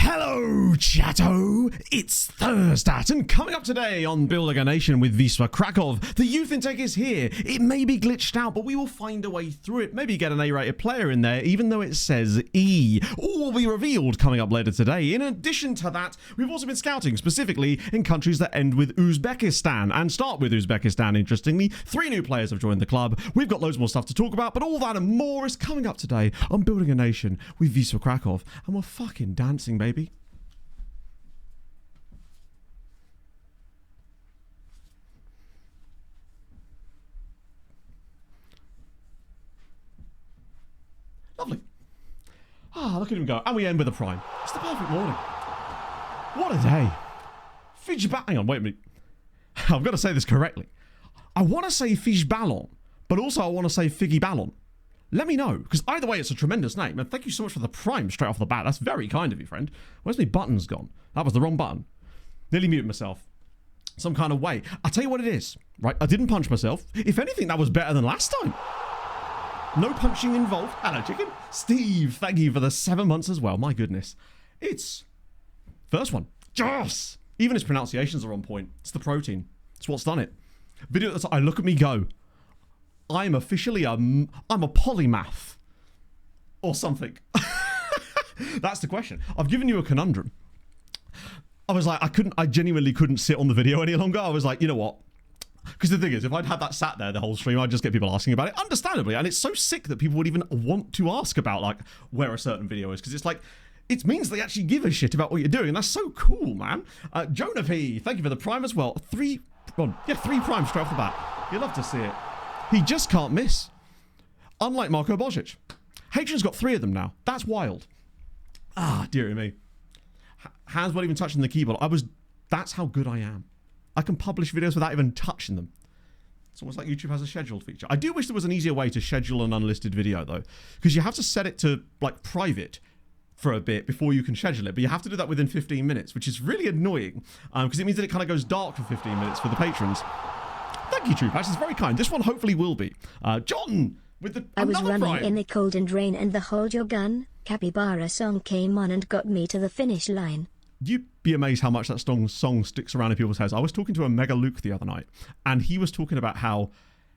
Hello, chatto! It's Thursday, and coming up today on Building a Nation with Wisła Kraków, the youth intake is here. It may be glitched out, but we will find a way through it. Maybe get an A-rated player in there, even though it says E. All will be revealed coming up later today. In addition to that, we've also been scouting, specifically in countries that end with Uzbekistan, and start with Uzbekistan, interestingly. 3 new players have joined the club. We've got loads more stuff to talk about, but all that and more is coming up today on Building a Nation with Wisła Kraków, and we're fucking dancing, baby. Lovely. Look at him go. And we end with a prime. It's the perfect morning. What a day. Hang on, wait a minute. I've got to say this correctly. I want to say fish ballon, but also I want to say figgy ballon. Let me know, because either way, it's a tremendous name. And thank you so much for the prime straight off the bat. That's very kind of you, friend. Where's my buttons gone? That was the wrong button. Nearly muted myself. Some kind of way. I'll tell you what it is, right? I didn't punch myself. If anything, that was better than last time. No punching involved. Hello, chicken. Steve, thank you for the 7 months as well. My goodness. It's first one. Joss. Even his pronunciations are on point. It's the protein. It's what's done it. Video at the top. I look at me go. I'm officially I'm a polymath. Or something. That's the question. I've given you a conundrum. I was like, I genuinely couldn't sit on the video any longer. I was like, you know what? Because the thing is, if I'd had that sat there the whole stream, I'd just get people asking about it, understandably. And it's so sick that people would even want to ask about, like, where a certain video is. Because it's like, it means they actually give a shit about what you're doing. And that's so cool, man. Jonah P, thank you for the prime as well. 3 primes straight off the bat. You love to see it. He just can't miss. Unlike Marko Božić. Hadrian's got 3 of them now. That's wild. Dearie me. Hands weren't even touching the keyboard. That's how good I am. I can publish videos without even touching them. It's almost like YouTube has a scheduled feature. I do wish there was an easier way to schedule an unlisted video, though, because you have to set it to, like, private for a bit before you can schedule it, but you have to do that within 15 minutes, which is really annoying, because it means that it kind of goes dark for 15 minutes for the patrons. Thank you, True Patch. It's very kind. This one hopefully will be. John, with the I was running prime. in the cold and rain, and the Hold Your Gun Capybara song came on and got me to the finish line. You'd be amazed how much that song sticks around in people's heads. I was talking to a Mega Luke the other night, and he was talking about how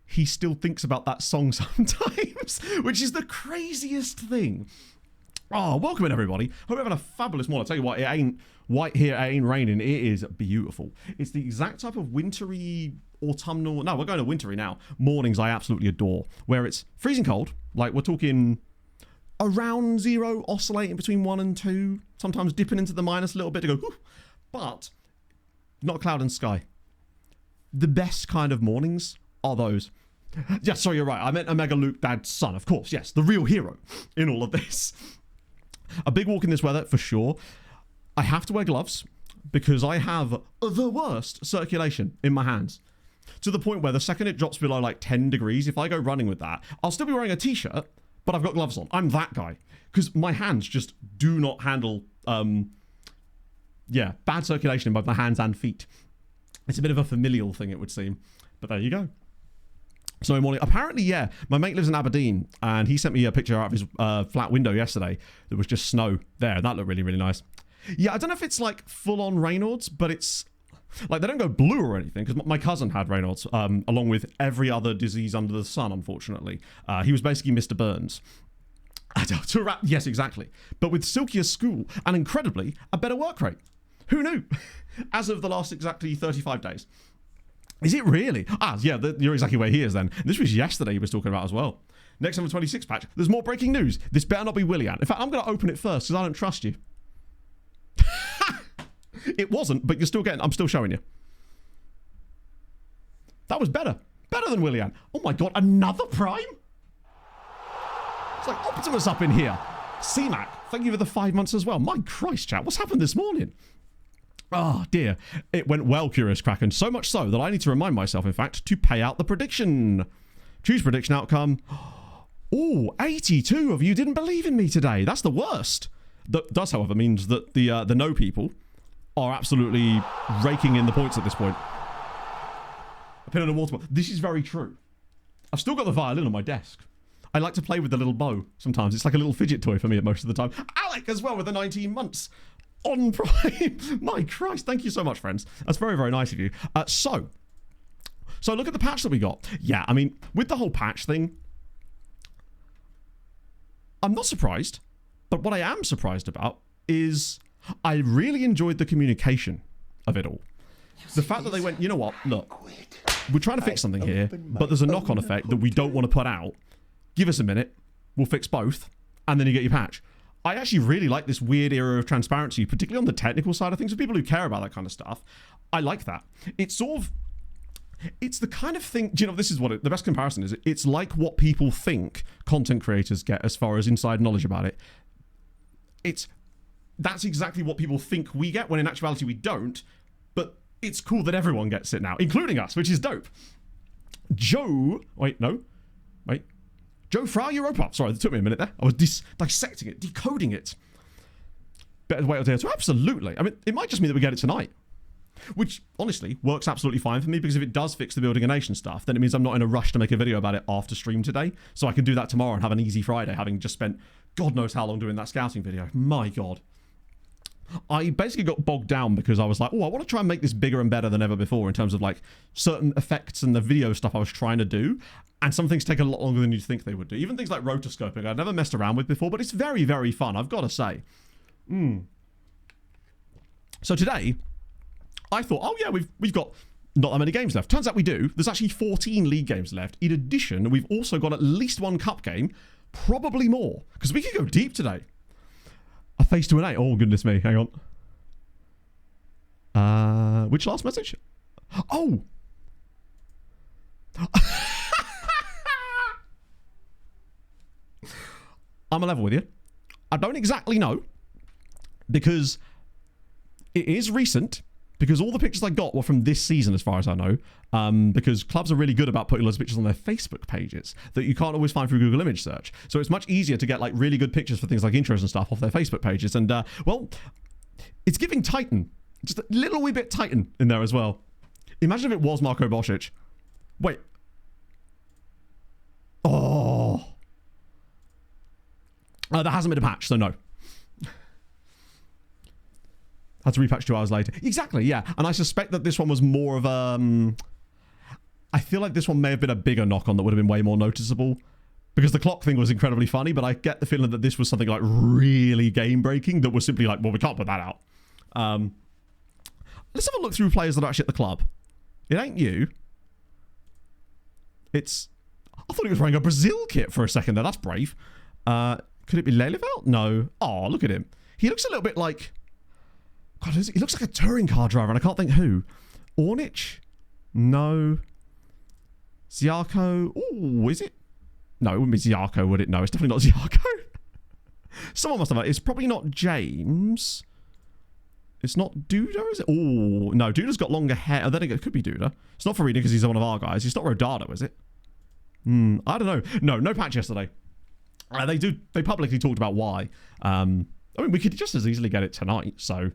he still thinks about that song sometimes, which is the craziest thing. Welcome in, everybody. Hope you're having a fabulous morning. I'll tell you what, it ain't white here, it ain't raining. It is beautiful. It's the exact type of wintry, autumnal, no, we're going to wintry now, mornings I absolutely adore, where it's freezing cold, like we're talking around 0, oscillating between 1 and 2, sometimes dipping into the minus a little bit to go, whew, but not a cloud and sky. The best kind of mornings are those. Yeah, sorry, you're right. I meant Omega Luke, Dad's son, of course. Yes, the real hero in all of this. A big walk in this weather, for sure. I have to wear gloves because I have the worst circulation in my hands. To the point where the second it drops below like 10 degrees, if I go running with that, I'll still be wearing a t-shirt, but I've got gloves on. I'm that guy. Because my hands just do not handle, bad circulation in both my hands and feet. It's a bit of a familial thing, it would seem. But there you go. Snowy morning. Apparently, yeah, my mate lives in Aberdeen, and he sent me a picture out of his flat window yesterday. There was just snow there, and that looked really, really nice. Yeah, I don't know if it's like full-on Raynaud's, but it's like they don't go blue or anything, because my cousin had Raynaud's, along with every other disease under the sun, unfortunately. He was basically Mr. Burns. Yes, exactly. But with silkier school, and incredibly, a better work rate. Who knew? As of the last exactly 35 days. Is it really? Yeah, you're exactly where he is then. This was yesterday he was talking about as well. Next number 26 patch. There's more breaking news. This better not be Willian. In fact, I'm going to open it first because I don't trust you. It wasn't, but I'm still showing you. That was better. Better than Willian. Oh my god, another prime? It's like Optimus up in here. CMAC, thank you for the 5 months as well. My Christ, chat, what's happened this morning? Oh dear, it went well, Curious Kraken. So much so that I need to remind myself, in fact, to pay out the prediction. Choose prediction outcome. Oh, 82 of you didn't believe in me today. That's the worst. That does, however, means that the no people are absolutely raking in the points at this point. A pin on a watermelon. This is very true. I've still got the violin on my desk. I like to play with the little bow sometimes. It's like a little fidget toy for me at most of the time. Alec as well with the 19 months. on Prime. My Christ, thank you so much, friends. That's very, very nice of you. So look at the patch that we got. Yeah, I mean, with the whole patch thing, I'm not surprised. But what I am surprised about is I really enjoyed the communication of it all. The fact that they went, you know what, look, we're trying to fix something here, but there's a knock-on effect that we don't want to put out. Give us a minute, we'll fix both, and then you get your patch. I actually really like this weird era of transparency, particularly on the technical side of things, for people who care about that kind of stuff. I like that. It's the kind of thing, do you know, this is what the best comparison is. It's like what people think content creators get as far as inside knowledge about it. That's exactly what people think we get, when in actuality we don't. But it's cool that everyone gets it now, including us, which is dope. Joe Frau Europa. Sorry, it took me a minute there. I was dissecting it, decoding it. Better wait until day two. Absolutely. I mean, it might just mean that we get it tonight. Which, honestly, works absolutely fine for me, because if it does fix the Building a Nation stuff, then it means I'm not in a rush to make a video about it after stream today. So I can do that tomorrow and have an easy Friday, having just spent God knows how long doing that scouting video. My God. I basically got bogged down because I was like, oh, I want to try and make this bigger and better than ever before in terms of like certain effects and the video stuff I was trying to do. And some things take a lot longer than you'd think they would do. Even things like rotoscoping I'd never messed around with before, but it's very, very fun, I've got to say. So today, I thought, oh yeah, we've got not that many games left. Turns out we do. There's actually 14 league games left. In addition, we've also got at least one cup game, probably more, because we could go deep today. A face to an 8. Oh, goodness me. Hang on. Which last message? Oh! I'm a level with you. I don't exactly know, because it is recent, because all the pictures I got were from this season as far as I know, because clubs are really good about putting loads of pictures on their Facebook pages that you can't always find through Google image search. So it's much easier to get like really good pictures for things like intros and stuff off their Facebook pages. And well, it's giving Titan, just a little wee bit Titan in there as well. Imagine if it was Marco Bosic. Wait. Oh. That hasn't been a patch, so no. Had to repatch 2 hours later. Exactly, yeah. And I suspect that this one was more of a... I feel like this one may have been a bigger knock-on that would have been way more noticeable. Because the clock thing was incredibly funny, but I get the feeling that this was something like really game-breaking that was simply like, well, we can't put that out. Let's have a look through players that are actually at the club. It ain't you. It's... I thought he was wearing a Brazil kit for a second there. That's brave. Could it be Leleveld? No. Oh, look at him. He looks a little bit like... God, he looks like a touring car driver, and I can't think who. Ornich? No. Ziarko? Oh, is it? No, it wouldn't be Ziarko, would it? No, it's definitely not Ziarko. Someone must have... It's probably not James. It's not Duda, is it? Oh, no, Duda's got longer hair. Oh, then it could be Duda. It's not Farina because he's one of our guys. It's not Rodado, is it? I don't know. No patch yesterday. They publicly talked about why. I mean, we could just as easily get it tonight, so...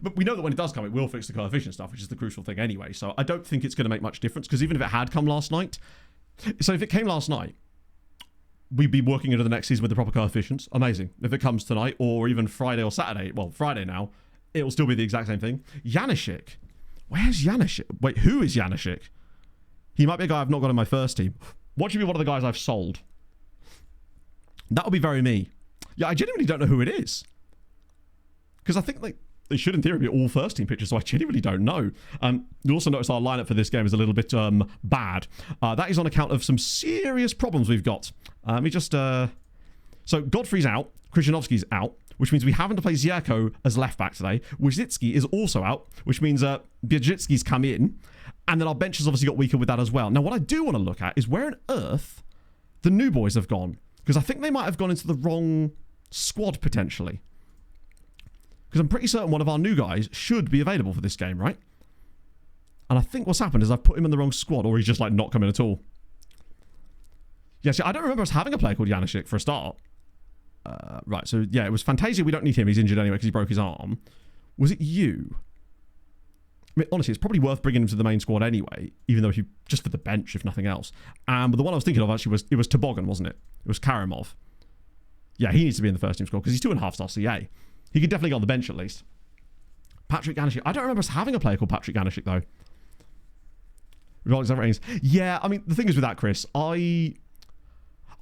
But we know that when it does come, it will fix the coefficient stuff, which is the crucial thing anyway. So I don't think it's going to make much difference, because even if it had come last night... So if it came last night, we'd be working into the next season with the proper coefficients. Amazing. If it comes tonight, or even Friday or Saturday, well, Friday now, it will still be the exact same thing. Janishik. Where's Janishik? Wait, who is Janishik? He might be a guy I've not got in my first team. What should be one of the guys I've sold? That would be very me. Yeah, I genuinely don't know who it is. Because I think they should, in theory, be all first-team pictures, so I genuinely don't know. You'll also notice our lineup for this game is a little bit bad. That is on account of some serious problems we've got. Let me just... So, Godfrey's out. Krzyzanowski's out, which means we haven't to play Zierko as left-back today. Wojcicki is also out, which means Biedzicki's come in. And then our bench has obviously got weaker with that as well. Now, what I do want to look at is where on earth the new boys have gone. Because I think they might have gone into the wrong squad, potentially. Because I'm pretty certain one of our new guys should be available for this game, right? And I think what's happened is I've put him in the wrong squad, or he's just, like, not coming at all. Yeah, see, I don't remember us having a player called Janishik for a start. Right, so, yeah, it was Fantasia. We don't need him. He's injured anyway because he broke his arm. Was it you? I mean, honestly, it's probably worth bringing him to the main squad anyway, even though he just for the bench, if nothing else. But the one I was thinking of, actually, was Toboggan, wasn't it? It was Karimov. Yeah, he needs to be in the first team squad because he's 2.5 star CA. He could definitely get on the bench at least. Patrick Ganishik. I don't remember us having a player called Patrick Ganishik, though. Yeah, I mean, the thing is with that, Chris, I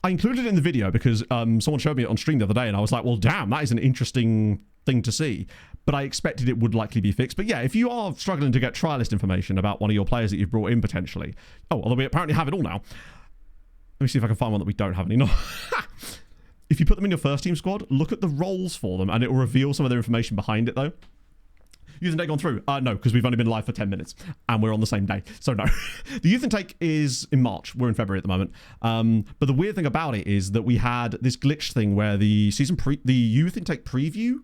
included it in the video because someone showed me it on stream the other day, and I was like, well, damn, that is an interesting thing to see. But I expected it would likely be fixed. But yeah, if you are struggling to get trial list information about one of your players that you've brought in potentially, although we apparently have it all now. Let me see if I can find one that we don't have any. No. If you put them in your first team squad, look at the roles for them, and it will reveal some of their information behind it, though. Youth intake gone through? No, because we've only been live for 10 minutes, and we're on the same day. So no. The youth intake is in March. We're in February at the moment. But the weird thing about it is that we had this glitch thing where the youth intake preview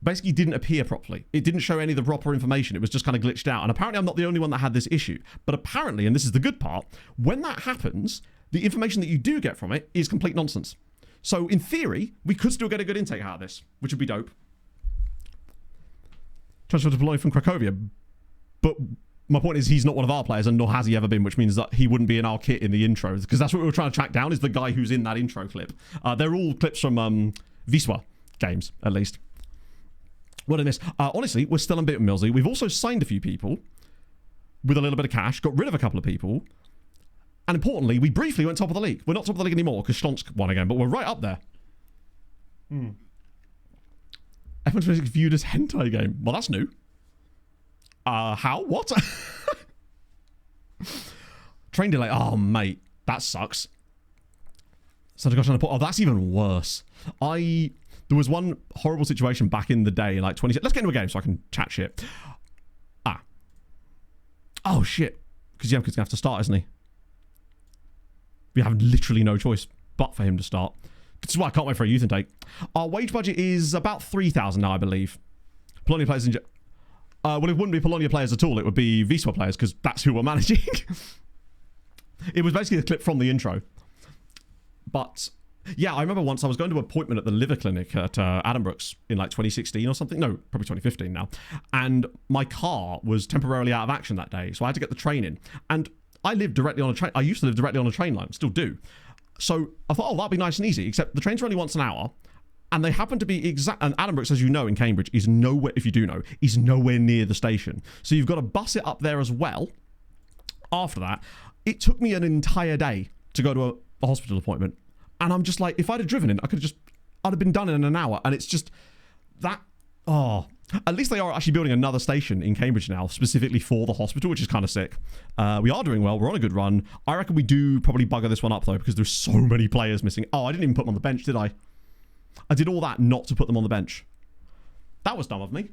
basically didn't appear properly. It didn't show any of the proper information. It was just kind of glitched out. And apparently I'm not the only one that had this issue. But apparently, and this is the good part, when that happens, the information that you do get from it is complete nonsense. So in theory, we could still get a good intake out of this, which would be dope. Transfer to Polonia from Cracovia. But my point is he's not one of our players, and nor has he ever been, which means that he wouldn't be in our kit in the intro, because that's what we were trying to track down, is the guy who's in that intro clip. They're all clips from Wisła games, at least. What in this? Honestly, we're still on bit with Millsy. We've also signed a few people with a little bit of cash, got rid of a couple of people, and importantly, we briefly went top of the league. We're not top of the league anymore because Schlonsk won again, but we're right up there. F126 viewed as hentai game. Well, that's new. How? What? Train delay. Oh, mate. That sucks. So gosh, oh, that's even worse. There was one horrible situation back in the day, like 20... Let's get into a game so I can chat shit. Oh, shit. Because Yemka's going to have to start, isn't he? We have literally no choice but for him to start. This is why I can't wait for a youth intake. Our wage budget is about 3,000 now, I believe. Polonia players in... well, it wouldn't be Polonia players at all. It would be Wisła players, because that's who we're managing. It was basically a clip from the intro. But, yeah, I remember once I was going to an appointment at the liver clinic at Adam Brooks in, like, 2016 or something. No, probably 2015 now. And my car was temporarily out of action that day, so I had to get the train in. And I lived directly on a train. I used to live directly on a train line. Still do. So I thought, oh, that'd be nice and easy. Except the trains are only once an hour. And they happen to be exact. And Adam Brooks, as you know, in Cambridge, is nowhere, if you do know, is nowhere near the station. So you've got to bus it up there as well. After that, it took me an entire day to go to a hospital appointment. And I'm just like, if I'd have driven in, I'd have been done in an hour. And it's just that, at least they are actually building another station in Cambridge now, specifically for the hospital, which is kind of sick. We are doing well. We're on a good run. I reckon we do probably bugger this one up, though, because there's so many players missing. Oh, I didn't even put them on the bench, did I? I did all that not to put them on the bench. That was dumb of me.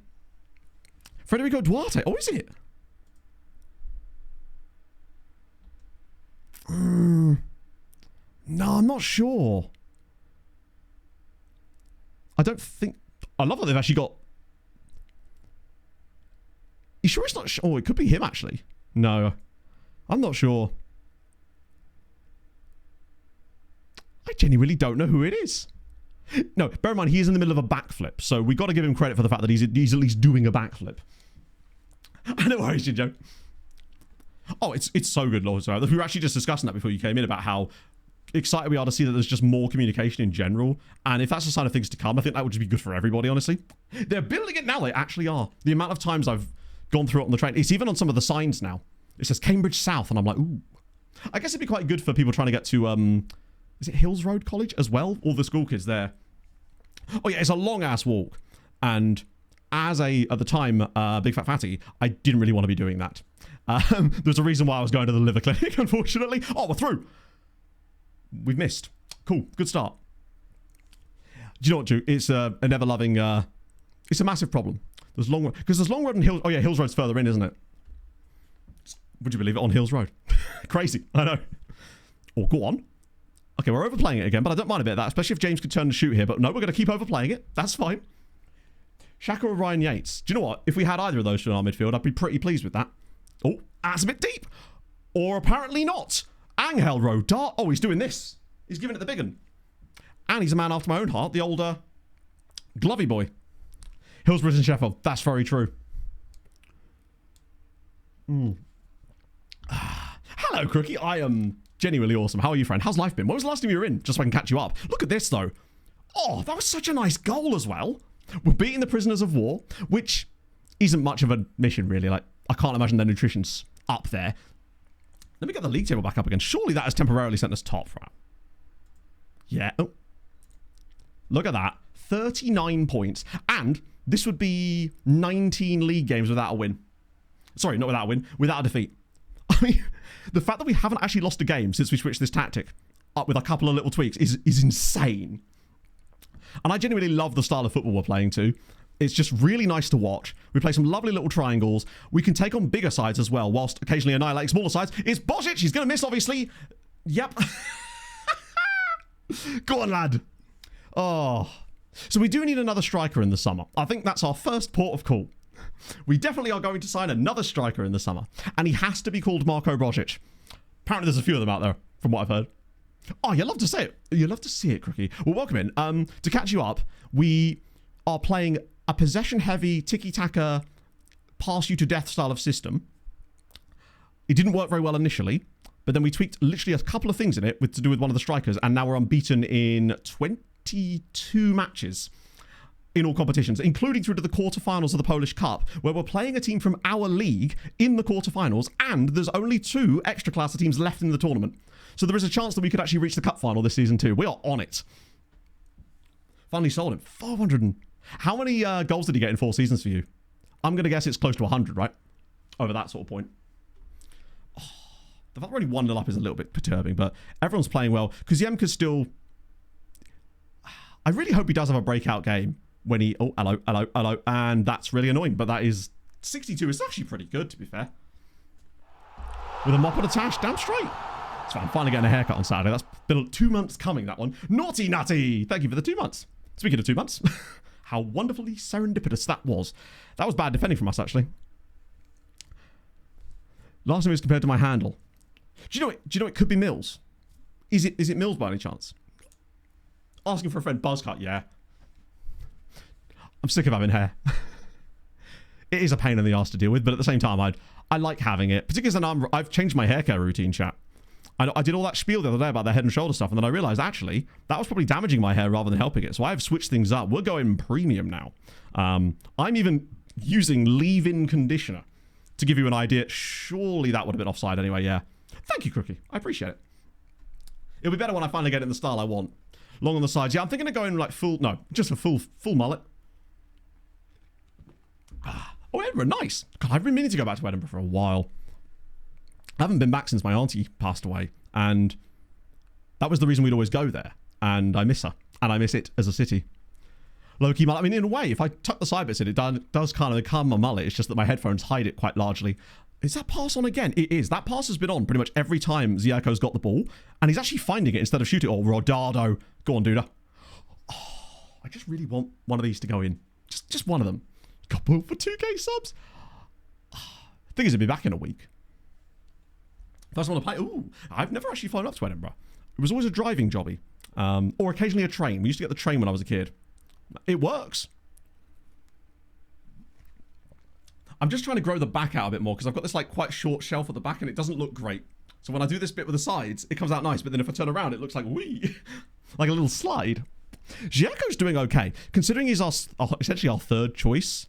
Federico Duarte. Oh, is it? No, I'm not sure. I don't think... I love that they've actually got... You sure it's not... Oh, it could be him, actually. No. I'm not sure. I genuinely don't know who it is. No, bear in mind, he is in the middle of a backflip, so we got to give him credit for the fact that he's at least doing a backflip. I know where he's Joe. Oh, it's so good, Lord. We were actually just discussing that before you came in about how excited we are to see that there's just more communication in general. And if that's a sign of things to come, I think that would just be good for everybody, honestly. They're building it now. They actually are. The amount of times I've gone through it on the train. It's even on some of the signs now. It says Cambridge South, and I'm like, ooh. I guess it'd be quite good for people trying to get to, is it Hills Road College as well? All the school kids there. Oh, yeah, it's a long-ass walk. And as at the time, Big Fat Fatty, I didn't really want to be doing that. There's a reason why I was going to the liver clinic, unfortunately. Oh, we're through. We've missed. Cool. Good start. Do you know what, Drew? It's a never-loving... it's a massive problem. There's long... Because there's Long Road and Hills... Oh, yeah, Hills Road's further in, isn't it? Would you believe it? On Hills Road. Crazy. I know. Oh, go on. Okay, we're overplaying it again, but I don't mind a bit of that, especially if James could turn and shoot here. But no, we're going to keep overplaying it. That's fine. Shaka or Ryan Yates. Do you know what? If we had either of those in our midfield, I'd be pretty pleased with that. Oh, that's a bit deep. Or apparently not. Angel Road Dart. Oh, he's doing this. He's giving it the big one. And he's a man after my own heart, the older Glovey boy. Hillsborough and Sheffield. That's very true. Hello, Crookie. I am genuinely awesome. How are you, friend? How's life been? When was the last time you were in? Just so I can catch you up. Look at this, though. Oh, that was such a nice goal as well. We're beating the prisoners of war, which isn't much of a mission, really. Like, I can't imagine their nutrition's up there. Let me get the league table back up again. Surely that has temporarily sent us top, right? Yeah. Oh. Look at that. 39 points. And this would be 19 league games without a win. Sorry, not without a win. Without a defeat. I mean, the fact that we haven't actually lost a game since we switched this tactic up with a couple of little tweaks is insane. And I genuinely love the style of football we're playing too. It's just really nice to watch. We play some lovely little triangles. We can take on bigger sides as well, whilst occasionally annihilating smaller sides. It's Bosic. He's going to miss, obviously. Yep. Go on, lad. Oh. So we do need another striker in the summer. I think that's our first port of call. We definitely are going to sign another striker in the summer. And he has to be called Marko Bosic. Apparently there's a few of them out there, from what I've heard. Oh, you love to say it. You love to see it, Crookie. Well, welcome in. To catch you up, we are playing a possession-heavy, tiki-taka, pass-you-to-death style of system. It didn't work very well initially, but then we tweaked literally a couple of things in it to do with one of the strikers, and now we're unbeaten in 22 matches in all competitions, including through to the quarterfinals of the Polish Cup, where we're playing a team from our league in the quarterfinals, and there's only 2 extra-class teams left in the tournament. So there is a chance that we could actually reach the cup final this season too. We are on it. Finally sold him. 400 and... How many goals did he get in 4 seasons for you? I'm going to guess it's close to 100, right? Over that sort of point. Oh, the fact we're only 1-0 up is a little bit perturbing, but everyone's playing well. Kuziemka's still... I really hope he does have a breakout game when he... Oh, hello. And that's really annoying, but that is... 62 is actually pretty good, to be fair. With a mop and a tash, damn straight. So I'm finally getting a haircut on Saturday. That's been 2 months coming, that one. Naughty nutty! Thank you for the 2 months. Speaking of 2 months, how wonderfully serendipitous that was. That was bad defending from us, actually. Last time is compared to my handle. Do you know it could be Mills? Is it Mills by any chance? Asking for a friend, buzzcut, yeah. I'm sick of having hair. It is a pain in the arse to deal with, but at the same time, I like having it. Particularly as I've changed my hair care routine, chat. I did all that spiel the other day about the head and shoulder stuff, and then I realized, actually, that was probably damaging my hair rather than helping it. So I've switched things up. We're going premium now. I'm even using leave-in conditioner to give you an idea. Surely that would have been offside anyway, yeah. Thank you, Crookie. I appreciate it. It'll be better when I finally get it in the style I want. Long on the sides. Yeah, I'm thinking of going like just a full mullet. Oh, Edinburgh, nice. God, I've been meaning to go back to Edinburgh for a while. I haven't been back since my auntie passed away, and that was the reason we'd always go there, and I miss her, and I miss it as a city. Low-key mullet. I mean, in a way, if I tuck the side bits in, it does kind of become a mullet. It's just that my headphones hide it quite largely. Is that pass on again? It is. That pass has been on pretty much every time Ziako's got the ball, and he's actually finding it instead of shooting. Oh, Rodado. Go on, Duda. Oh, I just really want one of these to go in. Just one of them. Got ball for 2k subs. Thing is, he'll be back in a week. First one to play. Ooh, I've never actually flown up to Edinburgh. It was always a driving jobby. Or occasionally a train. We used to get the train when I was a kid. It works. I'm just trying to grow the back out a bit more because I've got this like quite short shelf at the back and it doesn't look great. So when I do this bit with the sides, it comes out nice. But then if I turn around, it looks like wee, like a little slide. Giaco's doing okay. Considering he's essentially our third choice,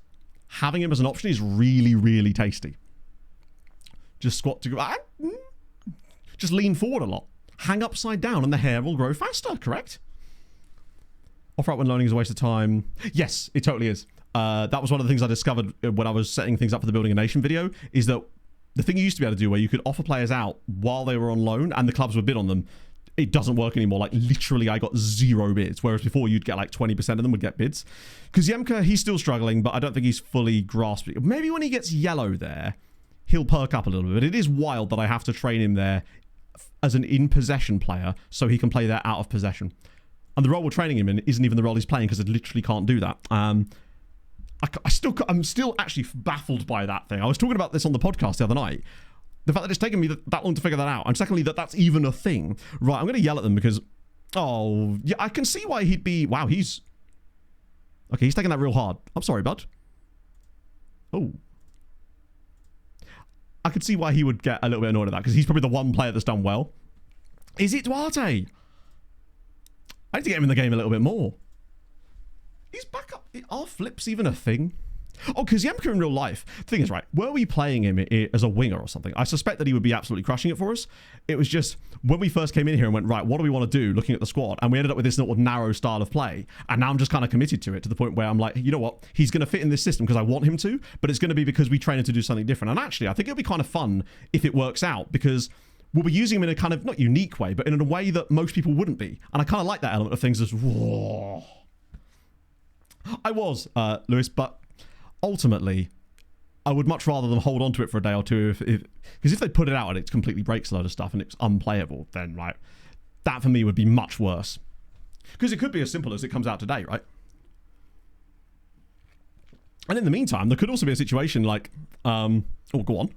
having him as an option is really, really tasty. Just squat to go. Just lean forward a lot. Hang upside down and the hair will grow faster, correct? Offer out when loaning is a waste of time. Yes, it totally is. That was one of the things I discovered when I was setting things up for the Building a Nation video, is that the thing you used to be able to do where you could offer players out while they were on loan and the clubs would bid on them, it doesn't work anymore. Like, literally, I got 0 bids, whereas before you'd get like 20% of them would get bids. Because Yemka, he's still struggling, but I don't think he's fully grasped it. Maybe when he gets yellow there, he'll perk up a little bit. But it is wild that I have to train him there as an in-possession player so he can play there out of possession. And the role we're training him in isn't even the role he's playing because it literally can't do that. I'm still actually baffled by that thing. I was talking about this on the podcast the other night. The fact that it's taken me that long to figure that out. And secondly, that's even a thing. Right, I'm going to yell at them because... Oh, yeah, I can see why he'd be... Wow, he's... Okay, he's taking that real hard. I'm sorry, bud. Oh. I could see why he would get a little bit annoyed at that because he's probably the one player that's done well. Is it Duarte? I need to get him in the game a little bit more. He's back up. Are flips even a thing? Oh, because Yemka in real life. The thing is, right, were we playing him as a winger or something, I suspect that he would be absolutely crushing it for us. It was just when we first came in here and went, right, what do we want to do looking at the squad? And we ended up with this sort of narrow style of play. And now I'm just kind of committed to it to the point where I'm like, you know what? He's going to fit in this system because I want him to, but it's going to be because we train him to do something different. And actually, I think it'll be kind of fun if it works out because we'll be using him in a kind of, not unique way, but in a way that most people wouldn't be. And I kind of like that element of things as, whoa. I was, Lewis, but ultimately, I would much rather them hold on to it for a day or two. Because if they put it out and it completely breaks a load of stuff and it's unplayable, then, right, that for me would be much worse. Because it could be as simple as it comes out today, right? And in the meantime, there could also be a situation like, oh, go on.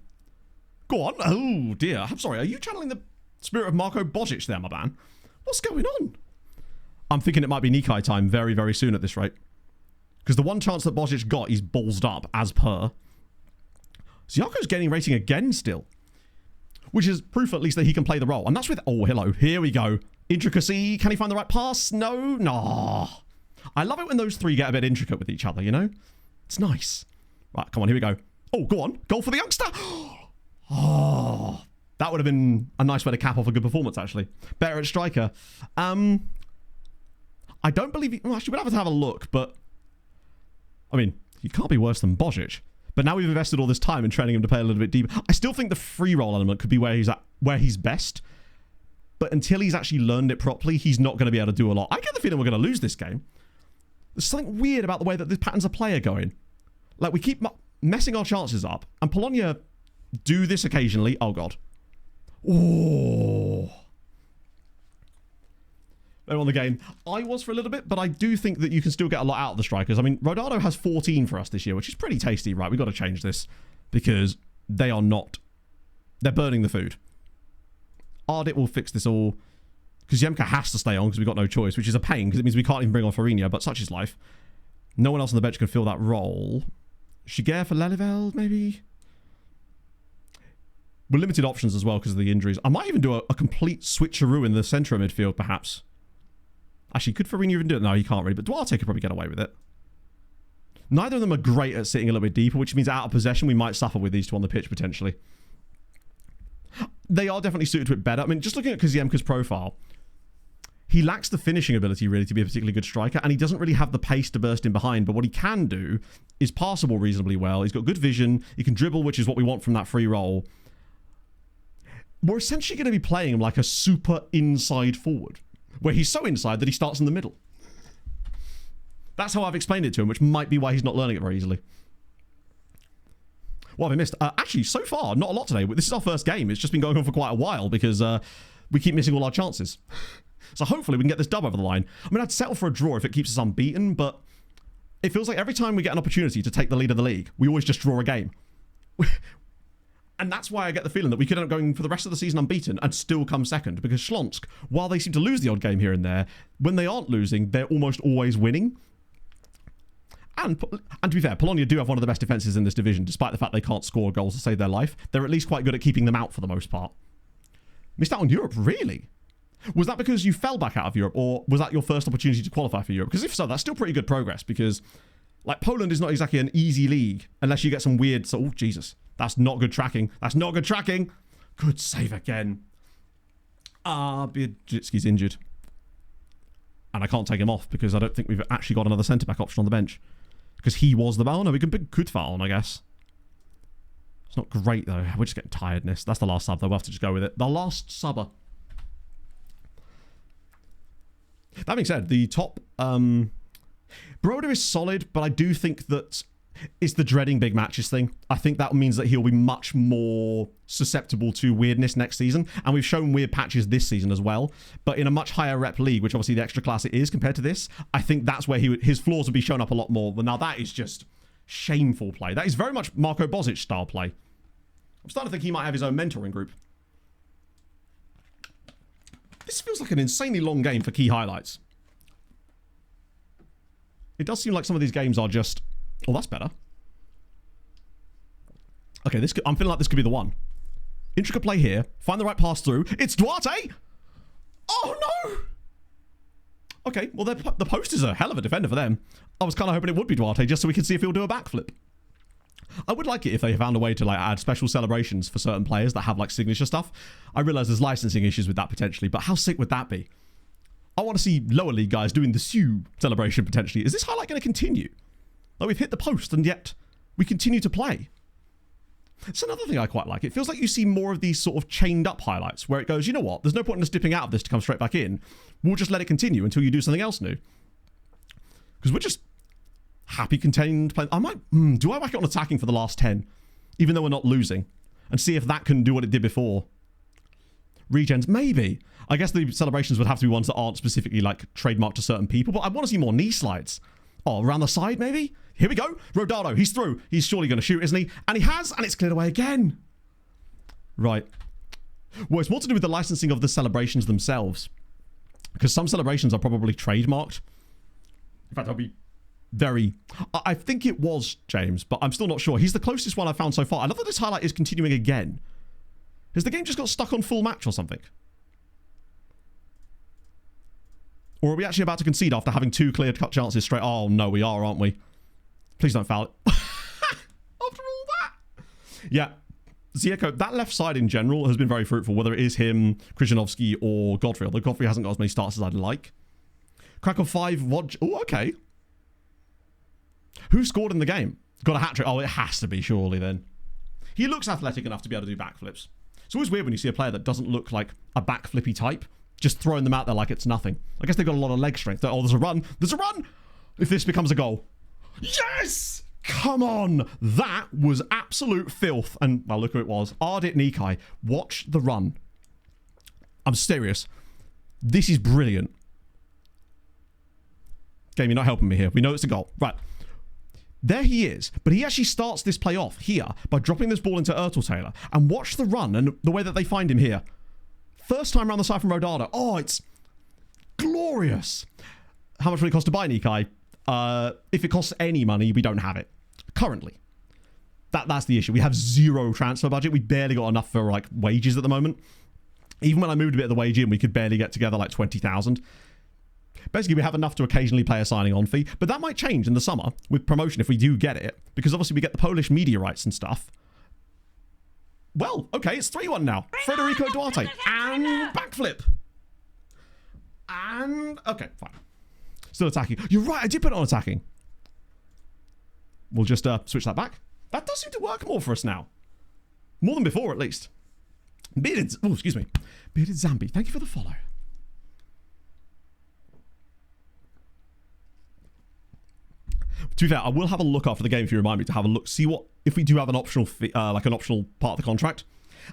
Go on. Oh, dear. I'm sorry. Are you channeling the spirit of Marko Božić there, my man? What's going on? I'm thinking it might be Nikai time very, very soon at this rate. Because the one chance that Božić got, he's ballsed up, as per. Ziako's getting rating again still. Which is proof at least that he can play the role. And that's with... Oh, hello. Here we go. Intricacy. Can he find the right pass? No. No. I love it when those three get a bit intricate with each other, you know? It's nice. Right, come on. Here we go. Oh, go on. Goal for the youngster. Oh, that would have been a nice way to cap off a good performance, actually. Better at striker. I don't believe... Well, actually, we'd have a look, but... I mean, he can't be worse than Božić. But now we've invested all this time in training him to play a little bit deeper. I still think the free roll element could be where he's best. But until he's actually learned it properly, he's not going to be able to do a lot. I get the feeling we're going to lose this game. There's something weird about the way that the patterns of play are going. Like, we keep messing our chances up. And Polonia do this occasionally. Oh, God. Oh. They're on the game. I was for a little bit, but I do think that you can still get a lot out of the strikers. I mean, Rodado has 14 for us this year, which is pretty tasty, right? We've got to change this because they are not... They're burning the food. Ardit will fix this all because Yemka has to stay on because we've got no choice, which is a pain because it means we can't even bring on Farinia, but such is life. No one else on the bench can fill that role. Shiger for Leliveld, maybe? We're limited options as well because of the injuries. I might even do a complete switcheroo in the centre of midfield, perhaps. Actually, could Farinia even do it? No, he can't really, but Duarte could probably get away with it. Neither of them are great at sitting a little bit deeper, which means out of possession, we might suffer with these two on the pitch, potentially. They are definitely suited to it better. I mean, just looking at Kaziemka's profile, he lacks the finishing ability, really, to be a particularly good striker, and he doesn't really have the pace to burst in behind, but what he can do is passable reasonably well. He's got good vision. He can dribble, which is what we want from that free roll. We're essentially going to be playing him like a super inside forward, where he's so inside that he starts in the middle. That's how I've explained it to him, which might be why he's not learning it very easily. What have I missed? Actually, so far, not a lot today. This is our first game. It's just been going on for quite a while because we keep missing all our chances. So hopefully we can get this dub over the line. I mean, I'd settle for a draw if it keeps us unbeaten, but it feels like every time we get an opportunity to take the lead of the league, we always just draw a game. And that's why I get the feeling that we could end up going for the rest of the season unbeaten and still come second. Because Śląsk, while they seem to lose the odd game here and there, when they aren't losing, they're almost always winning. And to be fair, Polonia do have one of the best defences in this division, despite the fact they can't score goals to save their life. They're at least quite good at keeping them out for the most part. Missed out on Europe, really? Was that because you fell back out of Europe, or was that your first opportunity to qualify for Europe? Because if so, that's still pretty good progress, because like Poland is not exactly an easy league, unless you get some weird... Oh, Jesus. That's not good tracking. That's not good tracking. Good save again. Biedzicki's injured. And I can't take him off because I don't think we've actually got another centre-back option on the bench. Because he was the... Oh, no, we can put Kutva on, I guess. It's not great, though. We're just getting tiredness. That's the last sub, though. We'll have to just go with it. The last subber. That being said, the top... Broder is solid, but I do think that it's the dreading big matches thing. I think that means that he'll be much more susceptible to weirdness next season. And we've shown weird patches this season as well. But in a much higher rep league, which obviously the extra class it is compared to this, I think that's where his flaws will be shown up a lot more. But now that is just shameful play. That is very much Marko Božić style play. I'm starting to think he might have his own mentoring group. This feels like an insanely long game for key highlights. It does seem like some of these games are just... Oh, that's better. Okay, I'm feeling like this could be the one. Intricate play here. Find the right pass through. It's Duarte! Oh, no! Okay, well, the post is a hell of a defender for them. I was kind of hoping it would be Duarte just so we could see if he'll do a backflip. I would like it if they found a way to like add special celebrations for certain players that have like signature stuff. I realize there's licensing issues with that potentially, but how sick would that be? I want to see lower league guys doing the Sue celebration potentially. Is this highlight going to continue? Like we've hit the post and yet we continue to play. It's another thing I quite like. It feels like you see more of these sort of chained up highlights where it goes, you know what? There's no point in us dipping out of this to come straight back in. We'll just let it continue until you do something else new. Because we're just happy contained playing. I might, do I whack it on attacking for the last 10? Even though we're not losing. And see if that can do what it did before. Regens, maybe. I guess the celebrations would have to be ones that aren't specifically like trademarked to certain people. But I want to see more knee slides. Oh, around the side maybe? Here we go. Rodado, he's through. He's surely going to shoot, isn't he? And he has, and it's cleared away again. Right. Well, it's more to do with the licensing of the celebrations themselves. Because some celebrations are probably trademarked. In fact, I'll be very... I think it was James, but I'm still not sure. He's the closest one I've found so far. I love that this highlight is continuing again. Has the game just got stuck on full match or something? Or are we actually about to concede after having 2 clear-cut chances straight? Oh, no, we are, aren't we? Please don't foul it. After all that. Yeah. Zieko, that left side in general has been very fruitful, whether it is him, Krzyzanowski, or Godfrey. Although Godfrey hasn't got as many starts as I'd like. Kraków 5, oh, okay. Who scored in the game? Got a hat-trick. Oh, it has to be, surely, then. He looks athletic enough to be able to do backflips. It's always weird when you see a player that doesn't look like a backflippy type, just throwing them out there like it's nothing. I guess they've got a lot of leg strength. Oh, there's a run. There's a run! If this becomes a goal. Yes! Come on! That was absolute filth. And, well, look who it was. Ardit Nikai. Watch the run. I'm serious. This is brilliant. Game, you're not helping me here. We know it's a goal. Right. There he is. But he actually starts this play off here by dropping this ball into Taylor. And watch the run and the way that they find him here. First time around the side from Rodada. Oh, it's glorious. How much would it cost to buy Nikai? If it costs any money, we don't have it. Currently. That's the issue. We have 0 transfer budget. We barely got enough for like wages at the moment. Even when I moved a bit of the wage in, we could barely get together like 20,000. Basically, we have enough to occasionally pay a signing on fee. But that might change in the summer with promotion if we do get it. Because obviously we get the Polish media rights and stuff. Well, okay, it's 3-1 now. Federico Duarte. And backflip. And... okay, fine. Still attacking. You're right, I did put it on attacking. We'll just switch that back. That does seem to work more for us now. More than before, at least. Bearded... oh, excuse me. Bearded Zambi, thank you for the follow. To be fair, I will have a look after the game if you remind me to have a look. See what... if we do have an optional like an optional part of the contract.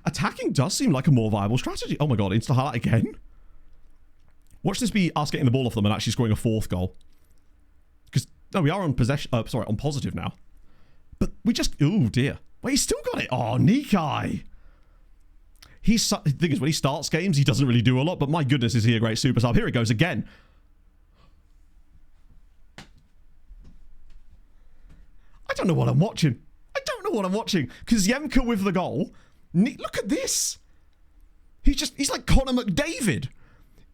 Attacking does seem like a more viable strategy. Oh my god, insta highlight again? Watch this be us getting the ball off them and actually scoring a 4th goal. Because, no, we are on possession... sorry, on positive now. But we just... oh, dear. Wait, he's still got it. Oh, Nikai. The thing is, when he starts games, he doesn't really do a lot. But my goodness, is he a great super sub. Here it goes again. I don't know what I'm watching. I don't know what I'm watching. Because Yemka with the goal. Look at this. He's like Conor McDavid.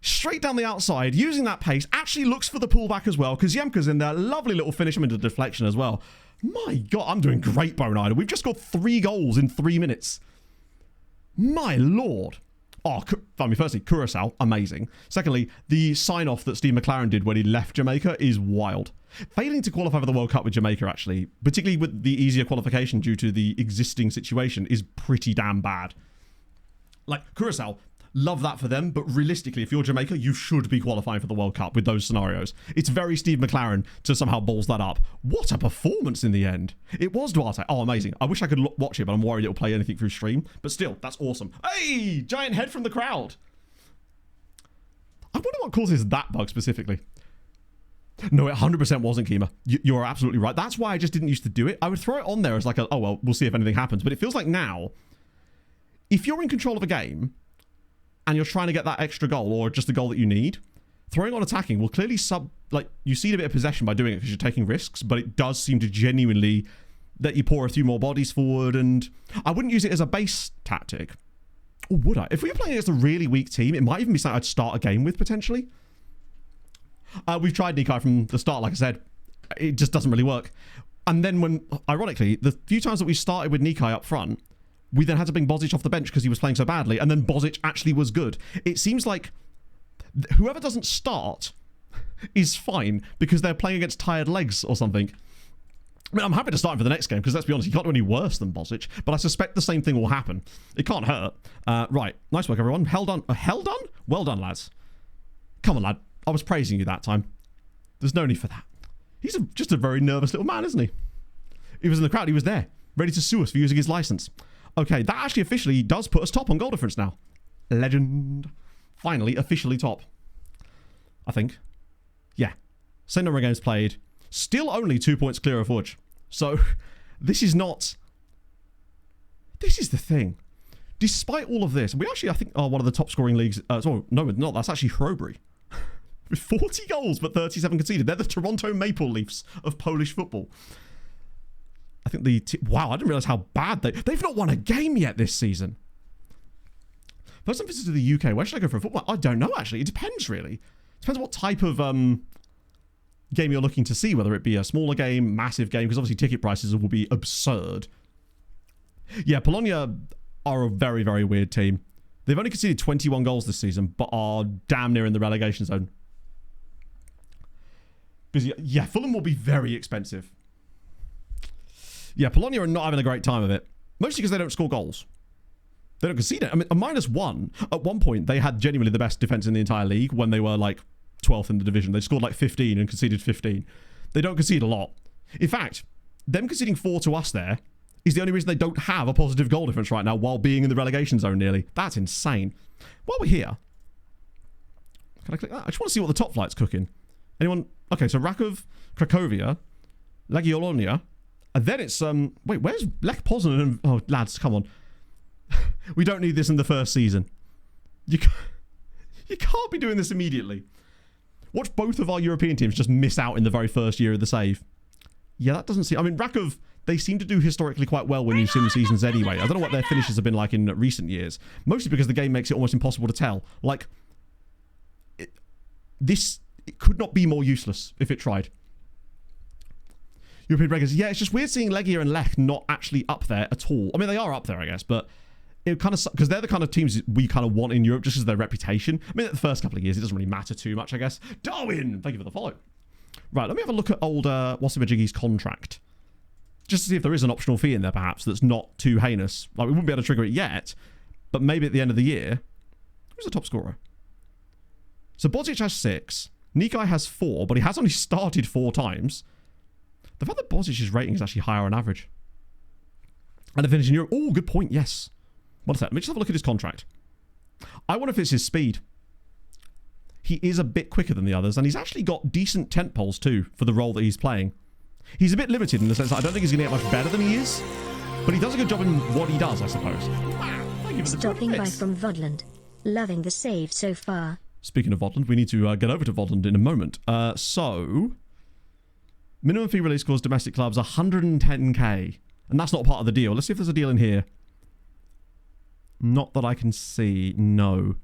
Straight down the outside, using that pace, actually looks for the pullback as well, because Yemka's in there. Lovely little finish him into deflection as well. My God, I'm doing great, Bone Idol. We've just got 3 goals in 3 minutes. My Lord. Oh, firstly, Curacao, amazing. Secondly, the sign-off that Steve McLaren did when he left Jamaica is wild. Failing to qualify for the World Cup with Jamaica, actually, particularly with the easier qualification due to the existing situation, is pretty damn bad. Like, Curacao... love that for them, but realistically, if you're Jamaica, you should be qualifying for the World Cup with those scenarios. It's very Steve McLaren to somehow balls that up. What a performance in the end. It was Duarte. Oh, amazing. I wish I could watch it, but I'm worried it'll play anything through stream. But still, that's awesome. Hey! Giant head from the crowd. I wonder what causes that bug specifically. No, it 100% wasn't Kima. You're absolutely right. That's why I just didn't used to do it. I would throw it on there as like, oh, well, we'll see if anything happens. But it feels like now, if you're in control of a game, and you're trying to get that extra goal or just the goal that you need, throwing on attacking will clearly you cede a bit of possession by doing it because you're taking risks, but it does seem to genuinely let you pour a few more bodies forward, and I wouldn't use it as a base tactic. Or would I? If we were playing against a really weak team, it might even be something I'd start a game with, potentially. We've tried Nikai from the start, like I said. It just doesn't really work. And then when, ironically, the few times that we started with Nikai up front, we then had to bring Bozic off the bench because he was playing so badly, and then Bozic actually was good. It seems like whoever doesn't start is fine because they're playing against tired legs or something. I mean, I'm happy to start him for the next game because, let's be honest, he can't do any worse than Bozic, but I suspect the same thing will happen. It can't hurt. Right. Nice work, everyone. Hell done. Hell done? Well done, lads. Come on, lad. I was praising you that time. There's no need for that. He's just a very nervous little man, isn't he? He was in the crowd. He was there, ready to sue us for using his license. Okay, that actually officially does put us top on goal difference now. Legend. Finally, officially top. I think. Yeah. Same number of games played. Still only 2 points clear of Fudge. So, this is not... This is the thing. Despite all of this, we actually, I think, are one of the top scoring leagues... no, we're not. That's actually Hrobry. With 40 goals, but 37 conceded. They're the Toronto Maple Leafs of Polish football. I think wow, I didn't realise how bad they've not won a game yet this season. First time visit to the UK. Where should I go for a football? I don't know, actually. It depends, really. Depends what type of game you're looking to see, whether it be a smaller game, massive game, because obviously ticket prices will be absurd. Yeah, Polonia are a very, very weird team. They've only conceded 21 goals this season, but are damn near in the relegation zone. Because, yeah, Fulham will be very expensive. Yeah, Polonia are not having a great time of it. Mostly because they don't score goals. They don't concede it. I mean, a -1. At one point, they had genuinely the best defense in the entire league when they were, like, 12th in the division. They scored, like, 15 and conceded 15. They don't concede a lot. In fact, them conceding 4 to us there is the only reason they don't have a positive goal difference right now while being in the relegation zone nearly. That's insane. While we're here... Can I click that? I just want to see what the top flight's cooking. Anyone... Okay, so Rakov, Cracovia, Polonia, and then it's wait, where's Lech Poznan and oh lads, come on. We don't need this in the first season. You can't be doing this immediately. Watch both of our European teams just miss out in the very first year of the save. Yeah, that doesn't seem... I mean, Rakov, they seem to do historically quite well when you sim seasons anyway. I don't know what their finishes have been like in recent years. Mostly because the game makes it almost impossible to tell. Like, it could not be more useless if it tried. European regulars. Yeah, it's just weird seeing Legia and Lech not actually up there at all. I mean, they are up there, I guess, but it kind of... Because they're the kind of teams we kind of want in Europe just as their reputation. I mean, the first couple of years, it doesn't really matter too much, I guess. Darwin! Thank you for the follow. Right, let me have a look at old Wisła Krakov's contract. Just to see if there is an optional fee in there, perhaps, that's not too heinous. Like, we wouldn't be able to trigger it yet, but maybe at the end of the year... Who's the top scorer? So Bozic has 6. Nikai has 4, but he has only started 4 times. The fact that Bozic's rating is actually higher on average. And the finish in Europe. Oh, good point. Yes. What is that? Let me just have a look at his contract. I wonder if it's his speed. He is a bit quicker than the others, and he's actually got decent tent poles too for the role that he's playing. He's a bit limited in the sense that I don't think he's going to get much better than he is, but he does a good job in what he does, I suppose. Wow. Thank you for the Stopping by from Vodland. Loving the save so far. Speaking of Vodland, we need to get over to Vodland in a moment. So, minimum fee release scores domestic clubs 110k. And that's not part of the deal. Let's see if there's a deal in here. Not that I can see. No.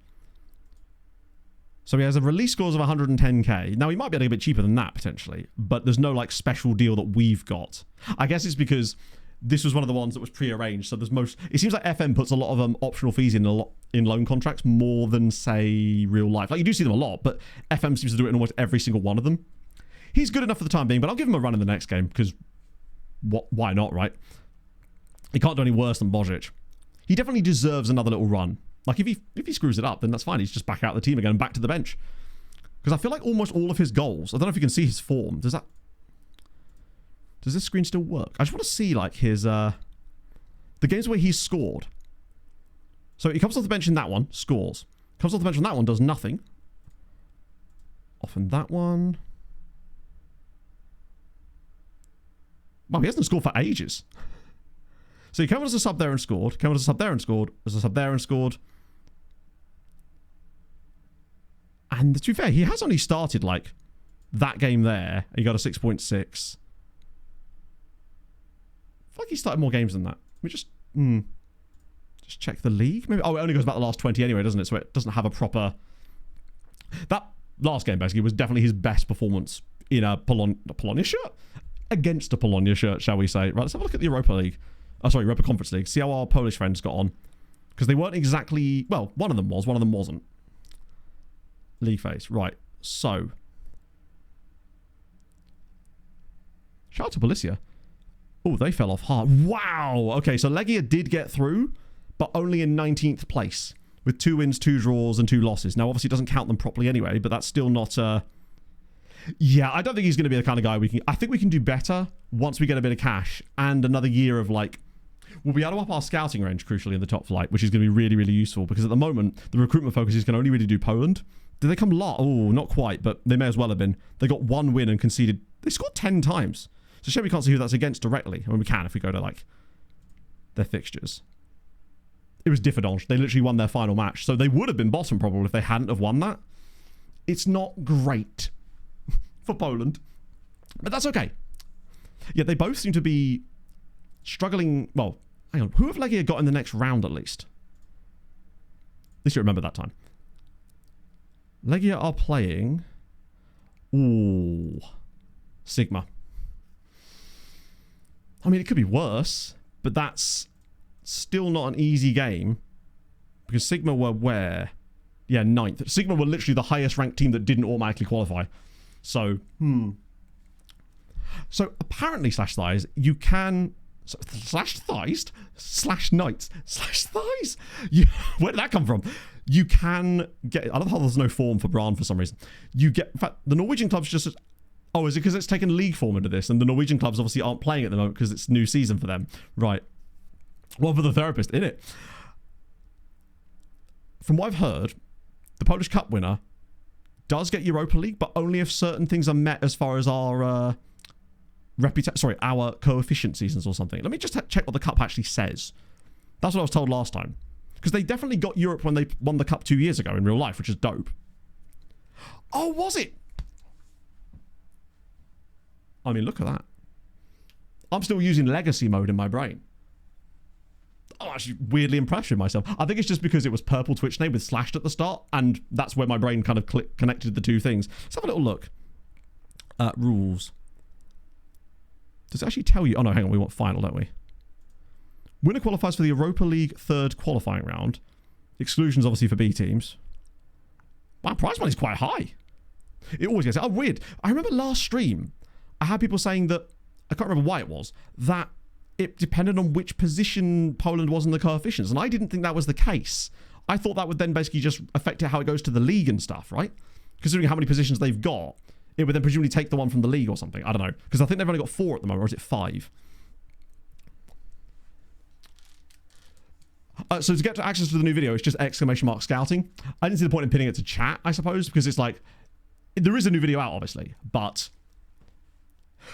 So he has a release scores of 110k. Now, he might be able to get a bit cheaper than that, potentially. But there's no, like, special deal that we've got. I guess it's because this was one of the ones that was pre-arranged. So there's most... It seems like FM puts a lot of optional fees in loan contracts more than, say, real life. Like, you do see them a lot, but FM seems to do it in almost every single one of them. He's good enough for the time being, but I'll give him a run in the next game, because why not, right? He can't do any worse than Bozic. He definitely deserves another little run. Like, if he screws it up, then that's fine. He's just back out of the team again and back to the bench. Because I feel like almost all of his goals... I don't know if you can see his form. Does this screen still work? I just want to see, like, his... the games where he's scored. So he comes off the bench in that one, scores. Comes off the bench on that one, does nothing. Off in that one. Wow, he hasn't scored for ages. So he came on as a sub there and scored. Came on as a sub there and scored. As a sub there and scored. And to be fair, he has only started, like, that game there. He got a 6.6. I feel like he started more games than that. Let me just check the league. Maybe. Oh, it only goes about the last 20 anyway, doesn't it? So it doesn't have a proper... That last game basically was definitely his best performance in a Polonia shirt? Against a Polonia shirt, shall we say. Right, let's have a look at the Europa League. Oh, sorry, Europa Conference League. See how our Polish friends got on. Because they weren't exactly... Well, one of them was, one of them wasn't. League phase. Right, so... Shout out to Polonia. Oh, they fell off hard. Wow! Okay, so Legia did get through, but only in 19th place. With 2 wins, 2 draws, and 2 losses. Now, obviously, it doesn't count them properly anyway, but that's still not... Yeah, I don't think he's going to be the kind of guy we can... I think we can do better once we get a bit of cash and another year of, like... We'll be able to up our scouting range, crucially, in the top flight, which is going to be really, really useful, because at the moment, the recruitment focus is going to only really do Poland. Did they come lot? Oh, not quite, but they may as well have been. They got 1 win and conceded... They scored 10 times. It's a shame we can't see who that's against directly. I mean, we can if we go to, like, their fixtures. It was Differdange. They literally won their final match. So they would have been bottom, probably, if they hadn't have won that. It's not great for Poland. But that's okay. Yeah, they both seem to be struggling... Well, hang on. Who have Legia got in the next round, at least? At least you remember that time. Legia are playing... Ooh. Sigma. I mean, it could be worse, but that's still not an easy game. Because Sigma were where? Yeah, 9th. Sigma were literally the highest ranked team that didn't automatically qualify. So, So, apparently, /thighs, you can... /thighs? /knights? /thighs? Where did that come from? You can get... I don't know how there's no form for Bran for some reason. You get... In fact, the Norwegian clubs just... Oh, is it because it's taken league form into this? And the Norwegian clubs obviously aren't playing at the moment because it's new season for them. Right. Well, for the therapist, innit? From what I've heard, the Polish Cup winner does get Europa League, but only if certain things are met as far as our our coefficient seasons or something. Let me just check what the Cup actually says. That's what I was told last time. Because they definitely got Europe when they won the Cup 2 years ago in real life, which is dope. Oh, was it? I mean, look at that. I'm still using legacy mode in my brain. I'm actually weirdly impressed with myself. I think it's just because it was purple Twitch name with slashed at the start, and that's where my brain kind of connected the two things. Let's have a little look. Rules. Does it actually tell you? Oh no, hang on, we want final, don't we? Winner qualifies for the Europa League 3rd qualifying round. Exclusions obviously for B teams. Wow, prize money's quite high. It always gets... Oh, weird. I remember last stream, I had people saying that, I can't remember why it was, that it depended on which position Poland was in the coefficients. And I didn't think that was the case. I thought that would then basically just affect it how it goes to the league and stuff, right? Considering how many positions they've got, it would then presumably take the one from the league or something. I don't know. Because I think they've only got 4 at the moment, or is it 5? So to get to access to the new video, it's just ! scouting. I didn't see the point in pinning it to chat, I suppose, because it's like, there is a new video out, obviously, but...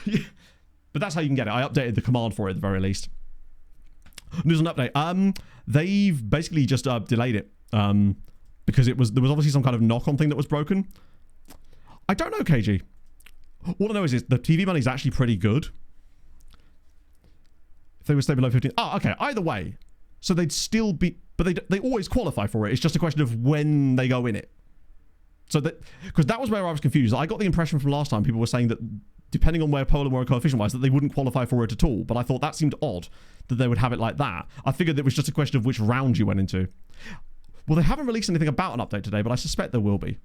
But that's how you can get it. I updated the command for it at the very least. News and update. They've basically just delayed it because there was obviously some kind of knock-on thing that was broken. I don't know, KG. All I know is the TV money is actually pretty good. If they would stay below 15. Oh, okay. Either way, so they'd still be, but they always qualify for it. It's just a question of when they go in it. So that, because that was where I was confused. I got the impression from last time people were saying that depending on where Poland were coefficient-wise, that they wouldn't qualify for it at all. But I thought that seemed odd that they would have it like that. I figured it was just a question of which round you went into. Well, they haven't released anything about an update today, but I suspect there will be.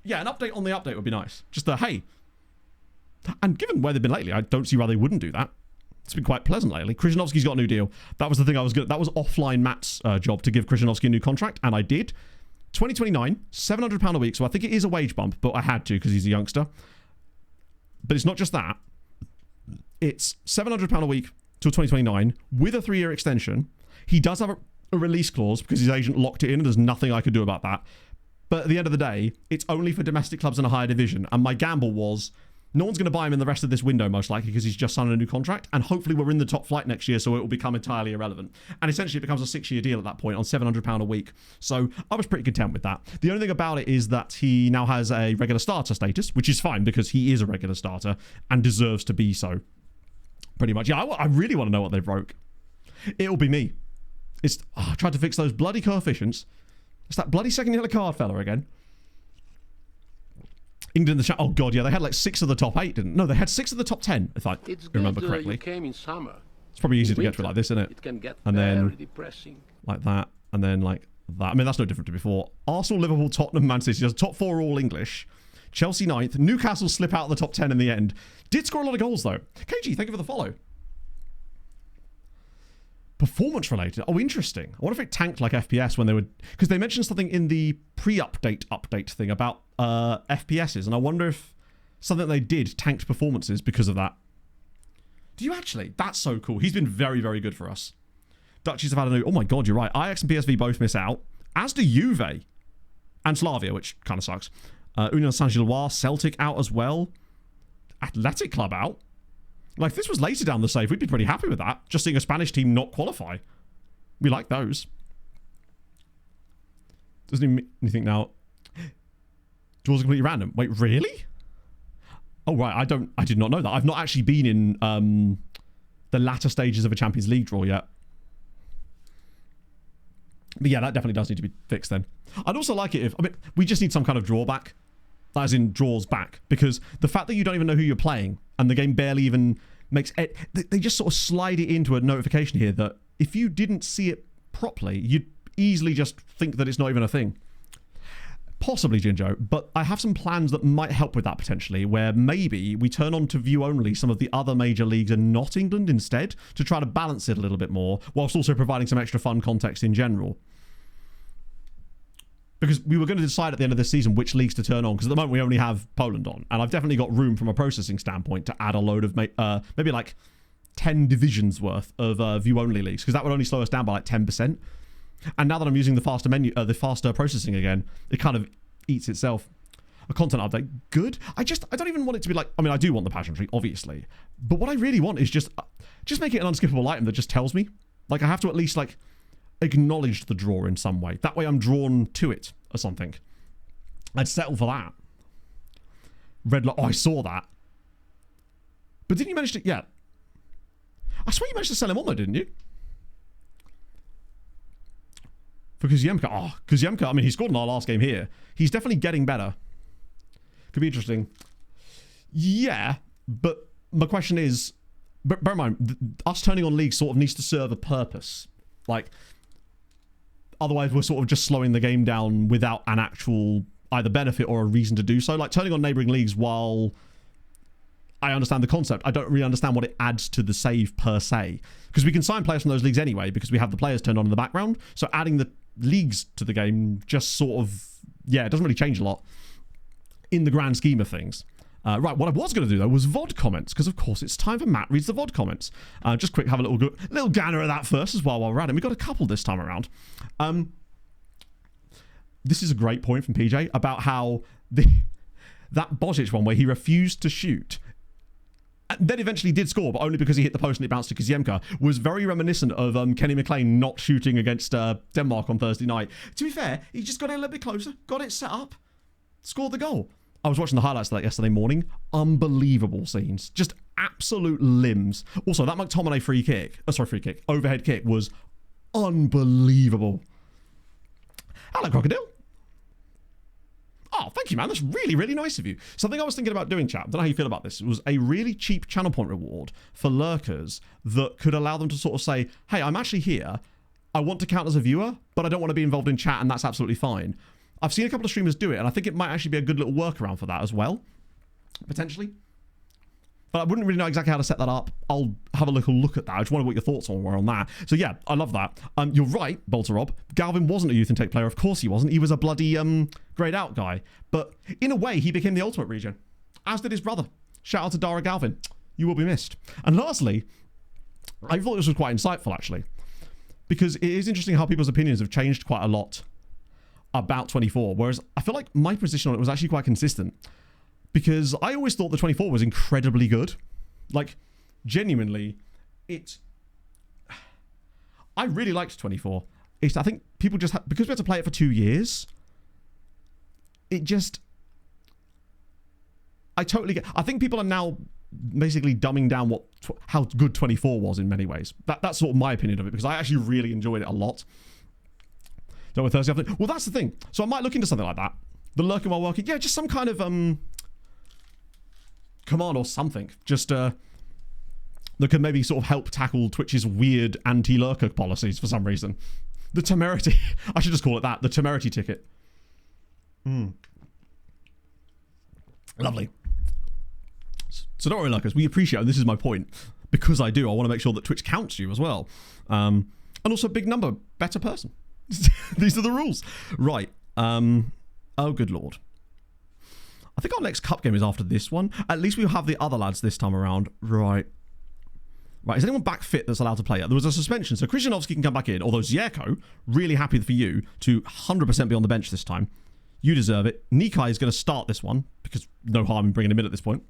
Yeah, an update on the update would be nice. Just hey. And given where they've been lately, I don't see why they wouldn't do that. It's been quite pleasant lately. Krzyzanowski's got a new deal. That was the thing I was good at. That was offline Matt's job to give Krzyzanowski a new contract, and I did. 2029, £700 a week, so I think it is a wage bump, but I had to because he's a youngster. But it's not just that. It's £700 a week till 2029 with a 3-year extension. He does have a release clause because his agent locked it in and there's nothing I could do about that. But at the end of the day, it's only for domestic clubs in a higher division. And my gamble was no one's going to buy him in the rest of this window, most likely, because he's just signed a new contract. And hopefully we're in the top flight next year, so it will become entirely irrelevant. And essentially it becomes a 6-year deal at that point on £700 a week. So I was pretty content with that. The only thing about it is that he now has a regular starter status, which is fine because he is a regular starter and deserves to be so. Pretty much. Yeah, I really want to know what they broke. It'll be me. I tried to fix those bloody coefficients. It's that bloody second yellow card fella again. England, oh god, yeah, they had like 6 of the top 8, didn't? No, they had 6 of the top 10, if I remember correctly. You came in summer. It's probably easy to get to it like this, isn't it? It can get and then very depressing. Like that, and then like that. I mean, that's no different to before. Arsenal, Liverpool, Tottenham, Man City. There's top 4 all English. Chelsea 9th. Newcastle slip out of the top 10 in the end. Did score a lot of goals though. KG, thank you for the follow. Performance related. Oh, interesting. I wonder if it tanked like FPS when they were, because they mentioned something in the update thing about FPSs, and I wonder if something they did tanked performances because of that. Do you actually? That's so cool. He's been very, very good for us. Dutchies have had a new... Oh my god, you're right. Ajax and PSV both miss out. As do Juve. And Slavia, which kind of sucks. Union Saint-Gilloise, Celtic out as well. Athletic Club out. Like, if this was later down the save, we'd be pretty happy with that. Just seeing a Spanish team not qualify. We like those. Doesn't even mean anything now. Draws are completely random. Wait, really? Oh, right. I did not know that. I've not actually been in the latter stages of a Champions League draw yet. But yeah, that definitely does need to be fixed then. I'd also like it if... I mean, we just need some kind of drawback. As in, draws back. Because the fact that you don't even know who you're playing, and the game barely even makes it... They just sort of slide it into a notification here that if you didn't see it properly, you'd easily just think that it's not even a thing. Possibly, Jinjo, but I have some plans that might help with that potentially, where maybe we turn on to view only some of the other major leagues and not England instead, to try to balance it a little bit more, whilst also providing some extra fun context in general. Because we were going to decide at the end of this season which leagues to turn on, because at the moment we only have Poland on, and I've definitely got room from a processing standpoint to add a load of maybe like 10 divisions worth of view-only leagues, because that would only slow us down by like 10%. And now that I'm using the faster processing again, it kind of eats itself. A content update, good. I don't even want it to be like, I mean, I do want the passion tree, obviously, but what I really want is just make it an unskippable item that just tells me. Like, I have to at least like acknowledge the draw in some way. That way I'm drawn to it or something. I'd settle for that. Red light. Oh, I saw that. But didn't you manage to... Yeah. I swear you managed to sell him on though, didn't you? For Kuziemka. Oh, Kuziemka, I mean, he scored in our last game here. He's definitely getting better. Could be interesting. Yeah, but my question is... Bear in mind, us turning on leagues sort of needs to serve a purpose. Like, otherwise we're sort of just slowing the game down without an actual either benefit or a reason to do so. Like, turning on neighbouring leagues, while I understand the concept, I don't really understand what it adds to the save per se. Because we can sign players from those leagues anyway, because we have the players turned on in the background. So adding the leagues to the game just sort of, yeah, it doesn't really change a lot in the grand scheme of things. Right, what I was going to do though was VOD comments, because of course it's time for Matt reads the VOD comments. Just quick, have a little ganner at that first as well while we're at it. We got a couple this time around. This is a great point from PJ about how that Bozic one where he refused to shoot, then eventually did score, but only because he hit the post and it bounced to Kuziemka, was very reminiscent of Kenny McLean not shooting against Denmark on Thursday night. To be fair, he just got it a little bit closer, got it set up, scored the goal. I was watching the highlights of that yesterday morning. Unbelievable scenes. Just absolute limbs. Also, that McTominay overhead kick was unbelievable. Hello, Crocodile. Oh, thank you, man. That's really, really nice of you. Something I was thinking about doing, chat, I don't know how you feel about this, was a really cheap channel point reward for lurkers that could allow them to sort of say, hey, I'm actually here. I want to count as a viewer, but I don't want to be involved in chat, and that's absolutely fine. I've seen a couple of streamers do it, and I think it might actually be a good little workaround for that as well, potentially. But I wouldn't really know exactly how to set that up. I'll have a little look at that. I just wonder what your thoughts were on that. So yeah, I love that. You're right, Bolter Rob. Galvin wasn't a youth intake player. Of course he wasn't. He was a bloody grayed out guy. But in a way, he became the ultimate regen, as did his brother. Shout out to Dara Galvin. You will be missed. And lastly, I thought this was quite insightful, actually, because it is interesting how people's opinions have changed quite a lot about 24, whereas I feel like my position on it was actually quite consistent, because I always thought the 24 was incredibly good. Like, genuinely, I really liked 24. I think people just because we had to play it for 2 years, I totally get. I think people are now basically dumbing down how good 24 was in many ways. That's sort of my opinion of it, because I actually really enjoyed it a lot. So Thursday afternoon. Well, that's the thing. So I might look into something like that. The lurking while working. Yeah, just some kind of command or something. Just that could maybe sort of help tackle Twitch's weird anti-lurker policies for some reason. The temerity. I should just call it that. The temerity ticket. Lovely. So don't worry, lurkers. We appreciate it. And this is my point. Because I do, I want to make sure that Twitch counts you as well. And also big number, better person. These are the rules. Right. Oh, good lord. I think our next cup game is after this one. At least we'll have the other lads this time around. Right. Right, is anyone back fit that's allowed to play yet? There was a suspension, so Krzyzanowski can come back in. Although Zierko, really happy for you to 100% be on the bench this time. You deserve it. Nikai is going to start this one, because no harm in bringing him in at this point.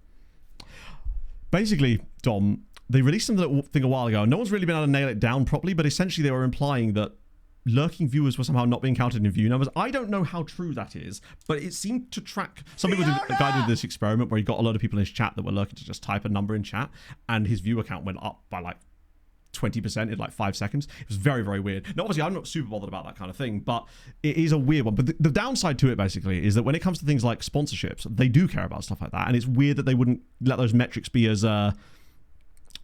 Basically, Dom, they released something a while ago. No one's really been able to nail it down properly, but essentially they were implying that lurking viewers were somehow not being counted in view numbers. I don't know how true that is, but it seemed to track. Some people did a guy did this experiment where he got a lot of people in his chat that were lurking to just type a number in chat, and his viewer count went up by like 20% in like 5 seconds. It was very, very weird. Now, obviously, I'm not super bothered about that kind of thing, but it is a weird one. But the downside to it, basically, is that when it comes to things like sponsorships, they do care about stuff like that, and it's weird that they wouldn't let those metrics be as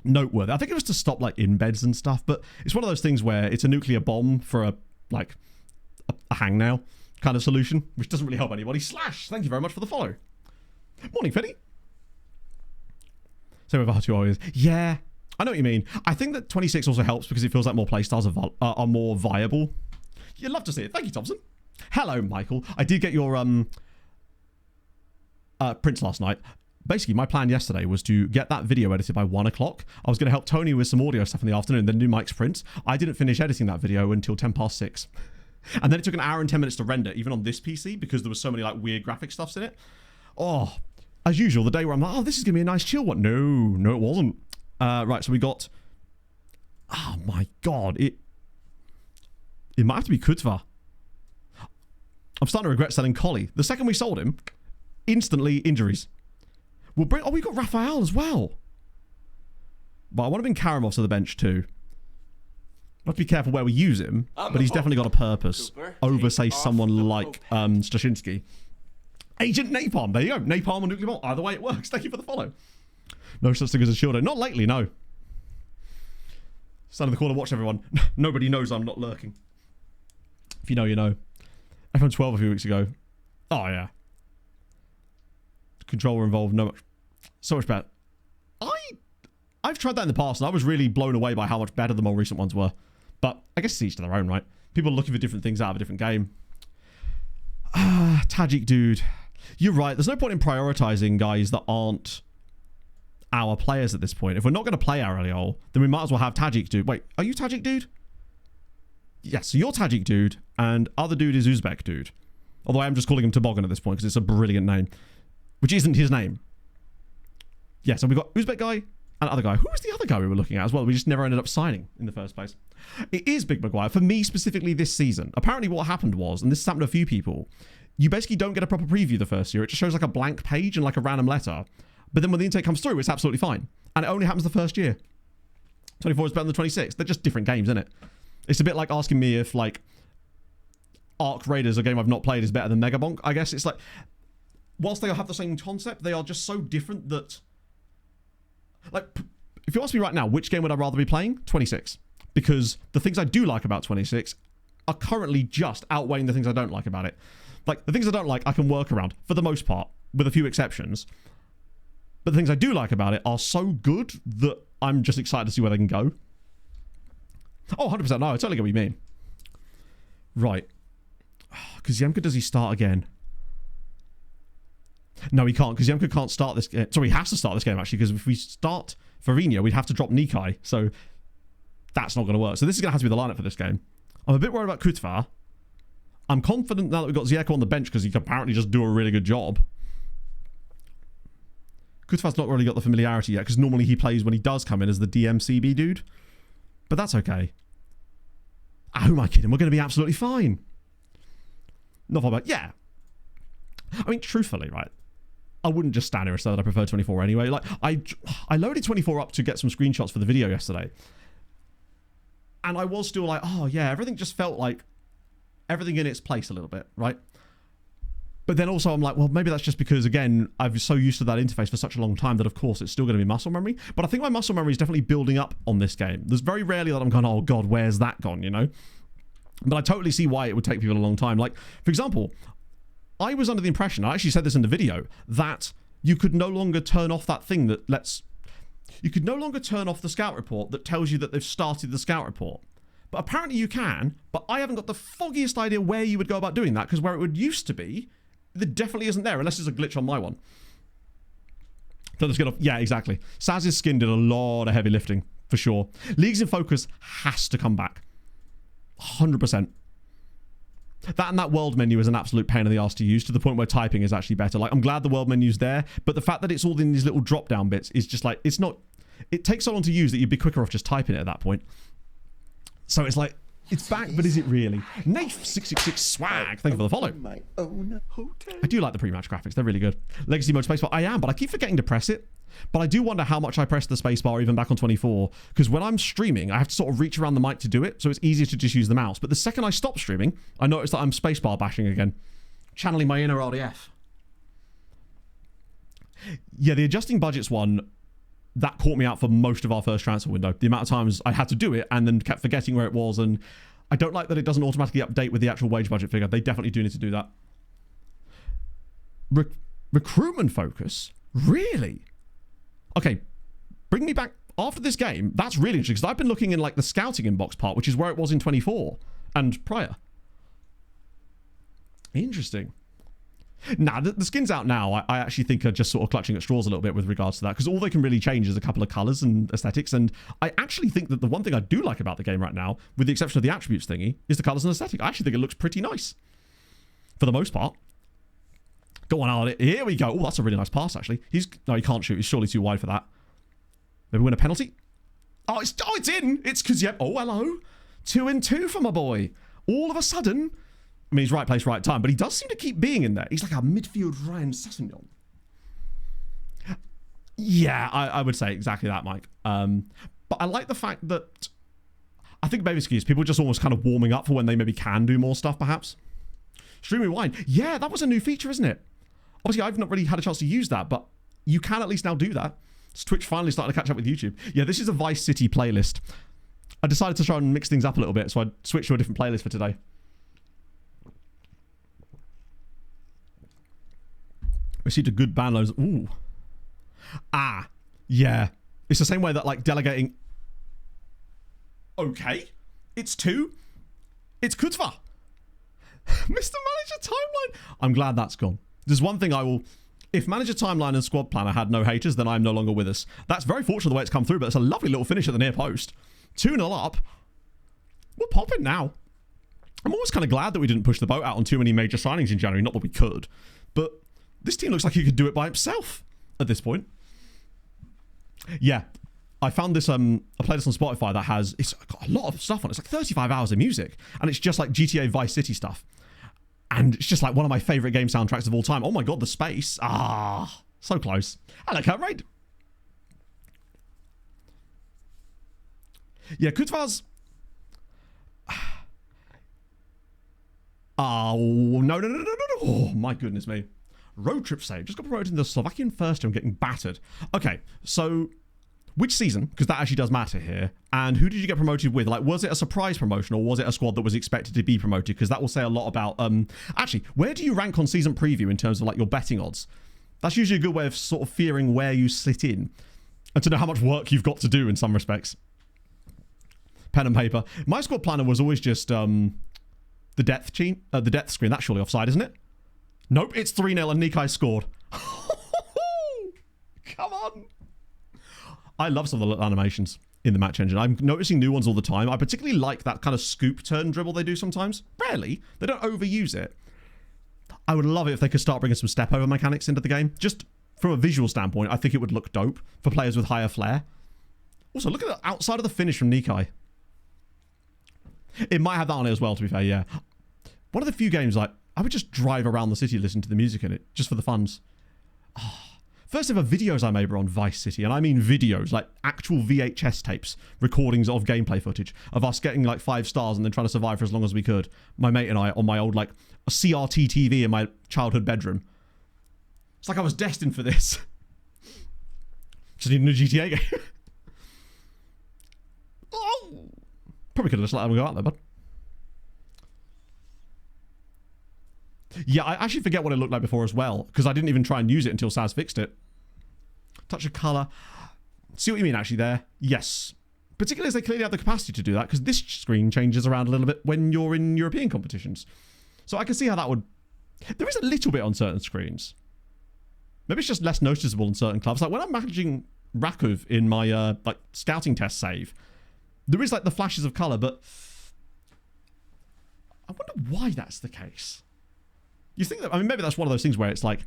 noteworthy. I think it was to stop like embeds and stuff, but it's one of those things where it's a nuclear bomb for a hangnail kind of solution, which doesn't really help anybody. Slash, thank you very much for the follow. Morning, Fetty. Same with R2 always. Yeah, I know what you mean. I think that 26 also helps because it feels like more playstyles are more viable. You'd love to see it. Thank you, Thompson. Hello, Michael. I did get your prints last night. Basically, my plan yesterday was to get that video edited by 1 o'clock. I was going to help Tony with some audio stuff in the afternoon, then do Mike's prints. I didn't finish editing that video until 6:10. And then it took an hour and 10 minutes to render, even on this PC, because there was so many like weird graphic stuffs in it. Oh, as usual, the day where I'm like, oh, this is going to be a nice chill one. No, it wasn't. Right, so we got... Oh my god, it might have to be Kutva. I'm starting to regret selling Collie. The second we sold him, instantly injuries. We'll bring... Oh, we got Raphael as well. But I want to bring Karamov to the bench too. Have to be careful where we use him, but he's definitely got a purpose over, say, someone like Stashinsky. Agent Napalm. There you go. Napalm or nuclear bomb. Either way, it works. Thank you for the follow. No such thing as a shielder. Not lately, no. Stand in the corner, watch everyone. Nobody knows I'm not lurking. If you know, you know. F1 12 a few weeks ago. Oh, yeah. Controller involved. So much better. I've tried that in the past, and I was really blown away by how much better the more recent ones were. But I guess it's each to their own, right? People are looking for different things out of a different game. Tajik dude. You're right. There's no point in prioritizing guys that aren't our players at this point. If we're not going to play Ariel, then we might as well have Tajik dude. Wait, are you Tajik dude? Yes, so you're Tajik dude, and other dude is Uzbek dude. Although I am just calling him Toboggan at this point because it's a brilliant name. Which isn't his name. Yeah, so we've got Uzbek guy and other guy. Who was the other guy we were looking at as well? We just never ended up signing in the first place. It is Big Maguire. For me, specifically this season, apparently what happened was, and this has happened to a few people, you basically don't get a proper preview the first year. It just shows like a blank page and like a random letter. But then when the intake comes through, it's absolutely fine. And it only happens the first year. 24 is better than 26. They're just different games, isn't it? It's a bit like asking me if like Ark Raiders, a game I've not played, is better than Megabonk. I guess it's like, whilst they have the same concept, they are just so different that, like, if you ask me right now, which game would I rather be playing? 26. Because the things I do like about 26 are currently just outweighing the things I don't like about it. Like, the things I don't like, I can work around, for the most part, with a few exceptions. But the things I do like about it are so good that I'm just excited to see where they can go. Oh, 100%. No, I totally get what you mean. Right. Because Yemka, does he start again? No, he can't, because Yemka can't start this game. Sorry, he has to start this game, actually, because if we start Farina, we'd have to drop Nikai. So that's not going to work. So this is going to have to be the lineup for this game. I'm a bit worried about Kutva. I'm confident now that we've got Zieko on the bench because he can apparently just do a really good job. Kutva's not really got the familiarity yet because normally he plays when he does come in as the DMCB dude. But that's okay. Oh, who am I kidding? We're going to be absolutely fine. Not far back. Yeah. I mean, truthfully, right? I wouldn't just stand here and say that I prefer 24 anyway. Like, I loaded 24 up to get some screenshots for the video yesterday. And I was still like, oh yeah, everything just felt like everything in its place a little bit, right? But then also I'm like, well, maybe that's just because, again, I'm so used to that interface for such a long time that, of course, it's still going to be muscle memory. But I think my muscle memory is definitely building up on this game. There's very rarely that I'm going, oh, God, where's that gone, you know? But I totally see why it would take people a long time. Like, for example, I was under the impression, I actually said this in the video, that you could no longer turn off that thing that lets... You could no longer turn off the scout report that tells you that they've started the scout report. But apparently you can, but I haven't got the foggiest idea where you would go about doing that, because where it would used to be, there definitely isn't there, unless there's a glitch on my one. So let's get off. Yeah, exactly. Saz's skin did a lot of heavy lifting, for sure. Leagues in Focus has to come back. 100%. That and that world menu is an absolute pain in the arse to use, to the point where typing is actually better. Like, I'm glad the world menu's there, but the fact that it's all in these little drop-down bits is just like, it's not... It takes so long to use that you'd be quicker off just typing it at that point. So it's like, it's back, but is it really? Nafe666 swag, thank you for the follow. My own hotel. I do like the pre-match graphics, they're really good. Legacy mode spacebar, I am, but I keep forgetting to press it. But I do wonder how much I press the spacebar even back on 24, because when I'm streaming, I have to sort of reach around the mic to do it, so it's easier to just use the mouse. But the second I stop streaming, I notice that I'm spacebar bashing again. Channeling my inner RDF. Yeah, the adjusting budgets one, that caught me out for most of our first transfer window. The amount of times I had to do it and then kept forgetting where it was, and I don't like that it doesn't automatically update with the actual wage budget figure. They definitely do need to do that. Recruitment focus? Really? Okay, bring me back after this game. That's really interesting, because I've been looking in like the scouting inbox part, which is where it was in 24 and prior. Interesting. Nah, the skins out now, I actually think are just sort of clutching at straws a little bit with regards to that, because all they can really change is a couple of colours and aesthetics, and I actually think that the one thing I do like about the game right now, with the exception of the attributes thingy, is the colours and aesthetic. I actually think it looks pretty nice, for the most part. Go on, Arlie. Here we go. Oh, that's a really nice pass, actually. No, he can't shoot. He's surely too wide for that. Maybe win a penalty? Oh, it's in! It's because, yep. Oh, hello. 2-2 for my boy. All of a sudden... I mean, he's right place, right time, but he does seem to keep being in there. He's like a midfield Ryan Sessegnon. Yeah, I would say exactly that, Mike. But I like the fact that... I think maybe excuse people just almost kind of warming up for when they maybe can do more stuff, perhaps. Streaming wine. Yeah, that was a new feature, isn't it? Obviously, I've not really had a chance to use that, but you can at least now do that. It's Twitch finally starting to catch up with YouTube. Yeah, this is a Vice City playlist. I decided to try and mix things up a little bit, so I switched to a different playlist for today. Received a good ban loads. Ooh. Ah. Yeah. It's the same way that, like, delegating... Okay. It's 2. It's Kutva. Mr. Manager Timeline. I'm glad that's gone. There's one thing I will... If Manager Timeline and Squad Planner had no haters, then I'm no longer with us. That's very fortunate the way it's come through, but it's a lovely little finish at the near post. 2-0 up. We're popping now. I'm always kind of glad that we didn't push the boat out on too many major signings in January. Not that we could. But... this team looks like he could do it by himself at this point. Yeah. I found this, I played this on Spotify that has, it's got a lot of stuff on it. It's like 35 hours of music. And it's just like GTA Vice City stuff. And it's just like one of my favourite game soundtracks of all time. Oh my god, the space. Ah, so close. Hello, Kurt Raid. Yeah, Kutva's... Oh, no. Oh, my goodness me. Road trip save. Just got promoted in the Slovakian first team, getting battered. Okay, so which season? Because that actually does matter here. And who did you get promoted with? Like, was it a surprise promotion or was it a squad that was expected to be promoted? Because that will say a lot about... Actually, where do you rank on season preview in terms of like your betting odds? That's usually a good way of sort of fearing where you sit in and to know how much work you've got to do in some respects. Pen and paper. My squad planner was always just the depth screen. That's surely offside, isn't it? Nope, it's 3-0 and Nikai scored. Come on. I love some of the little animations in the match engine. I'm noticing new ones all the time. I particularly like that kind of scoop turn dribble they do sometimes. Rarely. They don't overuse it. I would love it if they could start bringing some step over mechanics into the game. Just from a visual standpoint, I think it would look dope for players with higher flair. Also, look at the outside of the finish from Nikai. It might have that on it as well, to be fair, yeah. One of the few games like I would just drive around the city listening to the music in it, just for the funs. Oh. First ever videos I made were on Vice City, and I mean videos, like actual VHS tapes, recordings of gameplay footage, of us getting like 5 stars and then trying to survive for as long as we could. My mate and I, on my old like a CRT TV in my childhood bedroom. It's like I was destined for this. Just needing a GTA game. Oh! Probably could have just let them go out there, bud. Yeah, I actually forget what it looked like before as well, because I didn't even try and use it until Saz fixed it. Touch of colour. See what you mean actually there? Yes. Particularly as they clearly have the capacity to do that, because this screen changes around a little bit when you're in European competitions. So I can see how that would... There is a little bit on certain screens. Maybe it's just less noticeable in certain clubs. Like when I'm managing Rakov in my like scouting test save, there is like the flashes of colour, but I wonder why that's the case. You think that, I mean, maybe that's one of those things where it's like,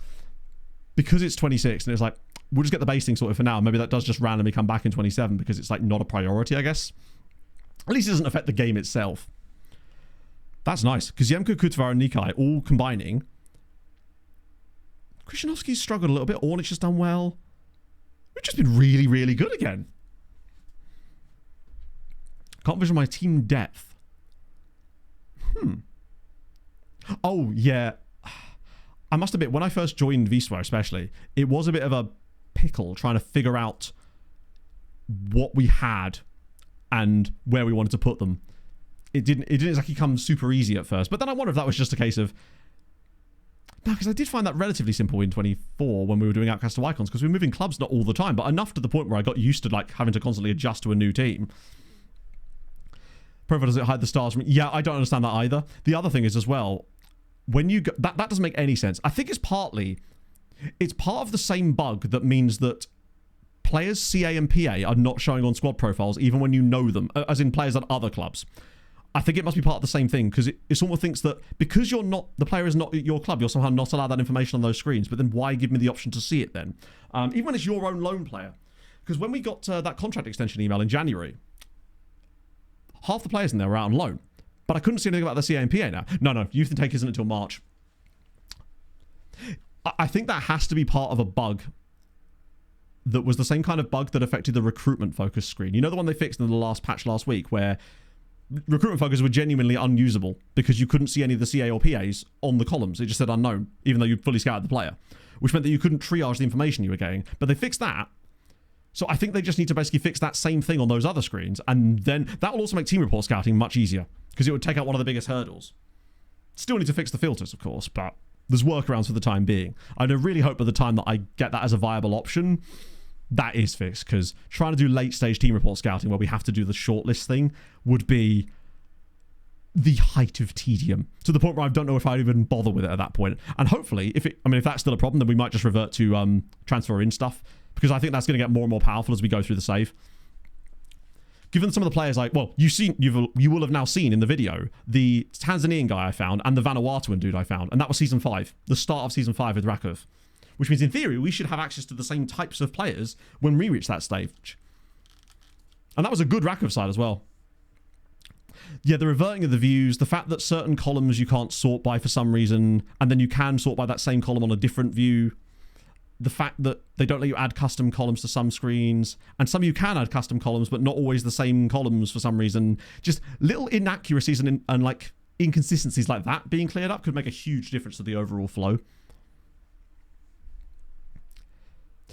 because it's 26 and it's like, we'll just get the base thing sorted for now. Maybe that does just randomly come back in 27 because it's like not a priority, I guess. At least it doesn't affect the game itself. That's nice. Because Yemko, Kutvar and Nikai all combining. Krishanovsky's struggled a little bit. Ornich's just done well. We've just been really, really good again. Can't vision my team depth. Oh, yeah. I must admit, when I first joined Wisła especially, it was a bit of a pickle trying to figure out what we had and where we wanted to put them. It didn't exactly come super easy at first, but then I wonder if that was just a case of... No, because I did find that relatively simple in 24 when we were doing Outcast to Icons, because we were moving clubs not all the time, but enough to the point where I got used to like having to constantly adjust to a new team. Profile, does it hide the stars from... Yeah, I don't understand that either. The other thing is as well, when you go... That doesn't make any sense. I think it's partly... It's part of the same bug that means that players CA and PA are not showing on squad profiles even when you know them, as in players at other clubs. I think it must be part of the same thing, because it sort of thinks that because you're not, the player is not at your club, you're somehow not allowed that information on those screens. But then why give me the option to see it then? Even when it's your own loan player. Because when we got that contract extension email in January, half the players in there were out on loan. But I couldn't see anything about the CA and PA now. No, youth intake isn't until March. I think that has to be part of a bug that was the same kind of bug that affected the recruitment focus screen. You know the one they fixed in the last patch last week where recruitment focus were genuinely unusable because you couldn't see any of the CA or PAs on the columns. It just said unknown, even though you'd fully scouted the player, which meant that you couldn't triage the information you were getting. But they fixed that. So I think they just need to basically fix that same thing on those other screens. And then that will also make team report scouting much easier because it would take out one of the biggest hurdles. Still need to fix the filters, of course, but there's workarounds for the time being. I really hope by the time that I get that as a viable option, that is fixed, because trying to do late stage team report scouting where we have to do the shortlist thing would be the height of tedium, to the point where I don't know if I'd even bother with it at that point. And hopefully, if that's still a problem, then we might just revert to transfer in stuff, because I think that's going to get more and more powerful as we go through the save. Given some of the players, like, well, you will have now seen in the video the Tanzanian guy I found and the Vanuatuan dude I found, and that was season 5, the start of season 5 with Rakov. Which means, in theory, we should have access to the same types of players when we reach that stage. And that was a good Rakov side as well. Yeah, the reverting of the views, the fact that certain columns you can't sort by for some reason, and then you can sort by that same column on a different view. The fact that they don't let you add custom columns to some screens, and some you can add custom columns, but not always the same columns for some reason. Just little inaccuracies and like inconsistencies like that being cleared up could make a huge difference to the overall flow.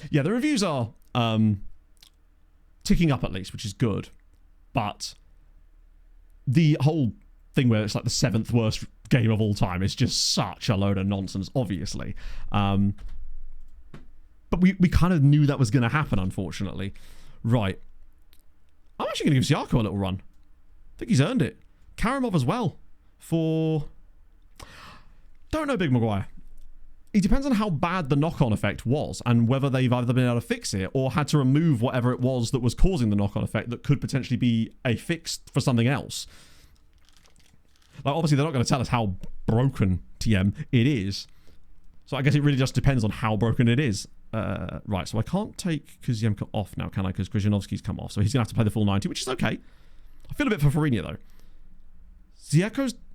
Yeah, the reviews are ticking up at least, which is good. But the whole thing where it's like the 7th worst game of all time is just such a load of nonsense, obviously. But we kind of knew that was going to happen, unfortunately. Right. I'm actually going to give Siako a little run. I think he's earned it. Karamov as well. For... Don't know, Big Maguire. It depends on how bad the knock-on effect was and whether they've either been able to fix it or had to remove whatever it was that was causing the knock-on effect that could potentially be a fix for something else. Like, obviously, they're not going to tell us how broken TM it is. So I guess it really just depends on how broken it is. Right, so I can't take Kuziemka off now, can I? Because Krzyzanowski's come off. So he's going to have to play the full 90, which is okay. I feel a bit for Farinia, though.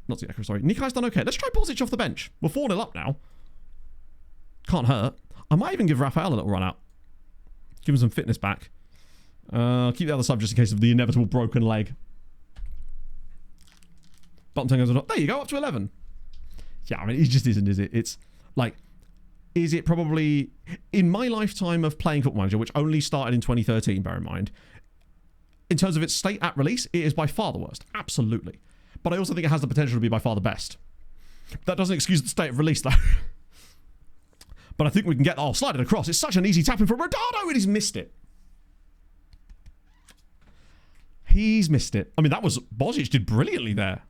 Not Zieko, sorry. Nikai's done okay. Let's try Bozic off the bench. We're 4-0 up now. Can't hurt. I might even give Raphael a little run out. Give him some fitness back. Keep the other sub just in case of the inevitable broken leg. Bottom 10 goes on. There you go, up to 11. Yeah, I mean, it just isn't, is it? It's like, is it probably, in my lifetime of playing Football Manager, which only started in 2013, bear in mind, in terms of its state at release, it is by far the worst. Absolutely. But I also think it has the potential to be by far the best. That doesn't excuse the state of release, though. But I think we can get... Oh, slide it across. It's such an easy tap-in from Rodado, and he's missed it. He's missed it. I mean, that was... Bozic did brilliantly there.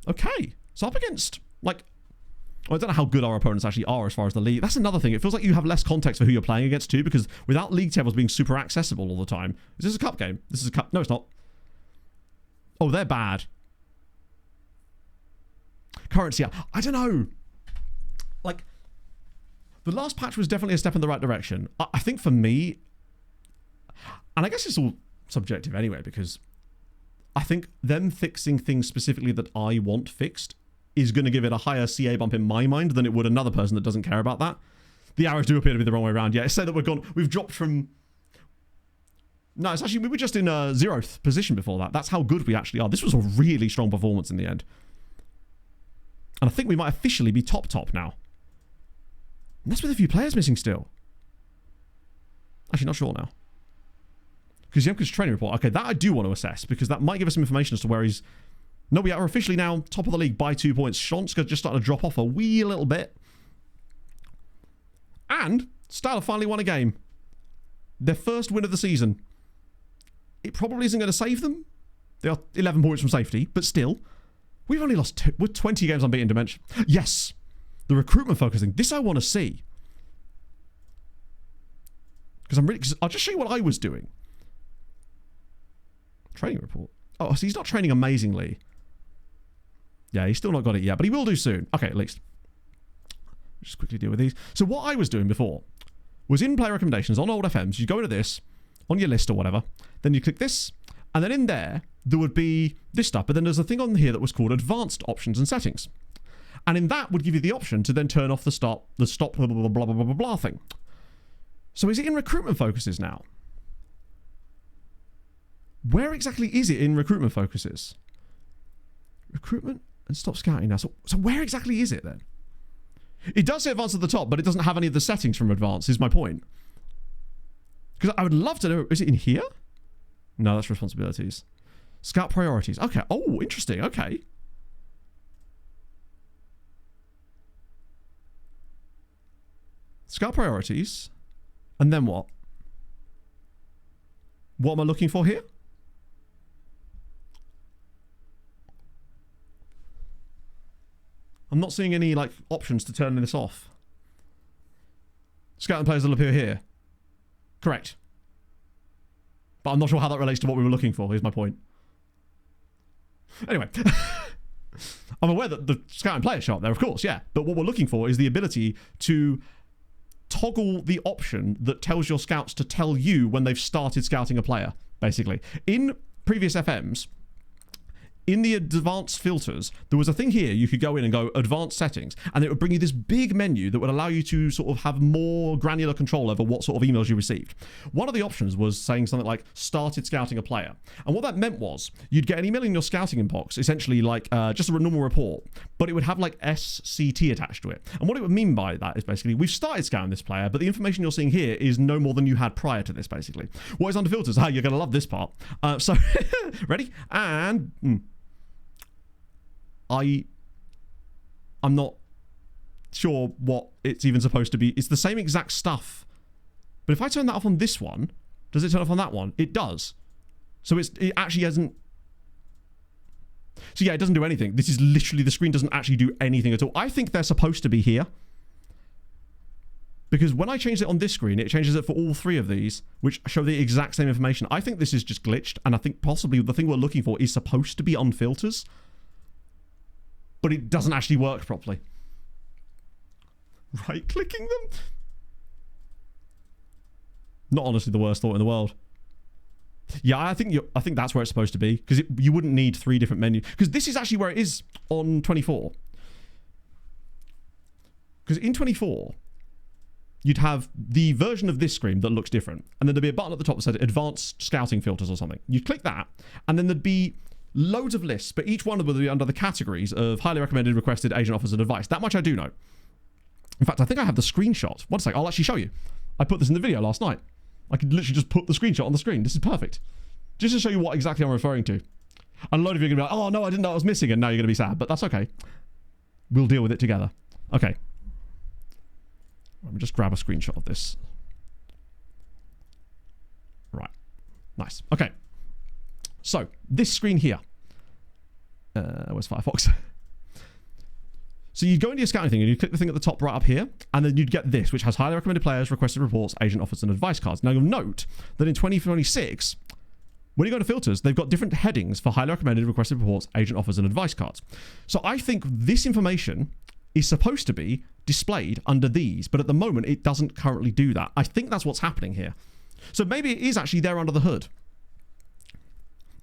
Okay. So up against, like... Well, I don't know how good our opponents actually are as far as the league. That's another thing. It feels like you have less context for who you're playing against, too, because without league tables being super accessible all the time... Is this a cup game? This is a cup... No, it's not. Oh, they're bad. Currency. I don't know. Like... The last patch was definitely a step in the right direction. I think for me, and I guess it's all subjective anyway, because I think them fixing things specifically that I want fixed is going to give it a higher CA bump in my mind than it would another person that doesn't care about that. The arrows do appear to be the wrong way around. Yeah, it's said that we've dropped from... No, it's actually, we were just in a 0th position before that. That's how good we actually are. This was a really strong performance in the end. And I think we might officially be top now. And that's with a few players missing still. Actually, not sure now. Because Yemka's training report. Okay, that I do want to assess, because that might give us some information as to where he's... No, we are officially now top of the league by 2 points. Shonska just starting to drop off a wee little bit. And Style have finally won a game. Their first win of the season. It probably isn't going to save them. They are 11 points from safety, but still. We've only lost we're 20 games unbeaten dimension. Yes! The recruitment focusing. This I want to see. Because I'll just show you what I was doing. Training report. Oh, so he's not training amazingly. Yeah, he's still not got it yet, but he will do soon. Okay, at least. Just quickly deal with these. So what I was doing before was in player recommendations on old FMs. You go into this, on your list or whatever. Then you click this, and then in there would be this stuff. But then there's a thing on here that was called advanced options and settings. And in that would give you the option to then turn off the stop blah, blah, blah, blah, blah, blah, blah thing. So is it in recruitment focuses now? Where exactly is it in recruitment focuses? Recruitment and stop scouting now. So where exactly is it then? It does say advanced at the top, but it doesn't have any of the settings from advanced, is my point. Because I would love to know, is it in here? No, that's responsibilities. Scout priorities. Okay. Oh, interesting. Okay. Scout priorities. And then what? What am I looking for here? I'm not seeing any like options to turn this off. Scouting players will appear here. Correct. But I'm not sure how that relates to what we were looking for, is my point. Anyway. I'm aware that the scouting players show up there, of course, yeah. But what we're looking for is the ability to toggle the option that tells your scouts to tell you when they've started scouting a player, basically. In previous FMs, in the advanced filters, there was a thing here. You could go in and go advanced settings, and it would bring you this big menu that would allow you to sort of have more granular control over what sort of emails you received. One of the options was saying something like started scouting a player. And what that meant was you'd get an email in your scouting inbox, essentially like just a normal report, but it would have like SCT attached to it. And what it would mean by that is basically we've started scouting this player, but the information you're seeing here is no more than you had prior to this, basically. What is under filters? You're going to love this part. So, ready? And... I'm not sure what it's even supposed to be. It's the same exact stuff. But if I turn that off on this one, does it turn off on that one? It does. So it actually hasn't... So yeah, it doesn't do anything. This is literally, the screen doesn't actually do anything at all. I think they're supposed to be here. Because when I change it on this screen, it changes it for all three of these, which show the exact same information. I think this is just glitched, and I think possibly the thing we're looking for is supposed to be on filters. But it doesn't actually work properly. Right-clicking them? Not honestly the worst thought in the world. Yeah, I think that's where it's supposed to be, because you wouldn't need 3 different menus. Because this is actually where it is on 24. Because in 24, you'd have the version of this screen that looks different, and then there'd be a button at the top that said Advanced Scouting Filters or something. You'd click that, and then there'd be loads of lists, but each one of them will be under the categories of highly recommended, requested, agent offers, and advice. That much I do know. In fact, I think I have the screenshot. One sec, I'll actually show you. I put this in the video last night. I could literally just put the screenshot on the screen. This is perfect. Just to show you what exactly I'm referring to. And a load of you are going to be like, oh no, I didn't know I was missing, and now you're going to be sad, but that's okay. We'll deal with it together. Okay. Let me just grab a screenshot of this. Right. Nice. Okay. So, this screen here. Where's Firefox? So you'd go into your scouting thing and you'd click the thing at the top right up here, and then you'd get this, which has highly recommended players, requested reports, agent offers, and advice cards. Now you'll note that in 2026, when you go to filters, they've got different headings for highly recommended, requested reports, agent offers, and advice cards. So I think this information is supposed to be displayed under these, but at the moment it doesn't currently do that. I think that's what's happening here. So maybe it is actually there under the hood.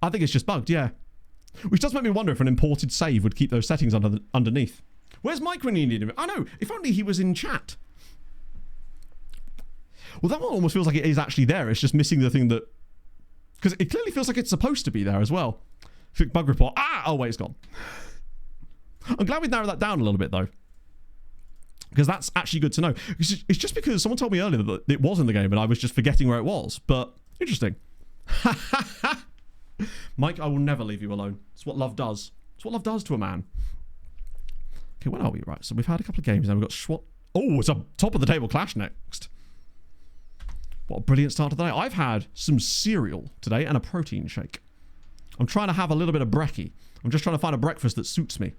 I think it's just bugged, yeah. Which does make me wonder if an imported save would keep those settings underneath. Where's Mike when you need him? I know, if only he was in chat. Well, that one almost feels like it is actually there. It's just missing the thing that... Because it clearly feels like it's supposed to be there as well. Click bug report. Ah! Oh, wait, it's gone. I'm glad we narrowed that down a little bit, though. Because that's actually good to know. It's just because someone told me earlier that it was in the game and I was just forgetting where it was. But, interesting. Mike, I will never leave you alone. It's what love does. It's what love does to a man. Okay, where are we? Right, so we've had a couple of games now. We've got Schwat. Oh, it's a top of the table clash next. What a brilliant start to the day. I've had some cereal today and a protein shake. I'm trying to have a little bit of brekkie. I'm just trying to find a breakfast that suits me.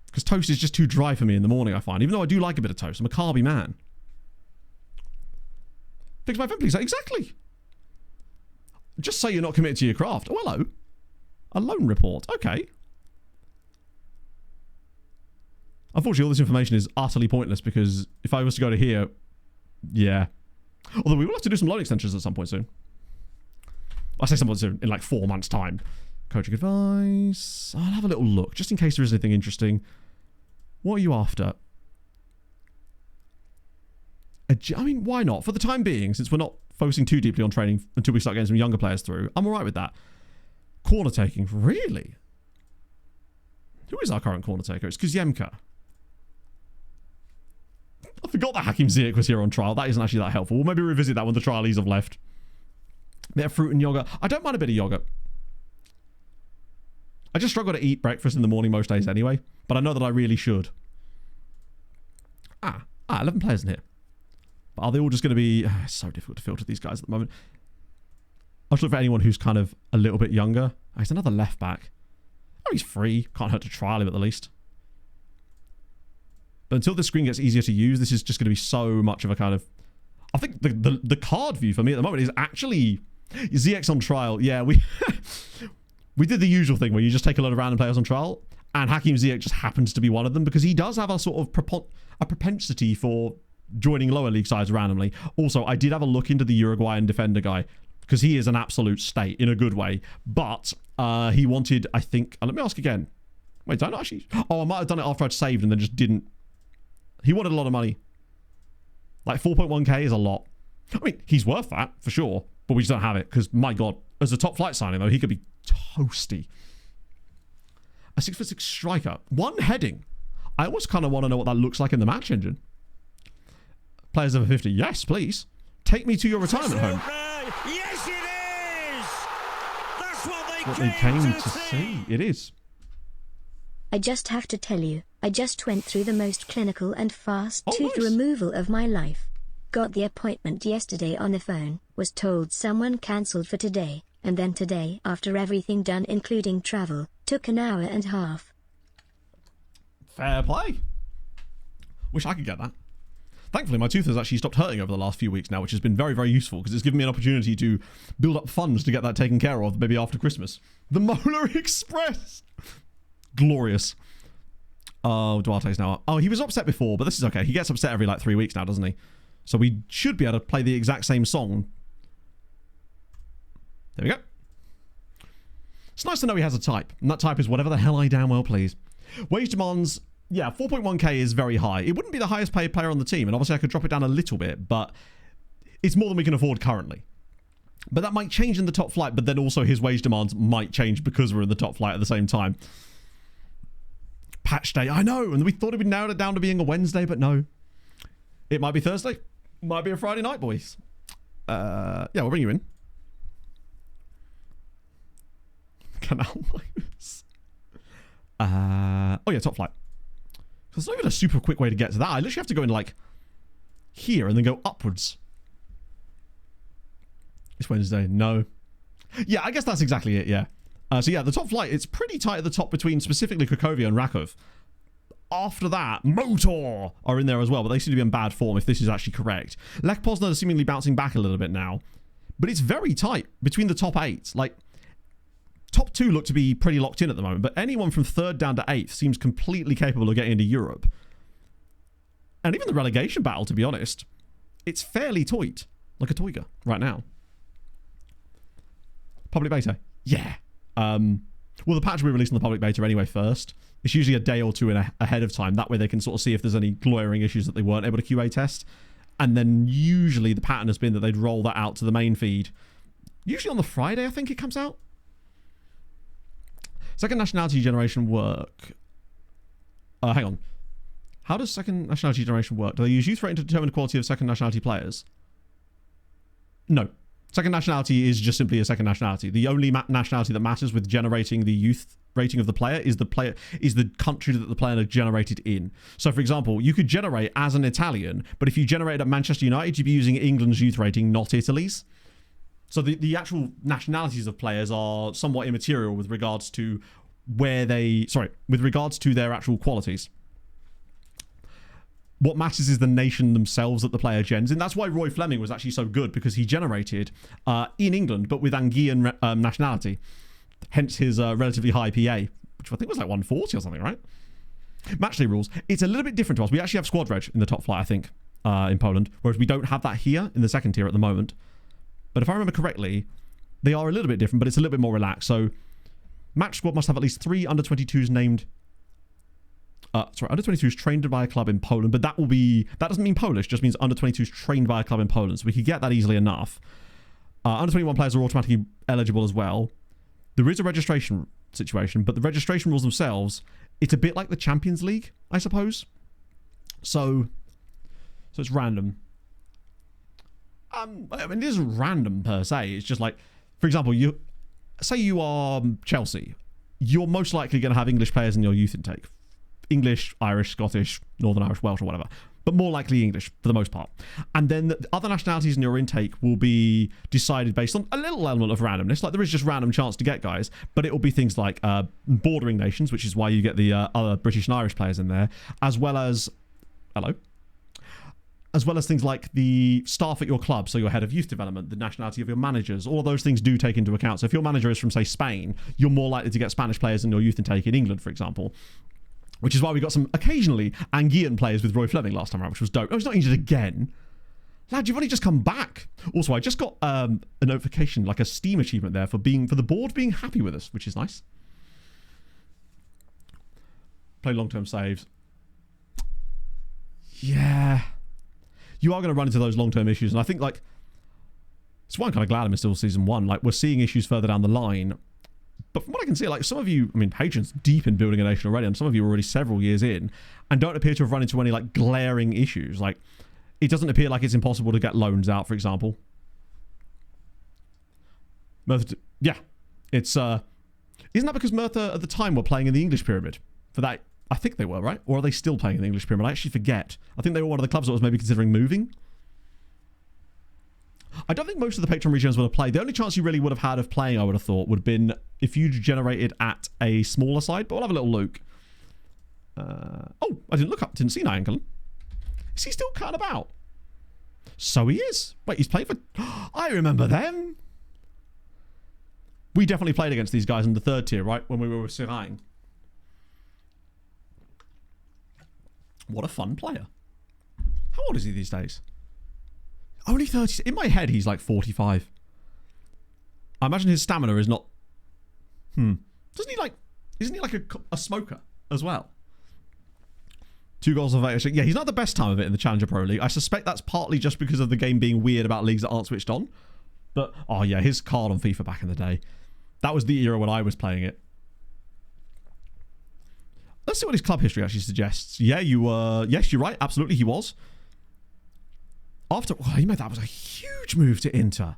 Because toast is just too dry for me in the morning, I find. Even though I do like a bit of toast. I'm a carby man. Fix my phone, please. Exactly. Just say you're not committed to your craft. Oh, hello. A loan report. Okay. Unfortunately, all this information is utterly pointless because if I was to go to here, yeah. Although we will have to do some loan extensions at some point soon. I say some point soon, in like 4 months' time. Coaching advice. I'll have a little look, just in case there is anything interesting. What are you after? I mean, why not? For the time being, since we're not focusing too deeply on training until we start getting some younger players through, I'm all right with that. Corner taking, really? Who is our current corner taker? It's Kuziemka. I forgot that Hakim Ziyech was here on trial. That isn't actually that helpful. We'll maybe revisit that when the trialies have left. Bit of fruit and yogurt. I don't mind a bit of yogurt. I just struggle to eat breakfast in the morning most days anyway, but I know that I really should. 11 players in here. But are they all just going to be... it's so difficult to filter these guys at the moment. I'll just look for anyone who's kind of a little bit younger. Oh, he's another left back. Oh, he's free. Can't hurt to trial him at the least. But until this screen gets easier to use, this is just going to be so much of a kind of... I think the card view for me at the moment is actually... ZX on trial. Yeah, we did the usual thing where you just take a lot of random players on trial, and Hakim Ziyech just happens to be one of them because he does have a sort of a propensity for joining lower league sides randomly. Also, I did have a look into the Uruguayan defender guy because he is an absolute state in a good way. But he wanted, I think... let me ask again. Wait, did I not actually... Oh, I might have done it after I'd saved and then just didn't... He wanted a lot of money. Like 4.1k is a lot. I mean, he's worth that for sure, but we just don't have it because, my God, as a top flight signing though, he could be toasty. A 6'6" striker. One heading. I almost kind of want to know what that looks like in the match engine. Players over 50. Yes, please. Take me to your retirement home. Yes, it is! That's what they came to see. It is. I just have to tell you, I just went through the most clinical and fast tooth nice. removal of my life. Got the appointment yesterday on the phone, was told someone cancelled for today, and then today, after everything done including travel, took an hour and a half. Fair play. Wish I could get that. Thankfully, my tooth has actually stopped hurting over the last few weeks now, which has been very, very useful because it's given me an opportunity to build up funds to get that taken care of maybe after Christmas. The Molar Express! Glorious. Oh, Duarte's now... Oh, he was upset before, but this is okay. He gets upset every like 3 weeks now, doesn't he? So we should be able to play the exact same song. There we go. It's nice to know he has a type, and that type is whatever the hell I damn well please. Wage demands... Yeah, 4.1k is very high. It wouldn't be the highest paid player on the team, and obviously I could drop it down a little bit, but it's more than we can afford currently. But that might change in the top flight, but then also his wage demands might change because we're in the top flight at the same time. Patch day, I know, and we thought we'd narrowed it down to being a Wednesday, but no. It might be Thursday. Might be a Friday night, boys. Yeah, we'll bring you in. Canal minus. Oh yeah, top flight. There's not even a super quick way to get to that. I literally have to go in like here and then go upwards. It's Wednesday. No. Yeah, I guess that's exactly it, yeah. So yeah, the top flight, it's pretty tight at the top between specifically Cracovia and Rakov. After that, Motor are in there as well, but they seem to be in bad form if this is actually correct. Lech Poznan is seemingly bouncing back a little bit now. But it's very tight between the top 8. Like, top 2 look to be pretty locked in at the moment, but anyone from 3rd down to 8th seems completely capable of getting into Europe. And even the relegation battle, to be honest, it's fairly tight, like a toiga right now. Public beta. Yeah. Well, the patch will be released on the public beta anyway first. It's usually a day or two ahead of time. That way they can sort of see if there's any glaring issues that they weren't able to QA test. And then usually the pattern has been that they'd roll that out to the main feed. Usually on the Friday, I think it comes out. Second nationality generation work. Hang on. How does second nationality generation work? Do they use youth rating to determine the quality of second nationality players? No. Second nationality is just simply a second nationality. The only nationality that matters with generating the youth rating of the player is the country that the player is generated in. So, for example, you could generate as an Italian, but if you generated at Manchester United, you'd be using England's youth rating, not Italy's. So the actual nationalities of players are somewhat immaterial with regards to with regards to their actual qualities. What matters is the nation themselves that the player gens in. That's why Roy Fleming was actually so good, because he generated in England, but with Anguillan nationality. Hence his relatively high PA, which I think was like 140 or something, right? Matchday rules. It's a little bit different to us. We actually have squad reg in the top flight, I think, in Poland, whereas we don't have that here in the second tier at the moment. But if I remember correctly, they are a little bit different, but it's a little bit more relaxed. So match squad must have at least 3 under-22s named... under-22s trained by a club in Poland, but that doesn't mean Polish, just means under-22s trained by a club in Poland, so we could get that easily enough. Under-21 players are automatically eligible as well. There is a registration situation, but the registration rules themselves, it's a bit like the Champions League, I suppose. So it's random. I mean, it isn't random per se, it's just like, for example, say you are Chelsea, you're most likely going to have English players in your youth intake. English, Irish, Scottish, Northern Irish, Welsh, or whatever. But more likely English, for the most part. And then the other nationalities in your intake will be decided based on a little element of randomness. Like, there is just random chance to get guys. But it will be things like bordering nations, which is why you get the other British and Irish players in there. As well as... Hello? As well as things like the staff at your club, so your head of youth development, the nationality of your managers, all of those things do take into account. So if your manager is from, say, Spain, you're more likely to get Spanish players in your youth intake in England, for example. Which is why we got some occasionally Anguillan players with Roy Fleming last time around, which was dope. Oh, he's not injured again. Lad, you've only just come back. Also, I just got a notification, like a Steam achievement there for the board being happy with us, which is nice. Play long-term saves. Yeah. You are going to run into those long-term issues, and I think, like, it's why I'm kind of glad I'm still Season 1. Like, we're seeing issues further down the line. But from what I can see, like, some of you, I mean, Hadrian's deep in building a nation already, and some of you are already several years in, and don't appear to have run into any, like, glaring issues. Like, it doesn't appear like it's impossible to get loans out, for example. Merthyr, yeah. It's, isn't that because Merthyr at the time were playing in the English pyramid? For that, I think they were, right? Or are they still playing in the English pyramid? I actually forget. I think they were one of the clubs that was maybe considering moving. I don't think most of the Patreon regions would have played. The only chance you really would have had of playing, I would have thought, would have been if you generated at a smaller side. But we'll have a little look. Oh, I didn't look up. Didn't see Niangalan. Is he still cutting about? So he is. Wait, he's played for... I remember them. We definitely played against these guys in the third tier, right? When we were with Sirang. What a fun player. How old is he these days? Only 30. In my head, he's like 45. I imagine his stamina is not... Doesn't he like... Isn't he like a smoker as well? 2 goals of 8. Yeah, he's not the best time of it in the Challenger Pro League. I suspect that's partly just because of the game being weird about leagues that aren't switched on. But, oh yeah, his card on FIFA back in the day. That was the era when I was playing it. Let's see what his club history actually suggests. Yeah, yes, you're right. Absolutely, he was. After, oh, he made that was a huge move to Inter.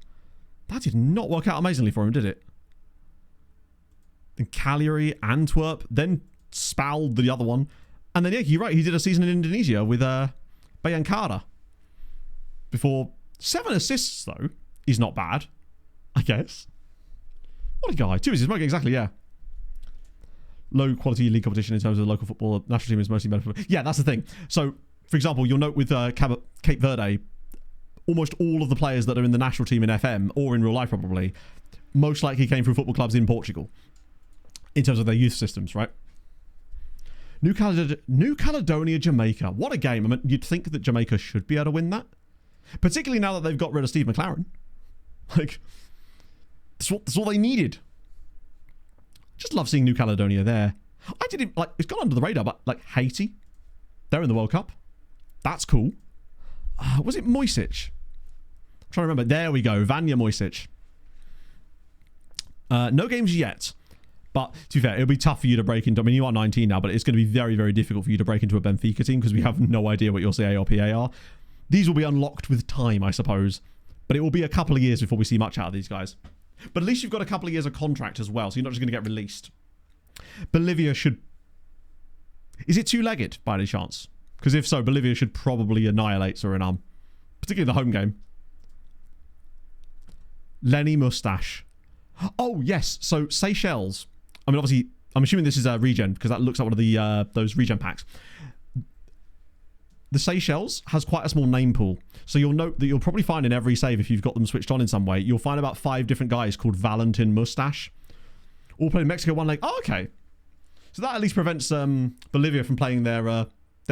That did not work out amazingly for him, did it? Then Cagliari, Antwerp, then Spal, the other one. And then, yeah, you're right. He did a season in Indonesia with Bayangkara. Before 7 assists, though, is not bad, I guess. What a guy. 2 assists, exactly, yeah. Low quality league competition in terms of the local football. The national team is mostly better. Yeah, that's the thing. So, for example, you'll note with Cape Verde, almost all of the players that are in the national team in FM, or in real life probably, most likely came from football clubs in Portugal. In terms of their youth systems, right? New Caledonia, Jamaica. What a game. I mean, you'd think that Jamaica should be able to win that. Particularly now that they've got rid of Steve McLaren. Like, that's what they needed. Just love seeing New Caledonia there. I didn't, like, it's gone under the radar, but, like, Haiti. They're in the World Cup. That's cool. Was it Mojsic? I'm trying to remember. There we go. Vanja Mojsic. No games yet. But, to be fair, it'll be tough for you to break into... I mean, you are 19 now, but it's going to be very, very difficult for you to break into a Benfica team because we have no idea what your CA or PA are. These will be unlocked with time, I suppose. But it will be a couple of years before we see much out of these guys. But at least you've got a couple of years of contract as well, so you're not just going to get released. Bolivia should... Is it two-legged, by any chance? Because if so, Bolivia should probably annihilate Suriname. Particularly the home game. Lenny Mustache. Oh, yes. So, Seychelles. I mean, obviously, I'm assuming this is a regen, because that looks like one of the those regen packs. The Seychelles has quite a small name pool. So you'll note that you'll probably find in every save, if you've got them switched on in some way, you'll find about 5 different guys called Valentin Mustache. All playing Mexico one leg. Oh, okay. So that at least prevents Bolivia from playing their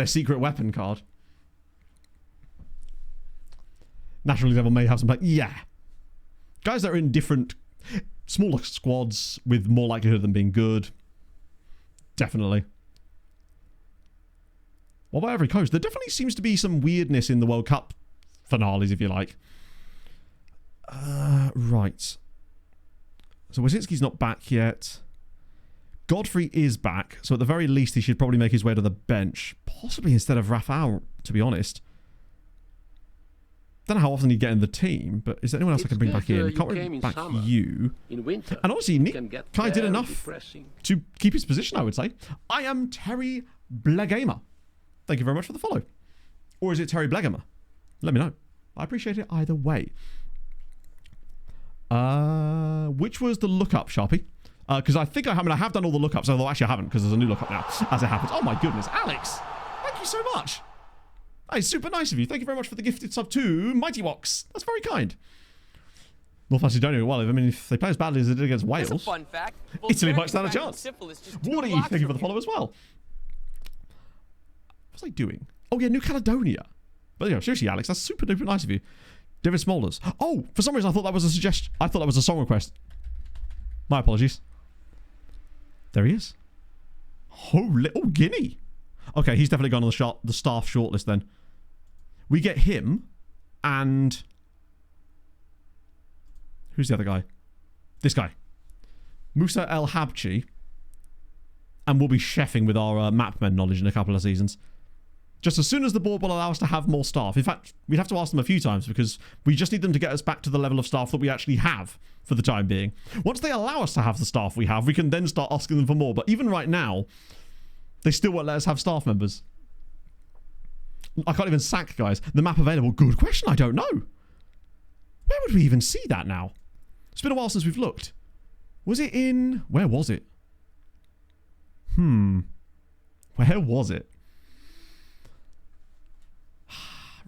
secret weapon card. National League level may have some play. Yeah. Guys that are in different, smaller squads with more likelihood of them being good. Definitely. What about Ivory Coast? There definitely seems to be some weirdness in the World Cup finales, if you like. Right. So Wasicki's not back yet. Godfrey is back. So at the very least, he should probably make his way to the bench. Possibly instead of Rafael, to be honest. Don't know how often he'd get in the team, but is there anyone else I can bring back in? Can't bring back you. In winter, and honestly, Nick Kai did enough to keep his position, I would say. I am Terry Blegamer. Thank you very much for the follow. Or is it Terry Blegamer? Let me know. I appreciate it either way. Which was the lookup, Sharpie? Because I think I have done all the lookups, although actually I haven't, because there's a new lookup now, as it happens. Oh my goodness, Alex! Thank you so much. That is super nice of you. Thank you very much for the gifted sub to Mighty Wox. That's very kind. North Macedonia, well, I mean, if they play as badly as they did against Wales, That's a fun fact. Italy might stand a chance. Wardy, thank you for the follow as well. What's I doing? Oh yeah, New Caledonia. But yeah, seriously, Alex, that's super duper nice of you. David Smolders. Oh, for some reason I thought that was a suggestion. I thought that was a song request. My apologies. There he is. Holy, oh, Guinea. Okay, he's definitely gone on the staff shortlist then. We get him and who's the other guy? This guy. Musa El Habchi. And we'll be chefing with our mapmen knowledge in a couple of seasons. Just as soon as the board will allow us to have more staff. In fact, we'd have to ask them a few times because we just need them to get us back to the level of staff that we actually have for the time being. Once they allow us to have the staff we have, we can then start asking them for more. But even right now, they still won't let us have staff members. I can't even sack guys. The map available. Good question. I don't know. Where would we even see that now? It's been a while since we've looked. Was it in... Where was it? Where was it?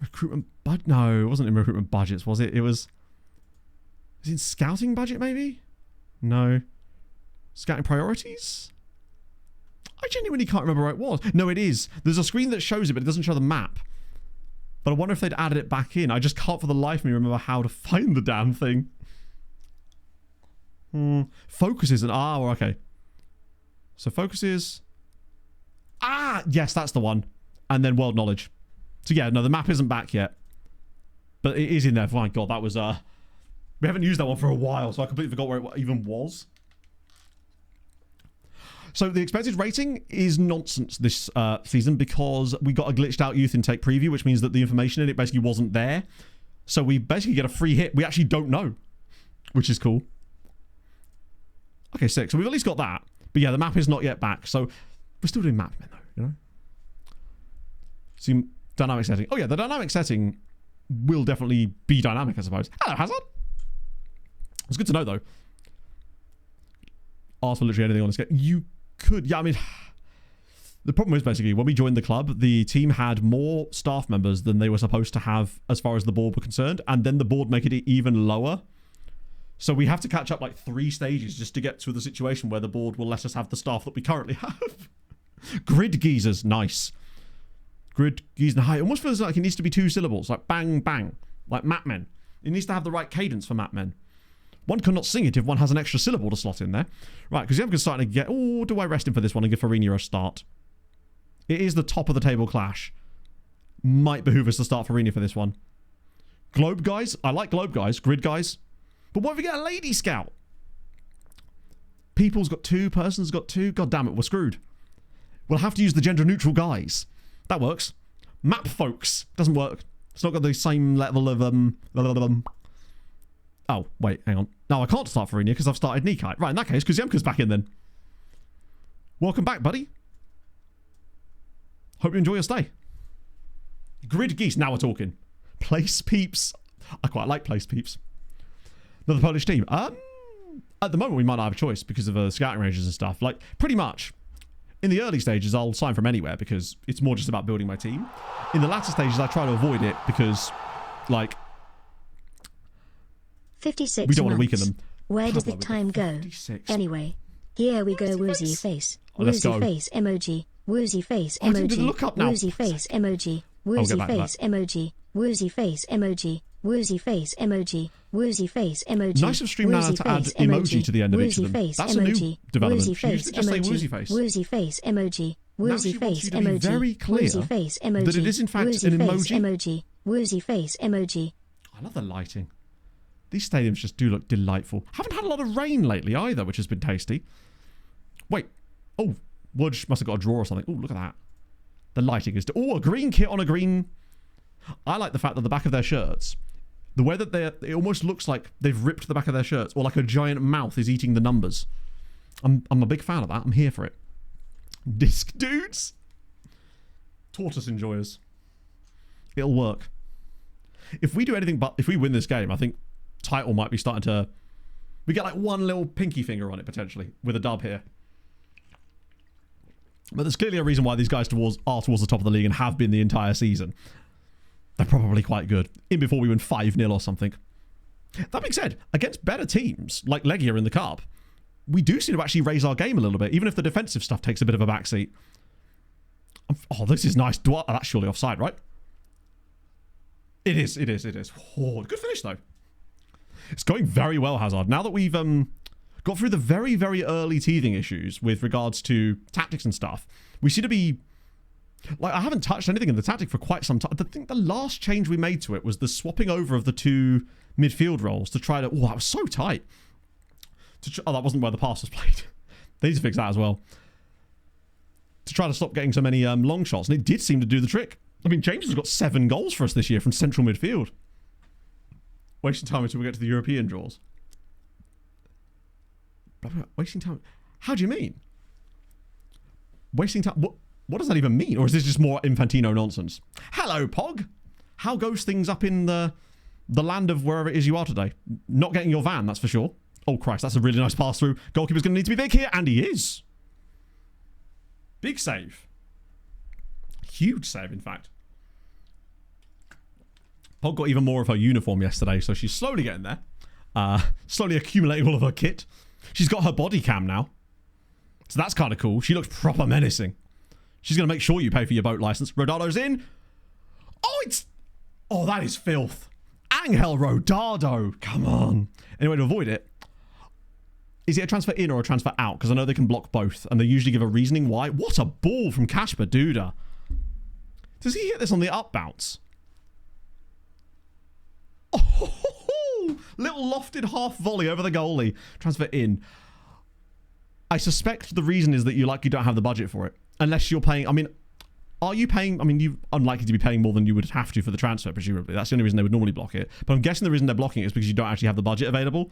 Recruitment budget? No, it wasn't in recruitment budgets, was it? It was in scouting budget, maybe? No. Scouting priorities? I genuinely can't remember where it was. No, it is. There's a screen that shows it, but it doesn't show the map. But I wonder if they'd added it back in. I just can't for the life of me remember how to find the damn thing. Focuses and... Ah, well, okay. So focuses... Ah, yes, that's the one. And then world knowledge. So yeah, no, the map isn't back yet. But it is in there. My God, that was We haven't used that one for a while, so I completely forgot where it even was. So the expected rating is nonsense this season because we got a glitched out youth intake preview, which means that the information in it basically wasn't there. So we basically get a free hit. We actually don't know, which is cool. Okay, sick. So we've at least got that. But yeah, the map is not yet back. So we're still doing map men though, you know? See, dynamic setting. Oh yeah, the dynamic setting will definitely be dynamic, I suppose. Hello, Hazard. It's good to know though. Ask for literally anything on this game. You could, yeah, I mean, the problem is basically when we joined the club, the team had more staff members than they were supposed to have as far as the board were concerned, and then the board make it even lower. So we have to catch up like 3 stages just to get to the situation where the board will let us have the staff that we currently have. Grid geezers, nice. Grid geezer high. It almost feels like it needs to be 2 syllables, like bang bang, like map men. It needs to have the right cadence for map men. One cannot sing it if one has an extra syllable to slot in there. Right, because Yemka's starting to get... Oh, do I rest him for this one and give Farina a start? It is the top of the table clash. Might behoove us to start Farina for this one. Globe guys? I like globe guys. Grid guys. But what if we get a lady scout? People's got 2. Person's got 2. God damn it, we're screwed. We'll have to use the gender neutral guys. That works. Map folks. Doesn't work. It's not got the same level of... Oh, wait, hang on. No, I can't start Farina because I've started Nikite. Right, in that case, because Yemka's back in then. Welcome back, buddy. Hope you enjoy your stay. Grid geese. Now we're talking. Place peeps. I quite like place peeps. Another Polish team. At the moment, we might not have a choice because of scouting ranges and stuff. Like, pretty much. In the early stages, I'll sign from anywhere because it's more just about building my team. In the latter stages, I try to avoid it because, like... 56 we don't want to weaken them. Where does the time go? 56. Anyway, here we go, woozy face. Let's Woozy go. face emoji. Woozy face I didn't do the emoji. lookup now. Woozy face emoji. Woozy face emoji. Woozy face emoji. Woozy face emoji. Woozy face emoji. Nice of Stream now to add emoji to the end of each of them. That's a new development. Woozy She used face to just say emoji. woozy face. Woozy face emoji. Woozy she wants face you to be emoji. very clear Woozy face emoji. that it is in fact Woozy an face emoji. emoji. Woozy face emoji. I love the lighting. These stadiums just do look delightful. Haven't had a lot of rain lately either, which has been tasty. Wait. Oh, Wudge must have got a draw or something. Oh, look at that. The lighting is... Oh, a green kit on a green... I like the fact that the back of their shirts, the way that it almost looks like they've ripped the back of their shirts, or like a giant mouth is eating the numbers. I'm a big fan of that. I'm here for it. Disc dudes. Tortoise enjoyers. It'll work. If we do anything but... If we win this game, I think title might be starting to... We get like one little pinky finger on it, potentially, with a dub here. But there's clearly a reason why these guys are towards the top of the league and have been the entire season. They're probably quite good. In before we win 5-0 or something. That being said, against better teams, like Legia in the Cup, we do seem to actually raise our game a little bit, even if the defensive stuff takes a bit of a backseat. Oh, this is nice. That's surely offside, right? It is. Oh, good finish, though. It's going very well, Hazard. Now that we've got through the very, very early teething issues with regards to tactics and stuff, we seem to be... Like, I haven't touched anything in the tactic for quite some time. I think the last change we made to it was the swapping over of the 2 midfield roles to try to... Oh, that was so tight. Oh, that wasn't where the pass was played. They need to fix that as well. To try to stop getting so many long shots. And it did seem to do the trick. I mean, James has got 7 goals for us this year from central midfield. Wasting time until we get to the European draws. Wasting time? How do you mean? Wasting time? What does that even mean? Or is this just more Infantino nonsense? Hello, Pog. How goes things up in the land of wherever it is you are today? Not getting your van, that's for sure. Oh, Christ, that's a really nice pass through. Goalkeeper's going to need to be big here, and he is. Big save. Huge save, in fact. Pog got even more of her uniform yesterday, so she's slowly getting there. Slowly accumulating all of her kit. She's got her body cam now. So that's kind of cool. She looks proper menacing. She's going to make sure you pay for your boat license. Rodado's in. Oh, that is filth. Angel Rodado. Come on. Anyway, to avoid it, is it a transfer in or a transfer out? Because I know they can block both, and they usually give a reasoning why. What a ball from Kasper Duda. Does he hit this on the up bounce? Oh, Little lofted half volley over the goalie. Transfer in. I suspect the reason is that you don't have the budget for it. Unless you're paying... I mean, are you paying... I mean, you're unlikely to be paying more than you would have to for the transfer, presumably. That's the only reason they would normally block it. But I'm guessing the reason they're blocking it is because you don't actually have the budget available.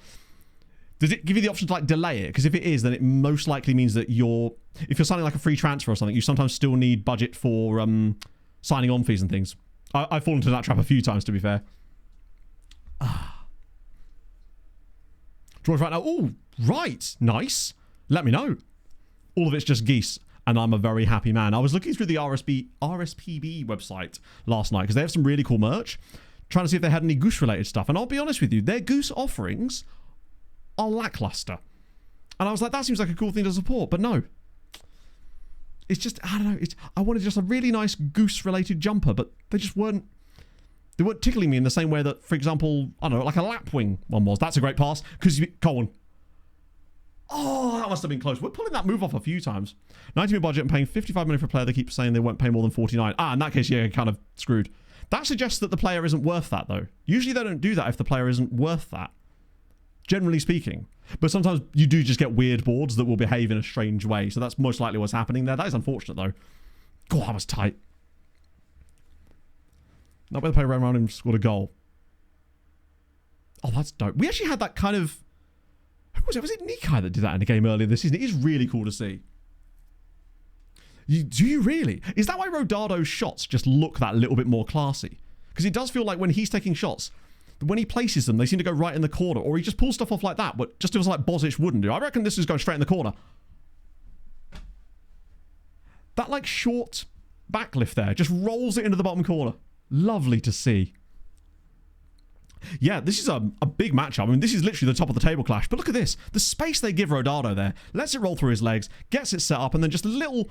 Does it give you the option to delay it? Because if it is, then it most likely means that if you're signing like a free transfer or something, you sometimes still need budget for signing on fees and things. I've fallen into that trap a few times, to be fair. George right now. Oh, right. Nice. Let me know. All of it's just geese, and I'm a very happy man. I was looking through the RSPB website last night because they have some really cool merch, trying to see if they had any goose-related stuff. And I'll be honest with you, their goose offerings are lackluster. And I was like, that seems like a cool thing to support, but no. It's just, I don't know, I wanted just a really nice goose-related jumper, but they just weren't tickling me in the same way that, for example, I don't know, like a lapwing one was. That's a great pass, because Cohen. Oh, that must have been close. We're pulling that move off a few times. 90 million budget and paying 55 million for a player. They keep saying they won't pay more than 49. In that case, yeah, kind of screwed. That suggests that the player isn't worth that, though. Usually they don't do that if the player isn't worth that. Generally speaking. But sometimes you do just get weird boards that will behave in a strange way. So that's most likely what's happening there. That is unfortunate, though. God, that was tight. Not where the player ran around and scored a goal. Oh, that's dope. We actually had that kind of... Who was it? Was it Nikai that did that in the game earlier this season? It is really cool to see. Do you really? Is that why Rodado's shots just look that little bit more classy? Because it does feel like when he's taking shots... When he places them, they seem to go right in the corner. Or he just pulls stuff off like that, but just feels like Bozic wouldn't do. I reckon this is going straight in the corner. That, short backlift there just rolls it into the bottom corner. Lovely to see. Yeah, this is a big matchup. I mean, this is literally the top of the table clash. But look at this. The space they give Rodado there. Lets it roll through his legs. Gets it set up. And then just a little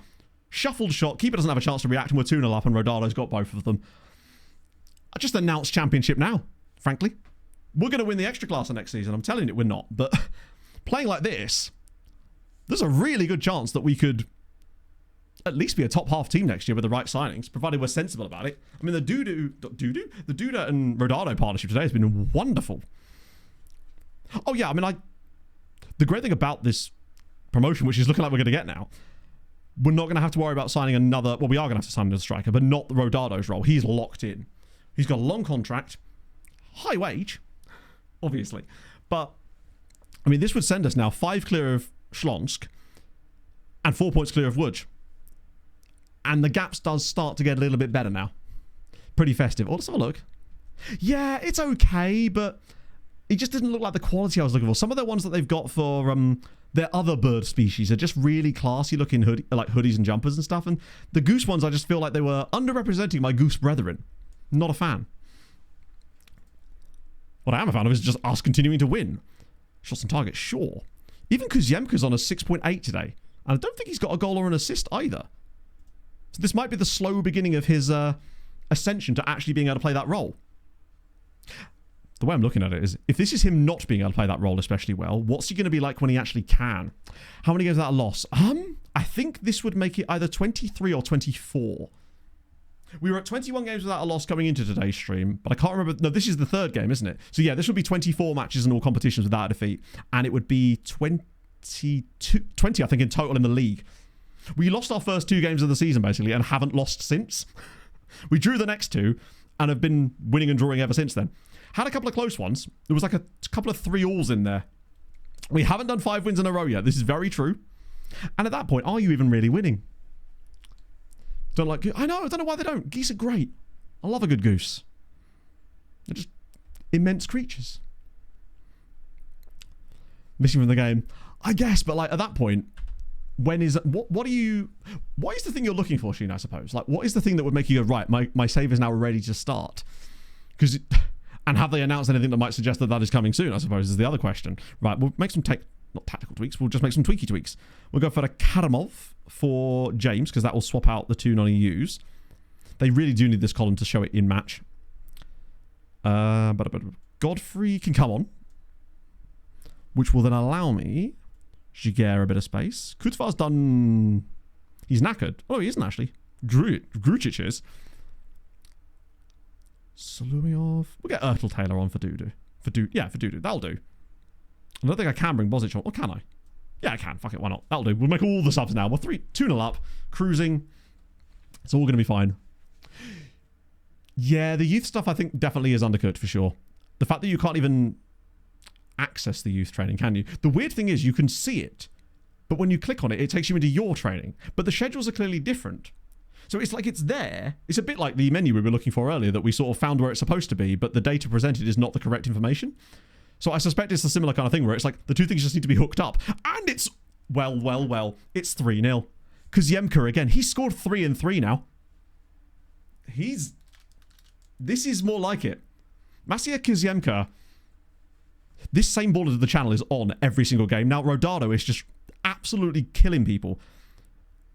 shuffled shot. Keeper doesn't have a chance to react. And we're 2-0 up. And Rodado's got both of them. I just announced championship now. Frankly, we're going to win the extra class next season. I'm telling you we're not. But playing like this, there's a really good chance that we could at least be a top half team next year with the right signings, provided we're sensible about it. I mean, the Duda and Rodado partnership today has been wonderful. Oh yeah, I mean, the great thing about this promotion, which is looking like we're going to get now, we're not going to have to worry about signing another. Well, we are going to have to sign another striker, but not Rodado's role. He's locked in. He's got a long contract. High wage, obviously. But, I mean, this would send us now 5 clear of Schlonsk and 4 points clear of Łódź. And the gaps does start to get a little bit better now. Pretty festive. Oh, let's have a look. Yeah, it's okay, but it just didn't look like the quality I was looking for. Some of the ones that they've got for their other bird species are just really classy looking hoodies and jumpers and stuff. And the goose ones, I just feel like they were underrepresenting my goose brethren. Not a fan. What I am a fan of is just us continuing to win. Shots on target, sure. Even Kuziemka's on a 6.8 today. And I don't think he's got a goal or an assist either. So this might be the slow beginning of his ascension to actually being able to play that role. The way I'm looking at it is, if this is him not being able to play that role especially well, what's he going to be like when he actually can? How many games without a loss? I think this would make it either 23 or 24. We were at 21 games without a loss coming into today's stream, but I can't remember. No, this is the third game, isn't it? So yeah, this would be 24 matches in all competitions without a defeat, and it would be 20, I think, in total in the league. We lost our first 2 games of the season, basically, and haven't lost since. We drew the next 2, and have been winning and drawing ever since then. Had a couple of close ones. There was like a couple of 3-alls in there. We haven't done 5 wins in a row yet. This is very true. And at that point, are you even really winning? I don't know why they don't. Geese are great. I love a good goose. They're just immense creatures. Missing from the game, I guess, but at that point, what is the thing you're looking for, Sheen, I suppose? What is the thing that would make you go, right, my save is now ready to start? And have they announced anything that might suggest that is coming soon, I suppose, is the other question. Right, we'll make some not tactical tweaks, we'll just make some tweaky tweaks. We'll go for a Karamov for James, because that will swap out the 2 non-EUs. They really do need this column to show it in match. But Godfrey can come on, which will then allow me Giger a bit of space. Kutvar's done... He's knackered. Oh, he isn't actually. Grucic is. Salumyov. We'll get Taylor on for Dudu. For Dudu. That'll do. I don't think I can bring Bozic on. Or can I? Yeah, I can. Fuck it, why not? That'll do. We'll make all the subs now. We're 2-0 up. Cruising. It's all going to be fine. Yeah, the youth stuff I think definitely is undercooked for sure. The fact that you can't even access the youth training, can you? The weird thing is you can see it, but when you click on it, it takes you into your training. But the schedules are clearly different. So it's like it's there. It's a bit like the menu we were looking for earlier that we sort of found where it's supposed to be, but the data presented is not the correct information. So I suspect it's a similar kind of thing where it's like the two things just need to be hooked up. And it's, well, it's 3-0. Kuziemka, again, he scored 3 and 3 now. This is more like it. Maciej Kuziemka, this same baller of the channel is on every single game. Now, Rodado is just absolutely killing people.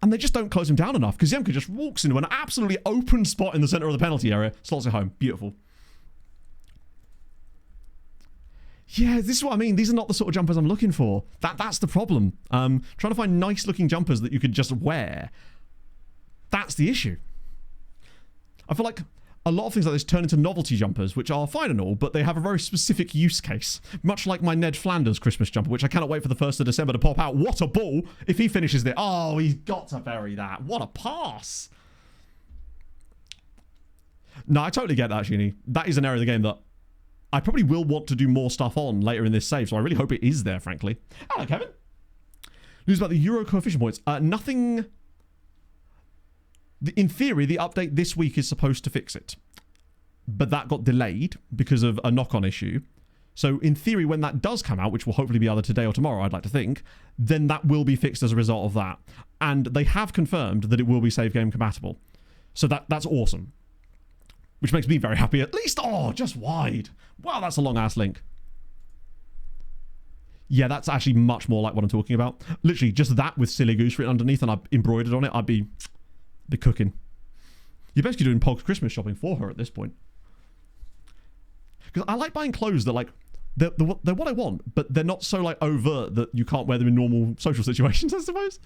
And they just don't close him down enough. Kuziemka just walks into an absolutely open spot in the center of the penalty area, slots it home. Beautiful. Yeah, this is what I mean. These are not the sort of jumpers I'm looking for. That's the problem. Trying to find nice looking jumpers that you could just wear. That's the issue. I feel like a lot of things like this turn into novelty jumpers, which are fine and all, but they have a very specific use case. Much like my Ned Flanders Christmas jumper, which I cannot wait for the 1st of December to pop out. What a ball if he finishes there. Oh, he's got to bury that. What a pass. No, I totally get that, Sheeny. That is an area of the game that I probably will want to do more stuff on later in this save, so I really hope it is there, frankly. Hello, Kevin. News about the Euro coefficient points. Nothing... In theory, the update this week is supposed to fix it. But that got delayed because of a knock-on issue. So in theory, when that does come out, which will hopefully be either today or tomorrow, I'd like to think, then that will be fixed as a result of that. And they have confirmed that it will be save game compatible. So that's awesome. Which makes me very happy. At least, just wide. Wow, that's a long-ass link. Yeah, that's actually much more like what I'm talking about. Literally, just that with Silly Goose written underneath and I've embroidered on it, I'd be cooking. You're basically doing Pog's Christmas shopping for her at this point. Because I like buying clothes that, like, they're what I want, but they're not so, like, overt that you can't wear them in normal social situations, I suppose.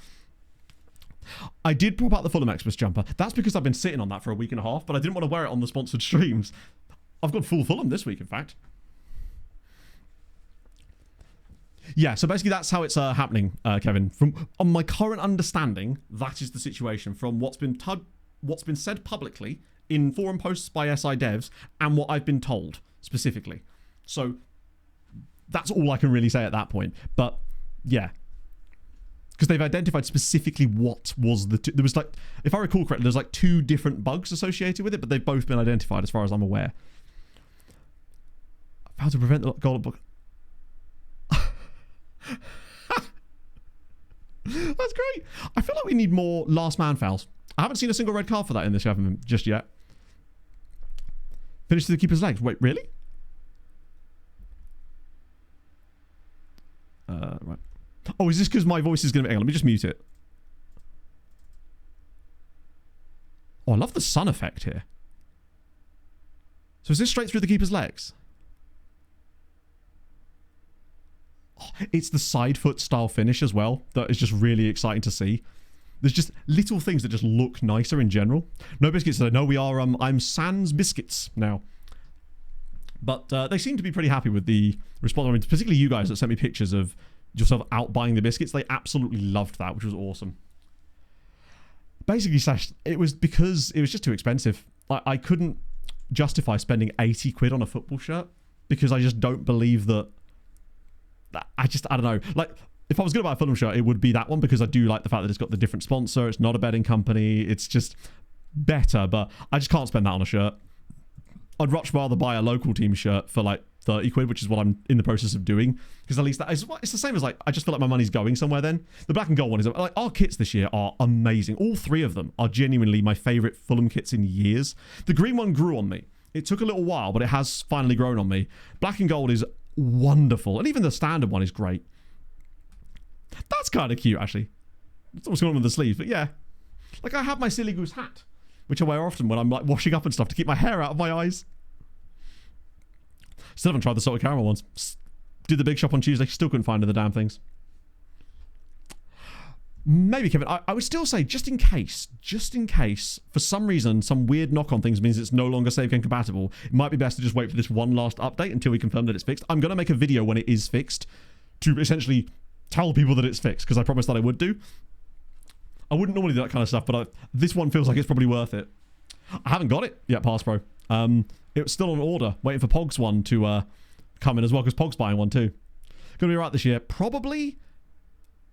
I did pop out the Fulham Xmas jumper. That's because I've been sitting on that for a week and a half, but I didn't want to wear it on the sponsored streams. I've got full Fulham this week, in fact. Yeah, so basically that's how it's happening, Kevin. On my current understanding, that is the situation from what's been said publicly in forum posts by SI devs and what I've been told specifically. So that's all I can really say at that point. But yeah, because they've identified specifically what was there was, like, if I recall correctly, there's like 2 different bugs associated with it, but they've both been identified as far as I'm aware. How to prevent the goal book. That's great. I feel like we need more last man fouls. I haven't seen a single red card for that in this government just yet. Finish to the keeper's legs. Wait, really? Right. Oh, is this because my voice is going to be... Hang on, let me just mute it. Oh, I love the sun effect here. So is this straight through the keeper's legs? Oh, it's the side foot style finish as well. That is just really exciting to see. There's just little things that just look nicer in general. No biscuits though. No, we are... I'm Sans Biscuits now. But they seem to be pretty happy with the response. I mean, particularly you guys that sent me pictures of yourself out buying the biscuits. They absolutely loved that, which was awesome. Basically, Sash, it was because it was just too expensive. I couldn't justify spending 80 quid on a football shirt because I just don't believe that... I don't know. Like, if I was going to buy a Fulham shirt, it would be that one because I do like the fact that it's got the different sponsor. It's not a betting company. It's just better, but I just can't spend that on a shirt. I'd much rather buy a local team shirt for like 30 quid, which is what I'm in the process of doing. Because at least that is, it's the same as like, I just feel like my money's going somewhere then. The black and gold one is, like, our kits this year are amazing. All 3 of them are genuinely my favourite Fulham kits in years. The green one grew on me. It took a little while, but it has finally grown on me. Black and gold is wonderful. And even the standard one is great. That's kind of cute, actually. That's what's going on with the sleeves, but yeah. Like, I have my Silly Goose hat, which I wear often when I'm like washing up and stuff to keep my hair out of my eyes. Still haven't tried the salted caramel ones. Did the big shop on Tuesday, still couldn't find the damn things. Maybe, Kevin. I would still say, just in case, for some reason, some weird knock-on things means it's no longer save game compatible, it might be best to just wait for this one last update until we confirm that it's fixed. I'm going to make a video when it is fixed to essentially tell people that it's fixed, because I promised that I would do. I wouldn't normally do that kind of stuff, but this one feels like it's probably worth it. I haven't got it yet, Pass Pro. It's still on order, waiting for Pog's one to come in as well, because Pog's buying one too. Going to be right this year? Probably.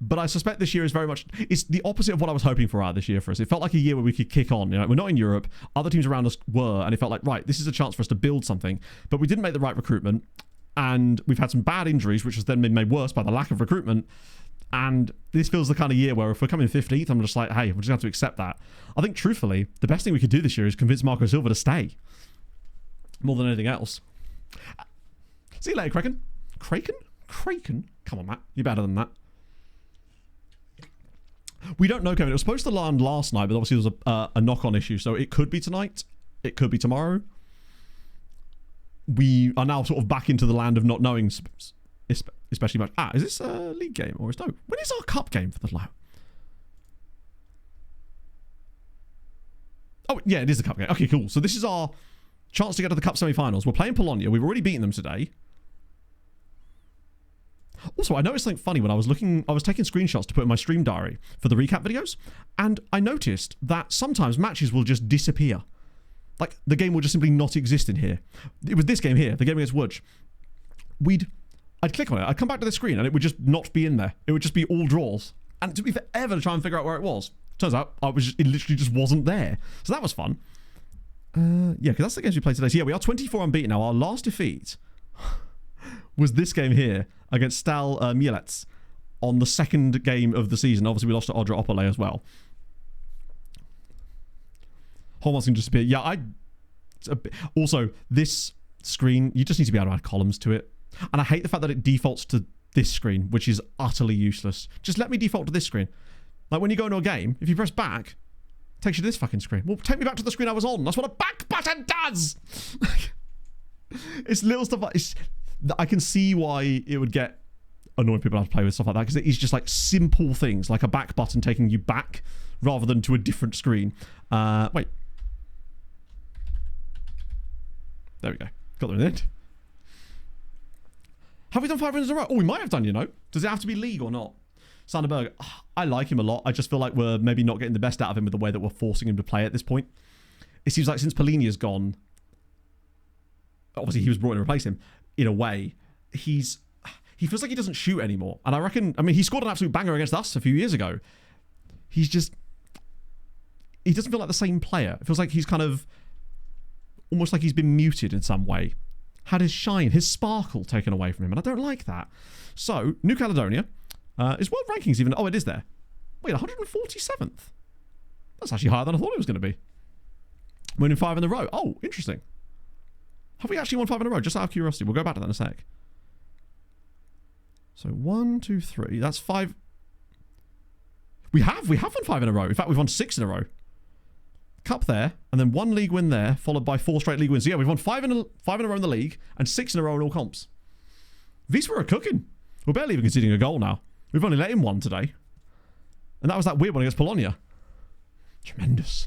But I suspect this year is very much... It's the opposite of what I was hoping for out this year for us. It felt like a year where we could kick on. You know, we're not in Europe. Other teams around us were. And it felt like, right, this is a chance for us to build something. But we didn't make the right recruitment. And we've had some bad injuries, which has then been made worse by the lack of recruitment. And this feels the kind of year where if we're coming 15th, I'm just like, hey, we're just going to have to accept that. I think, truthfully, the best thing we could do this year is convince Marco Silva to stay. More than anything else. See you later, Kraken. Kraken? Come on, Matt. You're better than that. We don't know, Kevin. It was supposed to land last night, but obviously there was a knock-on issue. So it could be tonight. It could be tomorrow. We are now sort of back into the land of not knowing, especially much. Is this a league game or is no? When is our cup game for the low? Oh, yeah, it is the cup game. Okay, cool. So this is our chance to get to the cup semi-finals. We're playing Polonia. We've already beaten them today. Also, I noticed something funny when I was taking screenshots to put in my stream diary for the recap videos, and I noticed that sometimes matches will just disappear. Like, the game will just simply not exist in here. It was this game here, the game against Woods. I'd click on it, I'd come back to the screen, and it would just not be in there. It would just be all draws. And it took me forever to try and figure out where it was. Turns out, it literally just wasn't there. So that was fun. Yeah, because that's the games we played today. So yeah, we are 24 unbeaten now. Our last defeat was this game here against Stal Mielec on the second game of the season. Obviously, we lost to Odra Opole as well. Hallmarks can disappear. Yeah, also, this screen, you just need to be able to add columns to it. And I hate the fact that it defaults to this screen, which is utterly useless. Just let me default to this screen. Like, when you go into a game, if you press back, it takes you to this fucking screen. Well, take me back to the screen I was on. That's what a back button does! It's little stuff like... I can see why it would get annoying people to play with stuff like that, because it is just like simple things, like a back button taking you back rather than to a different screen. Wait. There we go. Got them in the end. Have we done 5 wins in a row? Oh, we might have done, you know. Does it have to be league or not? Sander Berger, I like him a lot. I just feel like we're maybe not getting the best out of him with the way that we're forcing him to play at this point. It seems like since Polinia's gone, obviously he was brought in to replace him, in a way, he feels like he doesn't shoot anymore. And I mean, he scored an absolute banger against us a few years ago. He doesn't feel like the same player. It feels like he's kind of, almost like he's been muted in some way. Had his shine, his sparkle taken away from him, and I don't like that. So, New Caledonia, is world rankings even, oh, it is there. Wait, 147th? That's actually higher than I thought it was going to be. Winning 5 in a row. Oh, interesting. Have we actually won 5 in a row? Just out of curiosity. We'll go back to that in a sec. So 1, 2, 3. That's 5. We have won 5 in a row. In fact, we've won 6 in a row. Cup there, and then 1 league win there, followed by 4 straight league wins. So yeah, we've won 5 in a row in the league, and 6 in a row in all comps. Wisła are cooking. We're barely even conceding a goal now. We've only let in 1 today. And that was that weird one against Polonia. Tremendous.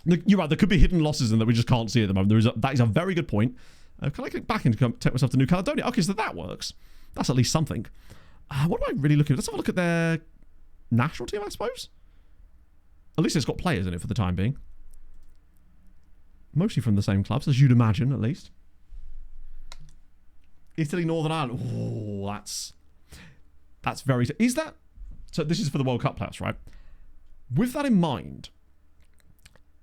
You're right, there could be hidden losses in that we just can't see at the moment. That is a very good point. Can I click back and take myself to New Caledonia? Okay, so that works. That's at least something. What do I really look at? Let's have a look at their national team, I suppose. At least it's got players in it for the time being. Mostly from the same clubs, as you'd imagine, at least. Italy, Northern Ireland. Oh, that's very... Is that... So this is for the World Cup players, right? With that in mind,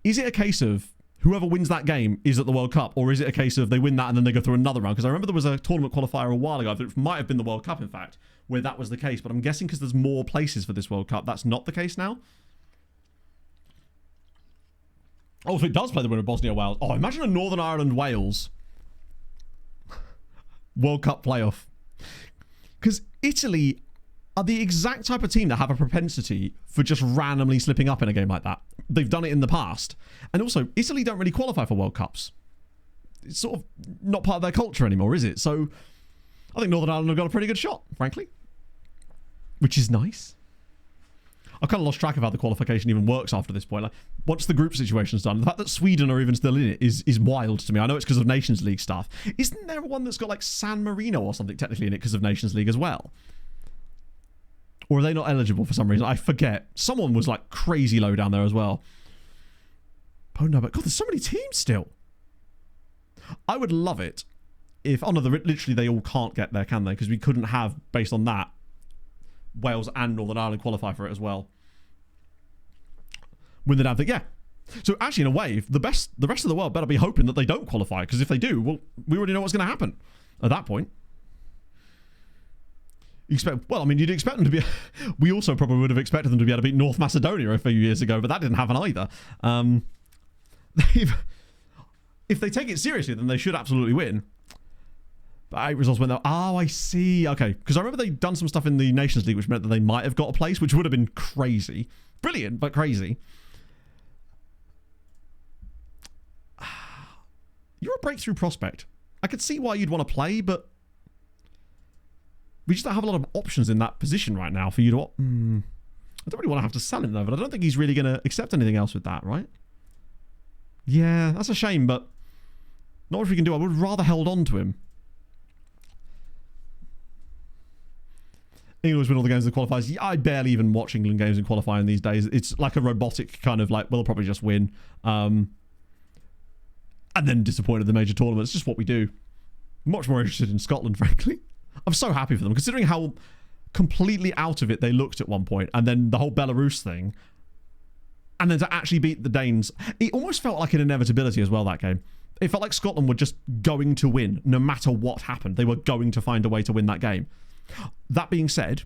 is it a case of whoever wins that game is at the World Cup, or is it a case of they win that and then they go through another round? Because I remember there was a tournament qualifier a while ago, it might have been the World Cup, in fact, where that was the case. But I'm guessing because there's more places for this World Cup, that's not the case now. Oh, if it does play the winner of Bosnia-Wales. Oh, imagine a Northern Ireland-Wales World Cup playoff. Because Italy are the exact type of team that have a propensity for just randomly slipping up in a game like that. They've done it in the past. And also, Italy don't really qualify for World Cups. It's sort of not part of their culture anymore, is it? So, I think Northern Ireland have got a pretty good shot, frankly. Which is nice. I've kind of lost track of how the qualification even works after this point. Like, once the group situation's done, the fact that Sweden are even still in it is wild to me. I know it's because of Nations League stuff. Isn't there one that's got like San Marino or something technically in it because of Nations League as well? Or are they not eligible for some reason? I forget. Someone was like crazy low down there as well. Oh no, but God, there's so many teams still. I would love it if, oh no, literally they all can't get there, can they? Because we couldn't have, based on that, Wales and Northern Ireland qualify for it as well. Win the damn thing, yeah. So actually, in a way, the rest of the world better be hoping that they don't qualify, because if they do, well, we already know what's going to happen at that point. Well, I mean, you'd expect them to be... We also probably would have expected them to be able to beat North Macedonia a few years ago, but that didn't happen either. If they take it seriously, then they should absolutely win. But 8 results went there. Oh, I see. Okay, because I remember they'd done some stuff in the Nations League, which meant that they might have got a place, which would have been crazy. Brilliant, but crazy. You're a breakthrough prospect. I could see why you'd want to play, but we just don't have a lot of options in that position right now for you to... I don't really want to have to sell him, though, but I don't think he's really going to accept anything else with that, right? Yeah, that's a shame, but not what we can do. I would have rather held on to him. England win all the games in the qualifiers. I barely even watch England games in qualifying these days. It's like a robotic kind of like, well, they'll probably just win. And then disappointed at the major tournament. It's just what we do. Much more interested in Scotland, frankly. I'm so happy for them, considering how completely out of it they looked at one point, and then the whole Belarus thing, and then to actually beat the Danes. It almost felt like an inevitability as well, that game. It felt like Scotland were just going to win, no matter what happened. They were going to find a way to win that game. That being said,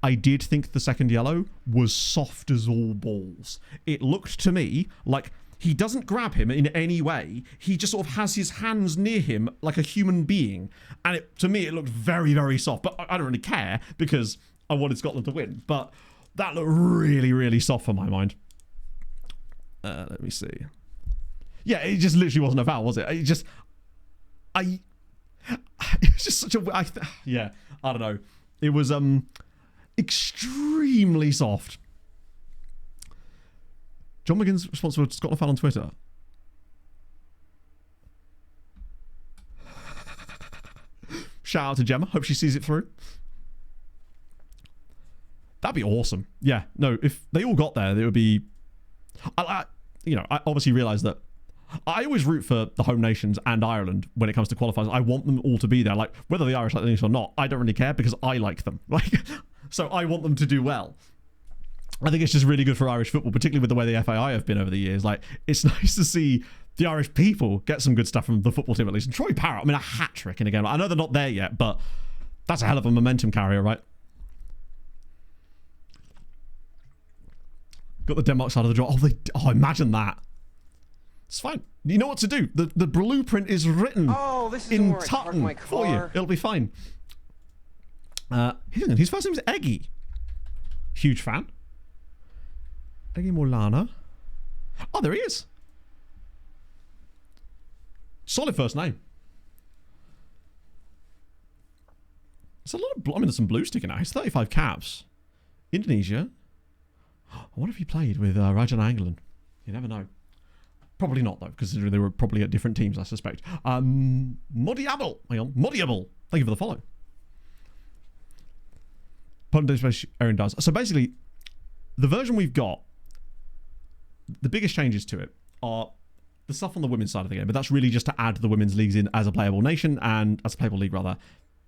I did think the second yellow was soft as all balls. It looked to me like he doesn't grab him in any way. He just sort of has his hands near him like a human being. And to me, it looked very, very soft. But I don't really care because I wanted Scotland to win. But that looked really, really soft for my mind. Let me see. Yeah, it just literally wasn't a foul, was it? It was just such a... yeah, I don't know. It was extremely soft. John McGinn's responsible to Scotland fan on Twitter. Shout out to Gemma. Hope she sees it through. That'd be awesome. Yeah, no, if they all got there, it would be... I obviously realise that I always root for the home nations and Ireland when it comes to qualifiers. I want them all to be there. Like, whether the Irish like the English or not, I don't really care because I like them. Like, so I want them to do well. I think it's just really good for Irish football, particularly with the way the FAI have been over the years. Like, it's nice to see the Irish people get some good stuff from the football team at least. And Troy Parrott, I mean, a hat-trick in a game. I know they're not there yet, but that's a hell of a momentum carrier, right? Got the Denmark side of the draw. Oh, imagine that. It's fine. You know what to do. The blueprint is written in Tutton for you. It'll be fine. His first name is Eggy. Huge fan. Eggy Morlana. Oh, there he is. Solid first name. It's a lot of... I mean, there's some blue sticking out. He's 35 caps. Indonesia. What if he played with Rajan Angolan? You never know. Probably not, though, because they were probably at different teams, I suspect. Modiable. Hang on. Modiable. Thank you for the follow. Aaron does. So basically, the version we've got, the biggest changes to it are the stuff on the women's side of the game, but that's really just to add the women's leagues in as a playable nation and as a playable league, rather.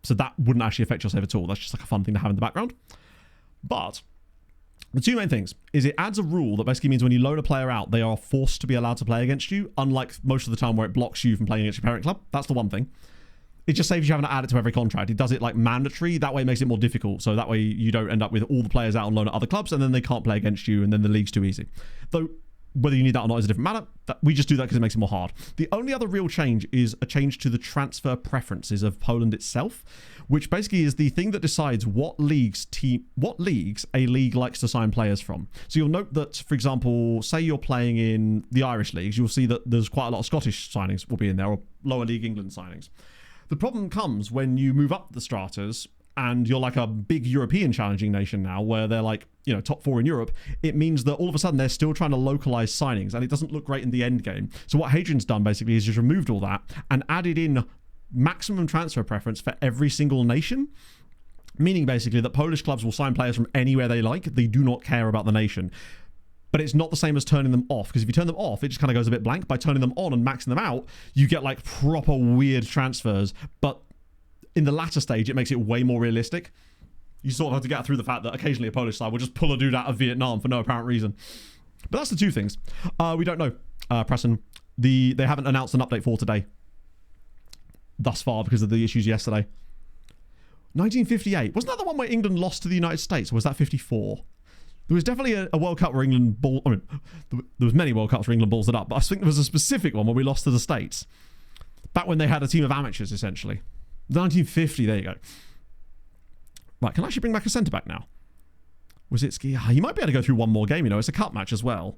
So that wouldn't actually affect your save at all. That's just like a fun thing to have in the background. But the two main things is it adds a rule that basically means when you loan a player out, they are forced to be allowed to play against you, unlike most of the time where it blocks you from playing against your parent club. That's the one thing. It just saves you having to add it to every contract. It does it like mandatory. That way it makes it more difficult. So that way you don't end up with all the players out on loan at other clubs and then they can't play against you and then the league's too easy. Though whether you need that or not is a different matter. We just do that because it makes it more hard. The only other real change is a change to the transfer preferences of Poland itself, which basically is the thing that decides what leagues a league likes to sign players from. So you'll note that, for example, say you're playing in the Irish leagues, you'll see that there's quite a lot of Scottish signings will be in there, or lower league England signings. The problem comes when you move up the stratas and you're like a big European challenging nation now, where they're like, you know, top 4 in Europe, it means that all of a sudden they're still trying to localize signings, and it doesn't look great in the end game. So what Hadrian's done basically is just removed all that and added in maximum transfer preference for every single nation, meaning basically that Polish clubs will sign players from anywhere they like. They do not care about the nation. But it's not the same as turning them off, because if you turn them off, it just kind of goes a bit blank. By turning them on and maxing them out, you get like proper weird transfers. But in the latter stage, it makes it way more realistic. You sort of have to get through the fact that occasionally a Polish side will just pull a dude out of Vietnam for no apparent reason. But that's the two things. We don't know, Preston. They haven't announced an update for today thus far because of the issues yesterday. 1958. Wasn't that the one where England lost to the United States? Or was that 54? There was definitely a World Cup where England ball. I mean, there was many World Cups where England balls it up, but I think there was a specific one where we lost to the States. Back when they had a team of amateurs, essentially. 1950, there you go. Right, can I actually bring back a centre-back now? Was it Ski? You might be able to go through one more game, you know. It's a cup match as well.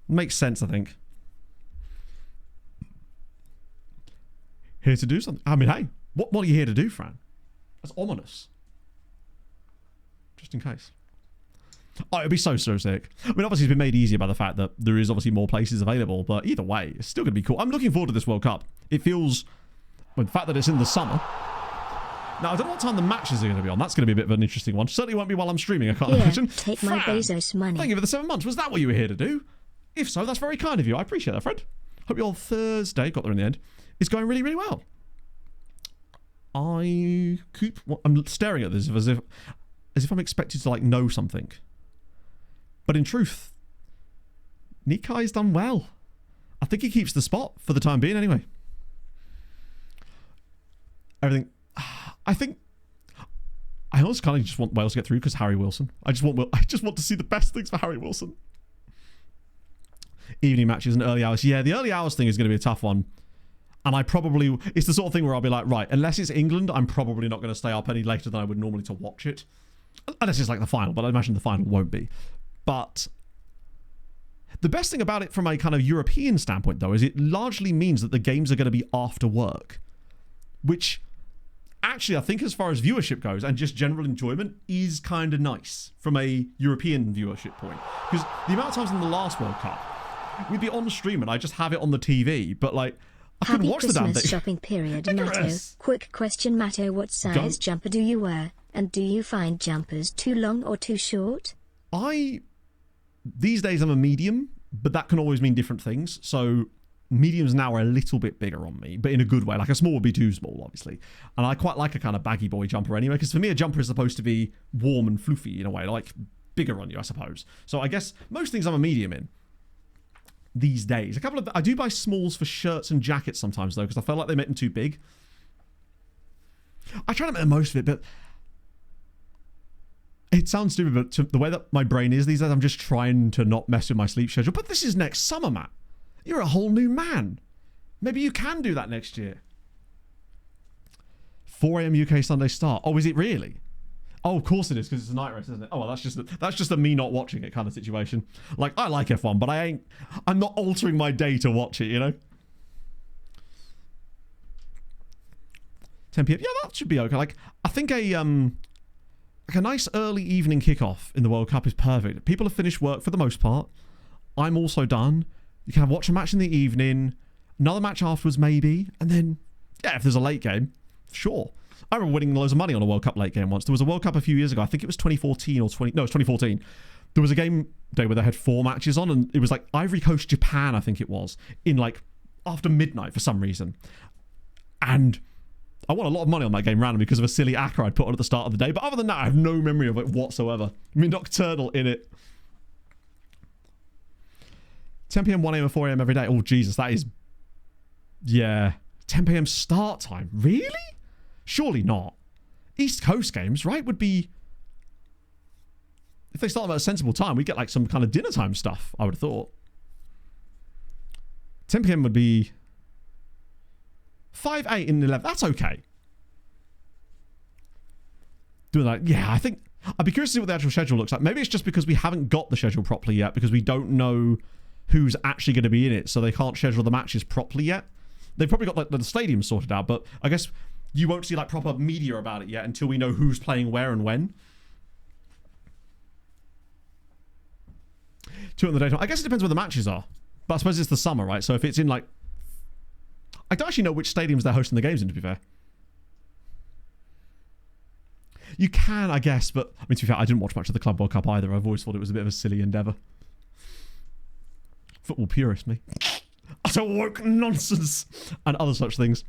Makes sense, I think. Here to do something. I mean, hey, what are you here to do, Fran? That's ominous. Just in case. Oh, it'd be so sick. I mean, obviously it's been made easier by the fact that there is obviously more places available, but either way, it's still going to be cool. I'm looking forward to this World Cup. It feels, well, the fact that it's in the summer. Now, I don't know what time the matches are going to be on. That's going to be a bit of an interesting one. Certainly won't be while I'm streaming, I can't imagine. Take my Bezos money. Thank you for the 7 months. Was that what you were here to do? If so, that's very kind of you. I appreciate that, Fred. Hope your Thursday, got there in the end, is going really, really well. I'm staring at this as if I'm expected to, like, know something. But in truth, Nikai's done well. I think he keeps the spot for the time being anyway. Everything. I think I also kind of just want Wales to get through because Harry Wilson. I just want to see the best things for Harry Wilson. Evening matches and early hours. Yeah, the early hours thing is going to be a tough one. And it's the sort of thing where I'll be like, right, unless it's England, I'm probably not going to stay up any later than I would normally to watch it. Unless it's like the final, but I imagine the final won't be. But the best thing about it from a kind of European standpoint, though, is it largely means that the games are going to be after work. Which, actually, I think as far as viewership goes, and just general enjoyment, is kind of nice from a European viewership point. Because the amount of times in the last World Cup, we'd be on stream and I just have it on the TV, but like, I couldn't watch the damn thing. Happy Christmas shopping period, Matto. Quick question, Matto. What size jumper do you wear? And do you find jumpers too long or too short? These days I'm a medium, but that can always mean different things. So mediums now are a little bit bigger on me, but in a good way. Like a small would be too small, obviously. And I quite like a kind of baggy boy jumper anyway, because for me a jumper is supposed to be warm and floofy in a way, like bigger on you, I suppose. So I guess most things I'm a medium in these days. I do buy smalls for shirts and jackets sometimes though, because I feel like they make them too big. I try to make the most of it, but it sounds stupid, but the way that my brain is these days, I'm just trying to not mess with my sleep schedule. But this is next summer, Matt. You're a whole new man. Maybe you can do that next year. 4 a.m. UK Sunday start. Oh, is it really? Oh, of course it is, because it's a night race, isn't it? Oh, well, that's just a me not watching it kind of situation. Like, I like F1, but I'm not altering my day to watch it, you know? 10 p.m. Yeah, that should be okay. Like, I think a nice early evening kickoff in the World Cup is perfect. People have finished work for the most part. I'm also done. You can watch a match in the evening, another match afterwards maybe, and then, yeah, if there's a late game, sure. I remember winning loads of money on a World Cup late game once. There was a World Cup a few years ago. I think it was 2014 or 2014. There was a game day where they had 4 matches on, and it was like Ivory Coast, Japan, I think it was, in like after midnight for some reason. And I won a lot of money on that game randomly because of a silly acca I'd put on at the start of the day. But other than that, I have no memory of it whatsoever. I mean, Nocturnal in it. 10 p.m, 1 a.m, and 4 a.m. every day. Oh, Jesus, that is... Yeah. 10 p.m. start time. Really? Surely not. East Coast games, right, would be... If they start them at a sensible time, we'd get like some kind of dinner time stuff, I would have thought. 10 p.m. would be... 5, 8, and 11. That's okay. Doing that. Yeah, I think... I'd be curious to see what the actual schedule looks like. Maybe it's just because we haven't got the schedule properly yet, because we don't know who's actually going to be in it, so they can't schedule the matches properly yet. They've probably got like the stadium sorted out, but I guess you won't see like proper media about it yet until we know who's playing where and when. 2 in the daytime. I guess it depends where the matches are. But I suppose it's the summer, right? So if it's in like... I don't actually know which stadiums they're hosting the games in, to be fair. You can, I guess, but... I mean, to be fair, I didn't watch much of the Club World Cup either. I've always thought it was a bit of a silly endeavour. Football purist, me. Utter woke nonsense! And other such things.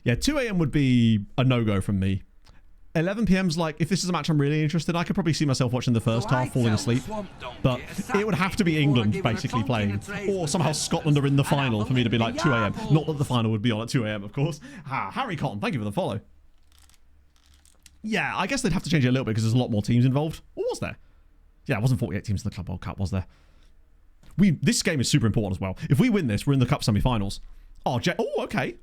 Yeah, 2 a.m. would be a no-go from me. 11 p.m.'s like, if this is a match I'm really interested in, I could probably see myself watching the first half, falling asleep. But it would have to be England basically playing. Or somehow Scotland are in the final for me to be like 2 a.m. Not that the final would be on at 2 a.m, of course. Harry Cotton, thank you for the follow. Yeah, I guess they'd have to change it a little bit because there's a lot more teams involved. Or was there? Yeah, it wasn't 48 teams in the Club World Cup, was there? This game is super important as well. If we win this, we're in the Cup semi-finals. Oh, okay.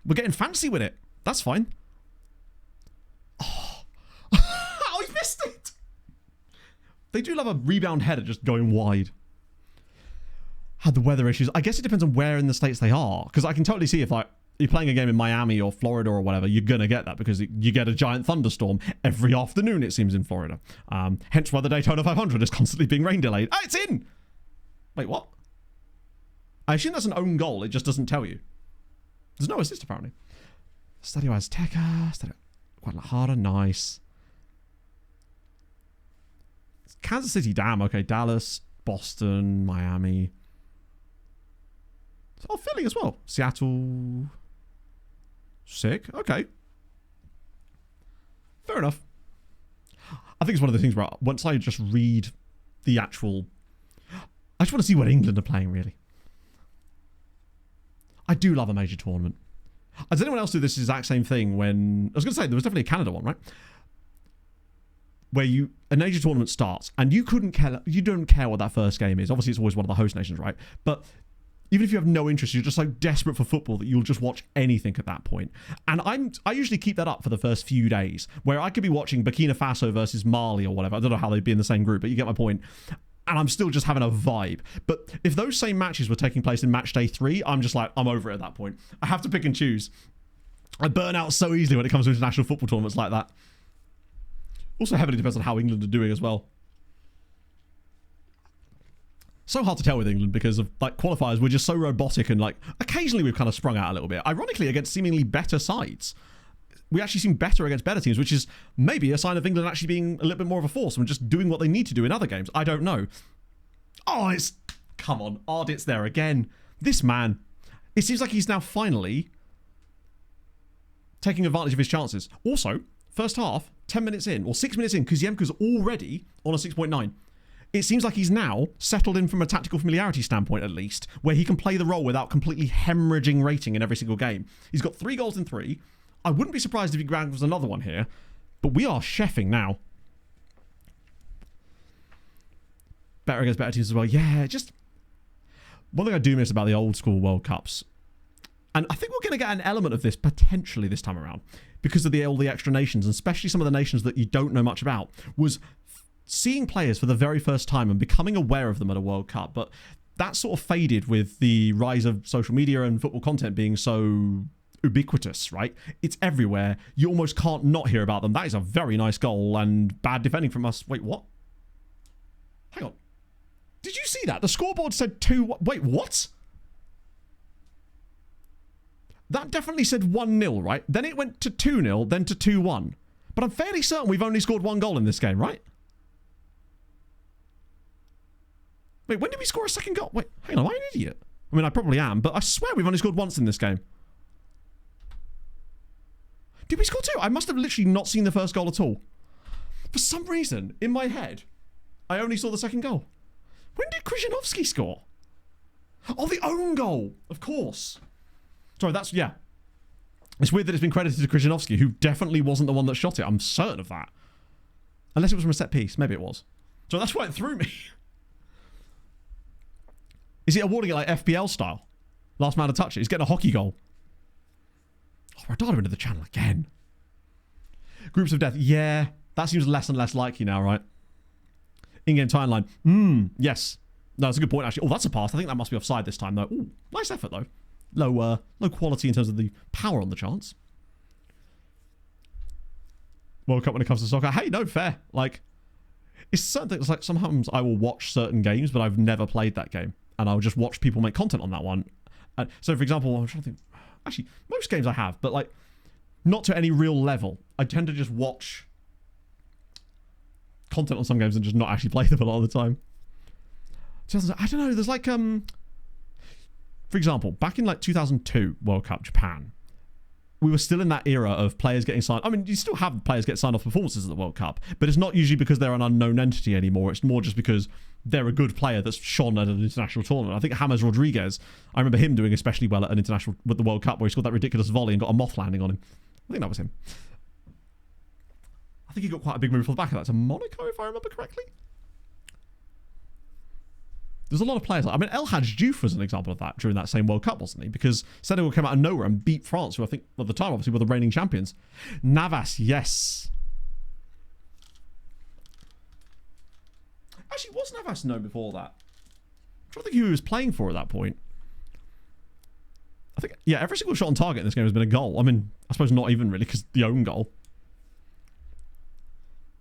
We're getting fancy with it. That's fine. Oh, he missed it! They do love a rebound header just going wide. Had the weather issues. I guess it depends on where in the States they are. Because I can totally see if like you're playing a game in Miami or Florida or whatever, you're going to get that because you get a giant thunderstorm every afternoon, it seems, in Florida. Hence why the Daytona 500 is constantly being rain delayed. Oh, it's in! Wait, what? I assume that's an own goal. It just doesn't tell you. There's no assist, apparently. Stadio Azteca. Guadalajara, nice. Kansas City, damn. Okay, Dallas, Boston, Miami. Oh, Philly as well. Seattle. Sick. Okay. Fair enough. I think it's one of the things where once I just read the actual... I just want to see what England are playing, really. I do love a major tournament. Does anyone else do this exact same thing when... I was going to say, there was definitely a Canada one, right? Where a major tournament starts, and you don't care what that first game is. Obviously, it's always one of the host nations, right? But even if you have no interest, you're just so desperate for football that you'll just watch anything at that point. And I usually keep that up for the first few days, where I could be watching Burkina Faso versus Mali or whatever. I don't know how they'd be in the same group, but you get my point. And I'm still just having a vibe. But if those same matches were taking place in match day 3, I'm just like, I'm over it at that point. I have to pick and choose. I burn out so easily when it comes to international football tournaments like that. Also heavily depends on how England are doing as well. So hard to tell with England because of like qualifiers, we're just so robotic and like occasionally we've kind of sprung out a little bit. Ironically, against seemingly better sides. We actually seem better against better teams, which is maybe a sign of England actually being a little bit more of a force and just doing what they need to do in other games. I don't know. Oh, come on. Ardit's there again. This man. It seems like he's now finally taking advantage of his chances. Also, first half, 10 minutes in, or 6 minutes in, Kuziemka's already on a 6.9. It seems like he's now settled in from a tactical familiarity standpoint, at least, where he can play the role without completely hemorrhaging rating in every single game. He's got 3 goals in 3. I wouldn't be surprised if he grabs another one here, but we are chefing now. Better against better teams as well. Yeah, just... One thing I do miss about the old school World Cups, and I think we're going to get an element of this potentially this time around, because of all the extra nations, and especially some of the nations that you don't know much about, was seeing players for the very first time and becoming aware of them at a World Cup. But that sort of faded with the rise of social media and football content being so... ubiquitous, right? It's everywhere. You almost can't not hear about them. That is a very nice goal and bad defending from us. Wait, what? Hang on. Did you see that? The scoreboard said 2... Wait, what? That definitely said 1-0, right? Then it went to 2-0, then to 2-1. But I'm fairly certain we've only scored 1 goal in this game, right? Wait, when did we score a second goal? Wait, hang on, am I an idiot? I mean, I probably am, but I swear we've only scored once in this game. Did we score 2? I must have literally not seen the first goal at all. For some reason, in my head, I only saw the second goal. When did Krzyzanowski score? Oh, the own goal. Of course. Sorry, yeah. It's weird that it's been credited to Krzyzanowski, who definitely wasn't the one that shot it. I'm certain of that. Unless it was from a set piece. Maybe it was. So that's why it threw me. Is he awarding it like FPL style? Last man to touch it. He's getting a hockey goal. Oh, Rodado into the channel again. Groups of death. Yeah, that seems less and less likely now, right? In-game timeline. Yes. No, that's a good point, actually. Oh, that's a pass. I think that must be offside this time, though. Ooh, nice effort, though. low quality in terms of the power on the charts. World Cup when it comes to soccer. Hey, no, fair. Like, it's certain things, like sometimes I will watch certain games, but I've never played that game. And I'll just watch people make content on that one. So, for example, I'm trying to think. Actually, most games I have, but like, not to any real level. I tend to just watch content on some games and just not actually play them a lot of the time. I don't know, there's like, for example, back in like 2002 World Cup Japan, we were still in that era of players getting signed. I mean, you still have players get signed off performances at the World Cup, but it's not usually because they're an unknown entity anymore. It's more just because they're a good player that's shone at an international tournament. I think James Rodriguez, I remember him doing especially well at an international, with the World Cup, where he scored that ridiculous volley and got a moth landing on him. I think that was him. I think he got quite a big move for the back of that to Monaco, if I remember correctly. There's a lot of players. I mean, El Hadj Diouf was an example of that during that same World Cup, wasn't he? Because Senegal came out of nowhere and beat France, who I think at the time obviously were the reigning champions. Navas, yes. Actually, was Navas known before that? I'm trying to think who he was playing for at that point. I think, yeah, every single shot on target in this game has been a goal. I mean, I suppose not even really, because the own goal.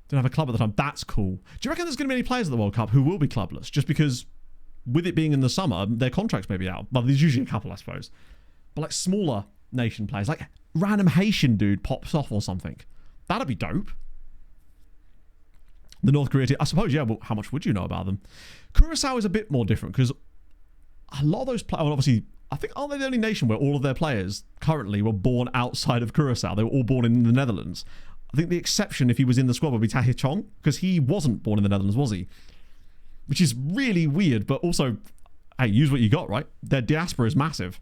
Didn't have a club at the time. That's cool. Do you reckon there's going to be any players at the World Cup who will be clubless? Just because, with it being in the summer, their contracts may be out. Well, there's usually a couple, I suppose. But like smaller nation players, like random Haitian dude pops off or something. That'd be dope. The North Korea team, I suppose, yeah, well, how much would you know about them? Curacao is a bit more different because a lot of those players, well, obviously, I think, aren't they the only nation where all of their players currently were born outside of Curacao? They were all born in the Netherlands. I think the exception, if he was in the squad, would be Tahir Chong, because he wasn't born in the Netherlands, was he? Which is really weird, but also, hey, use what you got, right? Their diaspora is massive.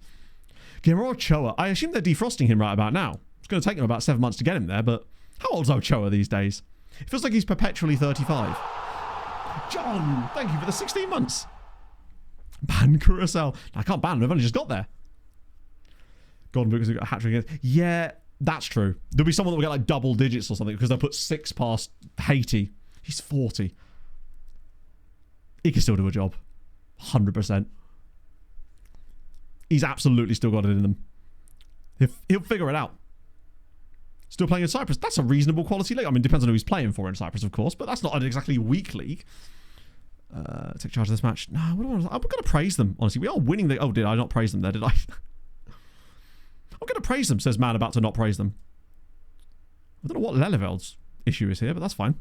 Guillermo Ochoa, I assume they're defrosting him right about now. It's going to take them about 7 months to get him there, but how old's Ochoa these days? It feels like he's perpetually 35. John, thank you for the 16 months. Ban Curacao. I can't ban him, I've only just got there. Gordon Lucas got a hat-trick again. Yeah, that's true. There'll be someone that will get like double digits or something because they'll put 6 past Haiti. He's 40. He can still do a job. 100%. He's absolutely still got it in them. He'll figure it out. Still playing in Cyprus. That's a reasonable quality league. I mean, it depends on who he's playing for in Cyprus, of course, but that's not an exactly weak league. Take charge of this match. No, I'm going to praise them, honestly. We are winning the... Oh, did I not praise them there, did I? I'm going to praise them, says man about to not praise them. I don't know what Leleveld's issue is here, but that's fine.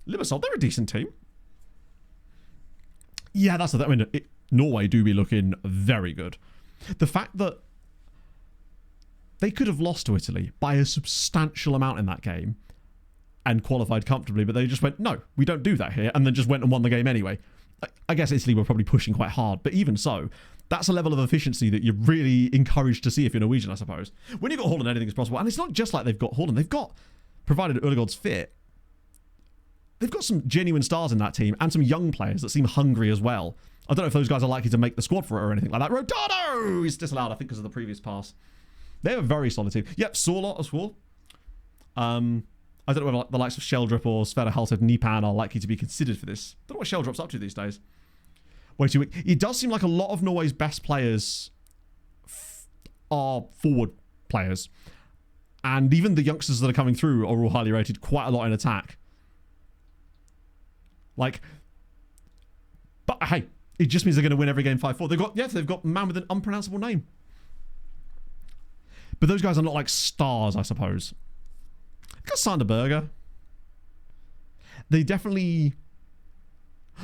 Limassol, they're a decent team. Yeah, that's the thing. I mean, Norway do be looking very good. The fact that they could have lost to Italy by a substantial amount in that game and qualified comfortably, but they just went, no, we don't do that here, and then just went and won the game anyway. I guess Italy were probably pushing quite hard, but even so, that's a level of efficiency that you're really encouraged to see if you're Norwegian, I suppose. When you've got Haaland, anything is possible. And it's not just like they've got Haaland. They've got, provided Ødegaard's fit, they've got some genuine stars in that team and some young players that seem hungry as well. I don't know if those guys are likely to make the squad for it or anything like that. Rodado is disallowed, I think, because of the previous pass. They're a very solid team. Yep, Sorlot as well. I don't know whether the likes of Sheldrop or Sverre Halted Nipan are likely to be considered for this. I don't know what Sheldrop's up to these days. Way too weak. It does seem like a lot of Norway's best players are forward players. And even the youngsters that are coming through are all highly rated, quite a lot in attack. Like, but hey, it just means they're going to win every game 5-4. They've got man with an unpronounceable name. But those guys are not like stars, I suppose. Got Sander Berger. They definitely...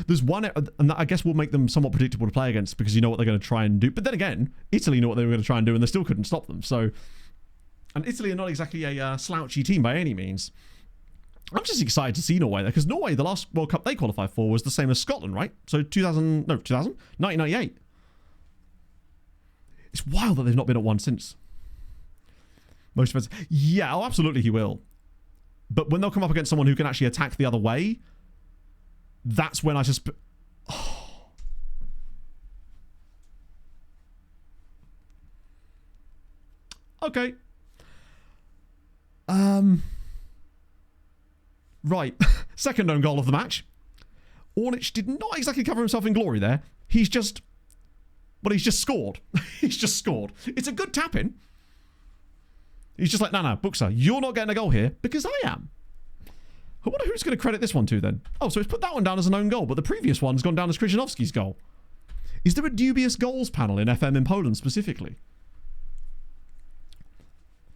There's one, and that I guess will make them somewhat predictable to play against because you know what they're going to try and do. But then again, Italy know what they were going to try and do and they still couldn't stop them. So, and Italy are not exactly a slouchy team by any means. I'm just excited to see Norway there because Norway, the last World Cup they qualified for was the same as Scotland, right? So 1998. It's wild that they've not been at one since. Most of us, yeah, oh, absolutely he will. But when they'll come up against someone who can actually attack the other way, that's when I just... Oh. Okay. Right. Second own goal of the match. Ornic did not exactly cover himself in glory there. He's just But he's just scored. He's just scored. It's a good tap-in. He's just like, no, Buxa, you're not getting a goal here because I am. I wonder who's going to credit this one to then. Oh, so he's put that one down as an own goal, but the previous one's gone down as Krzyzanowski's goal. Is there a dubious goals panel in FM in Poland specifically?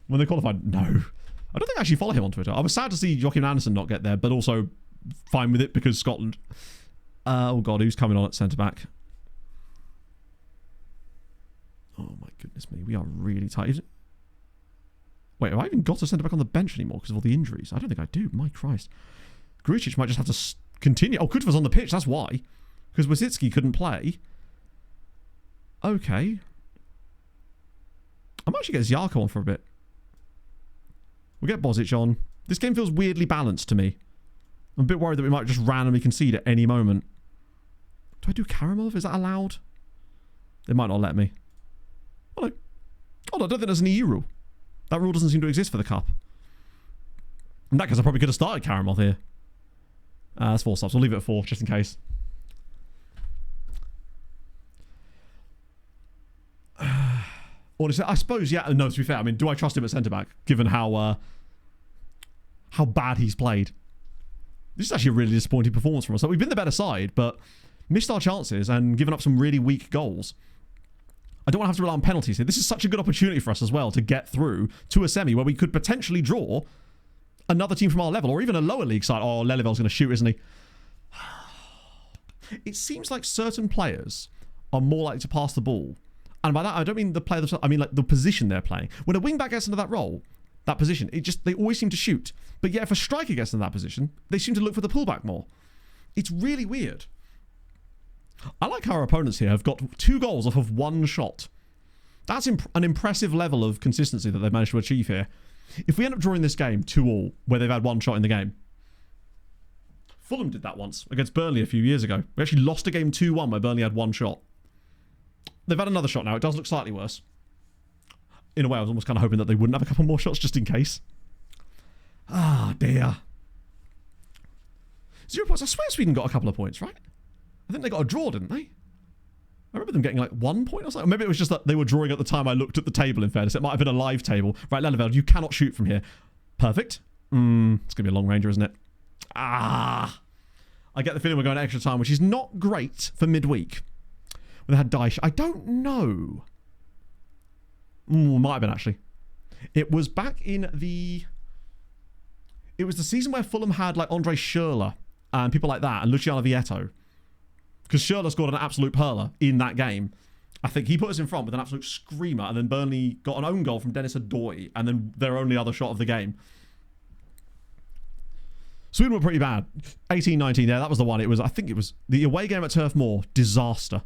When they qualified? No. I don't think I actually follow him on Twitter. I was sad to see Joachim Andersen not get there, but also fine with it because Scotland. Oh, God, who's coming on at centre-back? Oh, my goodness me. We are really tight. Wait, have I even got a centre-back on the bench anymore because of all the injuries? I don't think I do. My Christ. Grujic might just have to continue. Oh, Kutva's on the pitch. That's why. Because Wasicki couldn't play. Okay. I might actually get Ziarko on for a bit. We'll get Bozic on. This game feels weirdly balanced to me. I'm a bit worried that we might just randomly concede at any moment. Do I do Karamov? Is that allowed? They might not let me. Oh, no. Oh, no, I don't think there's an EU rule. That rule doesn't seem to exist for the Cup. In that case, I probably could have started Karamov here. That's 4 subs. We'll leave it at 4, just in case. Honestly, I suppose, yeah. No, to be fair, I mean, do I trust him at centre-back, given how bad he's played? This is actually a really disappointing performance from us. So we've been the better side, but missed our chances and given up some really weak goals. I don't want to have to rely on penalties here. This is such a good opportunity for us as well to get through to a semi where we could potentially draw another team from our level or even a lower league side. Oh, Lelevel's going to shoot, isn't he? It seems like certain players are more likely to pass the ball. And by that, I don't mean the player themselves. I mean like the position they're playing. When a wing-back gets into that role, that position, they always seem to shoot. But yet if a striker gets into that position, they seem to look for the pullback more. It's really weird. I like how our opponents here have got 2 goals off of 1 shot. That's an impressive level of consistency that they've managed to achieve here. If we end up drawing this game 2-2, where they've had 1 shot in the game. Fulham did that once against Burnley a few years ago. We actually lost a game 2-1 where Burnley had 1 shot. They've had another shot now. It does look slightly worse. In a way, I was almost kind of hoping that they wouldn't have a couple more shots just in case. Ah, dear. 0 points. I swear Sweden got a couple of points, right? I think they got a draw, didn't they? I remember them getting like 1 point or something. Or maybe it was just that they were drawing at the time I looked at the table, in fairness. It might have been a live table. Right, Lelevel, you cannot shoot from here. Perfect. It's going to be a long ranger, isn't it? I get the feeling we're going extra time, which is not great for midweek. When they had Dyche. I don't know. Might have been, actually. It was back in the... It was the season where Fulham had like Andre Schürrle and people like that and Luciano Vietto. Because Schürrle scored an absolute perler in that game. I think he put us in front with an absolute screamer, and then Burnley got an own goal from Dennis Adoy, and then their only other shot of the game. Sweden were pretty bad. 18-19 there, that was the one. I think it was the away game at Turf Moor. Disaster.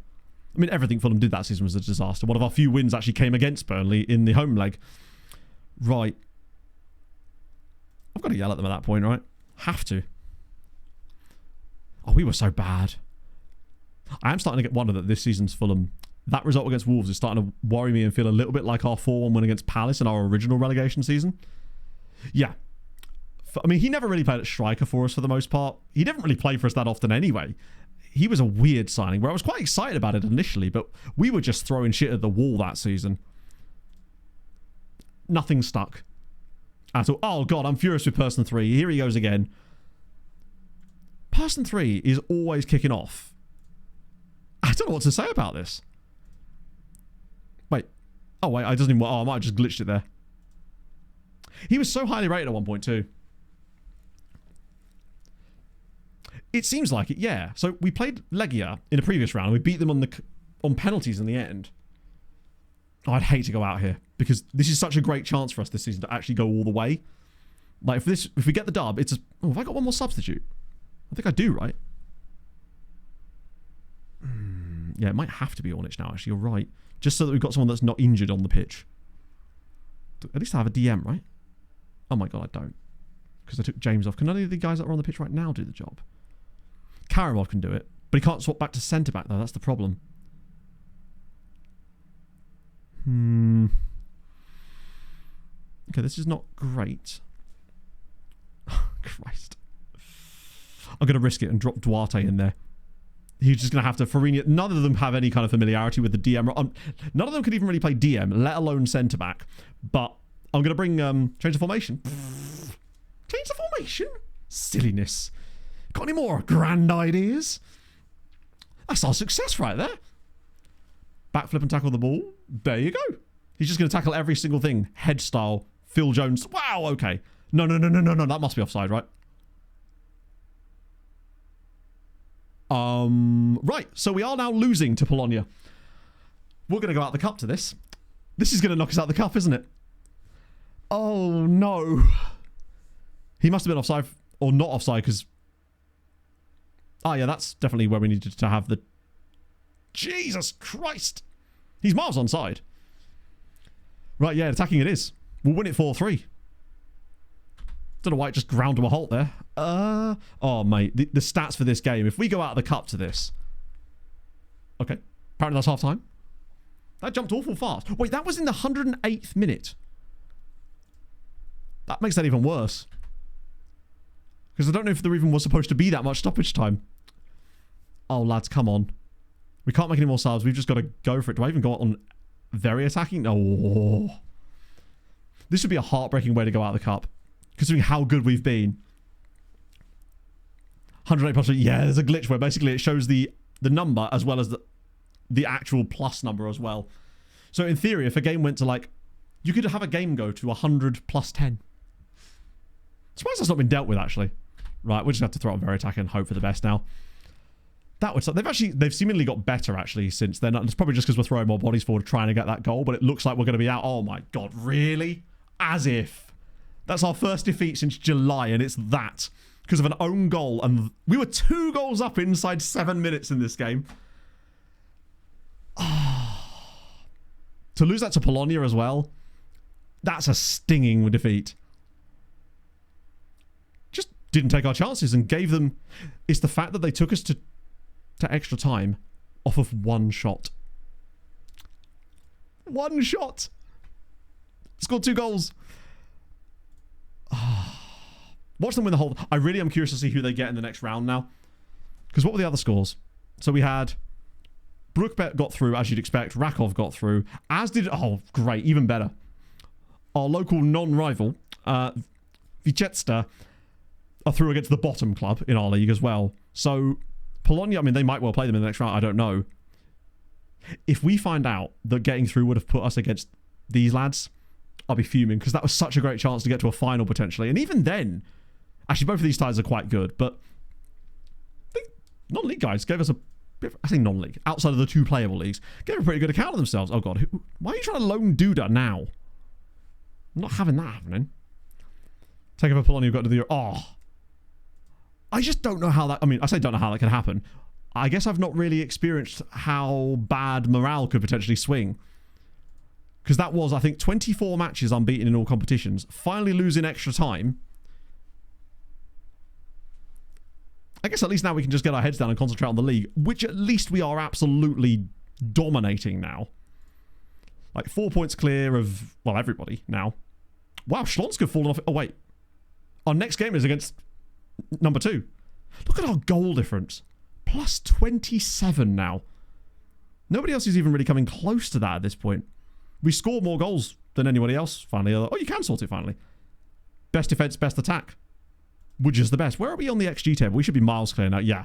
I mean, everything Fulham did that season was a disaster. One of our few wins actually came against Burnley in the home leg. Right. I've got to yell at them at that point, right? Have to. Oh, we were so bad. I am starting to get wonder that this season's Fulham, that result against Wolves is starting to worry me and feel a little bit like our 4-1 win against Palace in our original relegation season. Yeah. I mean, he never really played at striker for us for the most part. He didn't really play for us that often anyway. He was a weird signing where I was quite excited about it initially, but we were just throwing shit at the wall that season. Nothing stuck at all. Oh, God, I'm furious with person 3. Here he goes again. Person 3 is always kicking off. I don't know what to say about this. Wait. Oh, wait. I might have just glitched it there. He was so highly rated at 1.2. It seems like it, yeah. So we played Legia in a previous round. We beat them on penalties in the end. Oh, I'd hate to go out here because this is such a great chance for us this season to actually go all the way. Like if we get the dub, it's have I got one more substitute? I think I do, right? Yeah, it might have to be Ornich now, actually. You're right. Just so that we've got someone that's not injured on the pitch. At least I have a DM, right? Oh my God, I don't. Because I took James off. Can any of the guys that are on the pitch right now do the job? Karamov can do it, but he can't swap back to centre-back, though. That's the problem. Okay, this is not great. Christ. I'm going to risk it and drop Duarte in there. he's just going to have to Farina. None of them have any kind of familiarity with the DM. None of them could even really play DM, let alone centre back. But I'm going to bring change the formation. Change the formation? Silliness. Got any more grand ideas? That's our success right there. Backflip and tackle the ball. There you go. He's just going to tackle every single thing. Head style. Phil Jones. Wow, okay. No. That must be offside, right? Right. So we are now losing to Polonia. We're going to go out the cup to this. This is going to knock us out the cup, isn't it? Oh, no. He must have been offside or not offside because... Oh, yeah, that's definitely where we needed to have the... Jesus Christ. He's miles onside. Right, yeah, attacking it is. We'll win it 4-3. Don't know why it just ground to a halt there. Oh, mate. The stats for this game. If we go out of the cup to this... Okay. Apparently that's half-time. That jumped awful fast. Wait, that was in the 108th minute. That makes that even worse. Because I don't know if there even was supposed to be that much stoppage time. Oh, lads, come on. We can't make any more subs. We've just got to go for it. Do I even go on very attacking? No. This would be a heartbreaking way to go out of the cup. Considering how good we've been. 108+. Yeah, there's a glitch where basically it shows the number as well as the actual plus number as well. So in theory, if a game went to like... You could have a game go to 100 plus 10. Surprised that's not been dealt with, actually. Right, we'll just have to throw on very attacking and hope for the best now. That would... They've seemingly got better, actually, since then. It's probably just because we're throwing more bodies forward trying to get that goal, but it looks like we're going to be out. Oh, my God, really? As if. That's our first defeat since July, and it's that. Because of an own goal, and we were 2 goals up inside 7 minutes in this game. To lose that to Polonia as well, that's a stinging defeat. Just didn't take our chances and gave them... It's the fact that they took us to extra time off of 1 shot. 1 shot! Scored 2 goals. Watch them win the whole... I really am curious to see who they get in the next round now. Because what were the other scores? So we had... Brookbet got through, as you'd expect. Rakov got through. As did... Oh, great. Even better. Our local non-rival, Vichesta, are through against the bottom club in our league as well. So, Polonia, I mean, they might well play them in the next round. I don't know. If we find out that getting through would have put us against these lads, I'll be fuming because that was such a great chance to get to a final potentially. And even then, actually, both of these ties are quite good, but I think non-league guys gave us a... I think non-league, outside of the 2 playable leagues, gave a pretty good account of themselves. Oh, God. Why are you trying to loan Duda now? I'm not having that happening. Take over Polonia, got to the... Oh. I just don't know how that... I mean, I say don't know how that can happen. I guess I've not really experienced how bad morale could potentially swing. Because that was, I think, 24 matches unbeaten in all competitions. Finally losing extra time. I guess at least now we can just get our heads down and concentrate on the league, which at least we are absolutely dominating now. Like 4 points clear of, well, everybody now. Wow, Schlonska fallen off. Oh, wait. Our next game is against number 2. Look at our goal difference. Plus 27 now. Nobody else is even really coming close to that at this point. We score more goals than anybody else, finally. Oh, you can sort it, finally. Best defense, best attack. Which is the best. Where are we on the XG table? We should be miles clear now. Yeah.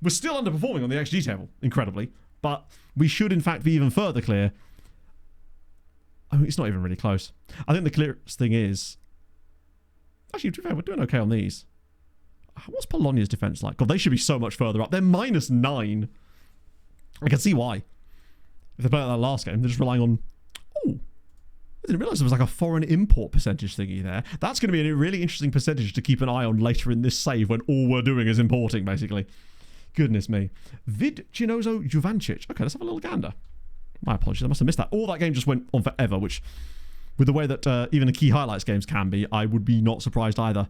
We're still underperforming on the XG table, incredibly. But we should, in fact, be even further clear. I mean, it's not even really close. I think the clearest thing is... Actually, to be fair, we're doing okay on these. What's Polonia's defense like? God, they should be so much further up. They're -9. I can see why. If they played that last game, they're just relying on... Oh, I didn't realise there was like a foreign import percentage thingy there. That's going to be a really interesting percentage to keep an eye on later in this save when all we're doing is importing, basically. Goodness me. Vid Chinozo Juvancic. Okay, let's have a little gander. My apologies, I must have missed that. All that game just went on forever, which, with the way that even the key highlights games can be, I would be not surprised either.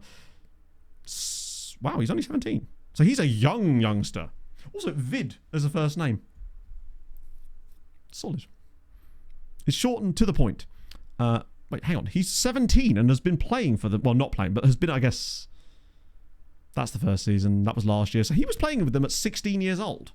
Wow, he's only 17. So he's a young youngster. Also, Vid as a first name. Solid. It's shortened to the point. Wait, hang on. He's 17 and has been playing for the... Well, not playing, but has been, I guess... That's the first season. That was last year. So he was playing with them at 16 years old.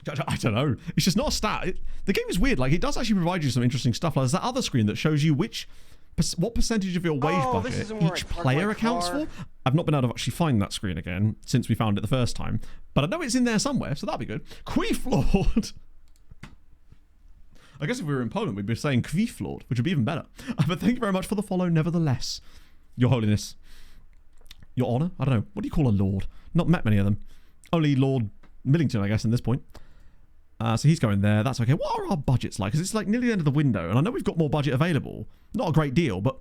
I don't know. It's just not a stat. The game is weird. Like, it does actually provide you some interesting stuff. Like, there's that other screen that shows you what percentage of your wage budget each player accounts for. I've not been able to actually find that screen again since we found it the first time. But I know it's in there somewhere, so that'd be good. Queeflord. I guess if we were in Poland, we'd be saying Queeflord, which would be even better. But thank you very much for the follow, nevertheless. Your Holiness. Your Honour? I don't know. What do you call a lord? Not met many of them. Only Lord Millington, I guess, in this point. So he's going there. That's okay. What are our budgets like? Because it's like nearly the end of the window. And I know we've got more budget available. Not a great deal, but...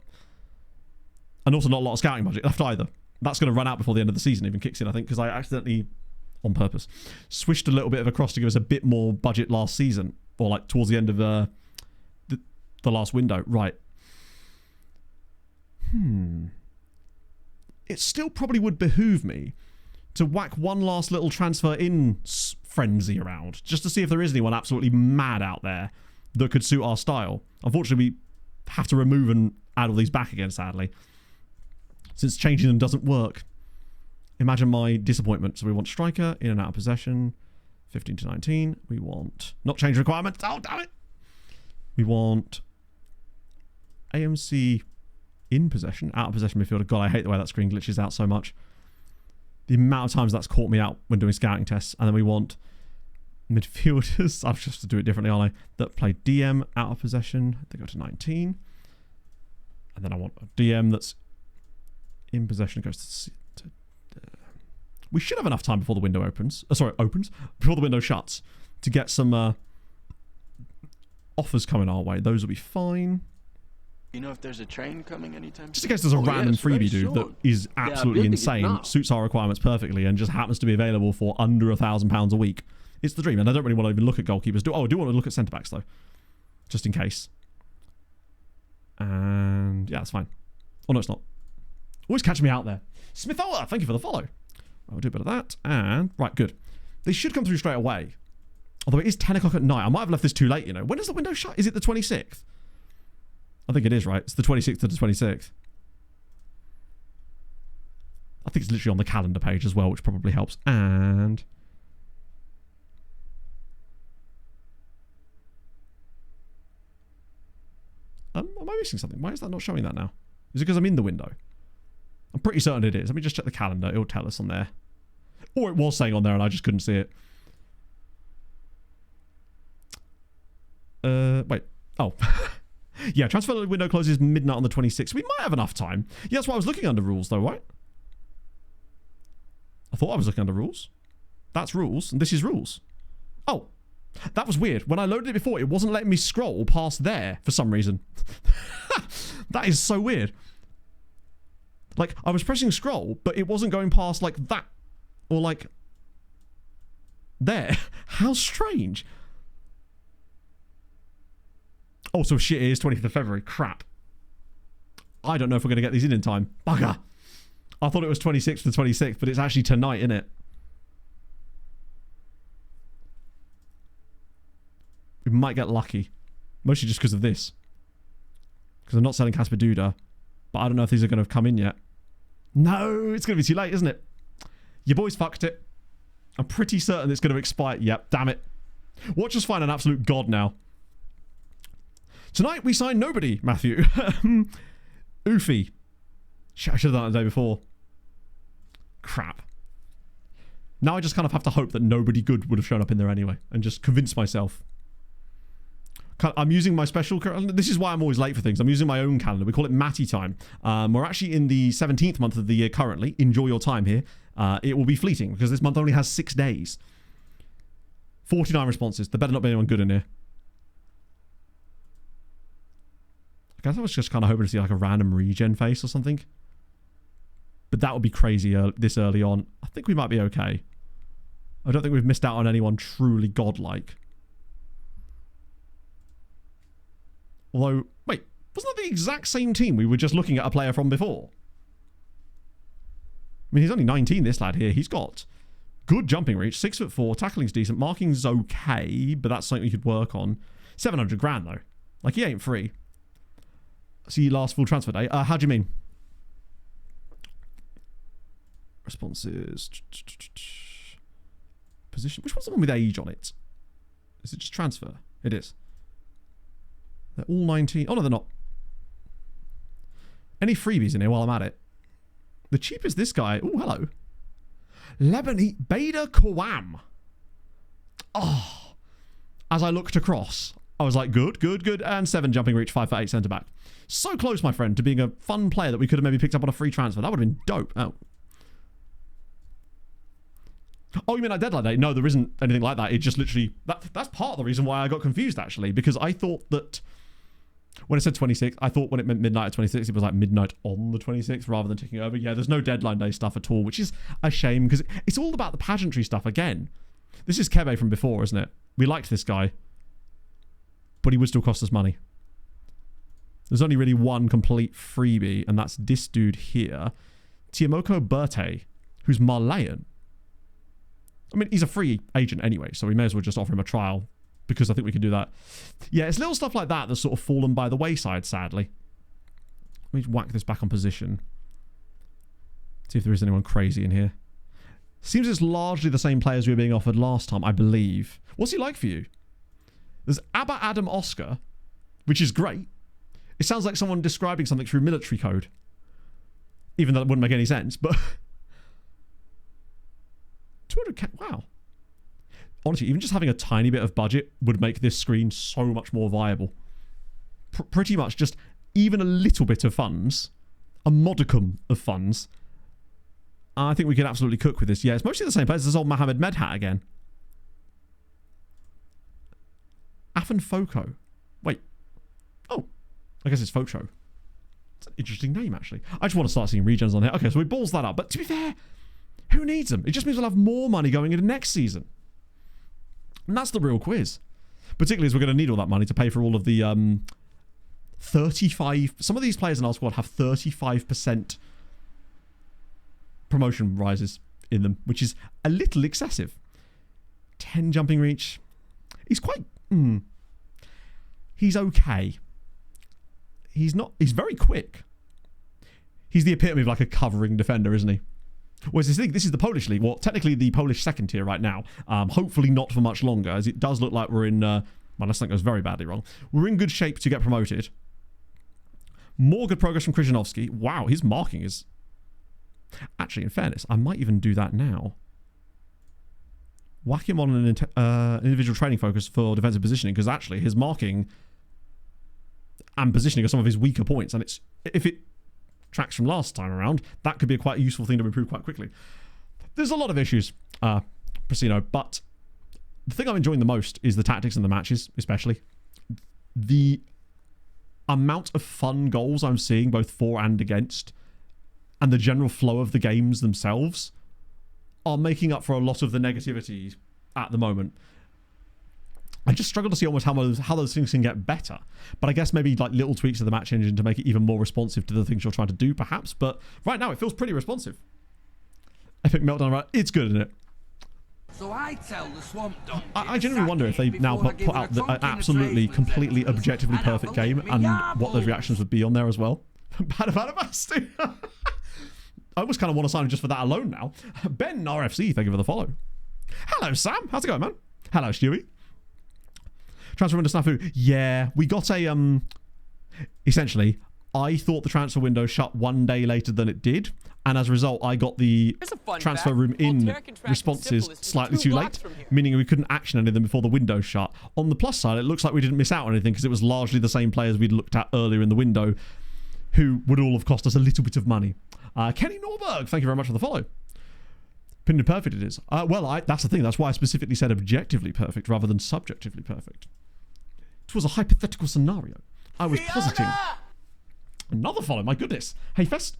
And also not a lot of scouting budget left either. That's going to run out before the end of the season even kicks in, I think, because I accidentally, on purpose, swished a little bit of across to give us a bit more budget last season. Or like towards the end of the last window. Right. It still probably would behoove me to whack one last little transfer in frenzy around, just to see if there is anyone absolutely mad out there that could suit our style. Unfortunately, we have to remove and add all these back again, sadly, since changing them doesn't work. Imagine my disappointment. So we want striker, in and out of possession, 15 to 19. We want not change requirements. Oh, damn it. We want AMC in possession, out of possession midfielder. God, I hate the way that screen glitches out so much. The amount of times that's caught me out when doing scouting tests. And then we want midfielders. I've just to do it differently, aren't I? That play DM out of possession. They go to 19. And then I want a DM that's in possession. It goes to we should have enough time before the window opens. Before the window shuts to get some offers coming our way. Those will be fine. You know if there's a train coming anytime? Just in case there's a random freebie dude that is absolutely insane, suits our requirements perfectly, and just happens to be available for under £1,000 a week. It's the dream, and I don't really want to even look at goalkeepers. I do want to look at centre-backs, though. Just in case. And yeah, that's fine. Oh, no, it's not. Always catching me out there. Smithola, thank you for the follow. I'll do a bit of that. And, right, good. They should come through straight away. Although it is 10 o'clock at night. I might have left this too late, you know. When does the window shut? Is it the 26th? I think it is, right? It's the 26th to the 26th. I think it's literally on the calendar page as well, which probably helps. And... am I missing something? Why is that not showing that now? Is it because I'm in the window? I'm pretty certain it is. Let me just check the calendar. It'll tell us on there. Or it was saying on there and I just couldn't see it. Wait. Oh. Yeah, transfer window closes midnight on the 26th. We might have enough time. Yeah, that's why I was looking under rules, though, right? I thought I was looking under rules. That's rules, and this is rules. Oh, that was weird. When I loaded it before, it wasn't letting me scroll past there for some reason. That is so weird. Like, I was pressing scroll, but it wasn't going past, like, that. Or, like, there. How strange. Oh, so shit, it is 25th of February. Crap. I don't know if we're going to get these in time. Bugger. I thought it was 26th to 26th, but it's actually tonight, isn't it? We might get lucky. Mostly just because of this. Because I'm not selling Casper Duda. But I don't know if these are going to come in yet. No, it's going to be too late, isn't it? Your boys fucked it. I'm pretty certain it's going to expire. Yep, damn it. Watch us find an absolute god now. Tonight we sign nobody, Matthew. Oofy. Shit, I should have done it the day before. Crap. Now I just kind of have to hope that nobody good would have shown up in there anyway. And just convince myself. I'm using my special... This is why I'm always late for things. I'm using my own calendar. We call it Matty time. We're actually in the 17th month of the year currently. Enjoy your time here. It will be fleeting because this month only has 6 days. 49 responses. There better not be anyone good in here. I guess I was just kind of hoping to see like a random regen face or something. But that would be crazy this early on. I think we might be okay. I don't think we've missed out on anyone truly godlike. Although, wait, wasn't that the exact same team we were just looking at a player from before? I mean, he's only 19, this lad here. He's got good jumping reach, 6'4", tackling's decent, marking's okay, but that's something we could work on. 700 grand though. Like, he ain't free. See you last full transfer day. How do you mean? Responses. Position. Which one's the one with age on it? Is it just transfer? It is. They're all 19. Oh, no, they're not. Any freebies in here while I'm at it? The cheapest this guy. Oh, hello. Lebanese Beda Kawam. Oh. As I looked across, I was like, good, good, good. And 7 jumping reach, 5'8" centre back. So close, my friend, to being a fun player that we could have maybe picked up on a free transfer. That would have been dope. Oh. Oh, you mean like deadline day? No, there isn't anything like that. It just literally... That's part of the reason why I got confused, actually. Because I thought that... When it said 26, I thought when it meant midnight at 26, it was like midnight on the 26th rather than ticking over. Yeah, there's no deadline day stuff at all, which is a shame because it's all about the pageantry stuff again. This is Kebe from before, isn't it? We liked this guy, but he would still cost us money. There's only really one complete freebie, and that's this dude here, Tiamoko Berte, who's Malayan. I mean, he's a free agent anyway, so we may as well just offer him a trial because I think we can do that. Yeah, it's little stuff like that that's sort of fallen by the wayside, sadly. Let me whack this back on position. See if there is anyone crazy in here. Seems it's largely the same players we were being offered last time, I believe. What's he like for you? There's Abba Adam Oscar, which is great. It sounds like someone describing something through military code. Even though it wouldn't make any sense, but... 200k, wow. Honestly, even just having a tiny bit of budget would make this screen so much more viable. Pretty much just even a little bit of funds, a modicum of funds, I think we could absolutely cook with this. Yeah, it's mostly the same players as old Mohamed Medhat again. Afan Foko. Wait. Oh. I guess it's Focho. It's an interesting name, actually. I just want to start seeing regens on here. Okay, so we balls that up. But to be fair, who needs them? It just means we'll have more money going into next season. And that's the real quiz. Particularly as we're going to need all that money to pay for all of the 35... Some of these players in our squad have 35% promotion rises in them, which is a little excessive. 10 jumping reach. He's quite... He's okay. He's not... He's very quick. He's the epitome of like a covering defender, isn't he? Whereas this is the Polish league. Well, technically the Polish second tier right now. Hopefully not for much longer, as it does look like we're in... well, unless something goes very badly wrong. We're in good shape to get promoted. More good progress from Krzyzanowski. Wow, his marking is... Actually, in fairness, I might even do that now. Whack him on an individual training focus for defensive positioning, because actually his marking and positioning are some of his weaker points, and if it tracks from last time around, that could be a quite useful thing to improve quite quickly. There's a lot of issues, Prasino, but the thing I'm enjoying the most is the tactics in the matches, especially. The amount of fun goals I'm seeing both for and against, and the general flow of the games themselves are making up for a lot of the negativity at the moment. I just struggle to see almost how those things can get better. But I guess maybe like little tweaks to the match engine to make it even more responsive to the things you're trying to do, perhaps. But right now, it feels pretty responsive. Epic Meltdown, right? It's good, isn't it? So I tell the swamp dog. I genuinely wonder if they now put out an absolutely, completely, objectively perfect game and what those reactions would be on there as well. Badabastu. I almost kind of want to sign him just for that alone now. Ben RFC, thank you for the follow. Hello, Sam. How's it going, man? Hello, Stewie. Transfer window snafu. Yeah, we got a... Essentially, I thought the transfer window shut one day later than it did. And as a result, I got the transfer room in responses slightly too late, meaning we couldn't action any of them before the window shut. On the plus side, it looks like we didn't miss out on anything because it was largely the same players we'd looked at earlier in the window who would all have cost us a little bit of money. Kenny Norberg, thank you very much for the follow. Opinion perfect it is. Well, that's the thing. That's why I specifically said objectively perfect rather than subjectively perfect. It was a hypothetical scenario. I was positing. Another follow, my goodness. Hey Festo?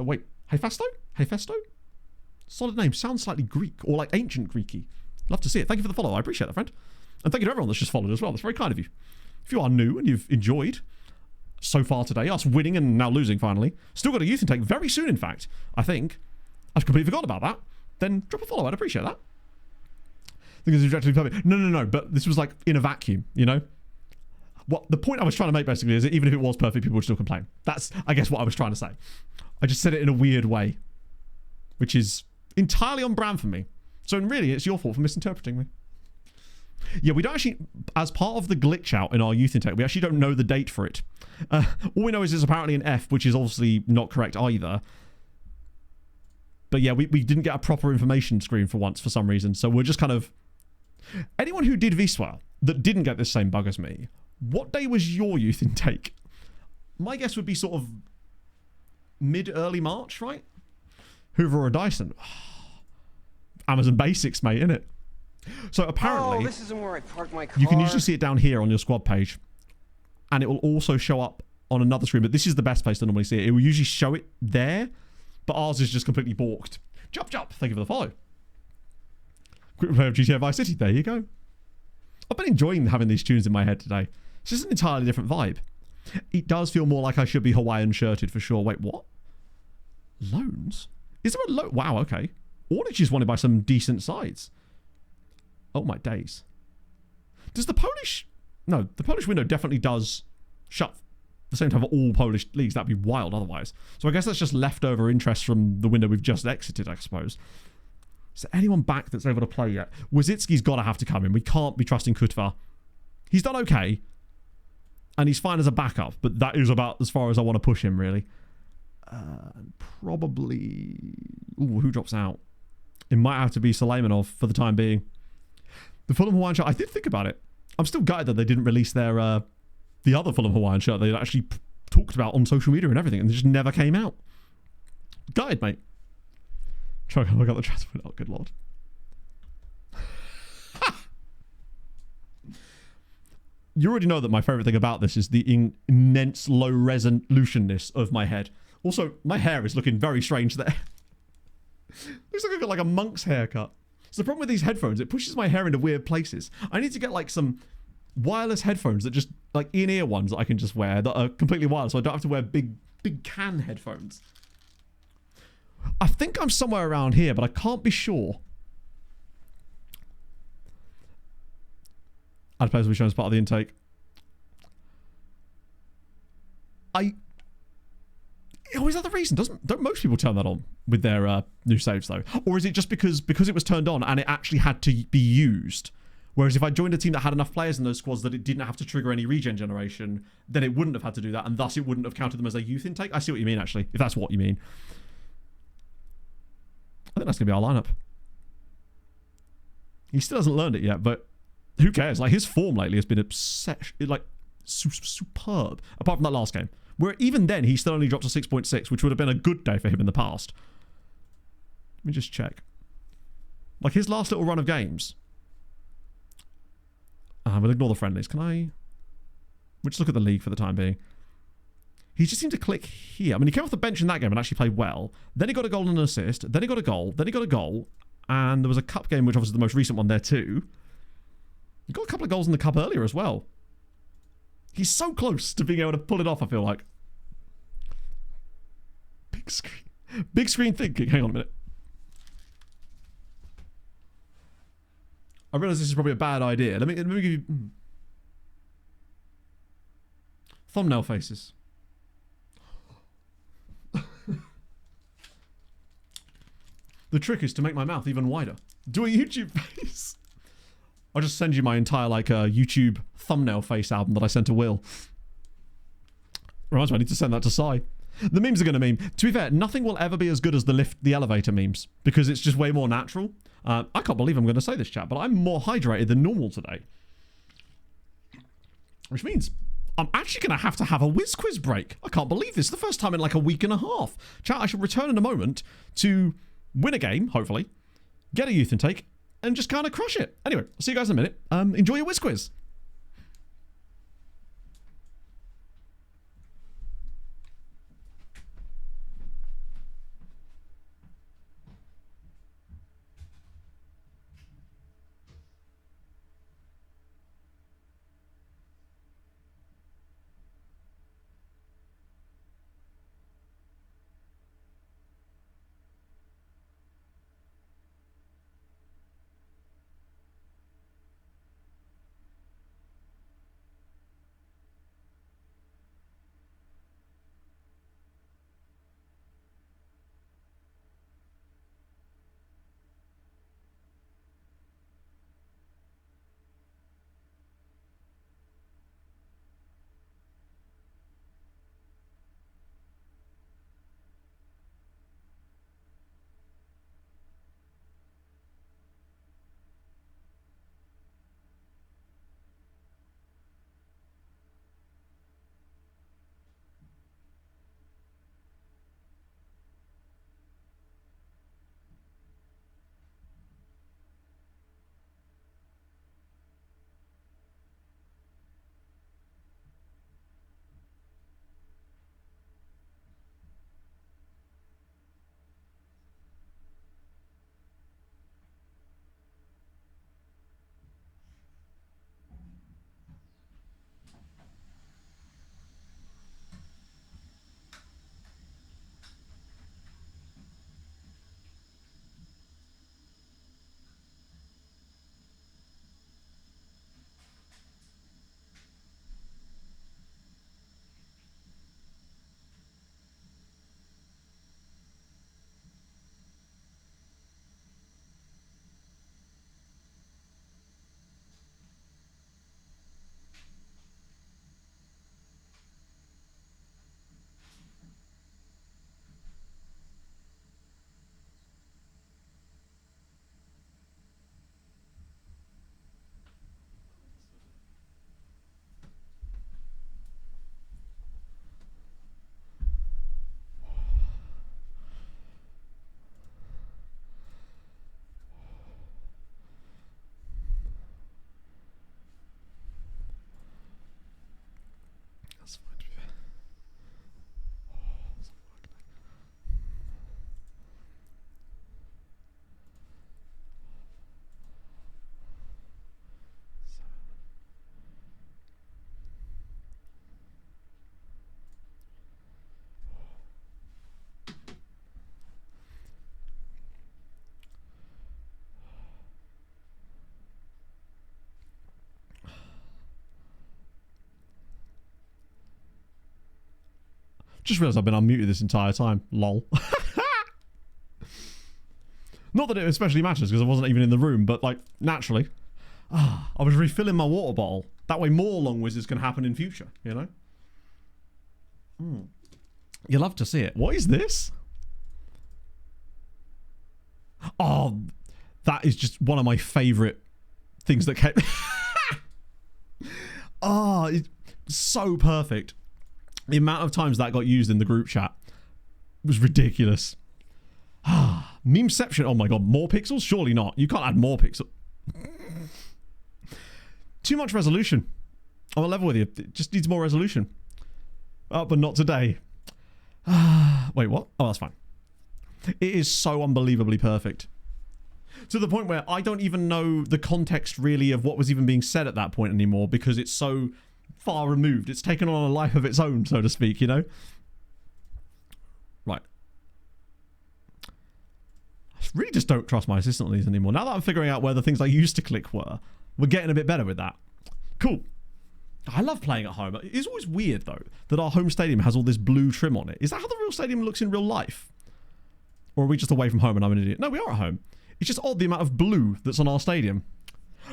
Solid name. Sounds slightly Greek or like ancient Greeky. Love to see it. Thank you for the follow. I appreciate that, friend. And thank you to everyone that's just followed as well. That's very kind of you. If you are new and you've enjoyed so far today, us winning and now losing finally. Still got a youth intake very soon, in fact. I think. I've completely forgotten about that. Then drop a follow. I'd appreciate that. I think it's objectively perfect. No. But this was like in a vacuum, you know? What the point I was trying to make basically is that even if it was perfect, people would still complain. That's, I guess, what I was trying to say. I just said it in a weird way, which is Entirely on brand for me. So really, it's your fault for misinterpreting me. Yeah, we don't actually, as part of the glitch out in our youth intake, we actually don't know the date for it. All we know is it's apparently an F, which is obviously not correct either. But yeah, we didn't get a proper information screen for once for some reason. So we're just kind of... Anyone who did Wisła that didn't get this same bug as me, what day was your youth intake? My guess would be sort of mid-early March, right? Hoover or Dyson? Amazon Basics, mate, innit? So apparently, this isn't where I park my car. you can usually see it down here on your squad page, and it will also show up on another screen, but this is the best place to normally see it. It will usually show it there, but ours is just completely balked. Jump, thank you for the follow. Quick play of GTA Vice City, there you go. I've been enjoying having these tunes in my head today. It's just an entirely different vibe. It does feel more like I should be Hawaiian shirted for sure. Wait, what? Loans? Is there a loan? Wow, okay. Ornage is wanted by some decent sides. Oh my days. Does the Polish... No, the Polish window definitely does shut the same time for all Polish leagues. That'd be wild otherwise. So I guess that's just leftover interest from the window we've just exited, I suppose. Is there anyone back that's able to play yet? Wazicki's got to have to come in. We can't be trusting Kutva. He's done okay. And he's fine as a backup. But that is about as far as I want to push him, really. Probably... Ooh, who drops out? It might have to be Suleimanov for the time being. The Fulham Hawaiian shirt, I did think about it. I'm still gutted that they didn't release their the other Fulham Hawaiian shirt they actually talked about on social media and everything, and they just never came out. Gutted, mate. Try to look at the transfer. Oh, good lord. You already know that my favourite thing about this is the immense low resolutionness of my head. Also, my hair is looking very strange there. Looks like I've got like a monk's haircut. So the problem with these headphones, it pushes my hair into weird places. I need to get like some wireless headphones that just, like in-ear ones that I can just wear that are completely wireless, so I don't have to wear big can headphones. I think I'm somewhere around here, but I can't be sure. Ad players will be shown as part of the intake. Oh, is that the reason? Don't most people turn that on with their new saves though? Or is it just because it was turned on and it actually had to be used? Whereas if I joined a team that had enough players in those squads that it didn't have to trigger any regen generation, then it wouldn't have had to do that, and thus it wouldn't have counted them as a youth intake. I see what you mean, actually, if that's what you mean. I think that's going to be our lineup. He still hasn't learned it yet, but who cares? Like, his form lately has been superb, apart from that last game. Where even then, he still only dropped to 6.6, which would have been a good day for him in the past. Let me just check. Like, his last little run of games. We'll ignore the friendlies. We'll just look at the league for the time being. He just seemed to click here. I mean, he came off the bench in that game and actually played well. Then he got a goal and an assist. Then he got a goal. Then he got a goal. And there was a cup game, which obviously the most recent one there too. He got a couple of goals in the cup earlier as well. He's so close to being able to pull it off, I feel like. Big screen thinking. Hang on a minute. I realise this is probably a bad idea. Let me give you... Thumbnail faces. The trick is to make my mouth even wider. Do a YouTube face. I'll just send you my entire, like, YouTube thumbnail face album that I sent to Will. Reminds me, I need to send that to Sai. The memes are going to meme. To be fair, nothing will ever be as good as the elevator memes, because it's just way more natural. I can't believe I'm going to say this, chat, but I'm more hydrated than normal today. Which means I'm actually going to have a whiz quiz break. I can't believe this. The first time in like a week and a half. Chat, I shall return in a moment to win a game, hopefully, get a youth intake, and just kind of crush it. Anyway, I'll see you guys in a minute. Enjoy your whiz quiz. Just realised I've been unmuted this entire time. Lol. Not that it especially matters because I wasn't even in the room, but like naturally. I was refilling my water bottle. That way more long whizzes can happen in future, you know? You love to see it. What is this? Oh, that is just one of my favourite things that came... Oh, it's so perfect. The amount of times that got used in the group chat was ridiculous. Memeception. Oh my god, more pixels? Surely not. You can't add more pixels. Too much resolution. I'm on level with you. It just needs more resolution. Oh, but not today. Wait, what? Oh, that's fine. It is so unbelievably perfect. To the point where I don't even know the context really of what was even being said at that point anymore because it's so far removed. It's taken on a life of its own, so to speak, you know? Right. I really just don't trust my assistant on these anymore. Now that I'm figuring out where the things I used to click were, we're getting a bit better with that. Cool. I love playing at home. It's always weird, though, that our home stadium has all this blue trim on it. Is that how the real stadium looks in real life? Or are we just away from home and I'm an idiot? No, we are at home. It's just odd the amount of blue that's on our stadium.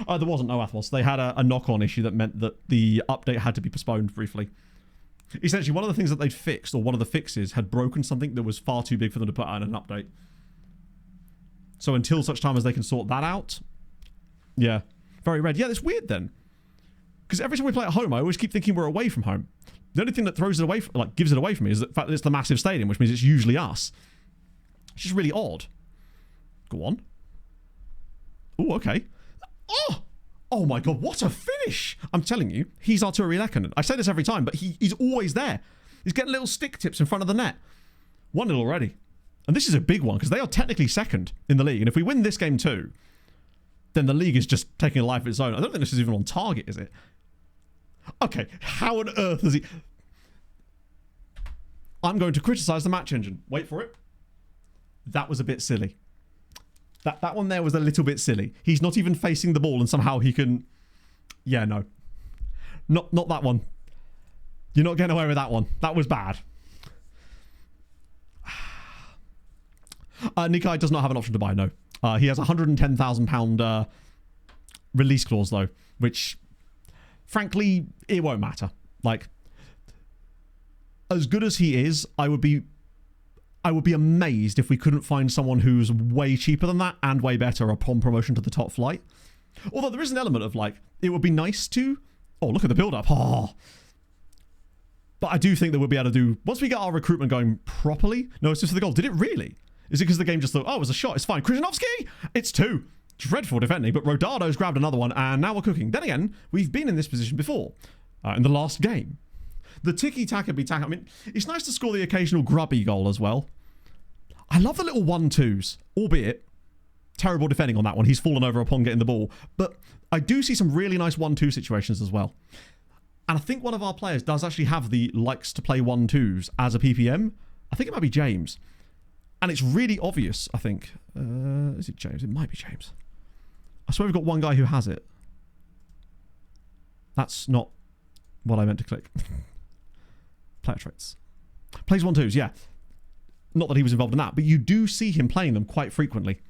There wasn't, no Athos. They had a knock-on issue that meant that the update had to be postponed briefly. Essentially, one of the things that they'd fixed, or one of the fixes, had broken something that was far too big for them to put out in an update. So until such time as they can sort that out, yeah, very red. Yeah, it's weird then. Because every time we play at home, I always keep thinking we're away from home. The only thing that throws it away, like gives it away from me, is the fact that it's the massive stadium, which means it's usually us. It's just really odd. Go on. Oh, okay. Oh! Oh my god, what a finish! I'm telling you, he's Arturi Lekkonen. I say this every time, but he's always there. He's getting little stick tips in front of the net. 1-0 already. And this is a big one, because they are technically second in the league. And if we win this game too, then the league is just taking a life of its own. I don't think this is even on target, is it? Okay, how on earth is he... I'm going to criticise the match engine. Wait for it. That was a bit silly. That one there was a little bit silly. He's not even facing the ball and somehow he can... Yeah, no. Not that one. You're not getting away with that one. That was bad. Nikai does not have an option to buy, no. He has a £110,000 release clause, though, which, frankly, it won't matter. Like, as good as he is, I would be amazed if we couldn't find someone who's way cheaper than that and way better upon promotion to the top flight. Although there is an element of, like, it would be nice to... Oh, look at the build-up. Oh. But I do think that we'll be able to do... Once we get our recruitment going properly... No, it's just for the goal. Did it really? Is it because the game just thought, oh, it was a shot, it's fine. Krzyzanowski! It's 2. Dreadful defending, but Rodado's grabbed another one, and now we're cooking. Then again, we've been in this position before, in the last game. The tiki-taka be taka. I mean, it's nice to score the occasional grubby goal as well. I love the little 1-2s, albeit terrible defending on that one. He's fallen over upon getting the ball. But I do see some really nice 1-2 situations as well. And I think one of our players does actually have the likes to play 1-2s as a PPM. I think it might be James. And it's really obvious, I think. Is it James? It might be James. I swear we've got one guy who has it. That's not what I meant to click. Player traits. Plays 1-2s, yeah. Not that he was involved in that, but you do see him playing them quite frequently.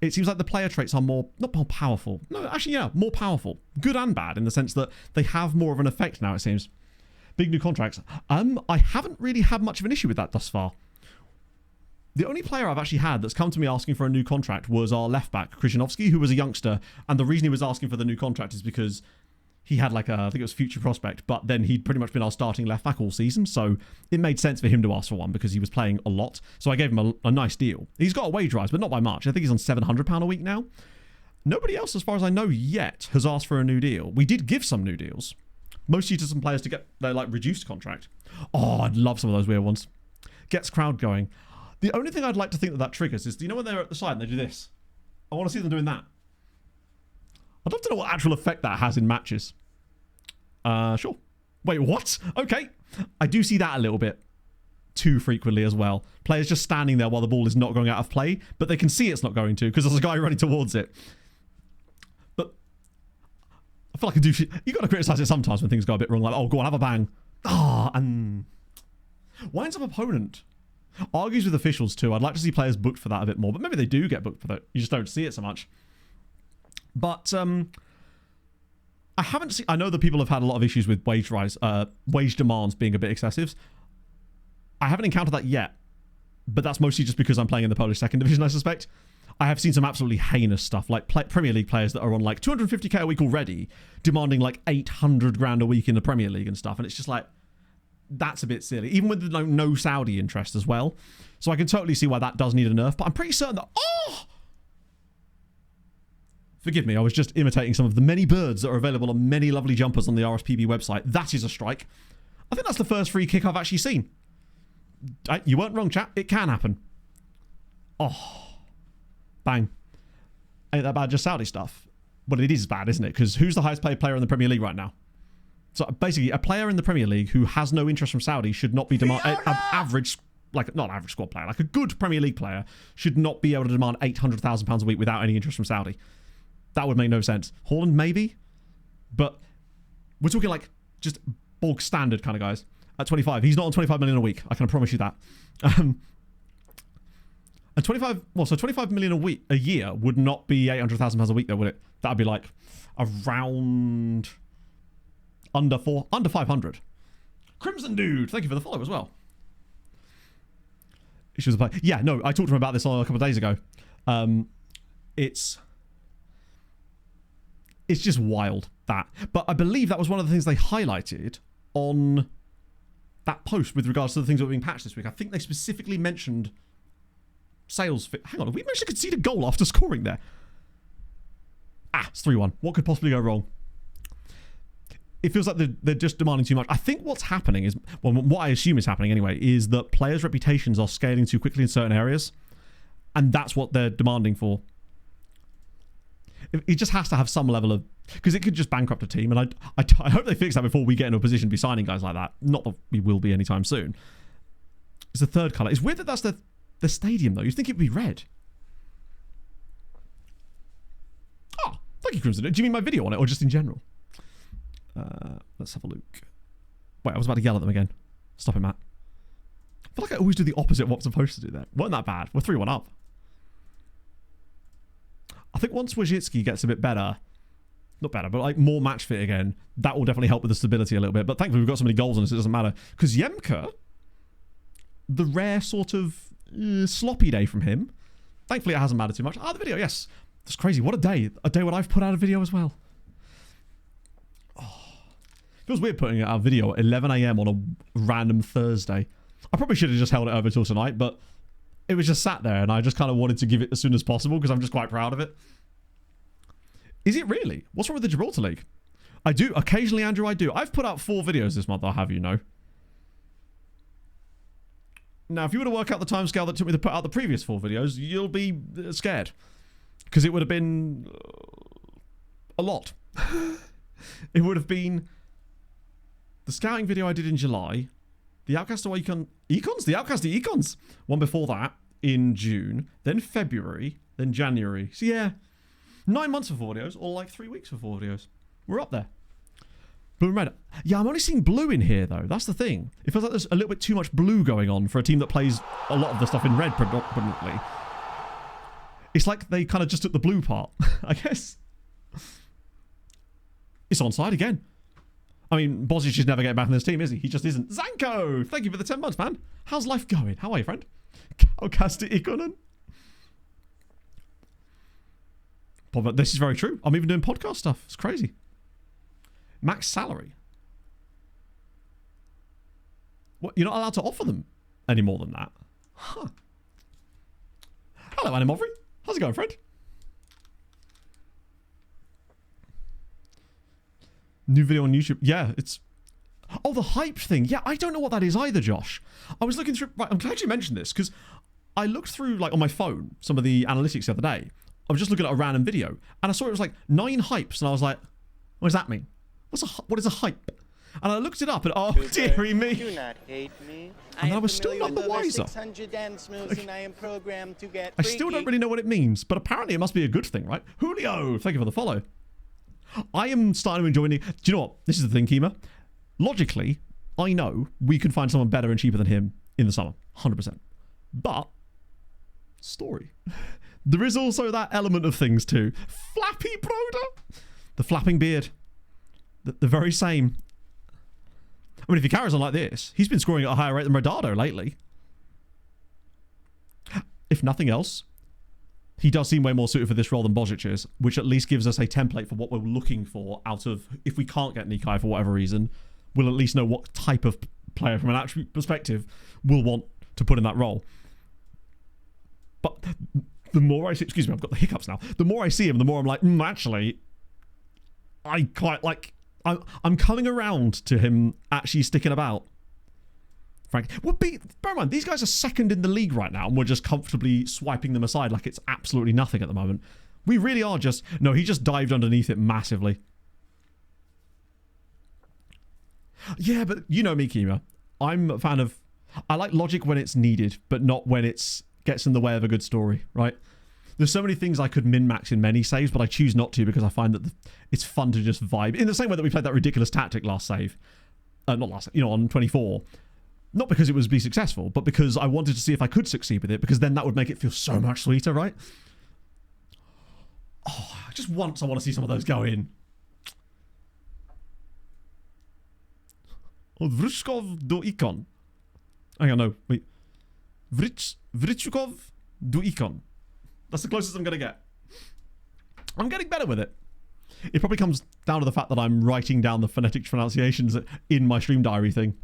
It seems like the player traits are more, not more powerful. No, actually, yeah, more powerful. Good and bad in the sense that they have more of an effect now, it seems. Big new contracts. I haven't really had much of an issue with that thus far. The only player I've actually had that's come to me asking for a new contract was our left back, Krzyzanowski, who was a youngster. And the reason he was asking for the new contract is because he had like I think it was future prospect, but then he'd pretty much been our starting left back all season. So it made sense for him to ask for one because he was playing a lot. So I gave him a nice deal. He's got a wage rise, but not by much. I think he's on £700 a week now. Nobody else, as far as I know yet, has asked for a new deal. We did give some new deals, mostly to some players to get their like reduced contract. Oh, I'd love some of those weird ones. Gets crowd going. The only thing I'd like to think that triggers is, do you know when they're at the side and they do this? I want to see them doing that. I'd love to know what actual effect that has in matches. Sure. Wait, what? Okay. I do see that a little bit too frequently as well. Players just standing there while the ball is not going out of play, but they can see it's not going to because there's a guy running towards it. But I feel like you got to criticize it sometimes when things go a bit wrong. Like, oh, go on, have a bang. And Winds up opponent. Argues with officials too. I'd like to see players booked for that a bit more, but maybe they do get booked for that. You just don't see it so much. But I haven't seen. I know that people have had a lot of issues with wage demands being a bit excessive. I haven't encountered that yet, but that's mostly just because I'm playing in the Polish second division, I suspect. I have seen some absolutely heinous stuff, like Premier League players that are on like 250k a week already, demanding like 800 grand a week in the Premier League and stuff, and it's just like, that's a bit silly, even with the no Saudi interest as well. So I can totally see why that does need a nerf, but I'm pretty certain that... Forgive me, I was just imitating some of the many birds that are available on many lovely jumpers on the RSPB website. That is a strike. I think that's the first free kick I've actually seen. You weren't wrong, chat. It can happen. Oh. Bang. Ain't that bad, just Saudi stuff? Well, it is bad, isn't it? Because who's the highest paid player in the Premier League right now? So basically, a player in the Premier League who has no interest from Saudi should not be demanding... average, like, not an average squad player, like a good Premier League player should not be able to demand £800,000 a week without any interest from Saudi. That would make no sense. Haaland, maybe? But we're talking like just bulk standard kind of guys. At 25, he's not on 25 million a week. I can promise you that. And 25 million a year would not be £800,000 a week though, would it? That'd be like around under 500. Crimson Dude, thank you for the follow as well. She was a player. Yeah, no, I talked to him about this a couple of days ago. It's just wild, that. But I believe that was one of the things they highlighted on that post with regards to the things that were being patched this week. I think they specifically mentioned sales fit. Hang on, we managed to concede a goal after scoring there. It's 3-1. What could possibly go wrong? It feels like they're just demanding too much. I think what's happening is, well, what I assume is happening anyway, is that players' reputations are scaling too quickly in certain areas. And that's what they're demanding for. It just has to have some level of... Because it could just bankrupt a team. And I hope they fix that before we get into a position to be signing guys like that. Not that we will be anytime soon. It's the third colour. It's weird that that's the stadium, though. You'd think it would be red. Oh, thank you, Crimson. Do you mean my video on it or just in general? Let's have a look. Wait, I was about to yell at them again. Stop it, Matt. I feel like I always do the opposite of what I'm supposed to do there. Wasn't that bad. We're 3-1 up. I think once Wojcicki gets a bit better, not better, but like more match fit again, that will definitely help with the stability a little bit. But thankfully we've got so many goals on us, it doesn't matter. Because Yemka, the rare sort of sloppy day from him, thankfully it hasn't mattered too much. The video, yes. That's crazy. What a day. A day when I've put out a video as well. Feels weird putting out a video at 11 a.m. on a random Thursday. I probably should have just held it over till tonight, but it was just sat there and I just kind of wanted to give it as soon as possible because I'm just quite proud of it. Is it really? What's wrong with the Gibraltar League? I do. Occasionally, Andrew, I do. I've put out 4 videos this month, I'll have you know. Now, if you were to work out the timescale that took me to put out the previous 4 videos, you'll be scared. Because it would have been a lot. It would have been the scouting video I did in July, the Outcast Econs, the Outcast Econs one before that in June, then February, then January. So yeah, 9 months for 4 videos, or like 3 weeks for 4 videos. We're up there. Blue and red. Yeah, I'm only seeing blue in here though. That's the thing. It feels like there's a little bit too much blue going on for a team that plays a lot of the stuff in red predominantly. It's like they kind of just took the blue part, I guess. It's onside again. I mean, Bozic is never getting back in this team, is he? He just isn't. Zanko! Thank you for the 10 months, man. How's life going? How are you, friend? Kalkasti Ikonen. But this is very true. I'm even doing podcast stuff. It's crazy. Max salary. What? You're not allowed to offer them any more than that? Huh. Hello, Animovry. How's it going, friend? New video on YouTube. Yeah, it's... Oh, the hype thing. Yeah, I don't know what that is either, Josh. I was looking through... Right, I'm glad you mentioned this, because I looked through, like, on my phone, some of the analytics the other day. I was just looking at a random video, and I saw it was, like, 9 hypes, and I was like, what does that mean? What is a hype? And I looked it up, and oh, dearie me. Do not hate me. And I was still none the wiser. I still don't really know what it means, but apparently it must be a good thing, right? Julio, thank you for the follow. I am starting to enjoy it. Do you know what? This is the thing, Kima. Logically, I know we could find someone better and cheaper than him in the summer. 100%. But, story. There is also that element of things too. Flappy Broder. The flapping beard. The very same. I mean, if he carries on like this, he's been scoring at a higher rate than Rodado lately. If nothing else, he does seem way more suited for this role than Božić is, which at least gives us a template for what we're looking for out of, if we can't get Nikai for whatever reason, we'll at least know what type of player from an attribute perspective we'll want to put in that role. But the more I see, excuse me, I've got the hiccups now. The more I see him, the more I'm like, actually, I quite like, I'm coming around to him actually sticking about. Frank, bear in mind, these guys are second in the league right now, and we're just comfortably swiping them aside like it's absolutely nothing at the moment. We really are just, no, he just dived underneath it massively. Yeah, but you know me, Kima. I'm a fan of, I like logic when it's needed, but not when it gets in the way of a good story, right? There's so many things I could min-max in many saves, but I choose not to because I find that it's fun to just vibe. In the same way that we played that ridiculous tactic last save. Not last, on 24. Not because it was be successful, but because I wanted to see if I could succeed with it, because then that would make it feel so much sweeter, right? Oh, just once I want to see some of those go in. Vrychkov do ikon. Hang on, no, wait. Vrychkov do ikon. That's the closest I'm going to get. I'm getting better with it. It probably comes down to the fact that I'm writing down the phonetic pronunciations in my stream diary thing.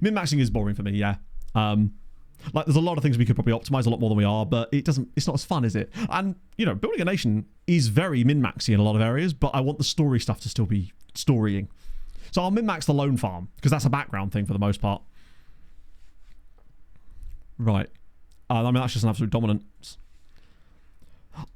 Min-maxing is boring for me, yeah. Like, there's a lot of things we could probably optimize a lot more than we are, but it's not as fun, is it? And, building a nation is very min-maxy in a lot of areas, but I want the story stuff to still be storying. So I'll min-max the lone farm, because that's a background thing for the most part. Right. That's just an absolute dominance.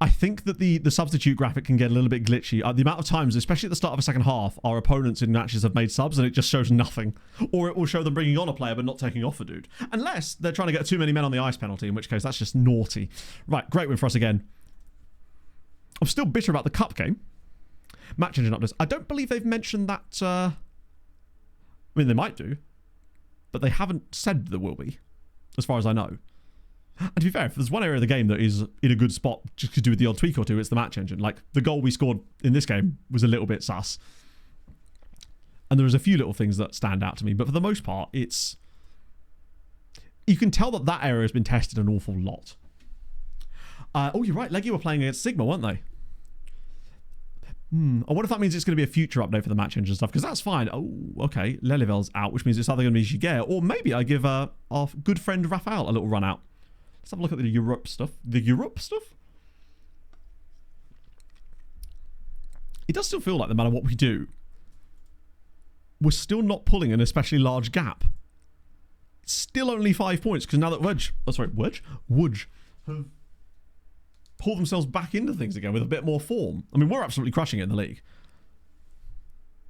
I think that the substitute graphic can get a little bit glitchy. The amount of times, especially at the start of a second half, our opponents in matches have made subs and it just shows nothing. Or it will show them bringing on a player but not taking off a dude. Unless they're trying to get too many men on the ice penalty, in which case that's just naughty. Right, great win for us again. I'm still bitter about the cup game. Match engine updates. I don't believe they've mentioned that... I mean, they might do. But they haven't said there will be, as far as I know. And to be fair, if there's one area of the game that is in a good spot just to do with the odd tweak or two, it's the match engine. Like, the goal we scored in this game was a little bit sus. And there was a few little things that stand out to me, but for the most part, it's... You can tell that that area has been tested an awful lot. Oh, you're right, Leggy were playing against Sigma, weren't they? I wonder if that means it's going to be a future update for the match engine stuff, because that's fine. Oh, okay, Lelivel's out, which means it's either going to be Giger, or maybe I give our good friend Rafael a little run out. Let's have a look at the Europe stuff. The Europe stuff? It does still feel like no matter what we do, we're still not pulling an especially large gap. It's still only 5 points, because now that Wudge have pulled themselves back into things again with a bit more form. I mean, we're absolutely crushing it in the league.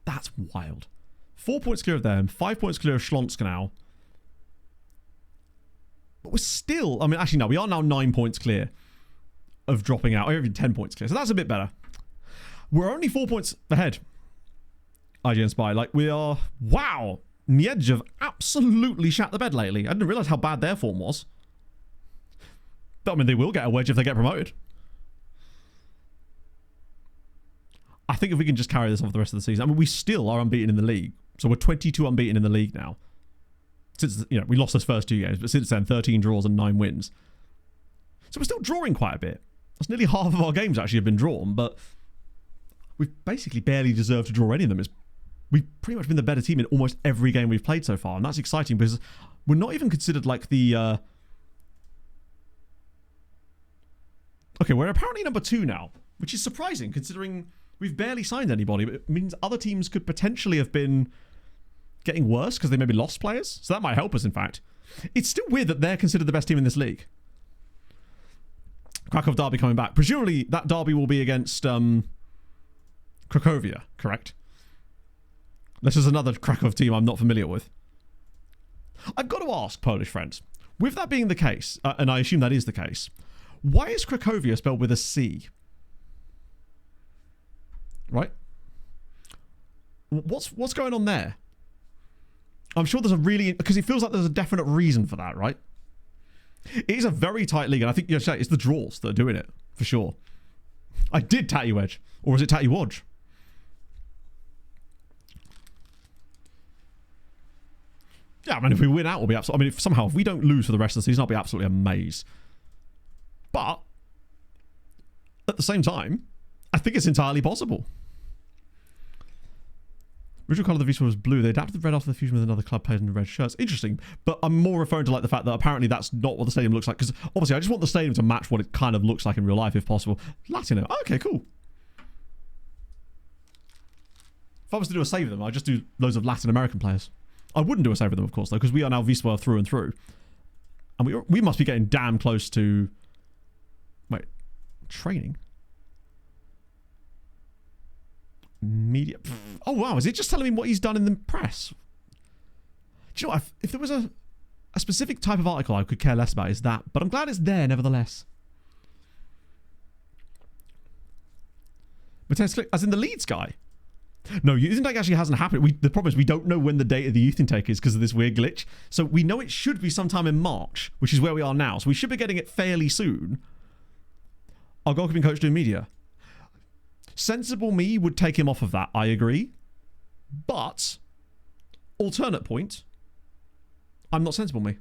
That's wild. 4 points clear of them, 5 points clear of Schlonsk now. But we're still... I mean, actually, no. We are now 9 points clear of dropping out. Or even 10 points clear. So that's a bit better. We're only 4 points ahead. IGN Spy. Like, we are... Wow! Miedź have absolutely shat the bed lately. I didn't realise how bad their form was. But, I mean, they will get a wedge if they get promoted. I think if we can just carry this on for the rest of the season... I mean, we still are unbeaten in the league. So we're 22 unbeaten in the league now. Since, we lost those first 2 games, but since then, 13 draws and 9 wins. So we're still drawing quite a bit. That's nearly half of our games actually have been drawn, but we've basically barely deserved to draw any of them. We've pretty much been the better team in almost every game we've played so far, and that's exciting because we're not even considered like the... Okay, we're apparently number 2 now, which is surprising considering we've barely signed anybody, but it means other teams could potentially have been... getting worse because they maybe lost players. So that might help us, in fact. It's still weird that they're considered the best team in this league. Krakow derby coming back. Presumably that derby will be against Cracovia, correct? This is another Krakow team I'm not familiar with. I've got to ask, Polish friends, with that being the case, and I assume that is the case, why is Cracovia spelled with a C? Right? What's going on there? I'm sure there's a really... Because it feels like there's a definite reason for that, right? It is a very tight league, and I think it's the draws that are doing it, for sure. I did Tatty Wedge. Or is it Tatty Wodge? Yeah, I mean, if we win out, we'll be absolutely... I mean, if we don't lose for the rest of the season, I'll be absolutely amazed. But, at the same time, I think it's entirely possible. Original colour of the Wisła was blue. They adapted the red after the fusion with another club players in the red shirts. Interesting. But I'm more referring to like the fact that apparently that's not what the stadium looks like. Because obviously I just want the stadium to match what it kind of looks like in real life if possible. Latino. Oh, okay, cool. If I was to do a save of them, I'd just do loads of Latin American players. I wouldn't do a save of them, of course, though, because we are now Wisła through and through. And we must be getting damn close to... Wait. Training? Media. Oh, wow. Is it just telling me what he's done in the press? Do you know what? If there was a specific type of article I could care less about, is that. But I'm glad it's there, nevertheless. As in the Leeds guy? No, youth intake actually hasn't happened. The problem is we don't know when the date of the youth intake is because of this weird glitch. So we know it should be sometime in March, which is where we are now. So we should be getting it fairly soon. Our goalkeeping coach doing media. Sensible me would take him off of that, I agree. But, alternate point, I'm not sensible me.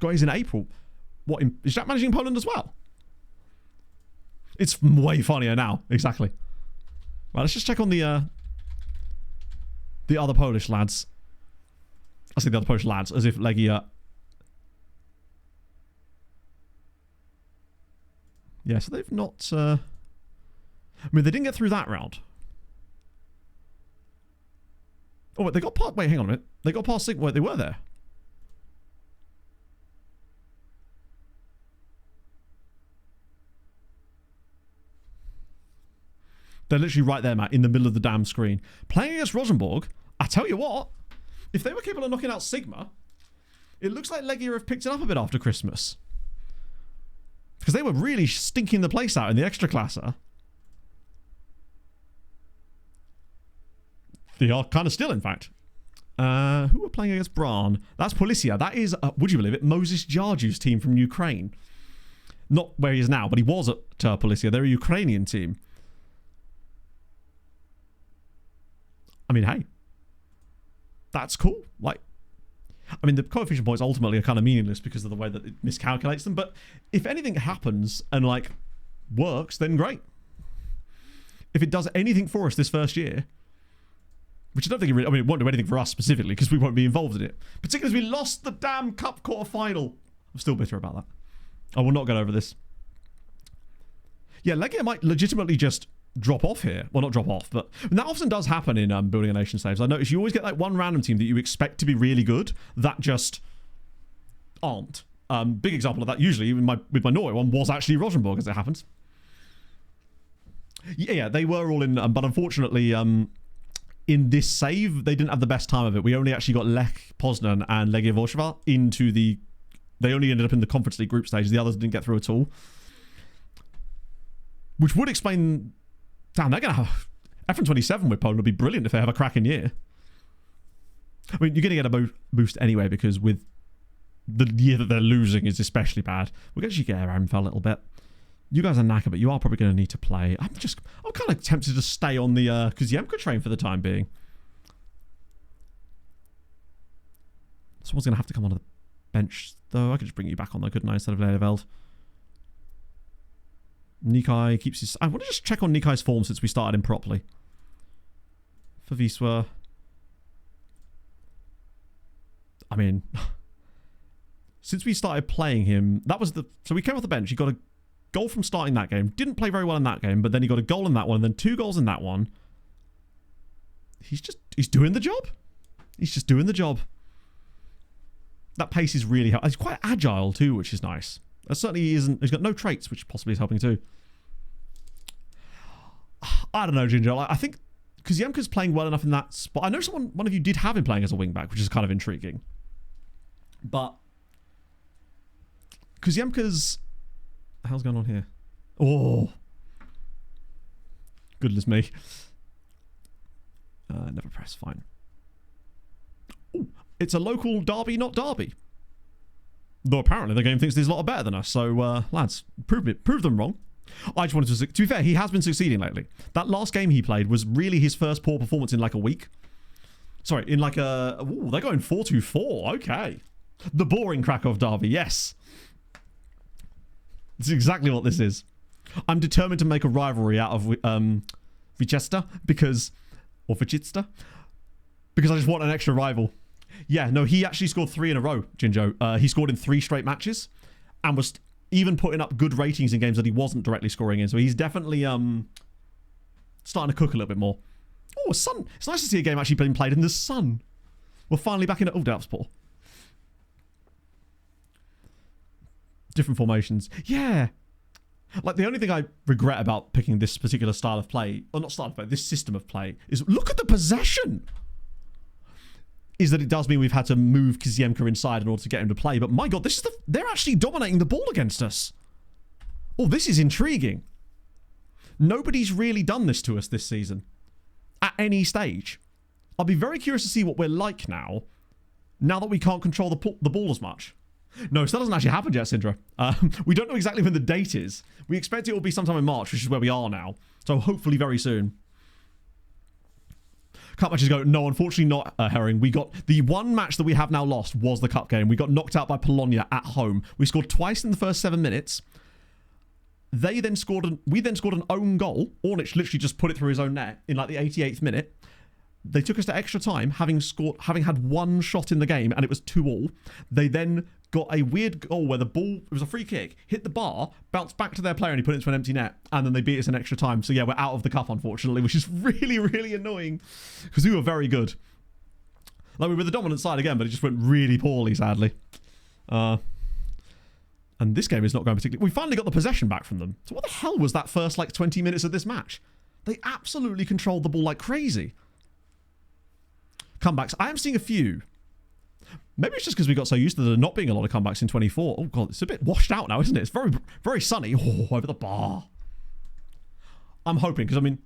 Guys, in April. What, is Jack managing Poland as well? It's way funnier now, exactly. Right, let's just check on the other Polish lads. I say the other Polish lads, as if Legia... Yeah, so they've not... I mean, they didn't get through that round. Oh, wait, they got past... Wait, hang on a minute. They got past... Wait, they were there. They're literally right there, Matt, in the middle of the damn screen. Playing against Rosenborg, I tell you what, if they were capable of knocking out Sigma, it looks like Legia have picked it up a bit after Christmas. Because they were really stinking the place out in the Extraclasa. They are kind of still, in fact. Who were playing against Bran? That's Policia. That is, would you believe it, Moses Jarju's team from Ukraine. Not where he is now, but he was at Policia. They're a Ukrainian team. I mean, hey. That's cool. Like, I mean, the coefficient points ultimately are kind of meaningless because of the way that it miscalculates them. But if anything happens and, like, works, then great. If it does anything for us this first year, which I don't think it really... I mean, it won't do anything for us specifically because we won't be involved in it. Particularly as we lost the damn Cup quarter-final. I'm still bitter about that. I will not get over this. Yeah, Legia might legitimately just drop off here. Well, not drop off, but that often does happen in Building a Nation saves. I notice you always get like one random team that you expect to be really good that just aren't. Big example of that usually with my Norway one was actually Rosenborg, as it happens. Yeah, they were all in, but unfortunately, in this save, they didn't have the best time of it. We only actually got Lech Poznan and Legia Warszawa into the... They only ended up in the Conference League group stage. The others didn't get through at all. Which would explain... Damn, they're going to have... FN27 with Poland would be brilliant if they have a cracking year. I mean, you're going to get a boost anyway because with the year that they're losing is especially bad. We'll actually get around for a little bit. You guys are knackered, but you are probably going to need to play. I'm kind of tempted to stay on the Kuzemka train for the time being. Someone's going to have to come onto the bench, though. I could just bring you back on, though, couldn't I, instead of Leideveld. Nikai keeps his... I want to just check on Nikai's form since we started him properly. For Wisła. I mean... Since we started playing him... That was the... So we came off the bench. He got a goal from starting that game. Didn't play very well in that game, but then he got a goal in that one, and then 2 goals in that one. He's doing the job. He's just doing the job. That pace is really... He's quite agile too, which is nice. That certainly isn't... He's got no traits, which possibly is helping too. I don't know, Ginger. I think Kuzemka's playing well enough in that spot. I know one of you did have him playing as a wing-back, which is kind of intriguing. But Kuzemka's... What the hell's going on here? Oh. Goodness me. Never press, fine. Ooh, it's a local derby, not derby. Though apparently the game thinks there's a lot better than us. So, lads, prove them wrong. I just wanted to be fair, he has been succeeding lately. That last game he played was really his first poor performance in like a week. Sorry, in like a... Ooh, they're going 4-2-4. Okay. The boring Krakow derby, yes. This is exactly what this is. I'm determined to make a rivalry out of Vichesta because... Or Vichista. Because I just want an extra rival. Yeah, no, he actually scored 3 in a row, Jinjo. He scored in 3 straight matches and was even putting up good ratings in games that he wasn't directly scoring in. So he's definitely starting to cook a little bit more. Oh, sun. It's nice to see a game actually being played in the sun. We're finally back in... Oh, that was poor. Different formations. Yeah. Like, the only thing I regret about picking this particular style of play, or not style of play, this system of play, is look at the possession. Is that it does mean we've had to move Kiziemka inside in order to get him to play. But my God, this is they're actually dominating the ball against us. Oh, this is intriguing. Nobody's really done this to us this season. At any stage. I'll be very curious to see what we're like now that we can't control the ball as much. No, so that doesn't actually happen yet, Syndra. We don't know exactly when the date is. We expect it will be sometime in March, which is where we are now. So hopefully very soon. Cup matches go. No, unfortunately not, Herring. We got the one match that we have now lost was the cup game. We got knocked out by Polonia at home. We scored twice in the first 7 minutes. We then scored an own goal. Ornich literally just put it through his own net in like the 88th minute. They took us to extra time, having had one shot in the game, and it was 2-2. They then got a weird goal where the ball, it was a free kick, hit the bar, bounced back to their player, and he put it into an empty net, and then they beat us in extra time. So yeah, we're out of the cup, unfortunately, which is really, really annoying, because we were very good. Like, we were the dominant side again, but it just went really poorly, sadly. And this game is not going particularly... We finally got the possession back from them. So what the hell was that first, like, 20 minutes of this match? They absolutely controlled the ball like crazy. Comebacks. I am seeing a few. Maybe it's just because we got so used to there not being a lot of comebacks in 24. Oh, God, it's a bit washed out now, isn't it? It's very, very sunny. Oh, over the bar. I'm hoping, because, I mean,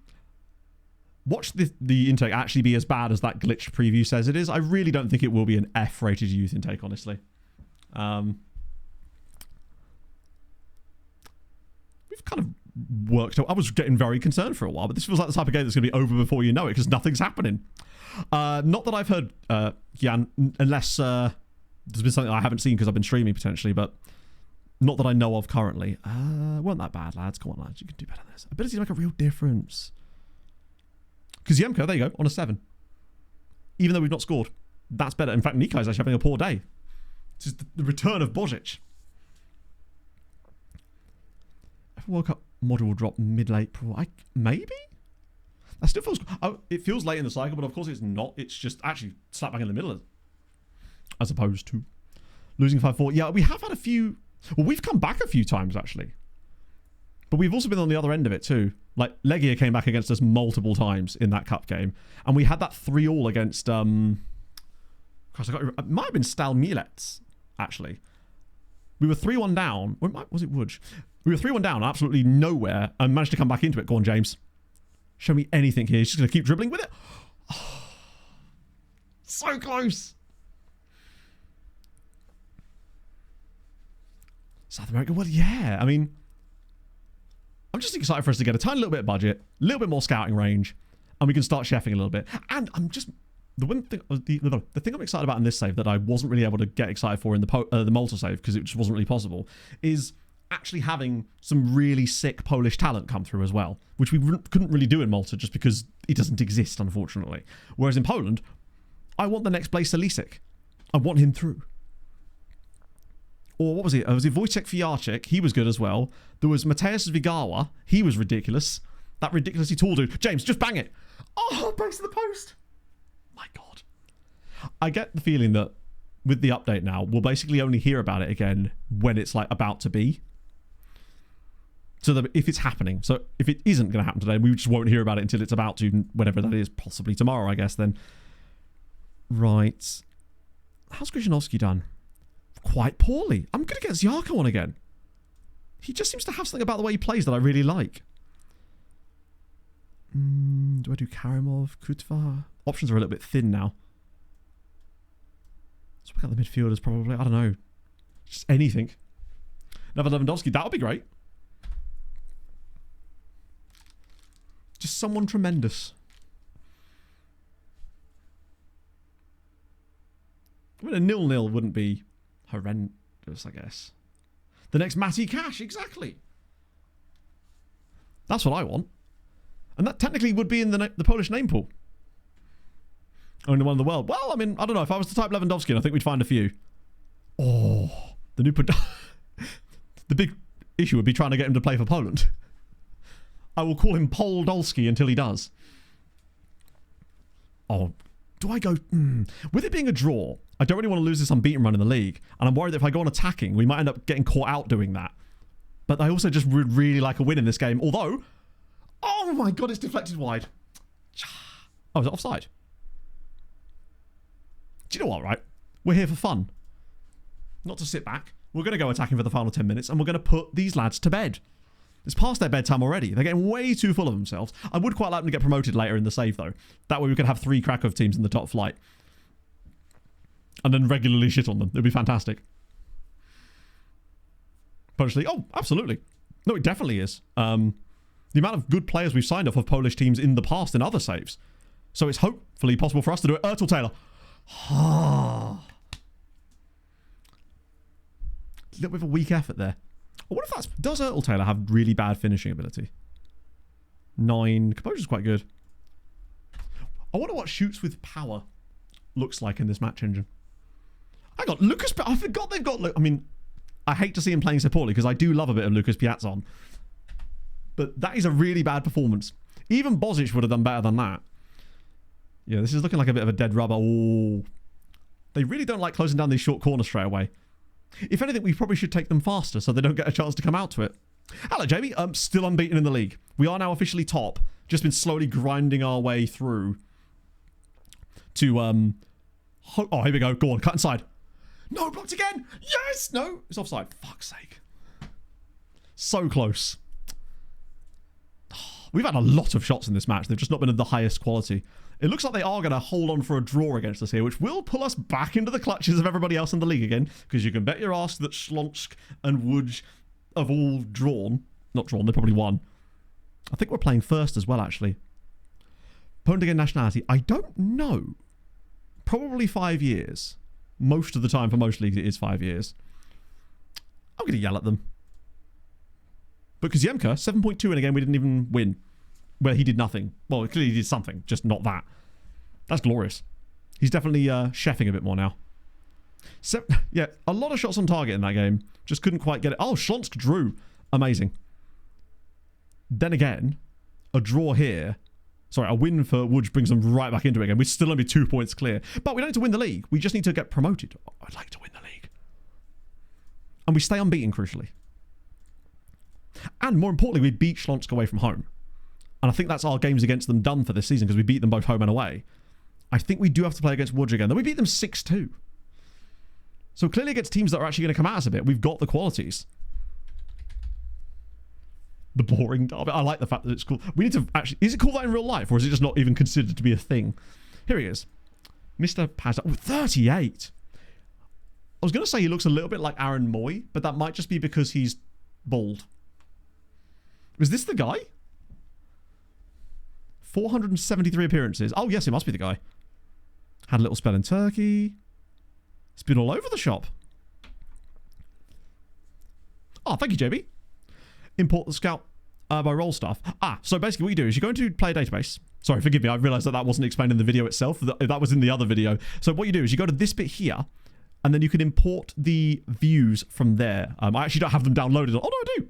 watch the intake actually be as bad as that glitched preview says it is. I really don't think it will be an F-rated youth intake, honestly. We've kind of worked out. I was getting very concerned for a while, but this feels like the type of game that's going to be over before you know it, because nothing's happening. Not that I've heard, Jan, unless there's been something I haven't seen because I've been streaming potentially, but not that I know of currently. Weren't that bad, lads. Come on, lads. You can do better than this. Ability to make a real difference. Kiziemka, there you go, on a 7. Even though we've not scored. That's better. In fact, Nikai's actually having a poor day. This is the return of Božić. If a World Cup module will drop mid-April, maybe? That still feels... Oh, it feels late in the cycle, but of course it's not. It's just actually slap back in the middle of, as opposed to losing 5-4. Yeah, we have had a few... Well, we've come back a few times, actually. But we've also been on the other end of it, too. Like, Legia came back against us multiple times in that cup game. And we had that 3-3 against... Gosh, it might have been Stal Mielec, actually. We were 3-1 down. Was it Łódź? We were 3-1 down, absolutely nowhere, and managed to come back into it. Go on, James. Show me anything here. He's just going to keep dribbling with it. Oh, so close. South America, well, yeah. I mean, I'm just excited for us to get a tiny little bit of budget, a little bit more scouting range, and we can start chefing a little bit. And I'm just... The thing I'm excited about in this save that I wasn't really able to get excited for in the Malta save, because it just wasn't really possible, is actually having some really sick Polish talent come through as well, which we couldn't really do in Malta just because it doesn't exist, unfortunately. Whereas in Poland, I want the next Blaise Lisek. I want him through. Or what was it? Was it Wojciech Fijarczyk? He was good as well. There was Mateusz Vigawa. He was ridiculous. That ridiculously tall dude. James, just bang it. Oh, base to the post. My God. I get the feeling that with the update now, we'll basically only hear about it again when it's like about to be. So that if it's happening, so if it isn't going to happen today, we just won't hear about it until it's about to, whenever that is, possibly tomorrow, I guess, then. Right. How's Krzyzanowski done? Quite poorly. I'm going to get Zyarko on again. He just seems to have something about the way he plays that I really like. Do I do Karimov, Kutva? Options are a little bit thin now. Let's pick out the midfielders probably. I don't know. Just anything. Another Lewandowski. That would be great. Just someone tremendous. I mean, a 0-0 wouldn't be horrendous, I guess. The next Matty Cash, exactly. That's what I want. And that technically would be in the Polish name pool. Only one in the world. Well, I mean, I don't know. If I was to type Lewandowski, I think we'd find a few. Oh, the new... The big issue would be trying to get him to play for Poland. I will call him Poldolski until he does. Oh, do I go... With it being a draw, I don't really want to lose this unbeaten run in the league. And I'm worried that if I go on attacking, we might end up getting caught out doing that. But I also just would really like a win in this game. Although... Oh my god, it's deflected wide. Oh, is it offside? Do you know what, right? We're here for fun. Not to sit back. We're going to go attacking for the final 10 minutes, and we're going to put these lads to bed. It's past their bedtime already. They're getting way too full of themselves. I would quite like them to get promoted later in the save, though. That way we could have 3 Kraków teams in the top flight. And then regularly shit on them. It'd be fantastic. Polish League? Oh, absolutely. No, it definitely is. The amount of good players we've signed off of Polish teams in the past in other saves. So it's hopefully possible for us to do it. Ertel Taylor. A little bit of a weak effort there. I wonder if that's... Does Ertel Taylor have really bad finishing ability? 9. Composure's quite good. I wonder what shoots with power looks like in this match engine. I got Lucas... I forgot they've got... I mean, I hate to see him playing so poorly because I do love a bit of Lucas Piazzon. But that is a really bad performance. Even Bozic would have done better than that. Yeah, this is looking like a bit of a dead rubber. Oh, they really don't like closing down these short corners straight away. If anything, we probably should take them faster so they don't get a chance to come out to it. Hello, Jamie. Still unbeaten in the league. We are now officially top. Just been slowly grinding our way through to... Oh, here we go. Go on, cut inside. No, blocked again. Yes! No, it's offside. Fuck's sake. So close. We've had a lot of shots in this match. They've just not been of the highest quality. It looks like they are going to hold on for a draw against us here, which will pull us back into the clutches of everybody else in the league again, because you can bet your ass that Śląsk and Łódź have all drawn. Not drawn, they probably won. I think we're playing first as well, actually. Poland again nationality. I don't know. Probably 5 years. Most of the time for most leagues it is 5 years. I'm going to yell at them. Because Yemka, 7.2 in a game we didn't even win. Where he did nothing. Well, clearly he did something, just not that. That's glorious. He's definitely chefing a bit more now. So, yeah, a lot of shots on target in that game. Just couldn't quite get it. Oh, Śląsk drew. Amazing. Then again, a draw here. Sorry, a win for Łódź brings them right back into it again. We're still only 2 points clear. But we don't need to win the league. We just need to get promoted. Oh, I'd like to win the league. And we stay unbeaten, crucially. And more importantly, we beat Śląsk away from home. And I think that's our games against them done for this season because we beat them both home and away. I think we do have to play against Łódź again. Then we beat them 6-2. So clearly against teams that are actually going to come at us a bit, we've got the qualities. The boring derby. I like the fact that it's cool. We need to actually... Is it called that in real life or is it just not even considered to be a thing? Here he is. Mr. Pazza. Oh, 38. I was going to say he looks a little bit like Aaron Moy, but that might just be because he's bald. Was this the guy? 473 appearances. Oh, yes, it must be the guy. Had a little spell in Turkey. It's been all over the shop. Oh, thank you, JB. Import the scout by role stuff. So basically what you do is you go into player database. Sorry, forgive me. I realized that wasn't explained in the video itself. That was in the other video. So what you do is you go to this bit here, and then you can import the views from there. I actually don't have them downloaded. Oh, no, I do.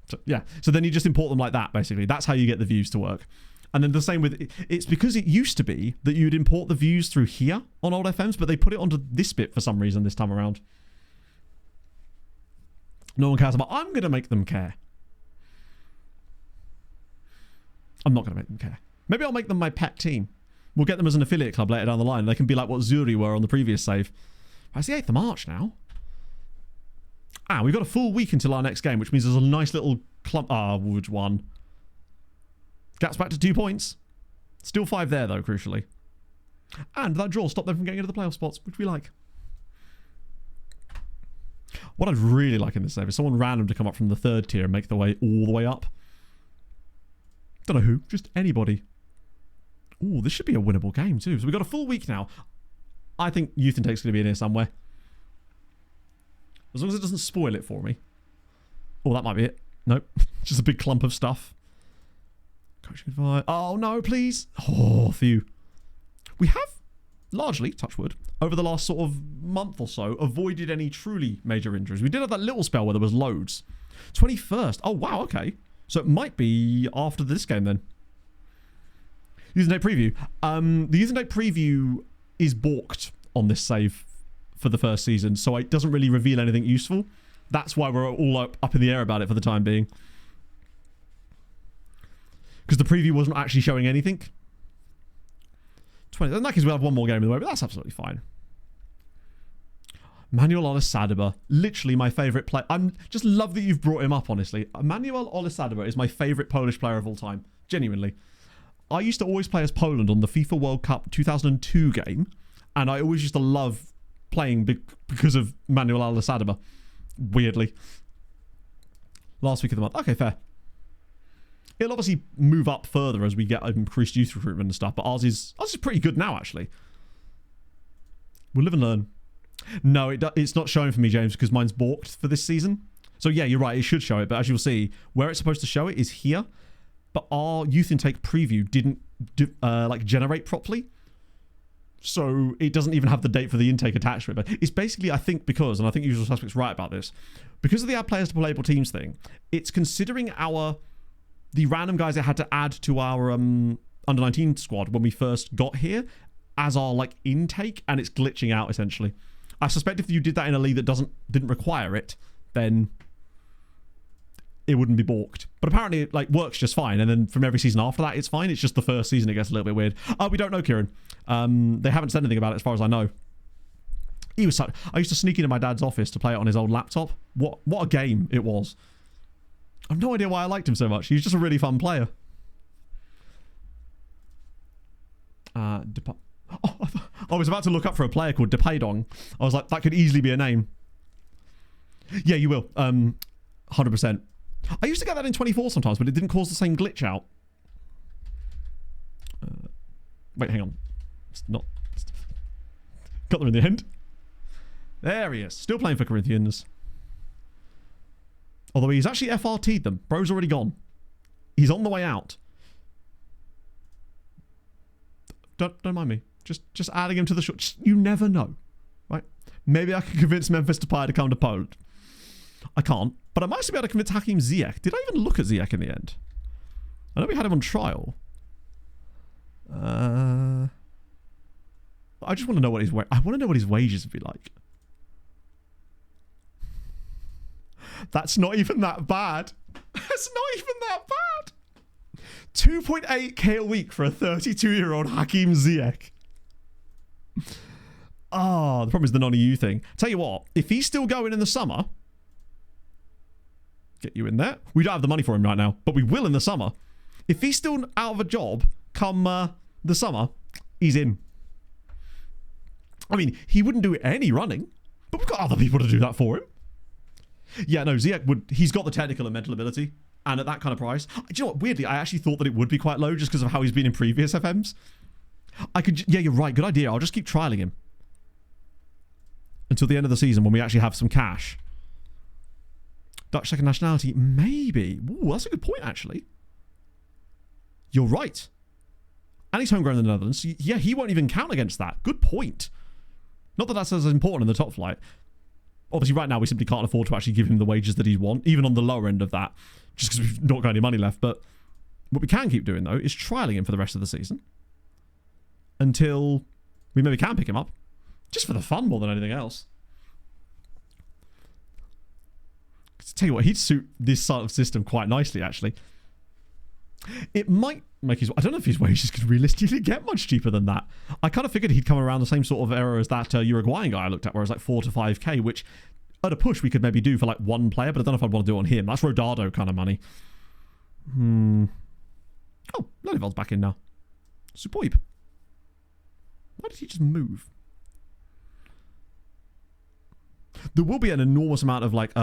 So, yeah, so then you just import them like that, basically. That's how you get the views to work. And then the same with... It's because it used to be that you'd import the views through here on old FMs, but they put it onto this bit for some reason this time around. No one cares about... I'm going to make them care. I'm not going to make them care. Maybe I'll make them my pet team. We'll get them as an affiliate club later down the line. They can be like what Zuri were on the previous save. It's the 8th of March now. We've got a full week until our next game, which means there's a nice little clump... Łódź won. Gap's back to 2 points. Still 5 there, though, crucially. And that draw stopped them from getting into the playoff spots, which we like. What I'd really like in this save is someone random to come up from the 3rd tier and make their way all the way up. Don't know who, just anybody. Ooh, this should be a winnable game too. So we've got a full week now. I think Youth Intake's going to be in here somewhere. As long as it doesn't spoil it for me. Oh, that might be it. Nope. Just a big clump of stuff. Coaching advice. Oh, no, please. Oh, phew. We have largely, touch wood, over the last sort of month or so, avoided any truly major injuries. We did have that little spell where there was loads. 21st. Oh, wow, okay. So it might be after this game then. Youth Intake preview. The Youth Intake preview is balked on this save for the first season, so it doesn't really reveal anything useful. That's why we're all up in the air about it for the time being. Because the preview wasn't actually showing anything. 20. In that case, we'll have one more game in the way, but that's absolutely fine. Manuel Olisadaba, literally my favourite player. I just love that you've brought him up, honestly. Manuel Olisadaba is my favourite Polish player of all time. Genuinely. I used to always play as Poland on the FIFA World Cup 2002 game, and I always used to love playing because of Manuel Olisadaba. Weirdly. Last week of the month. Okay, fair. It'll obviously move up further as we get increased youth recruitment and stuff, but ours is pretty good now, actually. We'll live and learn. No, it's not showing for me, James, because mine's balked for this season. So yeah, you're right, it should show it, but as you'll see, where it's supposed to show it is here, but our Youth Intake preview didn't generate properly. So it doesn't even have the date for the intake attached to it. But it's basically, I think, because, and I think Usual Suspect's right about this, because of the add players to playable teams thing, it's considering the random guys it had to add to our under-19 squad when we first got here as our intake, and it's glitching out essentially. I suspect if you did that in a league that didn't require it, then it wouldn't be balked. But apparently it works just fine, and then from every season after that it's fine. It's just the first season it gets a little bit weird. We don't know, Kieran. They haven't said anything about it as far as I know. I used to sneak into my dad's office to play it on his old laptop. What a game it was. I have no idea why I liked him so much. He was just a really fun player. I was about to look up for a player called Depaydong. I was like, that could easily be a name. Yeah, you will. 100%. I used to get that in 24 sometimes, but it didn't cause the same glitch out. Wait, hang on. Got them in the end. There he is. Still playing for Corinthians. Although he's actually FRT'd them. Bro's already gone. He's on the way out. Don't mind me. Just adding him to the show. You never know. Right? Maybe I can convince Memphis Depay to come to Poland. I can't. But I might still be able to convince Hakim Ziyech. Did I even look at Ziyech in the end? I know we had him on trial. I just want to know what I want to know what his wages would be like. That's not even that bad. That's not even that bad. 2.8k a week for a 32-year-old Hakim Ziyech. The problem is the non-EU thing. Tell you what, if he's still going in the summer, get you in there. We don't have the money for him right now, but we will in the summer. If he's still out of a job come the summer, he's in. I mean, he wouldn't do any running, but we've got other people to do that for him. Yeah, no, Ziyech he's got the technical and mental ability, and at that kind of price. Do you know what? Weirdly, I actually thought that it would be quite low just because of how he's been in previous FMs. Yeah, you're right. Good idea. I'll just keep trialing him until the end of the season when we actually have some cash. Dutch second nationality, maybe. Ooh, that's a good point, actually. You're right. And he's homegrown in the Netherlands. So yeah, he won't even count against that. Good point. Not that that's as important in the top flight. Obviously, right now, we simply can't afford to actually give him the wages that he'd want, even on the lower end of that, just because we've not got any money left. But what we can keep doing, though, is trialing him for the rest of the season until we maybe can pick him up, just for the fun more than anything else. To tell you what, he'd suit this sort of system quite nicely, actually. It might make his... I don't know if his wages could realistically get much cheaper than that. I kind of figured he'd come around the same sort of era as that Uruguayan guy I looked at, where it was like 4 to 5k, which at a push we could maybe do for like one player, but I don't know if I'd want to do it on him. That's Rodado kind of money. Oh, Lelyvold's back in now. Superb. Why did he just move? There will be an enormous amount of like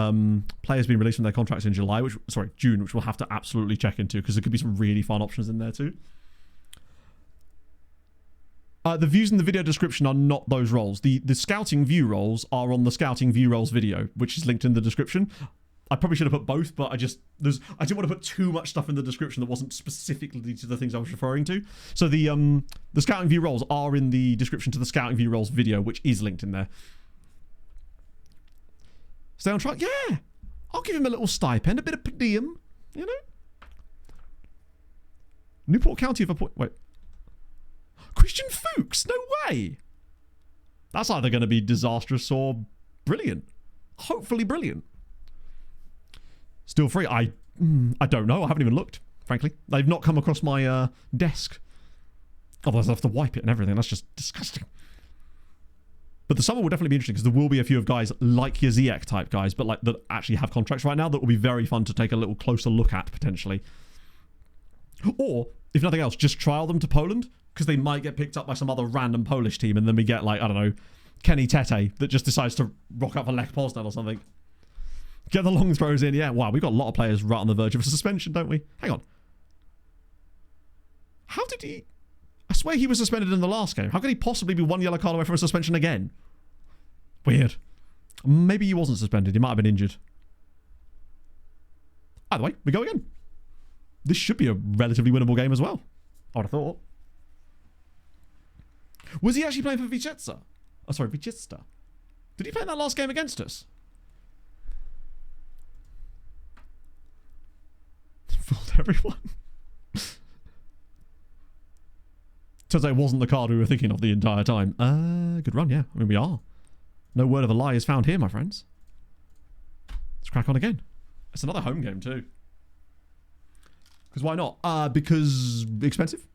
players being released from their contracts in June, which we'll have to absolutely check into because there could be some really fun options in there too. The views in the video description are not those roles. The scouting view roles are on the scouting view roles video, which is linked in the description. I probably should have put both, but I didn't want to put too much stuff in the description that wasn't specifically to the things I was referring to. So the scouting view roles are in the description to the scouting view roles video, which is linked in there. Stay on track? Yeah. I'll give him a little stipend, a bit of per diem, you know? Newport County of a point. Wait. Christian Fuchs? No way. That's either going to be disastrous or brilliant. Hopefully brilliant. Still free? I don't know. I haven't even looked, frankly. They've not come across my desk. Otherwise, I'll have to wipe it and everything. That's just disgusting. But the summer will definitely be interesting because there will be a few of guys like your Ziyech type guys, but like that actually have contracts right now that will be very fun to take a little closer look at potentially. Or, if nothing else, just trial them to Poland because they might get picked up by some other random Polish team and then we get like, I don't know, Kenny Tete that just decides to rock up for Lech Poznan or something. Get the long throws in. Yeah, wow, we've got a lot of players right on the verge of a suspension, don't we? Hang on. How did he... I swear he was suspended in the last game. How could he possibly be one yellow card away from a suspension again? Weird. Maybe he wasn't suspended. He might have been injured. Either way, we go again. This should be a relatively winnable game as well. I would have thought. Was he actually playing for Vichesta? Oh, sorry, Vichesta. Did he play in that last game against us? Fooled everyone. Turns out it wasn't the card we were thinking of the entire time. Good run, yeah. I mean, we are. No word of a lie is found here, my friends. Let's crack on again. It's another home game, too. Because why not? Because expensive.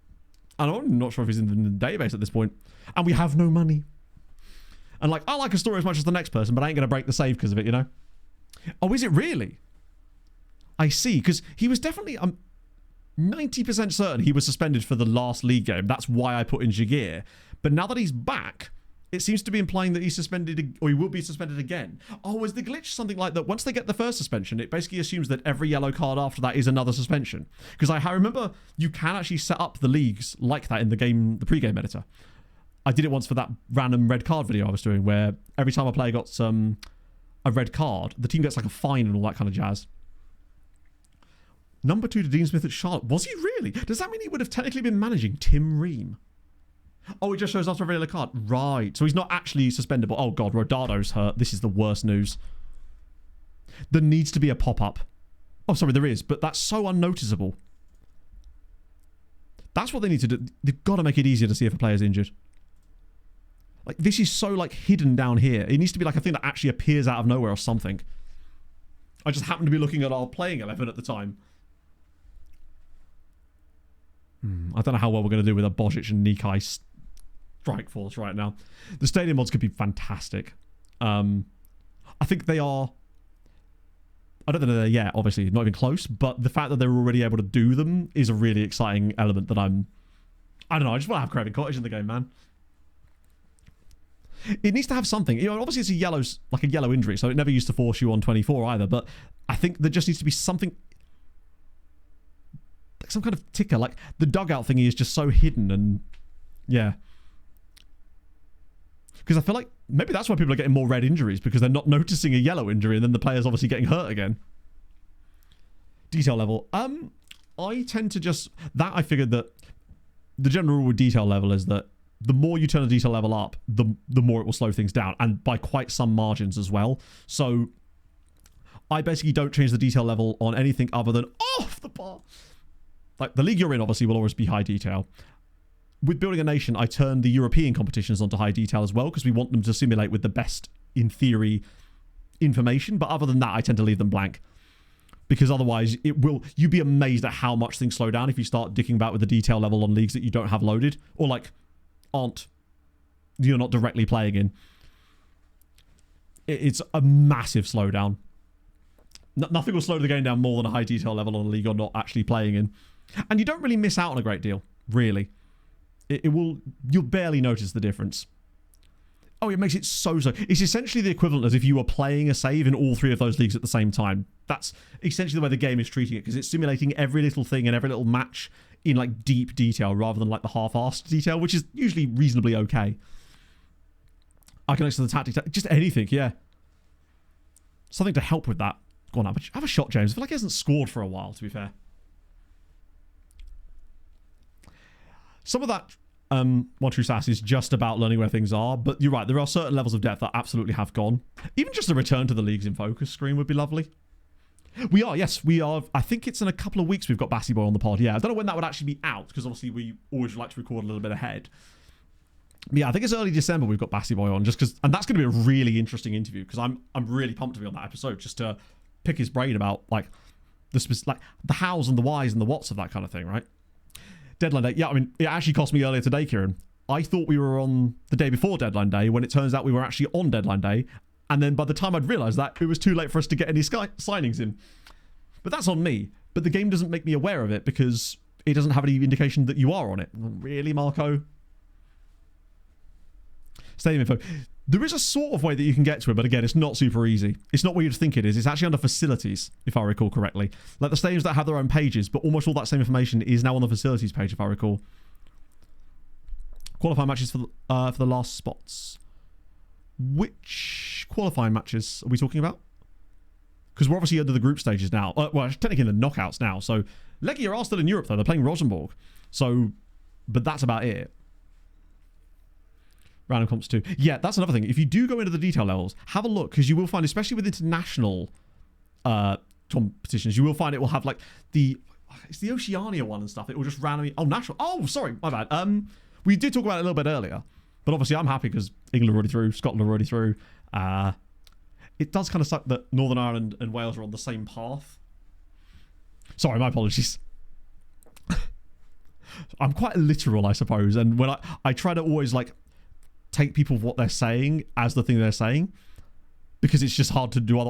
And I'm not sure if he's in the database at this point. And we have no money. And like, I like a story as much as the next person, but I ain't going to break the save because of it, you know? Oh, is it really? I see. Because he was definitely... 90% certain he was suspended for the last league game. That's why I put in Jagir. But now that he's back, it seems to be implying that he's suspended, or he will be suspended again. Oh, is the glitch something like that? Once they get the first suspension, it basically assumes that every yellow card after that is another suspension. Because I remember you can actually set up the leagues like that in the game, the pre-game editor. I did it once for that random red card video I was doing, where every time a player got a red card, the team gets like a fine and all that kind of jazz. Number 2 to Dean Smith at Charlotte. Was he really? Does that mean he would have technically been managing Tim Ream? Oh, it just shows after a regular card. Right. So he's not actually suspendable. Oh, God. Rodado's hurt. This is the worst news. There needs to be a pop-up. Oh, sorry, there is. But that's so unnoticeable. That's what they need to do. They've got to make it easier to see if a player's injured. Like, this is so, like, hidden down here. It needs to be like a thing that actually appears out of nowhere or something. I just happened to be looking at our playing 11 at the time. I don't know how well we're going to do with a Božić and Nikai strike force right now. The stadium mods could be fantastic. I think they are... I don't think they're there yet, obviously, not even close, but the fact that they're already able to do them is a really exciting element that I don't know, I just want to have Craven Cottage in the game, man. It needs to have something. You know, obviously it's a yellow injury, so it never used to force you on 24 either, but I think there just needs to be something... like some kind of ticker. Like, the dugout thingy is just so hidden and... yeah. Because I feel like maybe that's why people are getting more red injuries, because they're not noticing a yellow injury and then the player's obviously getting hurt again. Detail level. I tend to just... that I figured that the general rule with detail level is that the more you turn the detail level up, the more it will slow things down, and by quite some margins as well. So I basically don't change the detail level on anything other than off the bar. Like, the league you're in, obviously, will always be high detail. With Building a Nation, I turn the European competitions onto high detail as well, because we want them to simulate with the best, in theory, information. But other than that, I tend to leave them blank. Because otherwise, you'd be amazed at how much things slow down if you start dicking about with the detail level on leagues that you don't have loaded. Or, like, you're not directly playing in. It's a massive slowdown. Nothing will slow the game down more than a high detail level on a league you're not actually playing in. And you don't really miss out on a great deal, really. You'll barely notice the difference. Oh, it makes it so. It's essentially the equivalent as if you were playing a save in all 3 of those leagues at the same time. That's essentially the way the game is treating it, because it's simulating every little thing and every little match in like deep detail rather than like the half-assed detail, which is usually reasonably okay. I can extend the tactics, just anything, yeah. Something to help with that. Go on, have a shot, James. I feel like he hasn't scored for a while, to be fair. Some of that One True Sass is just about learning where things are, but you're right, there are certain levels of depth that absolutely have gone. Even just a return to the Leagues in Focus screen would be lovely. We are, yes, we are. I think it's in a couple of weeks we've got Bassy Boy on the pod. Yeah, I don't know when that would actually be out, because obviously we always like to record a little bit ahead. But yeah, I think it's early December we've got Bassy Boy on, just because, and that's going to be a really interesting interview, because I'm really pumped to be on that episode, just to pick his brain about like the hows and the whys and the whats of that kind of thing, right? Deadline day. Yeah, I mean, it actually cost me earlier today, Kieran. I thought we were on the day before deadline day, when it turns out we were actually on deadline day. And then by the time I'd realised that, it was too late for us to get any signings in. But that's on me. But the game doesn't make me aware of it because it doesn't have any indication that you are on it. Really, Marco? Stadium info. There is a sort of way that you can get to it, but again, it's not super easy. It's not where you'd think it is. It's actually under facilities, if I recall correctly. Like the stadiums that have their own pages, but almost all that same information is now on the facilities page, if I recall. Qualifying matches for the last spots. Which qualifying matches are we talking about? Because we're obviously under the group stages now. Well, technically in the knockouts now. So Legia are still in Europe, though. They're playing Rosenborg. So, but that's about it. Random comps too. Yeah, that's another thing. If you do go into the detail levels, have a look, because you will find, especially with international competitions, you will find it will have like it's the Oceania one and stuff. It will just randomly. Oh, national. Oh, sorry, my bad. We did talk about it a little bit earlier, but obviously I'm happy because England are already through, Scotland are already through. It does kind of suck that Northern Ireland and Wales are on the same path. Sorry, my apologies. I'm quite literal, I suppose, and when I try to always like take people what they're saying as the thing they're saying, because it's just hard to do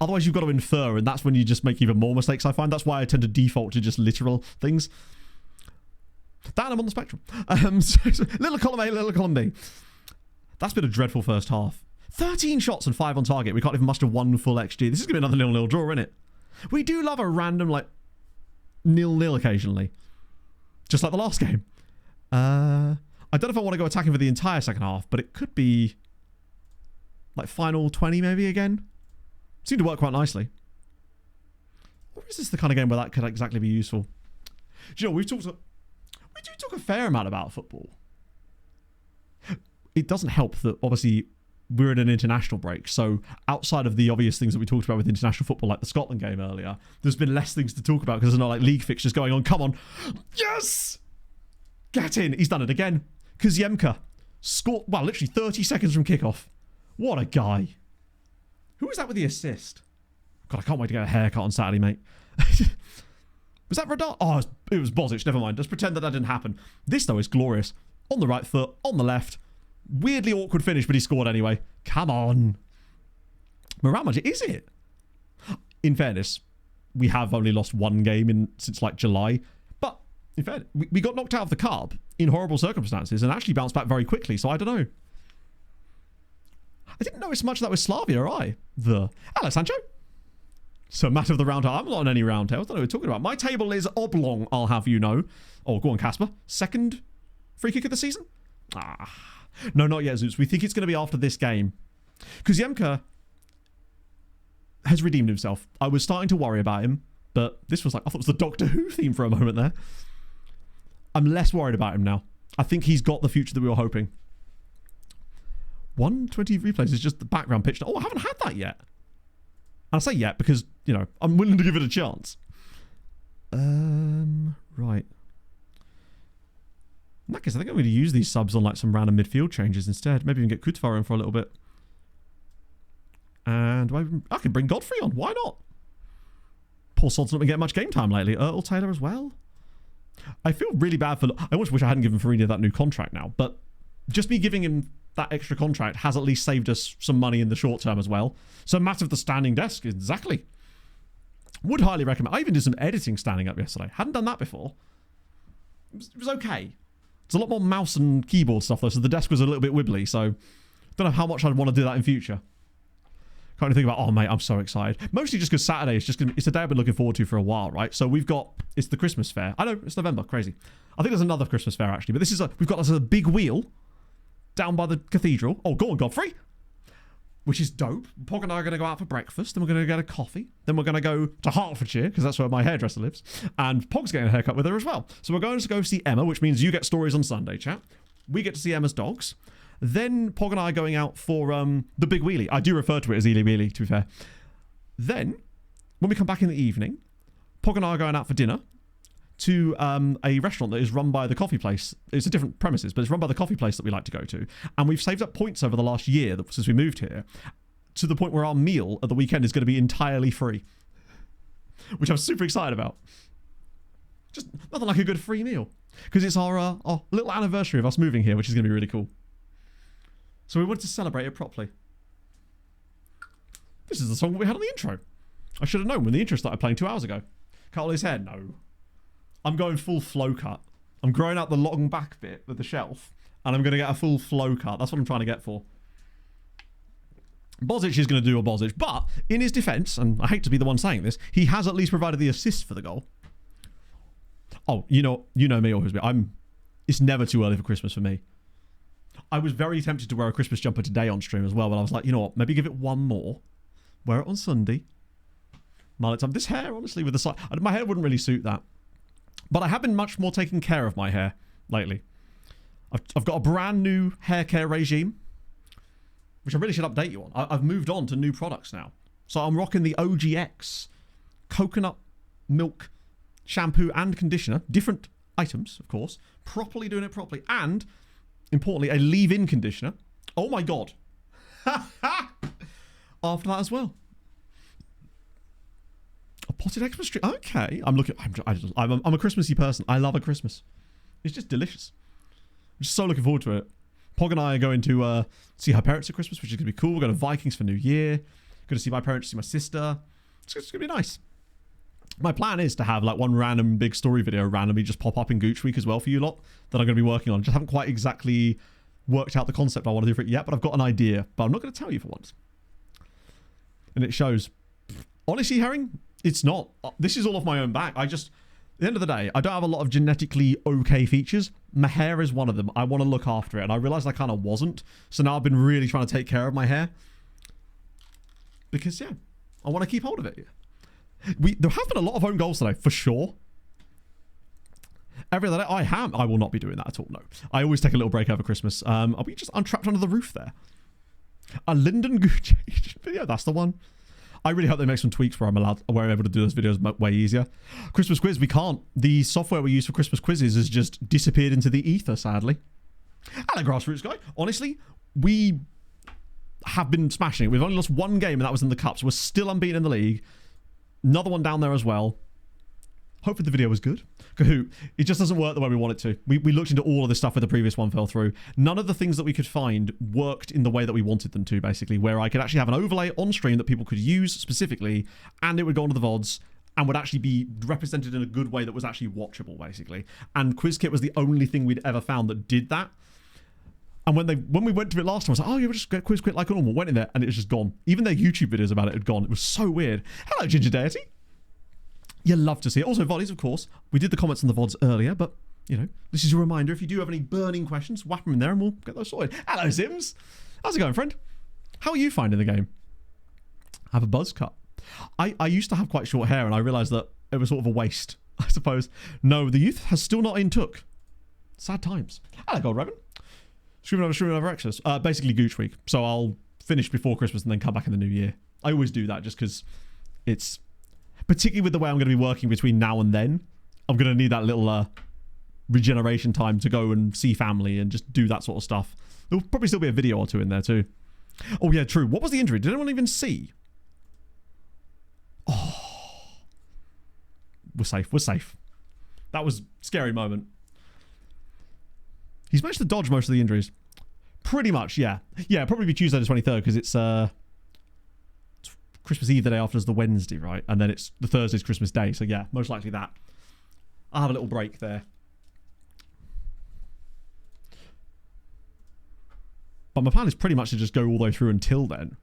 otherwise you've got to infer, and that's when you just make even more mistakes. I find that's why I tend to default to just literal things. That I'm on the spectrum. Little column A, little column B. That's been a dreadful first half. 13 shots and 5 on target. We can't even muster one full XG. This is going to be another 0-0 draw, isn't it? We do love a random, like, 0-0 occasionally. Just like the last game. I don't know if I want to go attacking for the entire second half, but it could be, like, final 20 maybe again. Seemed to work quite nicely. Or is this the kind of game where that could exactly be useful? Do you know, we do talk a fair amount about football. It doesn't help that, obviously, we're in an international break, so outside of the obvious things that we talked about with international football, like the Scotland game earlier, there's been less things to talk about because there's no like league fixtures going on. Come on. Yes! Get in. He's done it again. Koziemka scored, well, literally 30 seconds from kickoff. What a guy. Who was that with the assist? God, I can't wait to get a haircut on Saturday, mate. Was that Radar? Oh, it was Bozic. Never mind. Let's pretend that didn't happen. This, though, is glorious. On the right foot, on the left. Weirdly awkward finish, but he scored anyway. Come on. Moramaj, is it? In fairness, we have only lost one game since like July. But in fairness, we got knocked out of the cup in horrible circumstances and actually bounced back very quickly. So I don't know. I didn't notice much of that with Slavia, Hello, Sancho. So Matt of the round table. I'm not on any round tables. I don't know what we're talking about. My table is oblong, I'll have you know. Oh, go on, Casper. Second free kick of the season? No, not yet, Zeus. We think it's going to be after this game. Koziemka has redeemed himself. I was starting to worry about him, but this was like, I thought it was the Doctor Who theme for a moment there. I'm less worried about him now. I think he's got the future that we were hoping. 120 replays is just the background pitch. Oh, I haven't had that yet. And I say yet because, you know, I'm willing to give it a chance. Right. In that case, I think I'm going to use these subs on like some random midfield changes instead. Maybe even get Kutvar in for a little bit. And I can bring Godfrey on. Why not? Paul Sold's not been getting much game time lately. Earl Taylor as well. I feel really bad for... I almost wish I hadn't given Farina that new contract now. But just me giving him that extra contract has at least saved us some money in the short term as well. So Matt of the standing desk. Exactly. Would highly recommend. I even did some editing standing up yesterday. Hadn't done that before. It was okay. It's a lot more mouse and keyboard stuff though, so the desk was a little bit wibbly, so don't know how much I'd want to do that in future. Can't even think about, oh mate, I'm so excited. Mostly just because Saturday is just gonna, it's a day I've been looking forward to for a while, right? So it's the Christmas fair. I know, it's November, crazy. I think there's another Christmas fair actually, but we've got this a big wheel down by the cathedral. Oh, go on, Godfrey. Which is dope. Pog and I are going to go out for breakfast, then we're going to get a coffee, then we're going to go to Hertfordshire, because that's where my hairdresser lives, and Pog's getting a haircut with her as well. So we're going to go see Emma, which means you get stories on Sunday, chat. We get to see Emma's dogs. Then Pog and I are going out for the big wheelie. I do refer to it as Ely Wheelie, to be fair. Then, when we come back in the evening, Pog and I are going out for dinner to a restaurant that is run by the coffee place. It's a different premises, but it's run by the coffee place that we like to go to. And we've saved up points over the last year since we moved here to the point where our meal at the weekend is going to be entirely free. Which I'm super excited about. Just nothing like a good free meal. Because it's our little anniversary of us moving here, which is going to be really cool. So we wanted to celebrate it properly. This is the song that we had on the intro. I should have known when the intro started playing 2 hours ago. Cut all his hair? No. I'm going full flow cut. I'm growing out the long back bit with the shelf, and I'm going to get a full flow cut. That's what I'm trying to get for. Bozic is going to do a Bozic, but in his defense, and I hate to be the one saying this, he has at least provided the assist for the goal. Oh, you know me always. It's never too early for Christmas for me. I was very tempted to wear a Christmas jumper today on stream as well, but I was like, you know what? Maybe give it one more. Wear it on Sunday. Mullet time. This hair, honestly, with the side, my hair wouldn't really suit that. But I have been much more taking care of my hair lately. I've got a brand new hair care regime, which I really should update you on. I've moved on to new products now. So I'm rocking the OGX coconut milk shampoo and conditioner. Different items, of course. Properly doing it properly. And, importantly, a leave-in conditioner. Oh my god. After that as well. A potted Xmas tree. Okay. I'm a Christmassy person. I love a Christmas. It's just delicious. I'm just so looking forward to it. Pog and I are going to see her parents at Christmas, which is going to be cool. We're going to Vikings for New Year. Going to see my parents, see my sister. It's going to be nice. My plan is to have like one random big story video randomly just pop up in Gooch Week as well for you lot that I'm going to be working on. Just haven't quite exactly worked out the concept I want to do for it yet, but I've got an idea. But I'm not going to tell you for once. And it shows. Honestly, Herring, it's not. This is all off my own back. At the end of the day, I don't have a lot of genetically okay features. My hair is one of them. I want to look after it. And I realized I kind of wasn't. So now I've been really trying to take care of my hair. Because, yeah, I want to keep hold of it. There have been a lot of own goals today, for sure. Every other day, I will not be doing that at all, no. I always take a little break over Christmas. Are we just untrapped under the roof there? A Linden Gooch video, that's the one. I really hope they make some tweaks where I'm able to do those videos way easier. Christmas quiz, we can't. The software we use for Christmas quizzes has just disappeared into the ether, sadly. Hello, Grassroots Guy. Honestly, we have been smashing it. We've only lost one game, and that was in the Cups. We're still unbeaten in the league. Another one down there as well. Hopefully the video was good. Kahoot, it just doesn't work the way we want it to. We looked into all of this stuff where the previous one fell through. None of the things that we could find worked in the way that we wanted them to, basically, where I could actually have an overlay on stream that people could use specifically, and it would go onto the VODs, and would actually be represented in a good way that was actually watchable, basically. And QuizKit was the only thing we'd ever found that did that. And when we went to it last time, I was like, oh, you just get QuizKit like normal. Went in there, and it was just gone. Even their YouTube videos about it had gone. It was so weird. Hello, Ginger Deity. You love to see it. Also, VODs, of course. We did the comments on the VODs earlier, but, you know, this is a reminder. If you do have any burning questions, whack them in there and we'll get those sorted. Hello, Sims. How's it going, friend? How are you finding the game? I have a buzz cut. I used to have quite short hair, and I realised that it was sort of a waste, I suppose. No, the youth has still not intook. Sad times. Hello, Gold Raven. Streaming over Xmas. Basically, Gooch Week. So I'll finish before Christmas and then come back in the new year. I always do that just because it's... Particularly with the way I'm going to be working between now and then, I'm going to need that little regeneration time to go and see family and just do that sort of stuff. There'll probably still be a video or two in there too. Oh yeah, true. What was the injury? Did anyone even see? Oh. We're safe. We're safe. That was a scary moment. He's managed to dodge most of the injuries. Pretty much, yeah. Yeah, probably be Tuesday the 23rd because it's Christmas Eve the day after is the Wednesday, right? And then it's the Thursday's Christmas Day. So yeah, most likely that. I'll have a little break there. But my plan is pretty much to just go all the way through until then.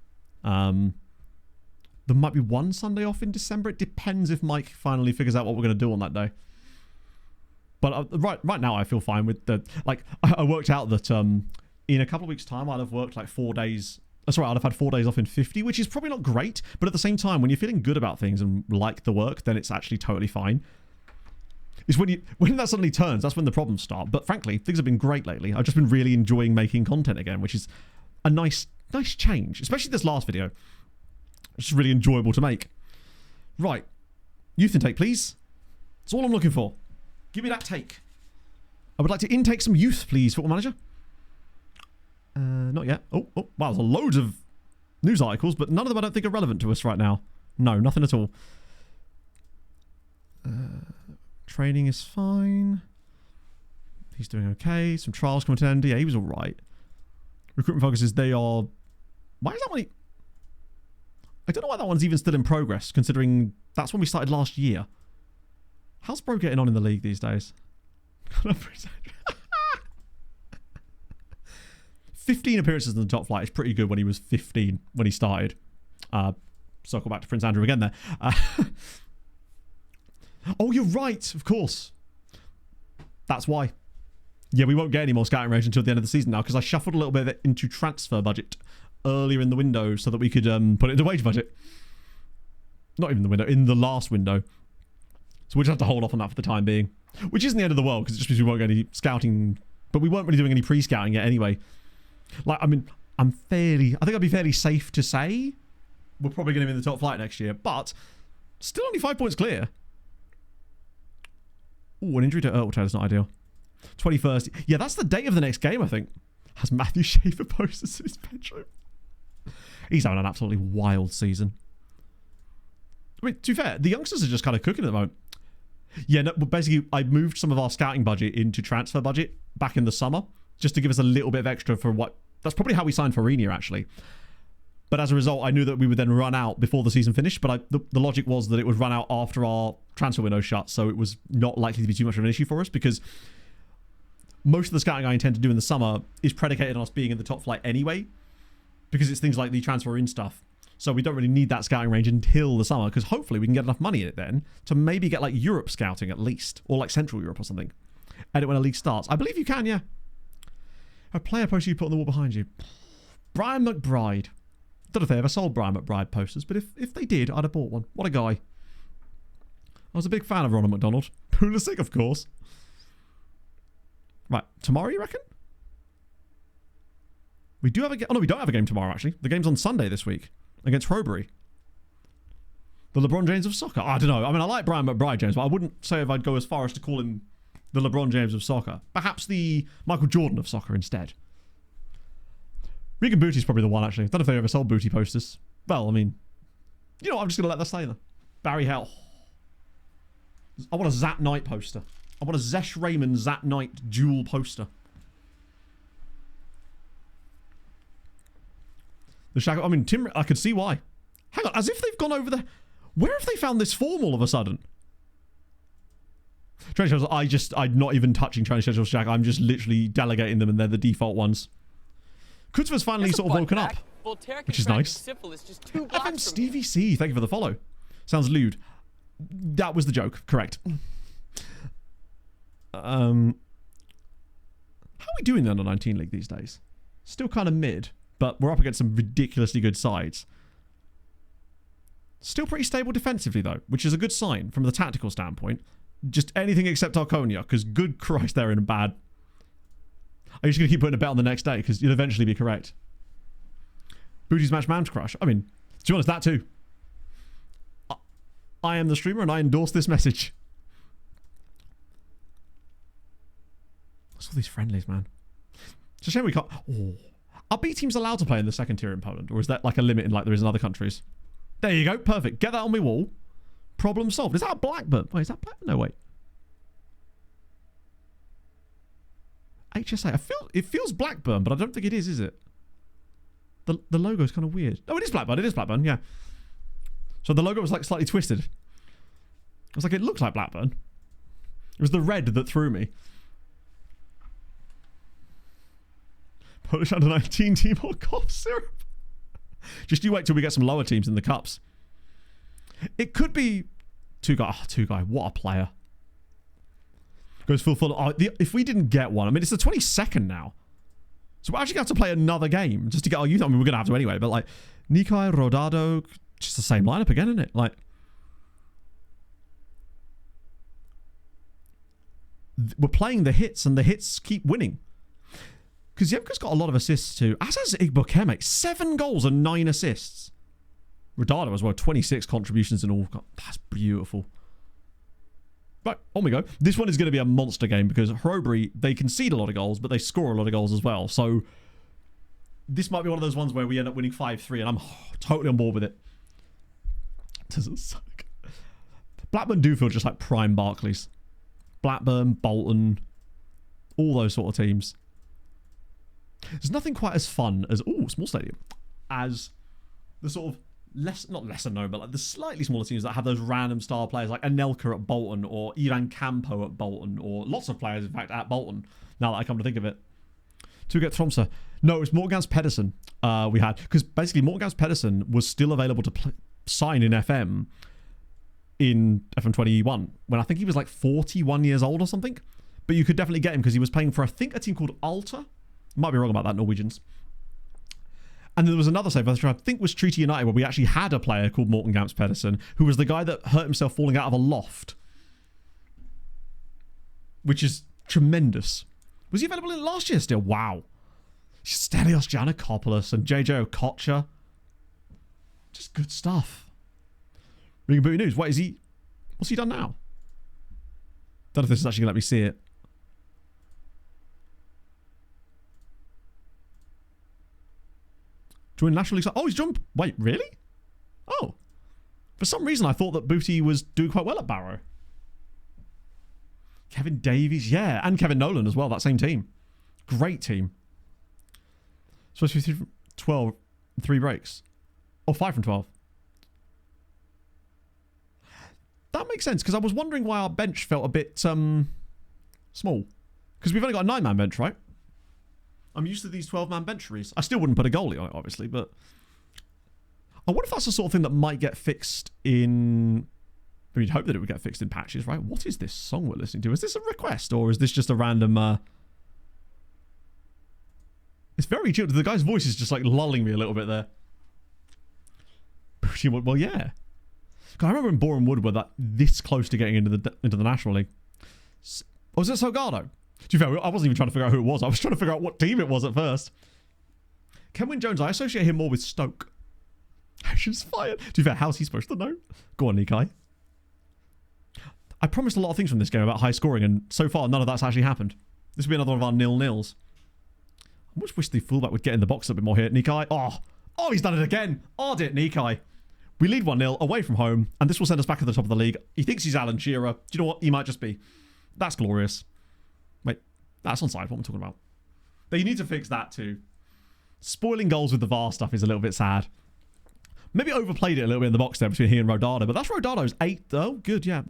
There might be one Sunday off in December. It depends if Mike finally figures out what we're going to do on that day. But right now I feel fine with the... Like, I worked out that in a couple of weeks' time I'd have worked like 4 days... That's right, I'd have had 4 days off in 50, which is probably not great. But at the same time, when you're feeling good about things and like the work, then it's actually totally fine. It's when that suddenly turns, that's when the problems start. But frankly, things have been great lately. I've just been really enjoying making content again, which is a nice change. Especially this last video. It's just really enjoyable to make. Right. Youth intake, please. That's all I'm looking for. Give me that take. I would like to intake some youth, please, Football Manager. Not yet. Oh, wow, there's loads of news articles, but none of them I don't think are relevant to us right now. No, nothing at all. Training is fine. He's doing okay. Some trials coming to an end. Yeah, he was all right. Recruitment focuses, they are... Why is that one... I don't know why that one's even still in progress, considering that's when we started last year. How's Bro getting on in the league these days? 15 appearances in the top flight is pretty good when he was 15 when he started. Circle back to Prince Andrew again there. Oh, you're right, of course. That's why. Yeah, we won't get any more scouting range until the end of the season now, because I shuffled a little bit of it into transfer budget earlier in the window so that we could put it into wage budget. Not even the window, in the last window. So we'll just have to hold off on that for the time being. Which isn't the end of the world, because it just means we won't get any scouting. But we weren't really doing any pre-scouting yet anyway. Like, I mean, I think I'd be fairly safe to say we're probably going to be in the top flight next year. But still only 5 points clear. Ooh, an injury to Ertl is not ideal. 21st. Yeah, that's the date of the next game, I think. Has Matthew Schaefer posters in his bedroom? He's having an absolutely wild season. I mean, to be fair, the youngsters are just kind of cooking at the moment. Yeah, no, but basically, I moved some of our scouting budget into transfer budget back in the summer, just to give us a little bit of extra for what... That's probably how we signed Farinia, actually. But as a result, I knew that we would then run out before the season finished, but the logic was that it would run out after our transfer window shut, so it was not likely to be too much of an issue for us, because most of the scouting I intend to do in the summer is predicated on us being in the top flight anyway, because it's things like the transfer in stuff. So we don't really need that scouting range until the summer, because hopefully we can get enough money in it then to maybe get like Europe scouting at least, or like Central Europe or something. Edit when a league starts. I believe you can, yeah. A player poster you put on the wall behind you. Brian McBride. Don't know if they ever sold Brian McBride posters, but if they did, I'd have bought one. What a guy. I was a big fan of Ronald McDonald. Pulisic, of course. Right, tomorrow, you reckon? We do have a game. Oh, no, we don't have a game tomorrow, actually. The game's on Sunday this week against Hrowbury. The LeBron James of soccer. I don't know. I mean, I like Brian McBride, James, but I wouldn't say if I'd go as far as to call him the LeBron James of soccer. Perhaps the Michael Jordan of soccer instead. Regan Booty's probably the one, actually. I don't know if they ever sold Booty posters. Well, I mean, you know what? I'm just going to let that stay there. Barry Hell. I want a Zat Knight poster. I want a Zesh Raymond Zat Knight dual poster. The Shackle. I mean, Tim, I could see why. Hang on, as if they've gone over there. Where have they found this form all of a sudden? Training schedules, I'm not even touching training schedules, Jack. I'm just literally delegating them and they're the default ones. Kutzva's finally sort of woken up, which is nice. FM Stevie C, thank you for the follow. Sounds lewd. That was the joke, correct. How are we doing in the under-19 league these days? Still kind of mid, but we're up against some ridiculously good sides. Still pretty stable defensively, though, which is a good sign from the tactical standpoint. Just anything except Arconia, because good Christ, they're in a bad... Are you just going to keep putting a bet on the next day? Because you'll eventually be correct. Booty's Match Mam's Crush. I mean, to be honest, that too. I am the streamer and I endorse this message. What's all these friendlies, man? It's a shame we can't... Oh. Are B teams allowed to play in the second tier in Poland? Or is that like a limit in like there is in other countries? There you go. Perfect. Get that on my wall. Problem solved. Is that a Blackburn? Wait, is that Blackburn? No, wait. HSA. It feels Blackburn, but I don't think it is it? The logo's kind of weird. Oh, it is Blackburn. It is Blackburn, yeah. So the logo was like slightly twisted. It was like, it looked like Blackburn. It was the red that threw me. Polish under-19 team or cough syrup. Just you wait till we get some lower teams in the cups. It could be two guy. What a player. Goes full. If we didn't get one, I mean, it's the 22nd now. So we're actually going to have to play another game just to get our youth. I mean, we're going to have to anyway, but like Nikai, Rodado, just the same lineup again, isn't it? Like, we're playing the hits and the hits keep winning. Because Yevka's got a lot of assists too. As has Igbokeme, 7 goals and 9 assists. Rodado as well, 26 contributions in all. God, that's beautiful. Right, on we go. This one is going to be a monster game because Hrobry, they concede a lot of goals, but they score a lot of goals as well. So this might be one of those ones where we end up winning 5-3, and I'm totally on board with it. Doesn't suck. Blackburn do feel just like prime Barclays. Blackburn, Bolton, all those sort of teams. There's nothing quite as fun as, small stadium, as the sort of not lesser known, but like the slightly smaller teams that have those random star players like Anelka at Bolton or Ivan Campo at Bolton, or lots of players, in fact, at Bolton, now that I come to think of it. To get Tromsø. No, it's Morgans Pedersen we had, because basically Morgans Pedersen was still available to sign in FM 21 when I think he was like 41 years old or something. But you could definitely get him because he was playing for, I think, a team called Alta. Might be wrong about that, Norwegians. And then there was another save, which I think was Treaty United, where we actually had a player called Morten Gamps Pedersen, who was the guy that hurt himself falling out of a loft. Which is tremendous. Was he available in last year still? Wow. Stelios Giannakopoulos and JJ Okocha. Just good stuff. Ring Booty News. What's he done now? Don't know if this is actually going to let me see it. Joined National League. Oh, he's joined. Wait, really? Oh. For some reason, I thought that Booty was doing quite well at Barrow. Kevin Davies, yeah. And Kevin Nolan as well, that same team. Great team. Supposed to be 3 from 12, 3 breaks. Or 5 from 12. That makes sense, because I was wondering why our bench felt a bit small. Because we've only got a 9-man bench, right? I'm used to these 12-man bencheries. I still wouldn't put a goalie on it, obviously, but I wonder if that's the sort of thing that might get fixed in... I mean, you'd hope that it would get fixed in patches, right? What is this song we're listening to? Is this a request, or is this just a random... It's very chill. The guy's voice is just like lulling me a little bit there. Well, yeah. I remember in Boreham Wood were that this close to getting into the National League. Oh, was it Salgado? To be fair, I wasn't even trying to figure out who it was. I was trying to figure out what team it was at first. Kenwyn Jones, I associate him more with Stoke. She's fired. To be fair, how's he supposed to know? Go on, Nikai. I promised a lot of things from this game about high scoring, and so far none of that's actually happened. This will be another one of our nil-nils. I just wish the fullback would get in the box a bit more here. Nikai. Oh, he's done it again. Oh, it, Nikai. We lead 1-0 away from home, and this will send us back at the top of the league. He thinks he's Alan Shearer. Do you know what? He might just be. That's glorious. Wait, that's onside. What am I talking about? But you need to fix that too. Spoiling goals with the VAR stuff is a little bit sad. Maybe overplayed it a little bit in the box there between he and Rodado, but that's Rodado's 8th. Oh, good, yeah.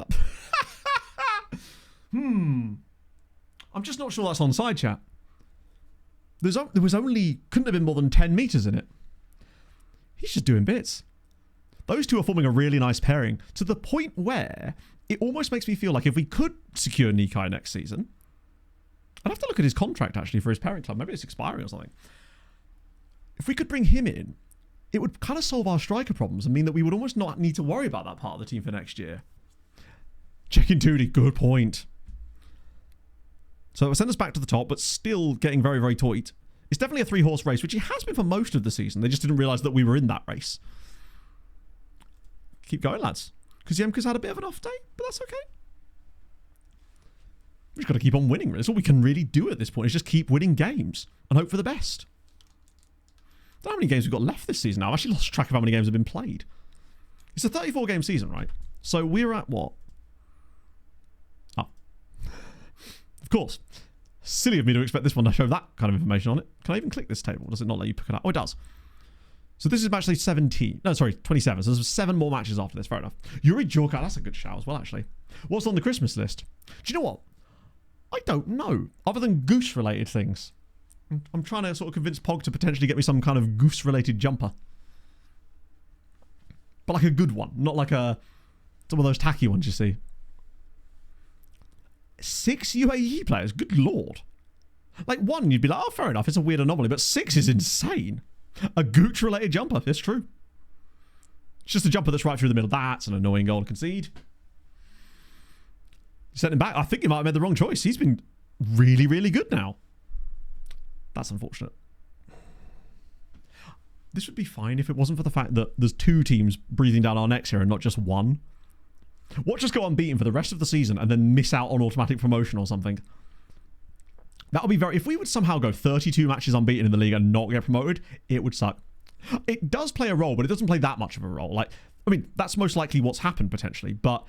I'm just not sure that's onside, chat. There was only... Couldn't have been more than 10 metres in it. He's just doing bits. Those two are forming a really nice pairing, to the point where it almost makes me feel like if we could secure Nikai next season... I'd have to look at his contract, actually, for his parent club. Maybe it's expiring or something. If we could bring him in, it would kind of solve our striker problems and mean that we would almost not need to worry about that part of the team for next year. Checking Tootie, good point. So it will send us back to the top, but still getting very, very tight. It's definitely a 3-horse race, which he has been for most of the season. They just didn't realise that we were in that race. Keep going, lads. Because Yemka's had a bit of an off day, but that's okay. We've just got to keep on winning. That's all we can really do at this point, is just keep winning games and hope for the best. I don't know how many games we've got left this season now. I've actually lost track of how many games have been played. It's a 34-game season, right? So we're at what? Oh. Of course. Silly of me to expect this one to show that kind of information on it. Can I even click this table? Does it not let you pick it up? Oh, it does. So this is match day 17. No, sorry, 27. So there's 7 more matches after this. Fair enough. Yuri Djurka, that's a good shout as well, actually. What's on the Christmas list? Do you know what? I don't know. Other than goose-related things. I'm trying to sort of convince Pog to potentially get me some kind of goose-related jumper. But like a good one. Not like some of those tacky ones you see. 6 UAE players? Good lord. Like 1, you'd be like, oh, fair enough. It's a weird anomaly. But 6 is insane. A gooch-related jumper. It's true. It's just a jumper that's right through the middle. That's an annoying goal to concede. Sent him back. I think he might have made the wrong choice. He's been really, really good now. That's unfortunate. This would be fine if it wasn't for the fact that there's 2 teams breathing down our necks here and not just 1. Watch us go unbeaten for the rest of the season and then miss out on automatic promotion or something. That would be very... If we would somehow go 32 matches unbeaten in the league and not get promoted, it would suck. It does play a role, but it doesn't play that much of a role. Like, I mean, that's most likely what's happened potentially, but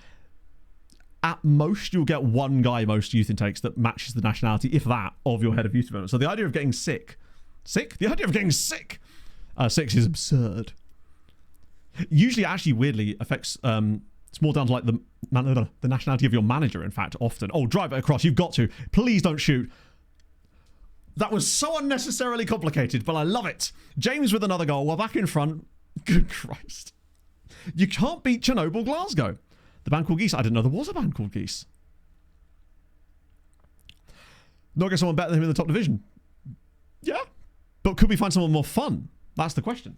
at most you'll get 1 guy most youth intakes that matches the nationality, if that, of your head of youth development. So the idea of getting sick? The idea of getting sick 6 is absurd. Usually, actually, weirdly, affects... it's more down to like the nationality of your manager, in fact, often. Oh, drive it across. You've got to. Please don't shoot. That was so unnecessarily complicated, but I love it. James with another goal. We're back in front. Good Christ. You can't beat Chernobyl Glasgow. The band called Geese. I didn't know there was a band called Geese. Not get someone better than him in the top division. Yeah. But could we find someone more fun? That's the question.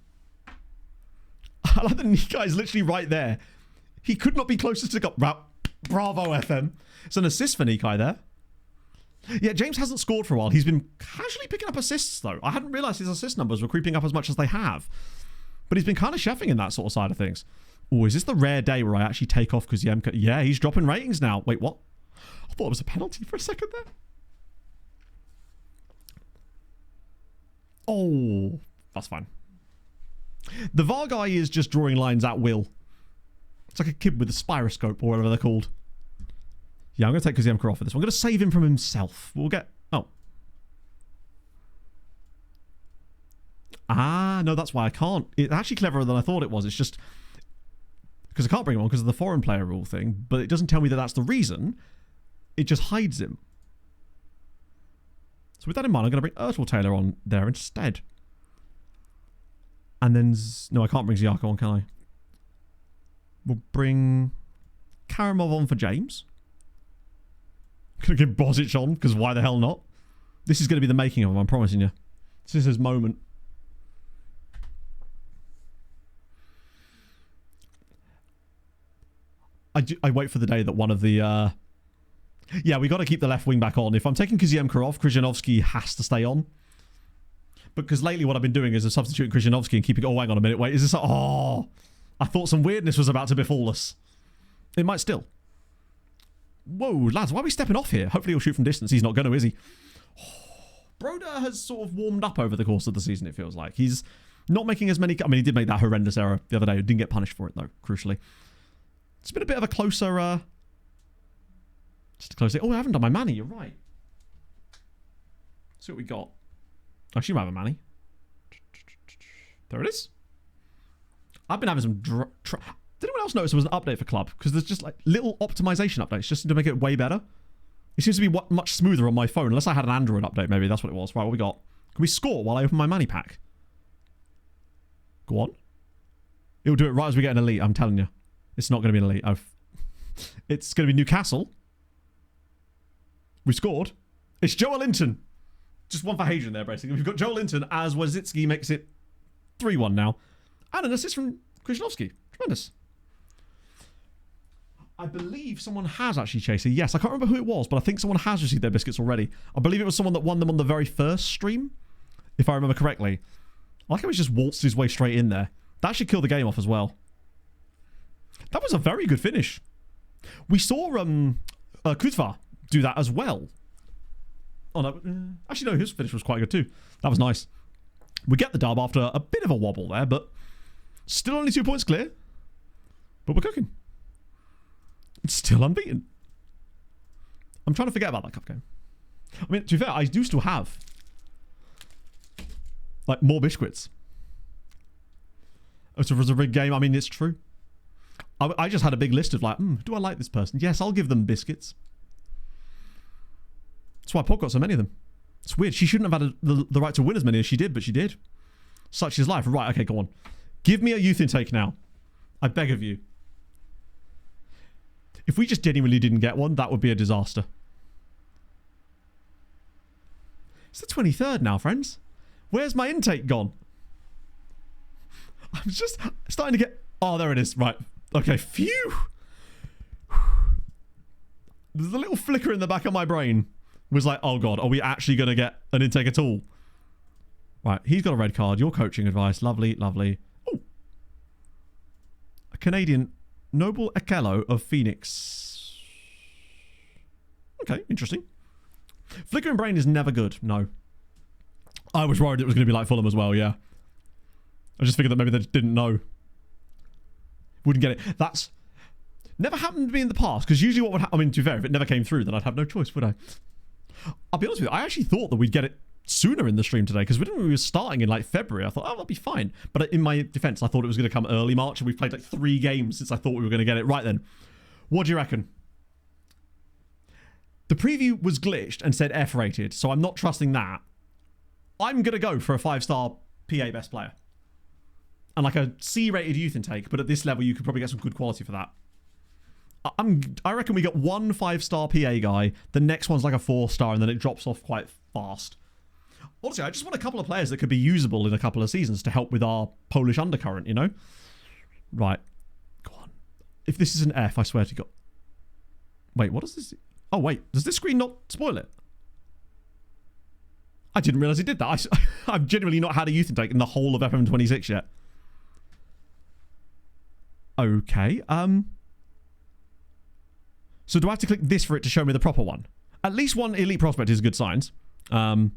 I like that Nikai is literally right there. He could not be closest to the goal. Bravo, FM. It's an assist for Nikai there. Yeah, James hasn't scored for a while. He's been casually picking up assists, though. I hadn't realised his assist numbers were creeping up as much as they have. But he's been kind of chefing in that sort of side of things. Oh, is this the rare day where I actually take off because Yemka... Yeah, he's dropping ratings now. Wait, what? I thought it was a penalty for a second there. Oh, that's fine. The VAR guy is just drawing lines at will. It's like a kid with a spiroscope or whatever they're called. Yeah, I'm going to take Kazemka off for this one. I'm going to save him from himself. We'll get... Oh. Ah, no, that's why I can't. It's actually cleverer than I thought it was. It's just... Because I can't bring him on because of the foreign player rule thing. But it doesn't tell me that that's the reason. It just hides him. So with that in mind, I'm going to bring Ertl Taylor on there instead. And then... No, I can't bring Ziako on, can I? We'll bring Karamov on for James. Gonna give Bozic on, because why the hell not? This is going to be the making of him, I'm promising you. This is his moment. I wait for the day that one of the... Yeah, we got to keep the left wing back on. If I'm taking Kazemka off, Krzyzanowski has to stay on. Because lately what I've been doing is substituting Krzyzanowski and keeping... Oh, hang on a minute. Wait, is this... Oh... I thought some weirdness was about to befall us. It might still. Whoa, lads, why are we stepping off here? Hopefully he'll shoot from distance. He's not going to, is he? Oh, Broda has sort of warmed up over the course of the season, it feels like. He's not making as many... I mean, he did make that horrendous error the other day. He didn't get punished for it, though, crucially. It's been a bit of a closer... Just a closer... Oh, I haven't done my Manny, you're right. See what we got. Actually, you might have a Manny. There it is. I've been having some... Did anyone else notice there was an update for Club? Because there's just like little optimization updates just to make it way better. It seems to be much smoother on my phone. Unless I had an Android update, maybe. That's what it was. Right, what we got? Can we score while I open my Manny pack? Go on. It'll do it right as we get an elite, I'm telling you. It's not going to be an elite. It's going to be Newcastle. We scored. It's Joel Linton. Just one for Hadrian there, basically. We've got Joel Linton as Wazitsky makes it 3-1 now. And an assist from Krzyzanowski. Tremendous. I believe someone has actually chased it. Yes, I can't remember who it was, but I think someone has received their biscuits already. I believe it was someone that won them on the very first stream, if I remember correctly. I like how he's just waltzed his way straight in there. That should kill the game off as well. That was a very good finish. We saw Kutva do that as well. Oh, no. Actually, no, his finish was quite good too. That was nice. We get the dub after a bit of a wobble there, but still only 2 points clear. But we're cooking. It's still unbeaten. I'm trying to forget about that cup game. I mean, to be fair, I do still have like more biscuits. It was a big game. I mean, it's true. I just had a big list of like, do I like this person? Yes, I'll give them biscuits. That's why Pog got so many of them. It's weird. She shouldn't have had the right to win as many as she did, but she did. Such is life. Right, okay, go on. Give me a youth intake now. I beg of you. If we just genuinely didn't get one, that would be a disaster. It's the 23rd now, friends. Where's my intake gone? I'm just starting to get... Oh, there it is. Right. Okay, phew. There's a little flicker in the back of my brain. Was like, oh God, are we actually going to get an intake at all? Right, he's got a red card. Your coaching advice. Lovely, lovely. Oh. A Canadian, Noble Ekello of Phoenix. Okay, interesting. Flickering brain is never good. No. I was worried it was going to be like Fulham as well, yeah. I just figured that maybe they just didn't know. Wouldn't get it. That's never happened to me in the past, because usually what would happen, I mean, to be fair, if it never came through, then I'd have no choice, would I? I'll be honest with you, I actually thought that we'd get it sooner in the stream today, because we were starting in like February. I thought, oh, that'll be fine. But in my defense, I thought it was going to come early March, and we've played like 3 games since I thought we were going to get it. Right then, what do you reckon? The preview was glitched and said F-rated, so I'm not trusting that. I'm going to go for a 5-star PA best player. And like a C-rated youth intake, but at this level, you could probably get some good quality for that. I reckon we get 1 5-star PA guy, the next one's like a 4-star, and then it drops off quite fast. Honestly, I just want a couple of players that could be usable in a couple of seasons to help with our Polish undercurrent, you know? Right. Go on. If this is an F, I swear to God. Wait, what is this? Oh, wait. Does this screen not spoil it? I didn't realise it did that. I've genuinely not had a youth intake in the whole of FM26 yet. Okay. So do I have to click this for it to show me the proper one? At least 1 elite prospect is good signs. Oh,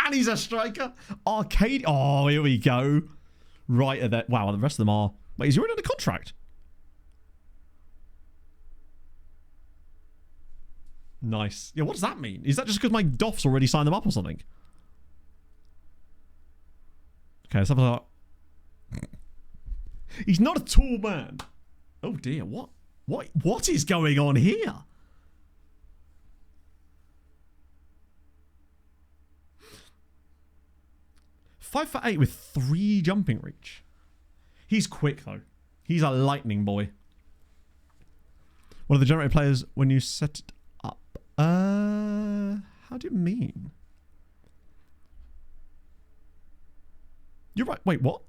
and he's a striker. Arcade. Oh, here we go. Right at that. Wow, the rest of them are. Wait, is he already under contract? Nice. Yeah, what does that mean? Is that just because my Doff's already signed them up or something? Okay, let's have a look. He's not a tall man. Oh dear, what is going on here? Five for 8 with 3 jumping reach. He's quick though. He's a lightning boy. One of the generated players when you set it up. How do you mean? You're right. Wait, what?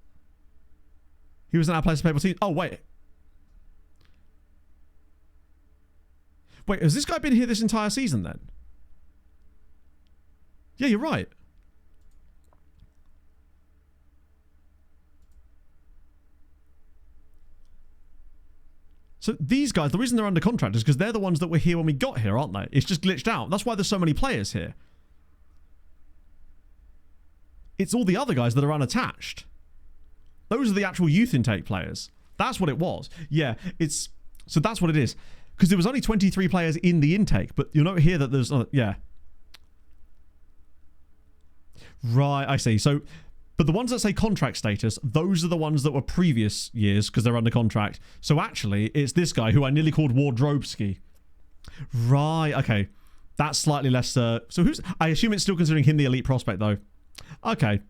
He was in our place to pay team. Oh, wait. Wait, has this guy been here this entire season then? Yeah, you're right. So these guys, the reason they're under contract is because they're the ones that were here when we got here, aren't they? It's just glitched out. That's why there's so many players here. It's all the other guys that are unattached. Those are the actual youth intake players. That's what it was. Yeah, it's... So that's what it is. Because there was only 23 players in the intake, but you'll note here that there's... yeah. Right, I see. So... But the ones that say contract status, those are the ones that were previous years because they're under contract. So actually, it's this guy who I nearly called Wardrobeski. Right, okay. That's slightly less... so who's... I assume it's still considering him the elite prospect, though. Okay.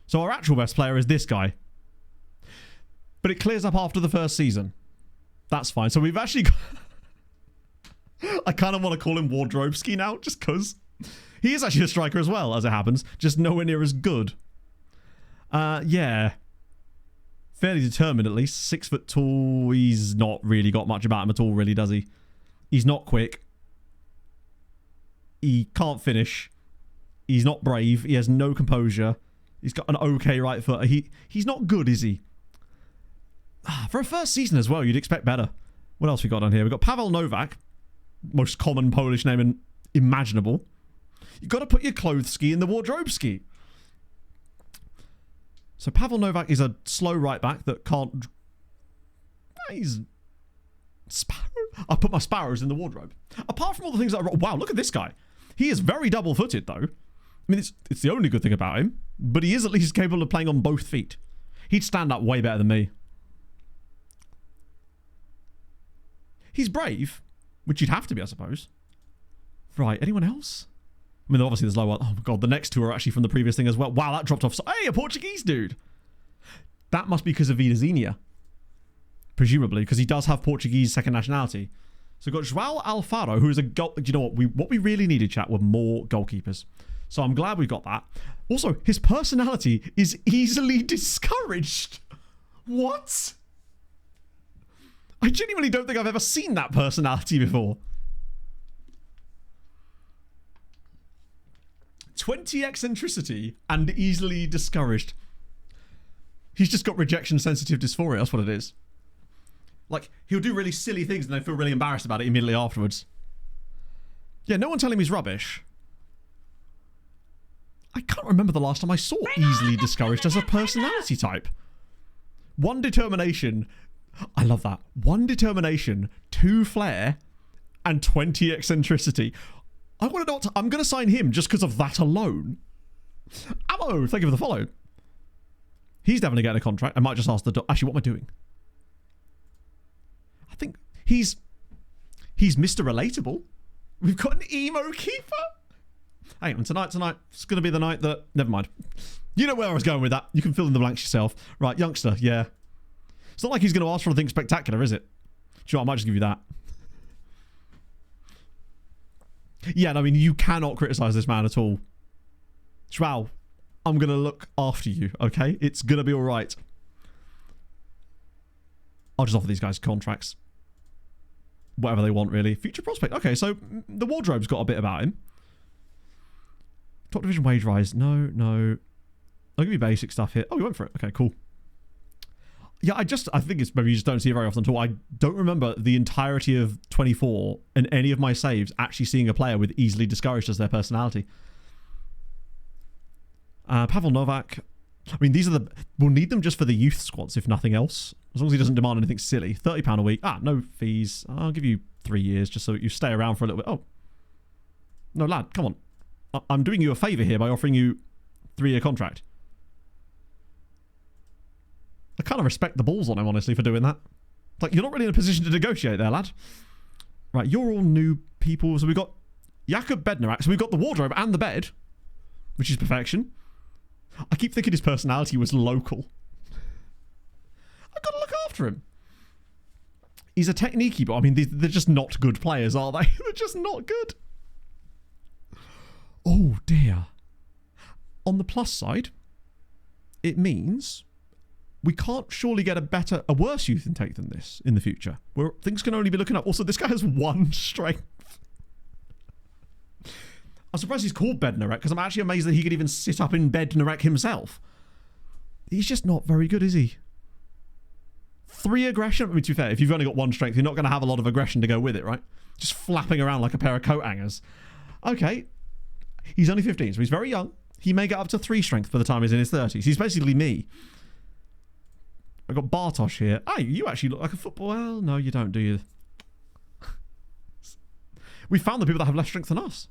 So our actual best player is this guy. But it clears up after the first season. That's fine. So we've actually got... I kind of want to call him Wardrobeski now, just because. He is actually a striker as well, as it happens. Just nowhere near as good. Yeah. Fairly determined, at least. 6 foot tall. He's not really got much about him at all, really, does he? He's not quick. He can't finish. He's not brave. He has no composure. He's got an okay right foot. He's not good, is he? For a first season as well, you'd expect better. What else we got on here? We've got Pavel Novak. Most common Polish name imaginable. You've got to put your clothes ski in the wardrobe ski. So Pavel Novak is a slow right back that can't... He's... Sparrow? I put my sparrows in the wardrobe. Apart from all the things that are... Wow, look at this guy. He is very double-footed, though. I mean, it's the only good thing about him, but he is at least capable of playing on both feet. He'd stand up way better than me. He's brave, which you'd have to be, I suppose. Right, anyone else? I mean, obviously there's low one. Oh my god, the next two are actually from the previous thing as well. Wow, that dropped off. So, hey, a Portuguese dude. That must be because of Vida Zinha. Presumably, because he does have Portuguese second nationality. So we've got João Alfaro, who is a goal... Do you know what we really needed, chat, were more goalkeepers. So I'm glad we got that. Also, his personality is easily discouraged. What? I genuinely don't think I've ever seen that personality before. 20 eccentricity and easily discouraged. He's just got rejection-sensitive dysphoria. That's what it is. Like, he'll do really silly things and then feel really embarrassed about it immediately afterwards. Yeah, no one tell him he's rubbish. I can't remember the last time I saw easily discouraged as a personality type. 1 determination. I love that. 1 determination, 2 flair, and 20 eccentricity. I want to know what I'm going to sign him just because of that alone. Ammo, thank you for the follow. He's definitely getting a contract. I might just ask the... Actually, what am I doing? I think he's Mr. Relatable. We've got an emo keeper. Hang on, tonight, it's going to be the night that... Never mind. You know where I was going with that. You can fill in the blanks yourself. Right, youngster, yeah. It's not like he's going to ask for anything spectacular, is it? Do you know what? I might just give you that. Yeah, I mean, you cannot criticise this man at all. João, I'm going to look after you, okay? It's going to be all right. I'll just offer these guys contracts. Whatever they want, really. Future prospect. Okay, so the wardrobe's got a bit about him. Top division wage rise. No. I'll give you basic stuff here. Oh, we went for it. Okay, cool. Yeah, I think it's maybe you just don't see it very often at all. I don't remember the entirety of 24 and any of my saves actually seeing a player with easily discouraged as their personality. Pavel Novak. I mean, these are we'll need them just for the youth squads, if nothing else. As long as he doesn't demand anything silly. £30 a week. No fees. I'll give you 3 years just so you stay around for a little bit. Oh. No, lad, come on. I'm doing you a favour here by offering you 3-year contract. I kind of respect the balls on him, honestly, for doing that. Like, you're not really in a position to negotiate there, lad. Right, you're all new people. So we've got Jakub Bednarak. So we've got the wardrobe and the bed, which is perfection. I keep thinking his personality was local. I've got to look after him. He's a techniquey, but I mean, they're just not good players, are they? They're just not good. Oh, dear. On the plus side, it means... we can't surely get a worse youth intake than this in the future, where things can only be looking up. Also, this guy has 1 strength. I'm surprised he's called Bednarek, because I'm actually amazed that he could even sit up in Bednarek himself. He's just not very good, is he? 3 aggression. I mean, to be fair, if you've only got 1 strength, you're not going to have a lot of aggression to go with it, right? Just flapping around like a pair of coat hangers. Okay. He's only 15, so he's very young. He may get up to 3 strength by the time he's in his 30s. He's basically me. I've got Bartosz here. Oh, you actually look like a football... Well, no, you don't, do you? We found the people that have less strength than us.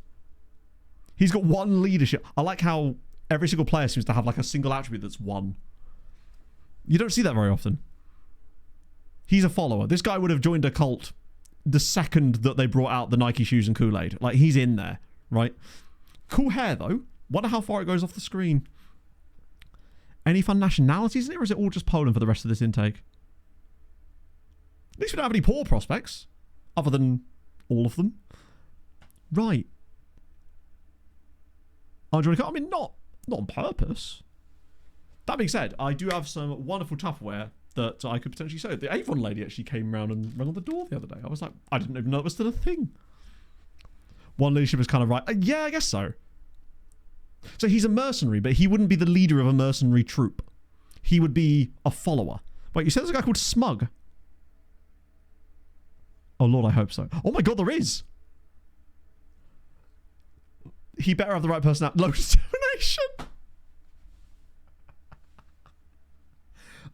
He's got 1 leadership. I like how every single player seems to have like a single attribute that's 1. You don't see that very often. He's a follower. This guy would have joined a cult the second that they brought out the Nike shoes and Kool-Aid. Like, he's in there, right? Cool hair, though. Wonder how far it goes off the screen. Any fun nationalities in it, or is it all just Poland for the rest of this intake? At least we don't have any poor prospects, other than all of them. Right. Oh, do you want to cut? I mean, not on purpose. That being said, I do have some wonderful Tupperware that I could potentially sell. The Avon lady actually came around and rang on the door the other day. I was like, I didn't even know it was still a thing. 1 leadership is kind of right. Yeah, I guess so. So he's a mercenary, but he wouldn't be the leader of a mercenary troop. He would be a follower. Wait, you said there's a guy called Smug? Oh, Lord, I hope so. Oh, my God, there is. He better have the right personality. Low determination.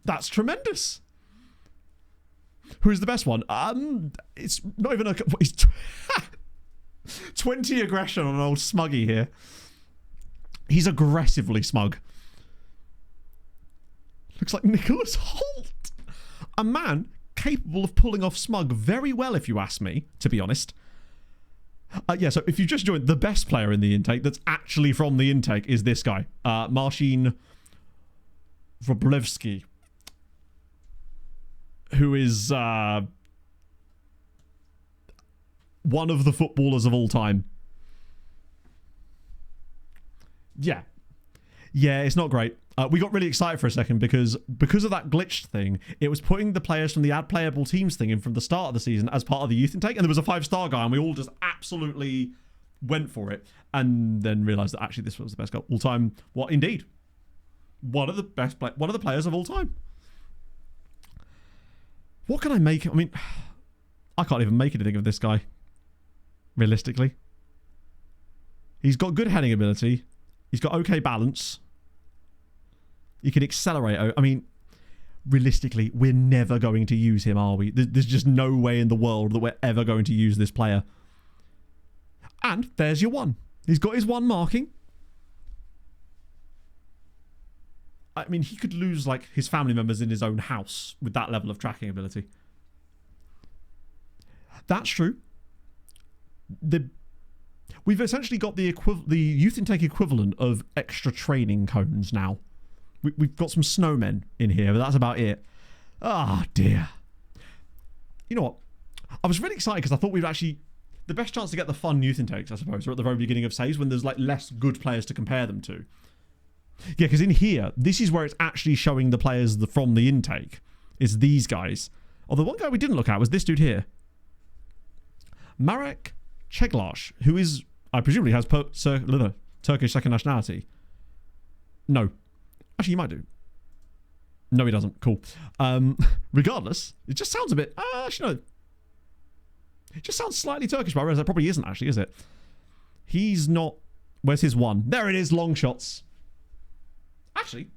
That's tremendous. Who's the best one? It's not even a... He's 20 aggression on an old Smuggy here. He's aggressively smug. Looks like Nicholas Holt. A man capable of pulling off smug very well, if you ask me, to be honest. Yeah, so if you just joined, the best player in the intake that's actually from the intake is this guy, Marcin Wroblewski, who is one of the footballers of all time. Yeah, it's not great. We got really excited for a second because of that glitched thing. It was putting the players from the add playable teams thing in from the start of the season as part of the youth intake, and there was a 5-star guy, and we all just absolutely went for it, and then realized that actually this was the best goal all time. What indeed? One of the players of all time. What can I make? I mean, I can't even make anything of this guy. Realistically, he's got good heading ability. He's got okay balance. You can accelerate. I mean, realistically, we're never going to use him, are we? There's just no way in the world that we're ever going to use this player. And there's your 1. He's got his 1 marking. I mean, he could lose, like, his family members in his own house with that level of tracking ability. That's true. We've essentially got the youth intake equivalent of extra training cones now. We've got some snowmen in here, but that's about it. Ah, dear. You know what? I was really excited because I thought we'd actually... The best chance to get the fun youth intakes, I suppose, are at the very beginning of saves when there's like less good players to compare them to. Yeah, because in here, this is where it's actually showing the players from the intake. It's these guys. Although one guy we didn't look at was this dude here. Marek Ceglarz, who is... I presumably has Turkish second nationality. No. Actually, he might do. No, he doesn't. Cool. Regardless, it just sounds a bit... actually, no. It just sounds slightly Turkish, but I realize that probably isn't, actually, is it? He's not... Where's his 1? There it is, long shots. Actually,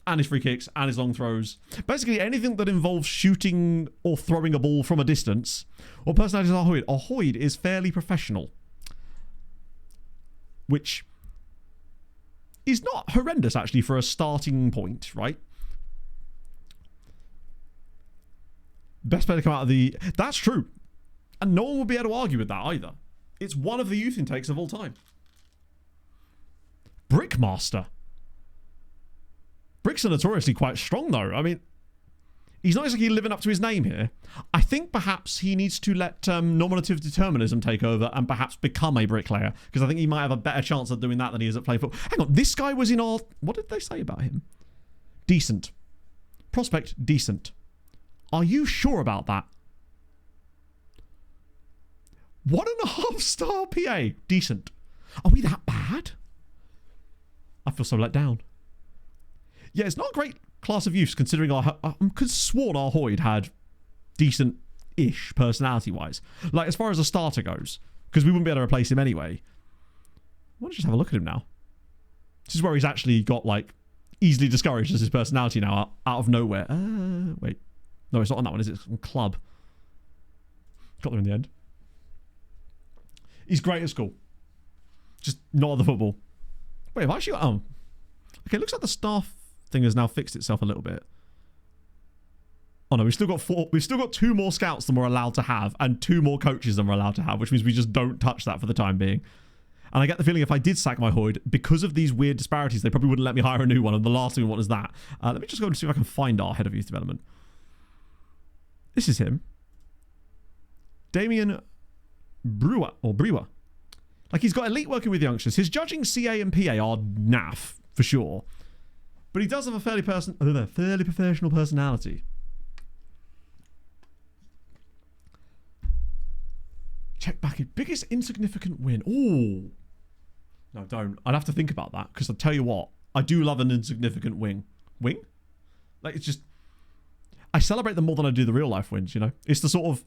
and his free kicks, and his long throws. Basically, anything that involves shooting or throwing a ball from a distance. Or personalities are Hoyd. Hoyd is fairly professional. Which... is not horrendous, actually, for a starting point, right? Best player to come out of the... That's true. And no one will be able to argue with that either. It's one of the youth intakes of all time. Brickmaster. Bricks are notoriously quite strong, though. I mean, he's not exactly living up to his name here. I think perhaps he needs to let nominative determinism take over and perhaps become a bricklayer, because I think he might have a better chance of doing that than he is at playing football. Hang on, this guy was in our... What did they say about him? Decent. Prospect, decent. Are you sure about that? 1.5 star PA. Decent. Are we that bad? I feel so let down. Yeah, it's not a great class of use considering I'm sworn our Hoyd had decent-ish personality-wise. Like, as far as a starter goes. Because we wouldn't be able to replace him anyway. I want to just have a look at him now. This is where he's actually got, like, easily discouraged as his personality now out of nowhere. Wait. No, it's not on that one, is it? It's on Club. Got there in the end. He's great at school. Just not at the football. Wait, have I actually got... Oh. Okay, looks like the staff thing has now fixed itself a little bit. Oh no, we've still got 4. We've still got 2 more scouts than we're allowed to have, and 2 more coaches than we're allowed to have, which means we just don't touch that for the time being. And I get the feeling if I did sack my Hoyd, because of these weird disparities, they probably wouldn't let me hire a new one, and the last thing we want is that. Let me just go and see if I can find our head of youth development. This is him. Damien Brewer. Like, he's got elite working with youngsters. His judging CA and PA are naff, for sure. But he does have a fairly professional personality. Check back in. Biggest insignificant win. Ooh. No, don't. I'd have to think about that, because I'll tell you what, I do love an insignificant win. Wing? Like, it's just... I celebrate them more than I do the real life wins, you know? It's the sort of...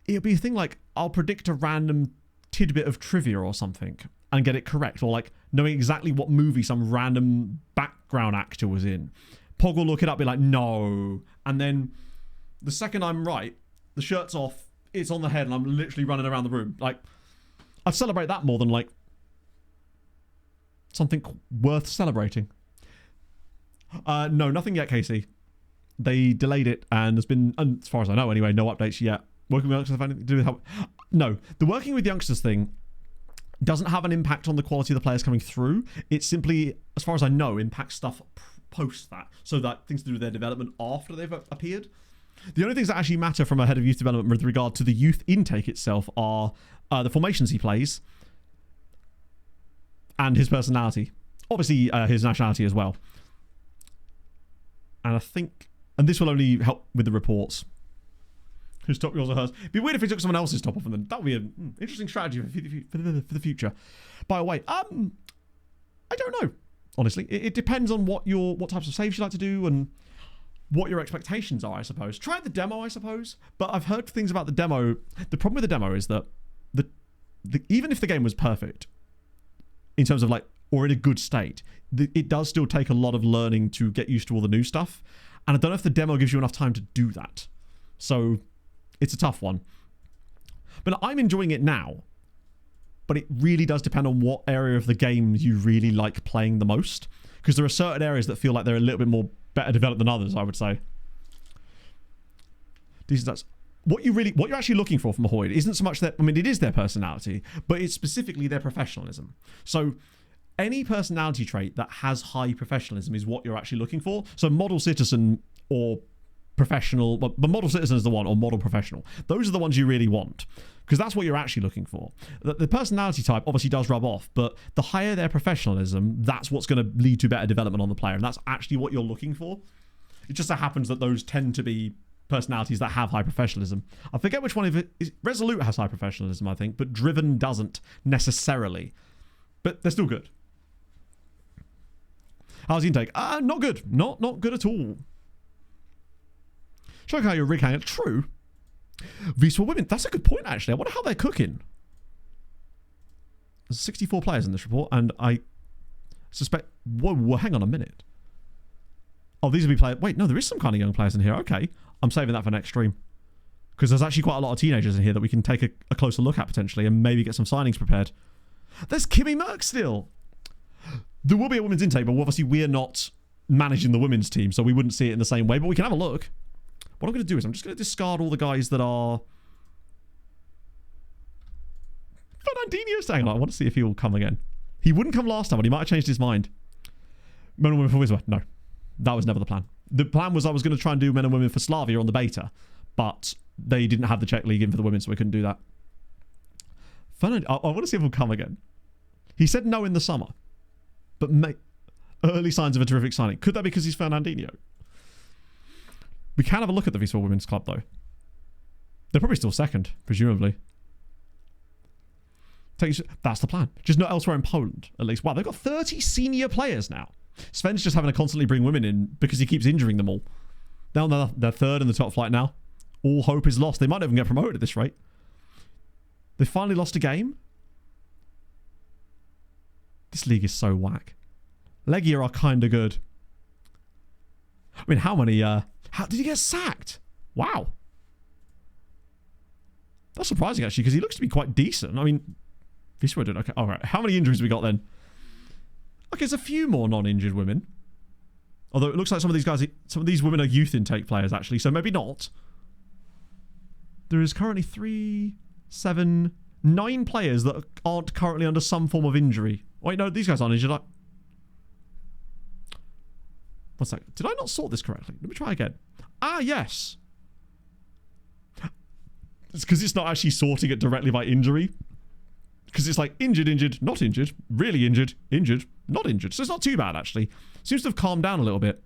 It'll be a thing like, I'll predict a random tidbit of trivia or something and get it correct, or like knowing exactly what movie some random background actor was in. Pog will look it up, be like, no. And then the second I'm right, the shirt's off, it's on the head, and I'm literally running around the room. Like, I'd celebrate that more than like something worth celebrating. No, nothing yet, Casey. They delayed it, and there's been, as far as I know anyway, no updates yet. Working with youngsters have anything to do with how... No, the working with youngsters thing doesn't have an impact on the quality of the players coming through. It simply, as far as I know, impacts stuff post that. So that things to do with their development after they've appeared. The only things that actually matter from a head of youth development with regard to the youth intake itself are the formations he plays and his personality. Obviously, his nationality as well. And I think... And this will only help with the reports. Whose top yours or hers. It'd be weird if he took someone else's top off of them. That would be an interesting strategy for the future. By the way, I don't know. Honestly, it depends on what types of saves you like to do and what your expectations are, I suppose. Try the demo, I suppose. But I've heard things about the demo. The problem with the demo is that even if the game was perfect, in terms of like, or in a good state, it does still take a lot of learning to get used to all the new stuff. And I don't know if the demo gives you enough time to do that. So it's a tough one. But I'm enjoying it now. But it really does depend on what area of the game you really like playing the most. Because there are certain areas that feel like they're a little bit more better developed than others, I would say. That's what you're actually looking for from a Hoyd isn't so much that, I mean, it is their personality, but it's specifically their professionalism. So any personality trait that has high professionalism is what you're actually looking for. So model citizen or professional, but model citizen is the one, or model professional. Those are the ones you really want, because that's what you're actually looking for. The personality type obviously does rub off, but the higher their professionalism, that's what's going to lead to better development on the player, and that's actually what you're looking for. It just so happens that those tend to be personalities that have high professionalism. I forget which one of it is. Resolute has high professionalism, I think, but Driven doesn't necessarily. But they're still good. How's the intake? Not good. Not good at all. Show how your rig hang. True. Wisła women. That's a good point, actually. I wonder how they're cooking. There's 64 players in this report, and I suspect... Whoa, hang on a minute. Oh, these will be players... Wait, no, there is some kind of young players in here. Okay. I'm saving that for next stream. Because there's actually quite a lot of teenagers in here that we can take a closer look at, potentially, and maybe get some signings prepared. There's Kimmy Merck still. There will be a women's intake, but obviously we're not managing the women's team, so we wouldn't see it in the same way, but we can have a look. What I'm going to do is I'm just going to discard all the guys that are... Fernandinho's staying on. I want to see if he will come again. He wouldn't come last time, but he might have changed his mind. Men and women for Wisła. No. That was never the plan. The plan was I was going to try and do men and women for Slavia on the beta, but they didn't have the Czech League in for the women, so we couldn't do that. I want to see if he'll come again. He said no in the summer, but early signs of a terrific signing. Could that be because he's Fernandinho? We can have a look at the Wisła Women's Club, though. They're probably still second, presumably. That's the plan. Just not elsewhere in Poland, at least. Wow, they've got 30 senior players now. Sven's just having to constantly bring women in because he keeps injuring them all. Now they're third in the top flight now. All hope is lost. They might not even get promoted at this rate. They finally lost a game. This league is so whack. Legia are kind of good. I mean, how many... How did he get sacked? Wow. That's surprising, actually, because he looks to be quite decent. I mean, Wisła did okay. All right. How many injuries have we got then? Okay, there's a few more non-injured women. Although it looks like some of these women are youth intake players, actually, so maybe not. There is currently 9 players that aren't currently under some form of injury. Wait, no, these guys aren't injured. One sec. Did I not sort this correctly? Let me try again. Ah, yes. It's because it's not actually sorting it directly by injury. Because it's like injured, not injured, really injured, not injured. So it's not too bad, actually. Seems to have calmed down a little bit.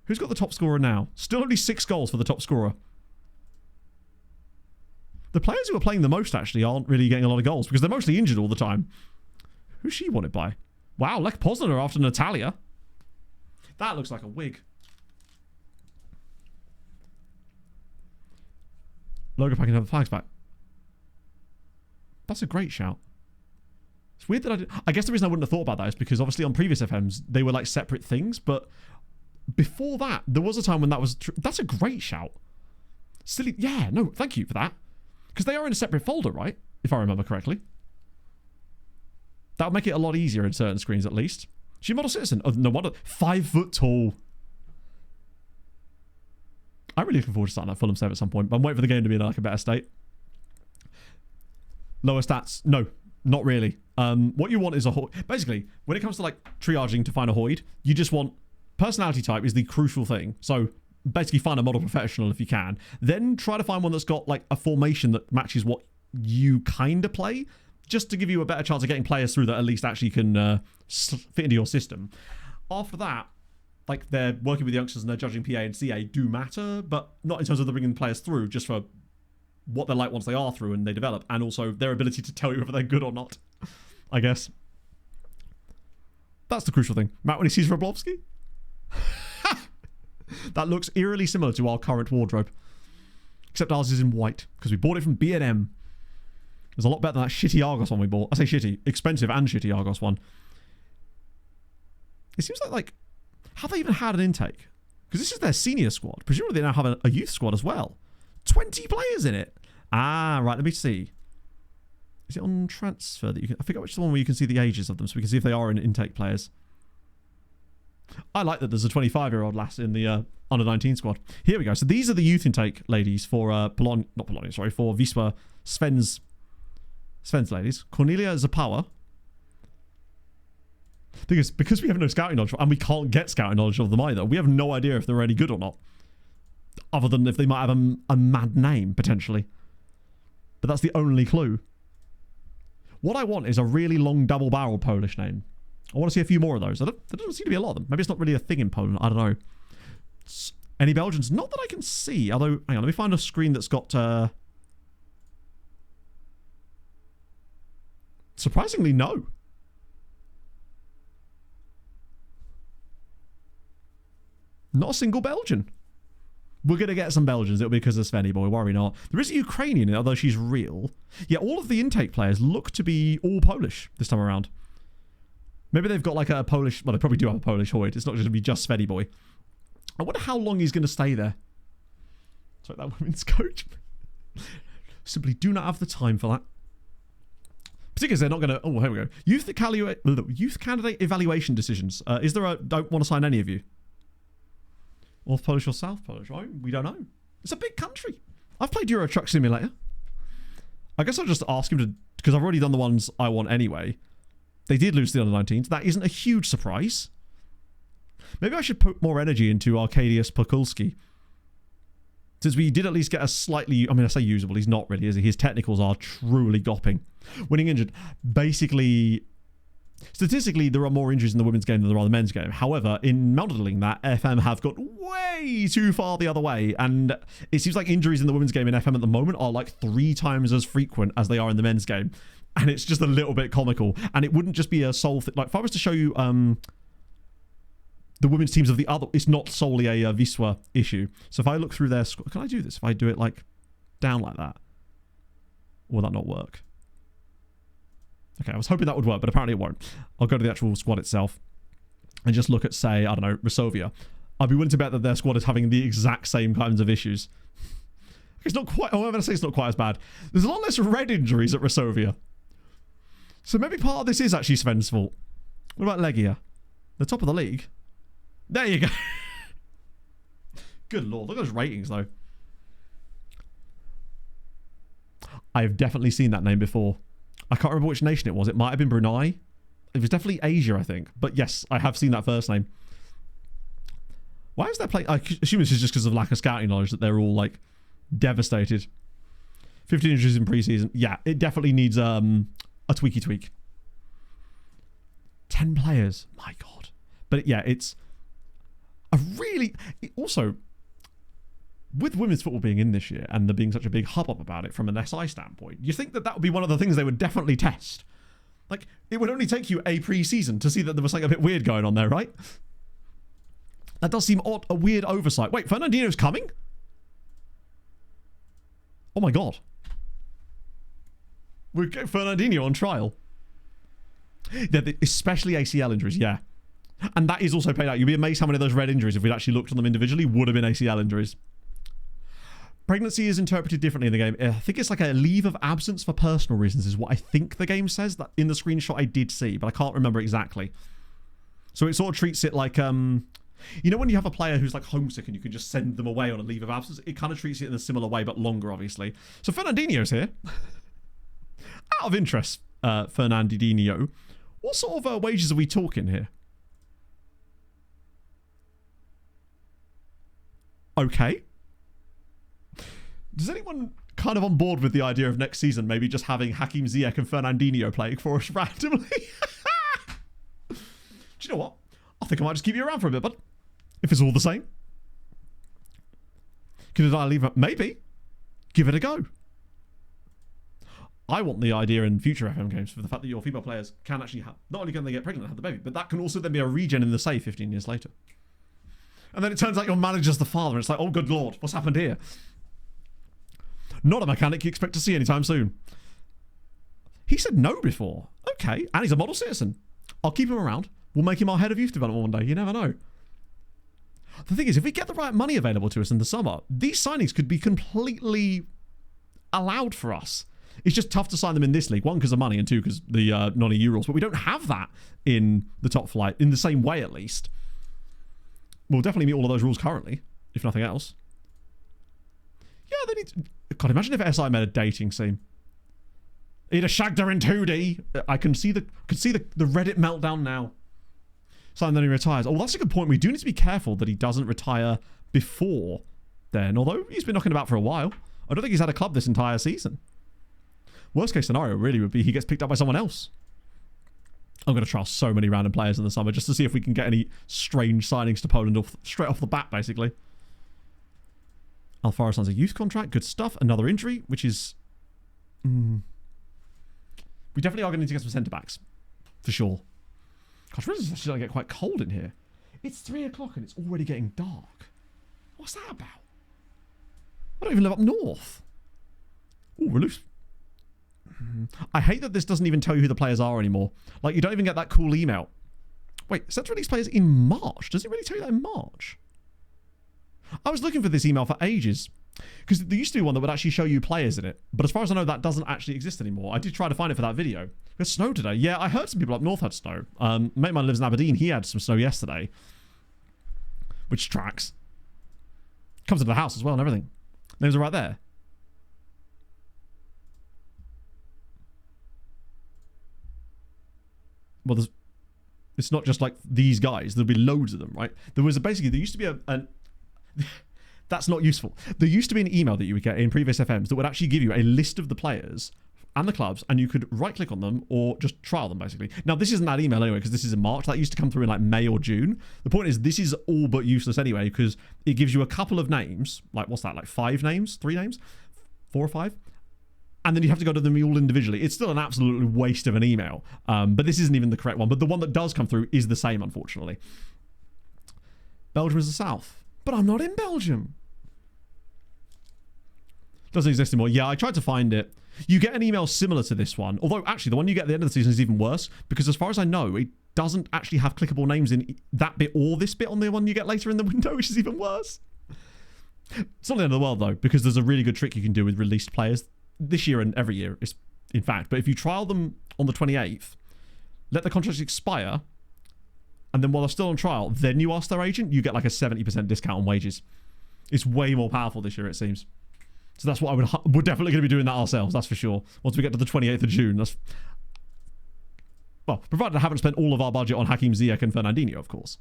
Who's got the top scorer now? Still only 6 goals for the top scorer. The players who are playing the most, actually, aren't really getting a lot of goals because they're mostly injured all the time. Who's she wanted by? Wow, Lech Poznan are after Natalia. That looks like a wig. Logo packing have the flags back. That's a great shout. It's weird that I guess the reason I wouldn't have thought about that is because obviously on previous FMs, they were like separate things. But before that, there was a time when that was... That's a great shout. Silly... Yeah, no, thank you for that. Because they are in a separate folder, right? If I remember correctly. That would make it a lot easier in certain screens, at least. She's a model citizen. Oh, no wonder. 5 foot tall. I'm really looking forward to starting that Fulham save at some point, but I'm waiting for the game to be in like a better state. Lower stats? No, not really. What you want is a Hoyd. Basically, when it comes to like triaging to find a Hoyd, you just want personality type is the crucial thing. So basically find a model professional if you can. Then try to find one that's got like a formation that matches what you kind of play, just to give you a better chance of getting players through that at least actually can fit into your system. After that, like they're working with youngsters and they're judging PA and CA do matter, but not in terms of them bringing players through, just for what they're like once they are through and they develop, and also their ability to tell you whether they're good or not, I guess. That's the crucial thing. Matt, when he sees Roblowski? That looks eerily similar to our current wardrobe. Except ours is in white, because we bought it from B&M. It was a lot better than that shitty Argos one we bought. I say shitty, expensive and shitty Argos one. It seems like have they even had an intake? Because this is their senior squad. Presumably they now have a youth squad as well. 20 players in it. Ah, right, let me see. Is it on transfer that you can... I forget which is the one where you can see the ages of them, so we can see if they are in intake players. I like that there's a 25-year-old lass in the under-19 squad. Here we go. So these are the youth intake ladies for for Wisła Sven's ladies. Cornelia Zapawa. Thing is, because we have no scouting knowledge, and we can't get scouting knowledge of them either, we have no idea if they're any good or not. Other than if they might have a mad name, potentially. But that's the only clue. What I want is a really long double-barreled Polish name. I want to see a few more of those. There doesn't seem to be a lot of them. Maybe it's not really a thing in Poland. I don't know. Any Belgians? Not that I can see. Although, hang on, let me find a screen that's got... Surprisingly, no. Not a single Belgian. We're going to get some Belgians. It'll be because of Svenny boy. Worry not. There is a Ukrainian, although she's real. Yeah, all of the intake players look to be all Polish this time around. Maybe they've got like a Polish... Well, they probably do have a Polish Hoyd. It's not just going to be just Svenny boy. I wonder how long he's going to stay there. Sorry, that women's coach. Simply do not have the time for that. Particularly they're not going to... Oh, here we go. Youth candidate evaluation decisions. Is there a... Don't want to sign any of you? North Polish or South Polish, right? We don't know. It's a big country. I've played Euro Truck Simulator. I guess I'll just ask him to... Because I've already done the ones I want anyway. They did lose the under-19s. That isn't a huge surprise. Maybe I should put more energy into Arkadiusz Pokulski. Since we did at least get a slightly... I mean, I say usable. He's not really, is he? His technicals are truly gopping. Winning injured. Basically... Statistically, there are more injuries in the women's game than there are in the men's game. However, in modelling that, FM have got way too far the other way. And it seems like injuries in the women's game in FM at the moment are like 3 times as frequent as they are in the men's game. And it's just a little bit comical. And it wouldn't just be a sole thing. Like, if I was to show you the women's teams of the other... It's not solely a Wisła issue. So if I look through their... Can I do this? If I do it, like, down like that? Will that not work? Okay, I was hoping that would work, but apparently it won't. I'll go to the actual squad itself and just look at, say, I don't know, Resovia. I'd be willing to bet that their squad is having the exact same kinds of issues. It's not quite... I'm going to say it's not quite as bad. There's a lot less red injuries at Resovia. So maybe part of this is actually Sven's fault. What about Legia? The top of the league? There you go. Good lord, look at those ratings, though. I have definitely seen that name before. I can't remember which nation it was. It might have been Brunei. It was definitely Asia, I think. But yes, I have seen that first name. Why is that playing? I assume this is just because of lack of scouting knowledge that they're all, like, devastated. 15 injuries in preseason. Yeah, it definitely needs a tweak. 10 players. My God. But yeah, it's a really... Also, with women's football being in this year and there being such a big hubbub about it from an SI standpoint, you think that would be one of the things they would definitely test. Like, it would only take you a pre-season to see that there was something a bit weird going on there, right? That does seem odd, a weird oversight. Wait, Fernandinho's coming? Oh my God. We're getting Fernandinho on trial. Yeah, especially ACL injuries, yeah. And that is also paid out. You'd be amazed how many of those red injuries, if we'd actually looked at them individually, would have been ACL injuries. Pregnancy is interpreted differently in the game. I think it's like a leave of absence for personal reasons is what I think the game says. That in the screenshot I did see, but I can't remember exactly. So it sort of treats it like, you know when you have a player who's like homesick and you can just send them away on a leave of absence? It kind of treats it in a similar way, but longer, obviously. So Fernandinho's here. Out of interest, Fernandinho, what sort of wages are we talking here? Okay. Does anyone kind of on board with the idea of next season maybe just having Hakim Ziyech and Fernandinho playing for us randomly? Do you know what? I think I might just keep you around for a bit, but if it's all the same. Could I leave it? Maybe. Give it a go. I want the idea in future FM games for the fact that your female players can actually have, not only can they get pregnant and have the baby, but that can also then be a regen in the save 15 years later. And then it turns out your manager's the father, and it's like, oh good lord, what's happened here? Not a mechanic you expect to see anytime soon. He said no before. Okay, and he's a model citizen. I'll keep him around. We'll make him our head of youth development one day. You never know. The thing is, if we get the right money available to us in the summer, these signings could be completely allowed for us. It's just tough to sign them in this league. One, because of money, and two, because the non-EU rules. But we don't have that in the top flight, in the same way at least. We'll definitely meet all of those rules currently, if nothing else. Yeah, they need to... God, imagine if SI made a dating scene. He'd have shagged her in 2D. I can see the Reddit meltdown now. So then he retires. Oh, that's a good point. We do need to be careful that he doesn't retire before then. Although he's been knocking about for a while. I don't think he's had a club this entire season. Worst case scenario really would be he gets picked up by someone else. I'm going to trial so many random players in the summer just to see if we can get any strange signings to Poland straight off the bat, basically. Alfaro signs a youth contract. Good stuff. Another injury, which is... we definitely are going to need to get some centre-backs. For sure. Gosh, really, it's actually going to get quite cold in here. It's 3 o'clock and it's already getting dark. What's that about? I don't even live up north. Ooh, relief. I hate that this doesn't even tell you who the players are anymore. Like, you don't even get that cool email. Wait, set to release players in March? Does it really tell you that in March? I was looking for this email for ages. Because there used to be one that would actually show you players in it. But as far as I know, that doesn't actually exist anymore. I did try to find it for that video. There's snow today. Yeah, I heard some people up north had snow. Mate of mine lives in Aberdeen. He had some snow yesterday. Which tracks. Comes into the house as well and everything. Names are right there. Well, it's not just like these guys. There'll be loads of them, right? There used to be a that's not useful. There used to be an email that you would get in previous FMs that would actually give you a list of the players and the clubs, and you could right-click on them or just trial them, basically. Now, this isn't that email anyway, because this is in March. That used to come through in like May or June. The point is, this is all but useless anyway, because it gives you a couple of names. Like, what's that? Like 5 names? 3 names? 4 or 5? And then you have to go to them all individually. It's still an absolute waste of an email. But this isn't even the correct one. But the one that does come through is the same, unfortunately. Belgium is the south. But I'm not in Belgium. Doesn't exist anymore. Yeah, I tried to find it. You get an email similar to this one. Although, actually, the one you get at the end of the season is even worse. Because as far as I know, it doesn't actually have clickable names in that bit or this bit on the one you get later in the window, which is even worse. It's not the end of the world, though, because there's a really good trick you can do with released players. This year and every year, in fact. But if you trial them on the 28th, let the contracts expire, and then while they're still on trial, then you ask their agent, you get like a 70% discount on wages. It's way more powerful this year, it seems. So that's what we're definitely going to be doing that ourselves, that's for sure. Once we get to the 28th of June, well, provided I haven't spent all of our budget on Hakim Ziyech and Fernandinho, of course.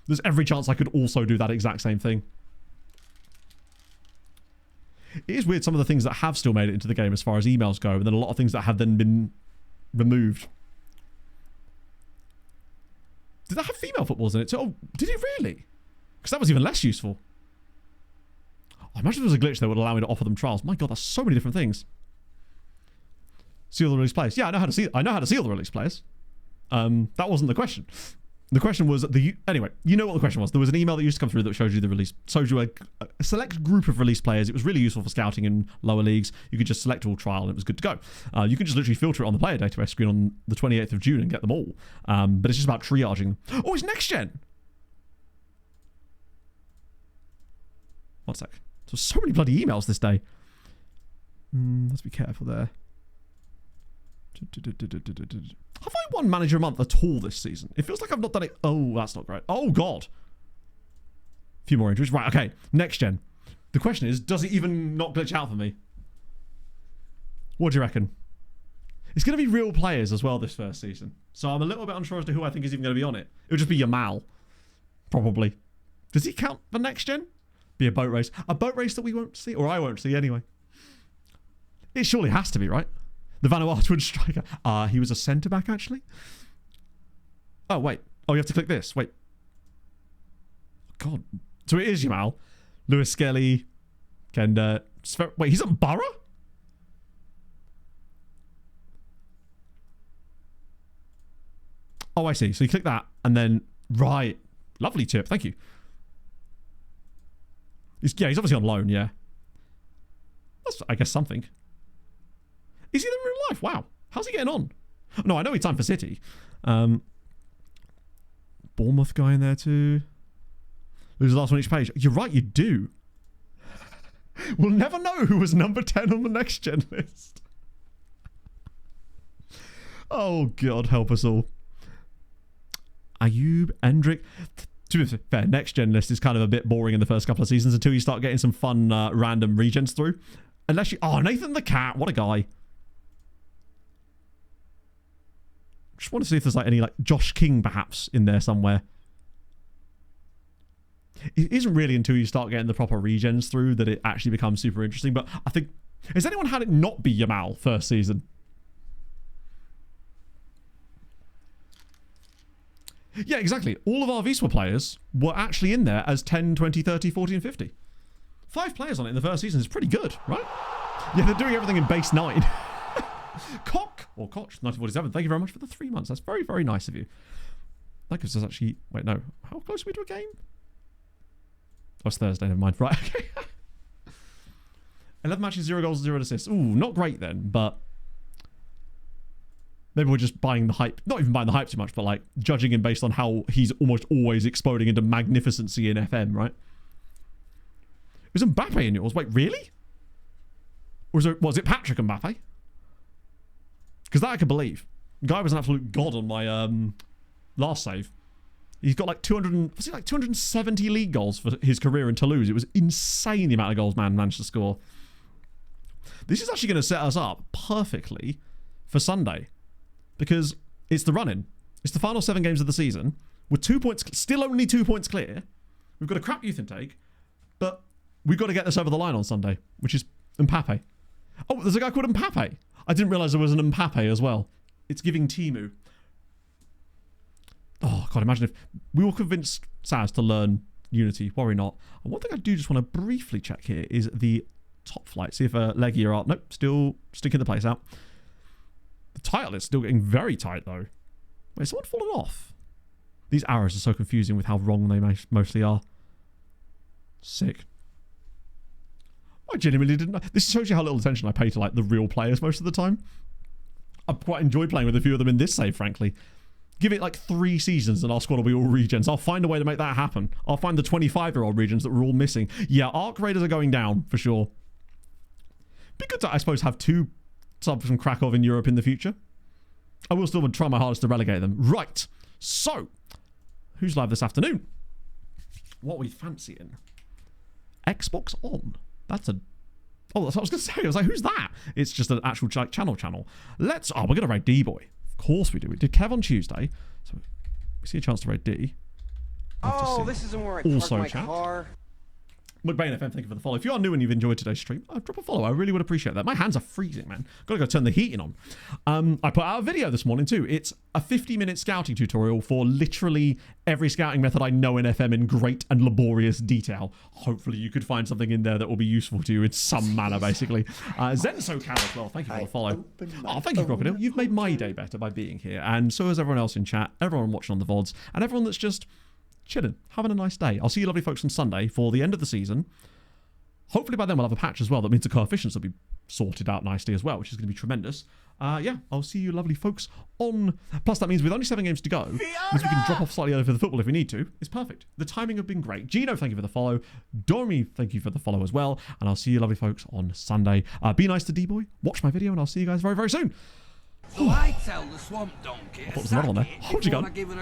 There's every chance I could also do that exact same thing. It is weird some of the things that have still made it into the game as far as emails go, and then a lot of things that have then been removed. Did that have female footballs in it too? Oh, did it really? Because that was even less useful. I imagine there was a glitch that would allow me to offer them trials. My god, that's so many different things. Seal the release players. Yeah, I know how to seal the release players. That wasn't the question. The question was anyway, you know what the question was. There was an email that used to come through that showed you the release, showed you a select group of release players. It was really useful for scouting in lower leagues. You could just select all trial and it was good to go. You can just literally filter it on the player database screen on the 28th of June and get them all. But it's just about triaging. Oh, it's next gen. 1 sec. So many bloody emails this day. Let's be careful there. Have I won Manager a Month at all this season? It feels like I've not done it. Oh, that's not great. Oh, God. A few more injuries. Right, okay. Next gen. The question is, does it even not glitch out for me? What do you reckon? It's going to be real players as well this first season. So I'm a little bit unsure as to who I think is even going to be on it. It would just be Yamal. Probably. Does he count for next gen? Be a boat race. A boat race that we won't see, or I won't see anyway. It surely has to be, right? The Vanuatuan striker. He was a centre-back, actually. Oh, wait. Oh, you have to click this. Wait. God. So it is Yamal. Lewis Skelly. Kenda. Wait, he's at Borough? Oh, I see. So you click that, and then... Right. Lovely tip. Thank you. He's obviously on loan, yeah. That's, I guess, something. Is he in real life? Wow. How's he getting on? No, I know he's time for City. Bournemouth guy in there too. Who's the last one on each page? You're right, you do. We'll never know who was number 10 on the next gen list. Oh, God, help us all. Ayub, Endrick. To be fair, next gen list is kind of a bit boring in the first couple of seasons until you start getting some fun random regens through. Unless you... Oh, Nathan the Cat. What a guy. Just want to see if there's like any like Josh King perhaps in there somewhere. It isn't really until you start getting the proper regens through that it actually becomes super interesting. But I think... Has anyone had it not be Yamal first season? Yeah, exactly. All of our Wisła players were actually in there as 10, 20, 30, 40, and 50. 5 players on it in the first season is pretty good, right? Yeah, they're doing everything in base 9. Koch 1947, thank you very much for the 3 months. That's very, very nice of you. That gives us actually... Wait, no. How close are we to a game? Oh, it's Thursday, never mind. Right, okay. 11 matches, 0 goals, 0 assists. Ooh, not great then, but... Maybe we're just buying the hype. Not even buying the hype too much, but like judging him based on how he's almost always exploding into magnificency in FM, right? Was Mbappe in yours? Wait, really? Or was it Patrick Mbappe? Because that I can believe. The guy was an absolute god on my last save. He's got like 270 league goals for his career in Toulouse. It was insane the amount of goals man managed to score. This is actually going to set us up perfectly for Sunday. Because it's the run-in. It's the final 7 games of the season. We're 2 points, still only 2 points clear. We've got a crap youth intake. But we've got to get this over the line on Sunday, which is Mbappe. Oh, there's a guy called Mbappe. I didn't realise there was an Mbappe as well. It's giving Timu. Oh, God, imagine if we all convinced Saz to learn Unity. Worry not. And one thing I do just want to briefly check here is the top flight. See if Leggy are out. Nope, still sticking the place out. The title is still getting very tight, though. Wait, is someone fallen off? These arrows are so confusing with how wrong they mostly are. Sick. I genuinely didn't know. This shows you how little attention I pay to like the real players most of the time. I quite enjoy playing with a few of them in this save, frankly. Give it like 3 seasons and our squad will be all regens. I'll find a way to make that happen. I'll find the 25-year-old regens that we're all missing. Yeah, Arc Raiders are going down, for sure. Be good to, I suppose, have 2 subs from Krakow in Europe in the future. I will still try my hardest to relegate them. Right. So, who's live this afternoon? What are we fancying? Xbox On. That's a... Oh, that's what I was going to say. I was like, who's that? It's just an actual channel. Let's... Oh, we're going to raid D-Boy. Of course we do. We did Kev on Tuesday. So, we see a chance to raid D. Oh, this isn't where I parked my car. McBain FM, thank you for the follow. If you are new and you've enjoyed today's stream, drop a follow. I really would appreciate that. My hands are freezing, man. Got to go turn the heating on. I put out a video this morning too. It's a 50-minute scouting tutorial for literally every scouting method I know in FM in great and laborious detail. Hopefully you could find something in there that will be useful to you in some manner, basically. ZensoCal as well. Thank you for the follow. Oh, thank you, Crocodile. You've made my day better by being here. And so has everyone else in chat, everyone watching on the VODs, and everyone that's just... chilling, having a nice day. I'll see you lovely folks on Sunday for the end of the season. Hopefully by then we'll have a patch as well. That means the coefficients will be sorted out nicely as well, which is going to be tremendous. yeah, I'll see you lovely folks on... Plus, that means with only 7 games to go, means we can drop off slightly early for the football if we need to. It's perfect. The timing have been great. Gino, thank you for the follow. Dormy, thank you for the follow as well. And I'll see you lovely folks on Sunday. Be nice to D-Boy. Watch my video, and I'll see you guys very, very soon. So I tell the swamp donkey. I thought there was another one there. Hold your gun.